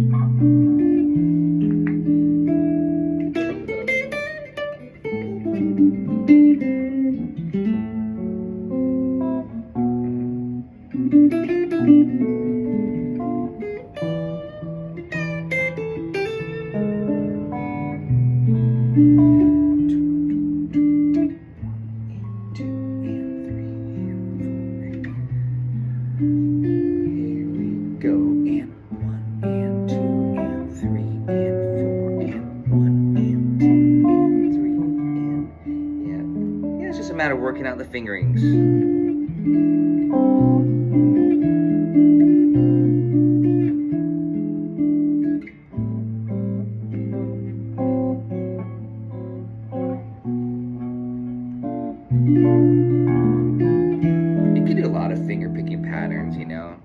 Speaker 2: Working out the fingerings. You can do a lot of finger picking patterns, you know.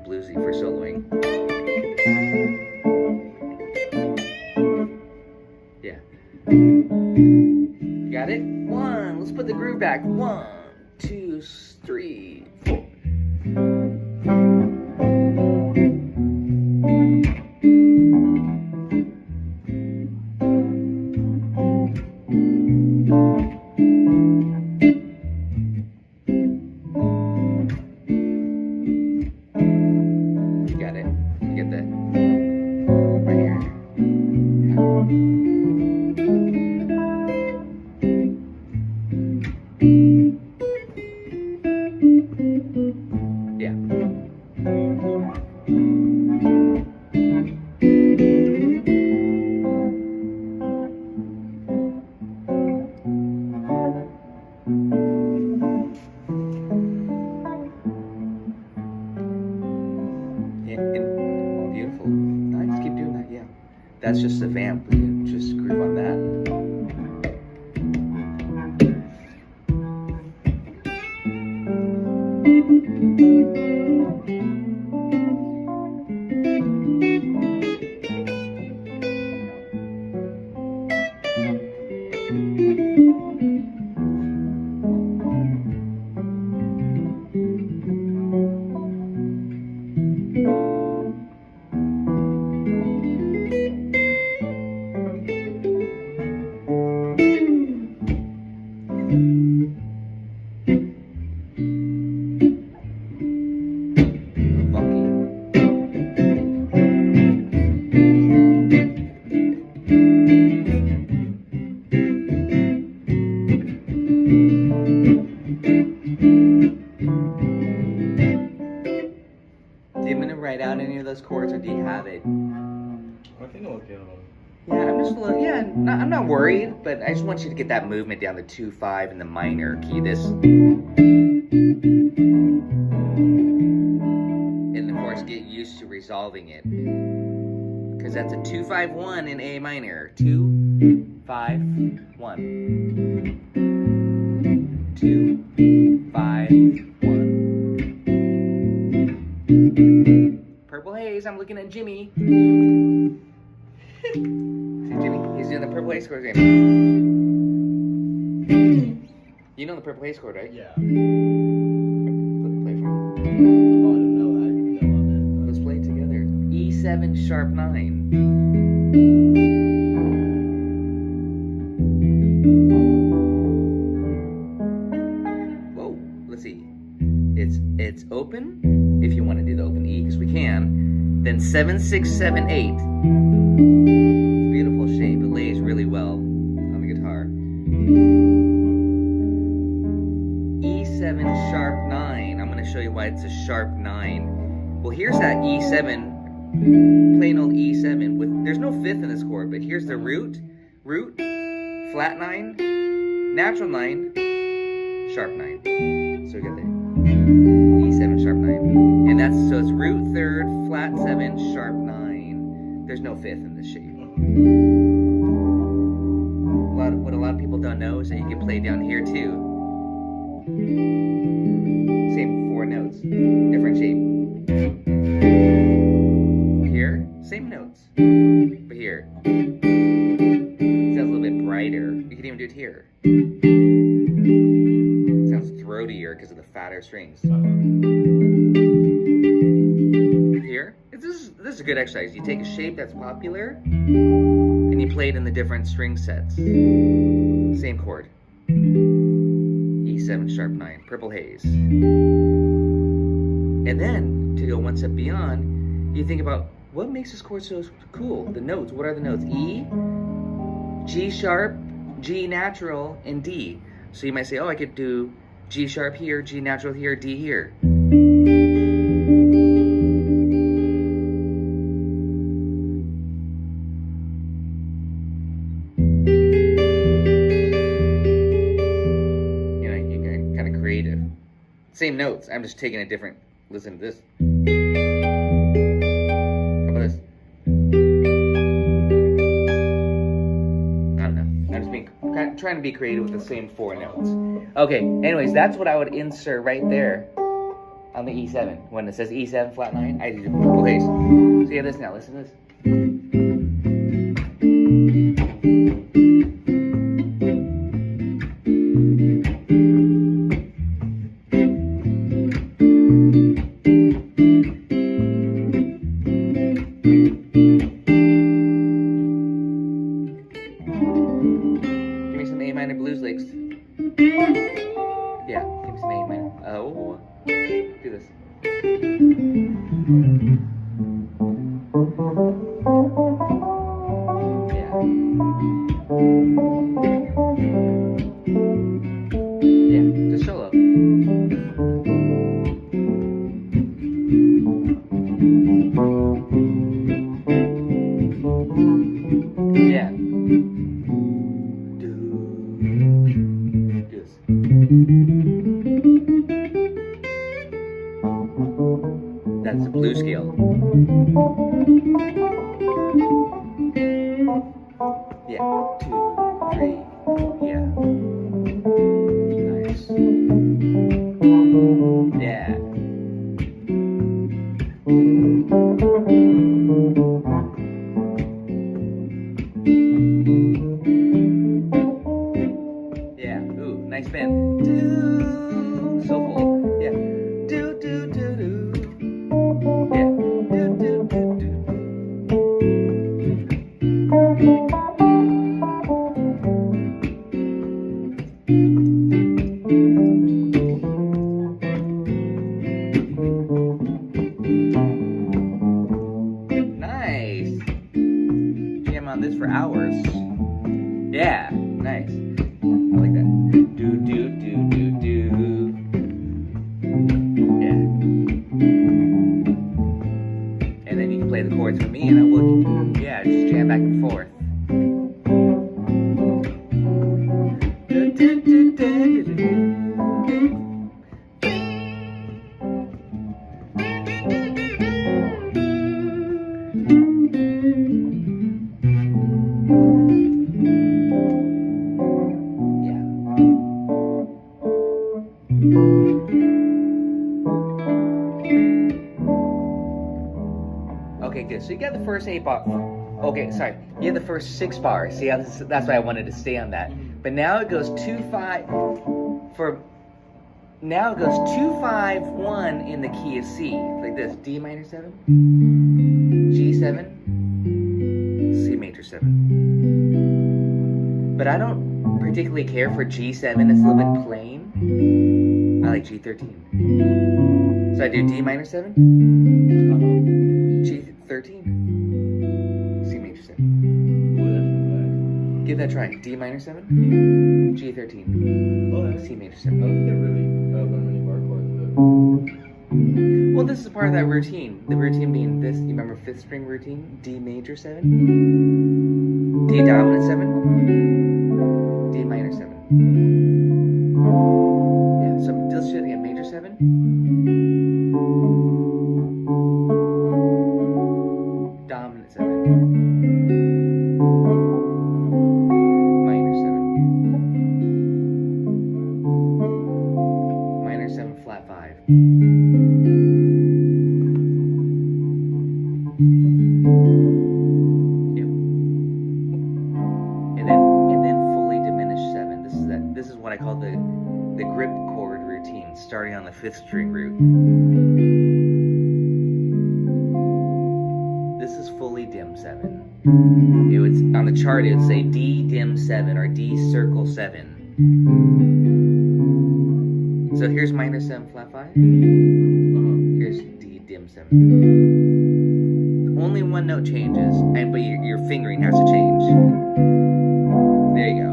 Speaker 2: Bluesy for soloing. Yeah. Got it? 1. Let's put the groove back. 1, 2, 3, 4. Beautiful. Nice, keep doing that, yeah. That's just the vamp. We can just groove on that. Those chords, or do you have it?
Speaker 6: I think I'm okay on them.
Speaker 2: Yeah, I'm just a little, I'm not worried, but I just want you to get that movement down the 2-5 in the minor key. This, and of course, get used to resolving it, because that's a 2-5-1 in A minor. 2-5-1. 2-5-1. Purple Haze, I'm looking at Jimmy. See Jimmy? He's doing the Purple Haze chords again. You know the Purple Haze chord, right?
Speaker 6: Yeah.
Speaker 2: Play for me.
Speaker 6: Oh, I don't know that. I love it.
Speaker 2: Let's play it together. E7 sharp 9. Whoa, let's see. It's open, if you want to do the open E, because we can. Then 7, 6, 7, 8. It's a beautiful shape. It lays really well on the guitar. E7 sharp 9. I'm going to show you why it's a sharp 9. Well, here's that E7, plain old E7 with, there's no fifth in this chord, but here's the root, flat 9, natural 9, sharp 9. So we got the E7 sharp 9. And that's, so it's root third, flat 7, sharp 9. There's no fifth in this shape. What a lot of people don't know is that you can play down here too. Same 4 notes, different shape. Here, same notes, but here, it sounds a little bit brighter. You can even do it here. It sounds throatier because of the fatter strings. Here, this is a good exercise. You take a shape that's popular, and you play it in the different string sets. Same chord. E7 sharp 9, Purple Haze. And then, to go one step beyond, you think about what makes this chord so cool? The notes, what are the notes? E, G sharp, G natural, and D. So you might say, oh, I could do G sharp here, G natural here, D here. Same notes, I'm just taking a different, listen to this. How about this? I don't know, I'm just trying to be creative with the same 4 notes. Okay, anyways, that's what I would insert right there on the E7. When it says E7 flat 9, I do Purple Haze. So you have this now, listen to this. Yeah, give me some A minor. Oh, do this. Yeah. Yeah, just solo. Yeah. That's the blue scale. Yeah, 2, 3, yeah. Nice. Yeah. Yeah, ooh, nice bend. So full. Yeah. Nice. Jam on this for hours. Yeah, nice. I like that. Do do do do do. Yeah. And then you can play the chords for me, and I will. Yeah, just jam back and forth. Okay, good. So you got the first 8 bars. Okay, sorry. You had the first 6 bars. See, that's why I wanted to stay on that. But now it goes 2-5 for. Now it goes 2-5-1 in the key of C, like this: D minor 7, G7, C major 7. But I don't particularly care for G7; it's a little bit plain. I like G13. So I do D minor 7, G13, C major 7. Give that a try. D minor 7, G13, C major 7.
Speaker 6: I don't think I really learned many bar chords,
Speaker 2: Well, this is part of that routine. The routine being this. You remember 5th string routine? D major 7, D dominant 7, D minor 7. Yeah, so let's do it again. Major 7, dominant 7, minor 7, minor 7 flat 5. Yep. And then fully diminished 7. This is what I call the grip chord routine, starting on the 5th string root. This is fully dim 7. It would, on the chart it would say D dim 7 or D circle 7. So here's minor 7 flat 5. Here's D dim 7. Only one note changes, but your fingering has to change. There you go.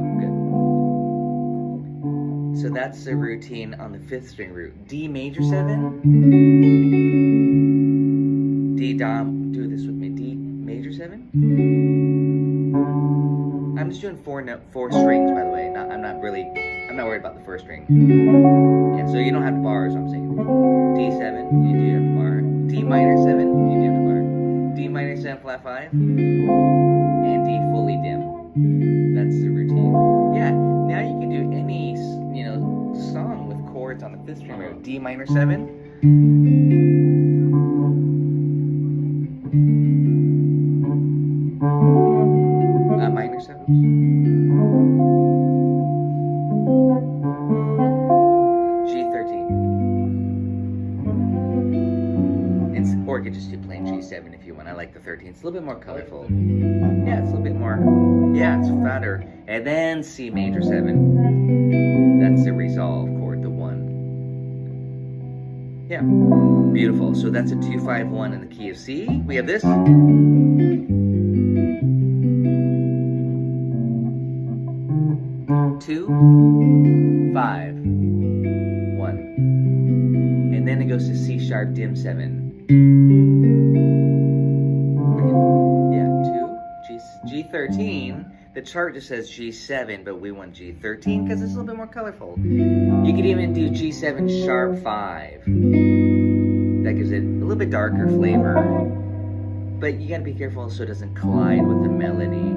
Speaker 2: Good. So that's the routine on the 5th string root. D major 7. D dom. Do this with me. D major 7. I'm just doing four strings, by the way. I'm not worried about the first string. Yeah, so you don't have to bar, is what I'm saying. D7, you do have to bar. D minor 7, you do have to bar. D minor 7 flat 5, and D fully dim. That's the routine. Yeah, now you can do any song with chords on the 5th string root. D minor 7. Minor 7. Or you could just do plain G7 if you want. I like the 13. It's a little bit more colorful. Yeah, it's a little bit more. Yeah, it's fatter. And then C major 7. That's the resolve chord, the 1. Yeah, beautiful. So that's a 2-5-1 in the key of C. We have this. 2, 5, 1. And then it goes to C sharp dim 7. Yeah, 2, G13. The chart just says G7, but we want G13 because it's a little bit more colorful. You could even do G7 sharp 5. That gives it a little bit darker flavor. But you gotta be careful so it doesn't collide with the melody.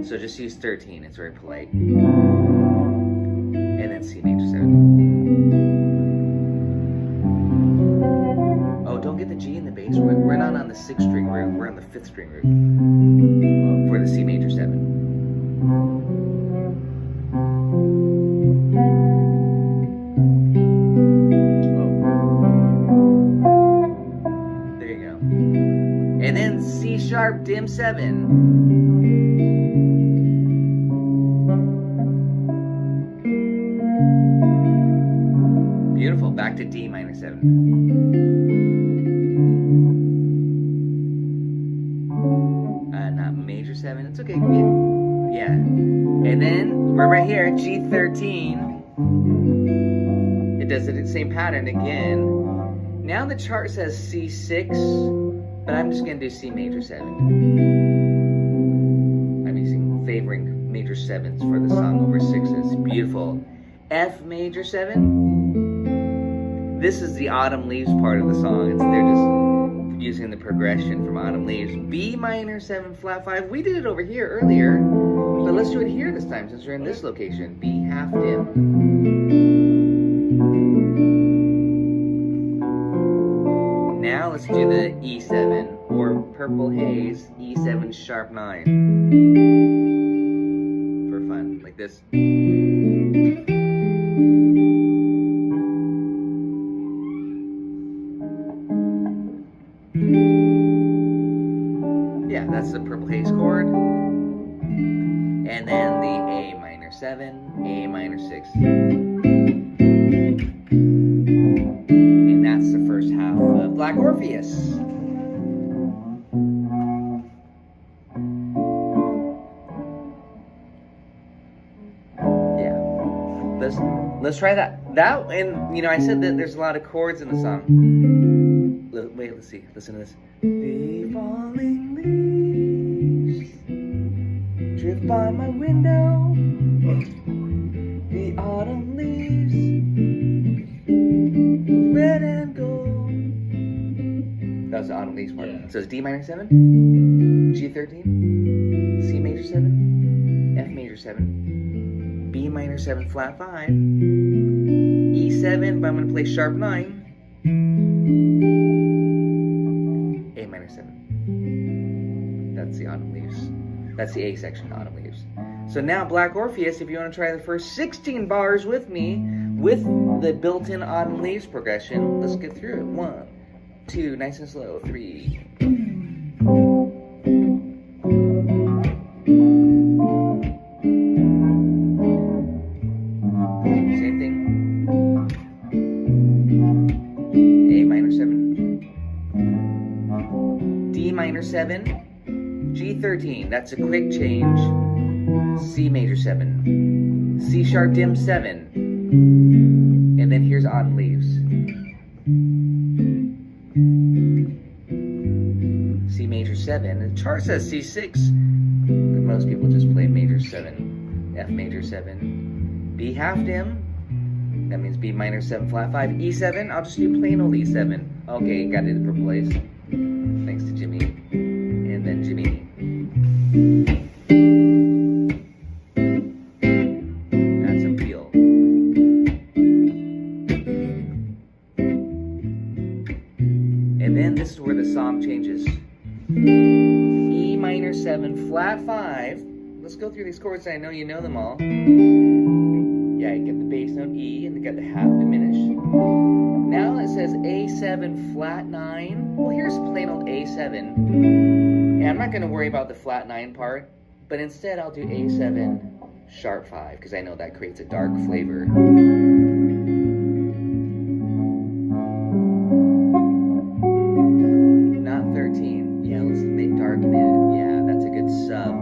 Speaker 2: So just use 13, it's very polite. And then C major 7. Oh, don't get the G in the bass. We're not on the 6th string root, we're on the 5th string root. For the C major 7. There you go. And then C sharp dim 7. Beautiful. Back to D minor 7. Not major 7. It's okay. Yeah. And then we're right here, G13. It does the same pattern again. Now the chart says C6, but I'm just going to do C major 7. I'm favoring major 7s for the song over 6s. Beautiful. F major 7. This is the Autumn Leaves part of the song. They're just using the progression from Autumn Leaves. B minor 7 flat 5. We did it over here earlier, but let's do it here this time since we're in this location. B half dim. Now let's do the E7 or Purple Haze E7 sharp 9 for fun. this. Yeah, that's the purple haze chord. And then the A minor 7, A minor 6. And that's the first half of Black Orpheus. Yeah. Let's try that. And you know, I said that there's a lot of chords in the song. Wait, let's see. Listen to this. The falling leaves drift by my window. The autumn leaves, red and gold. That was the autumn leaves part.
Speaker 6: Yeah.
Speaker 2: So it's D minor 7, G13, C major 7, F major 7, B minor 7 flat 5, E7, but I'm going to play sharp 9. A minor 7. That's the autumn leaves. That's the A section, autumn leaves. So now Black Orpheus, if you want to try the first 16 bars with me, with the built-in autumn leaves progression, let's get through it. 1, 2, nice and slow. 3. Same thing. A minor 7. D minor 7. G13. That's a quick change. C major 7. C sharp dim 7. And then here's autumn leaves. C major 7. The chart says C6, but most people just play major 7. F major 7. B half dim. That means B minor 7 flat 5. E7. I'll just do plain old E7. Okay, got it in purple place. Thanks to Jimmy. And then Jimmy. That's a feel. And then this is where the song changes. E minor 7 flat 5. Let's go through these chords. I know you know them all. Yeah, you get the bass note E and you get the half diminished. Now it says A7 flat 9. Well, here's plain old A7. And I'm not going to worry about the flat 9 part, but instead I'll do A7 sharp 5 because I know that creates a dark flavor. Not 13. Yeah, let's make darken it. Yeah, that's a good sub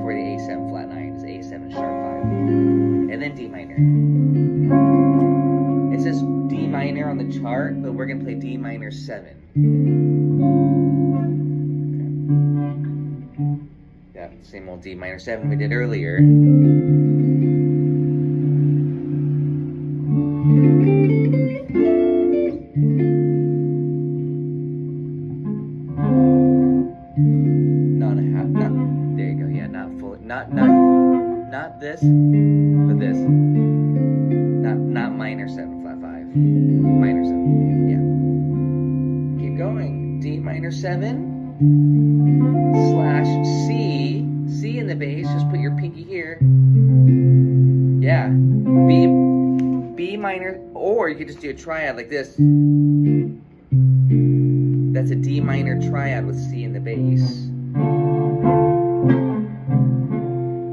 Speaker 2: for the A7 flat 9. It's A7 sharp 5. And then D minor. It says D minor on the chart, but we're going to play D minor 7. Okay. Yeah, same old D minor 7 we did earlier. Not a half, there you go, yeah, not full, not this, but this. Not minor 7 flat 5. Minor 7. Yeah. Keep going. D minor 7 / C. C in the bass. Just put your pinky here. Yeah. B minor, or you could just do a triad like this. That's a D minor triad with C in the bass.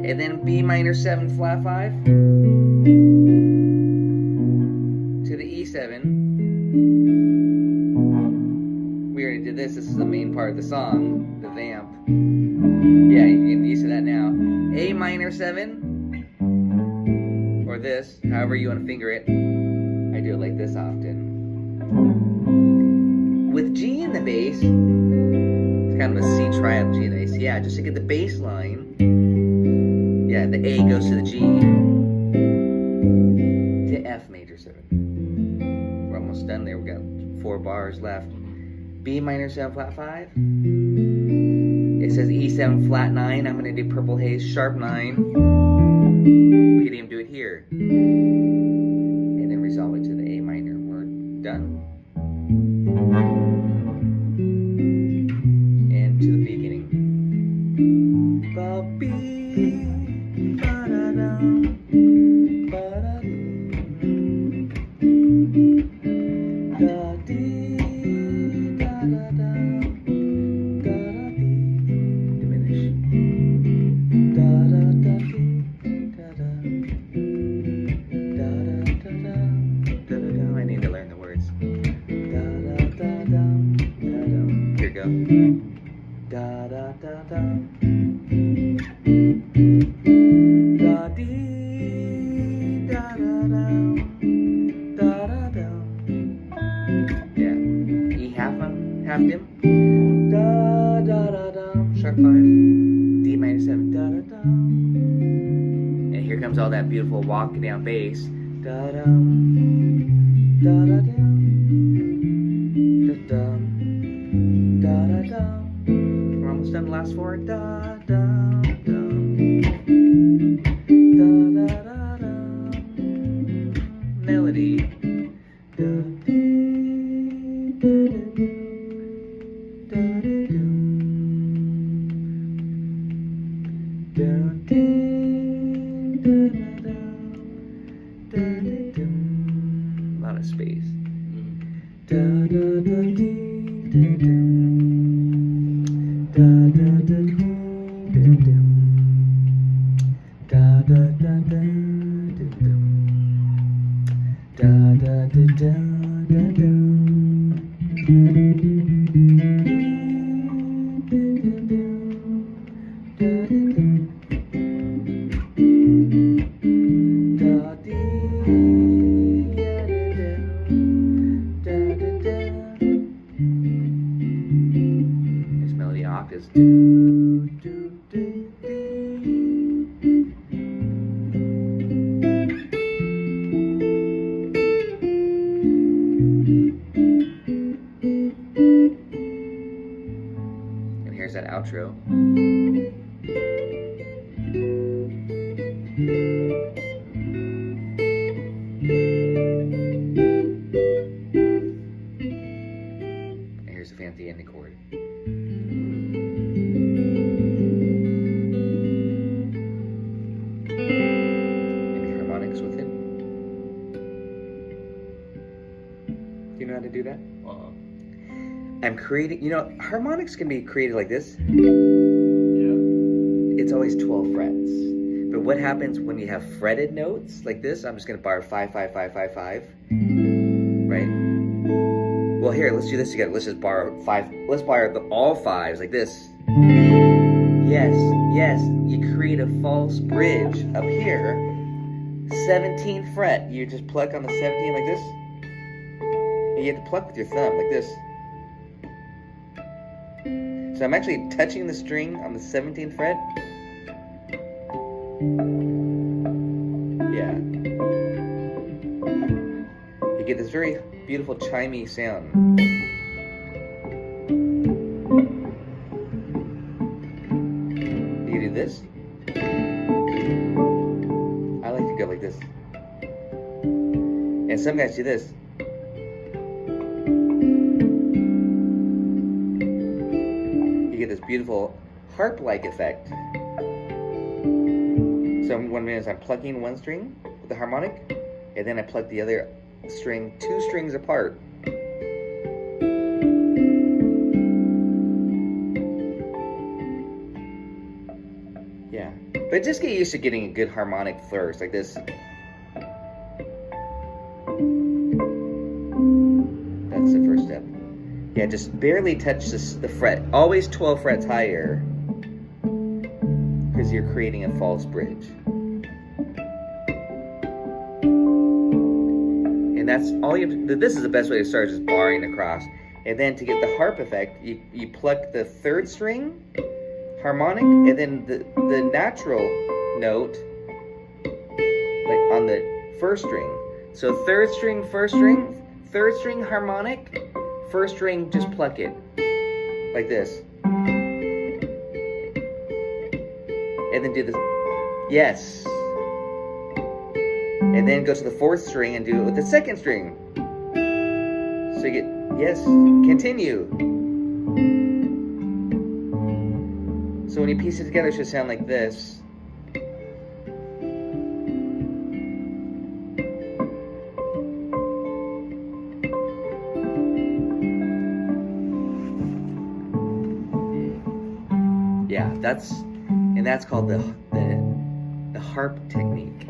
Speaker 2: And then B minor 7 flat 5 to the E7. We already did this. This is the main part of the song, the vamp. Yeah, you can get used to that now. A minor 7, or this, however you want to finger it. I do it like this often. With G in the bass, it's kind of a C triad G in the bass. Yeah, just to get the bass line. Yeah, the A goes to the G to F major 7. We're almost done there. We got 4 bars left. B minor 7 flat 5. It says E7 flat 9. I'm going to do purple haze sharp 9. We could even do it here. And then resolve it to the A minor. We're done. And to the beginning. Ba-bee. Da dee da da da da da. Yeah. E half dim. Da da da da. Sharp 5. D minor 7. Da da da. And here comes all that beautiful walking down bass. Da da da da da da da da da. We're almost done the last 4. Da da da da da da da. Melody. Da dee da da da da da da da da. A lot of space. Da da da dee da da da da da dee da da da da da da da da da da da. This melody octaves. Do, do, do, dee. And here's that outro. And here's the fancy ending chord. Any harmonics with it? Do you know how to do that? I'm creating, harmonics can be created like this.
Speaker 6: Yeah.
Speaker 2: It's always 12 frets. But what happens when you have fretted notes like this? I'm just going to bar 5, 5, 5, 5, 5. Right? Well, here, let's do this together. Let's just bar 5. Let's bar all 5s like this. Yes, yes. You create a false bridge up here. 17th fret. You just pluck on the 17 like this. And you have to pluck with your thumb like this. So I'm actually touching the string on the 17th fret. Yeah. You get this very beautiful chimey sound. You do this. I like to go like this. And some guys do this. You get this beautiful harp-like effect. So what I'm doing is I'm plucking one string with the harmonic, and then I pluck the other string 2 strings apart. Yeah, but just get used to getting a good harmonic flourish like this. That's the first step. Yeah, just barely touch the fret. Always 12 frets higher, because you're creating a false bridge. And that's all you have to, this is the best way to start, just barring across. And then to get the harp effect, you pluck the 3rd string harmonic, and then the natural note like on the 1st string. So 3rd string, 1st string, 3rd string harmonic, 1st string, just pluck it like this. And then do this. Yes. And then go to the 4th string and do it with the 2nd string. So you get, yes, continue. So when you piece it together, it should sound like this. Yeah, that's called the harp technique.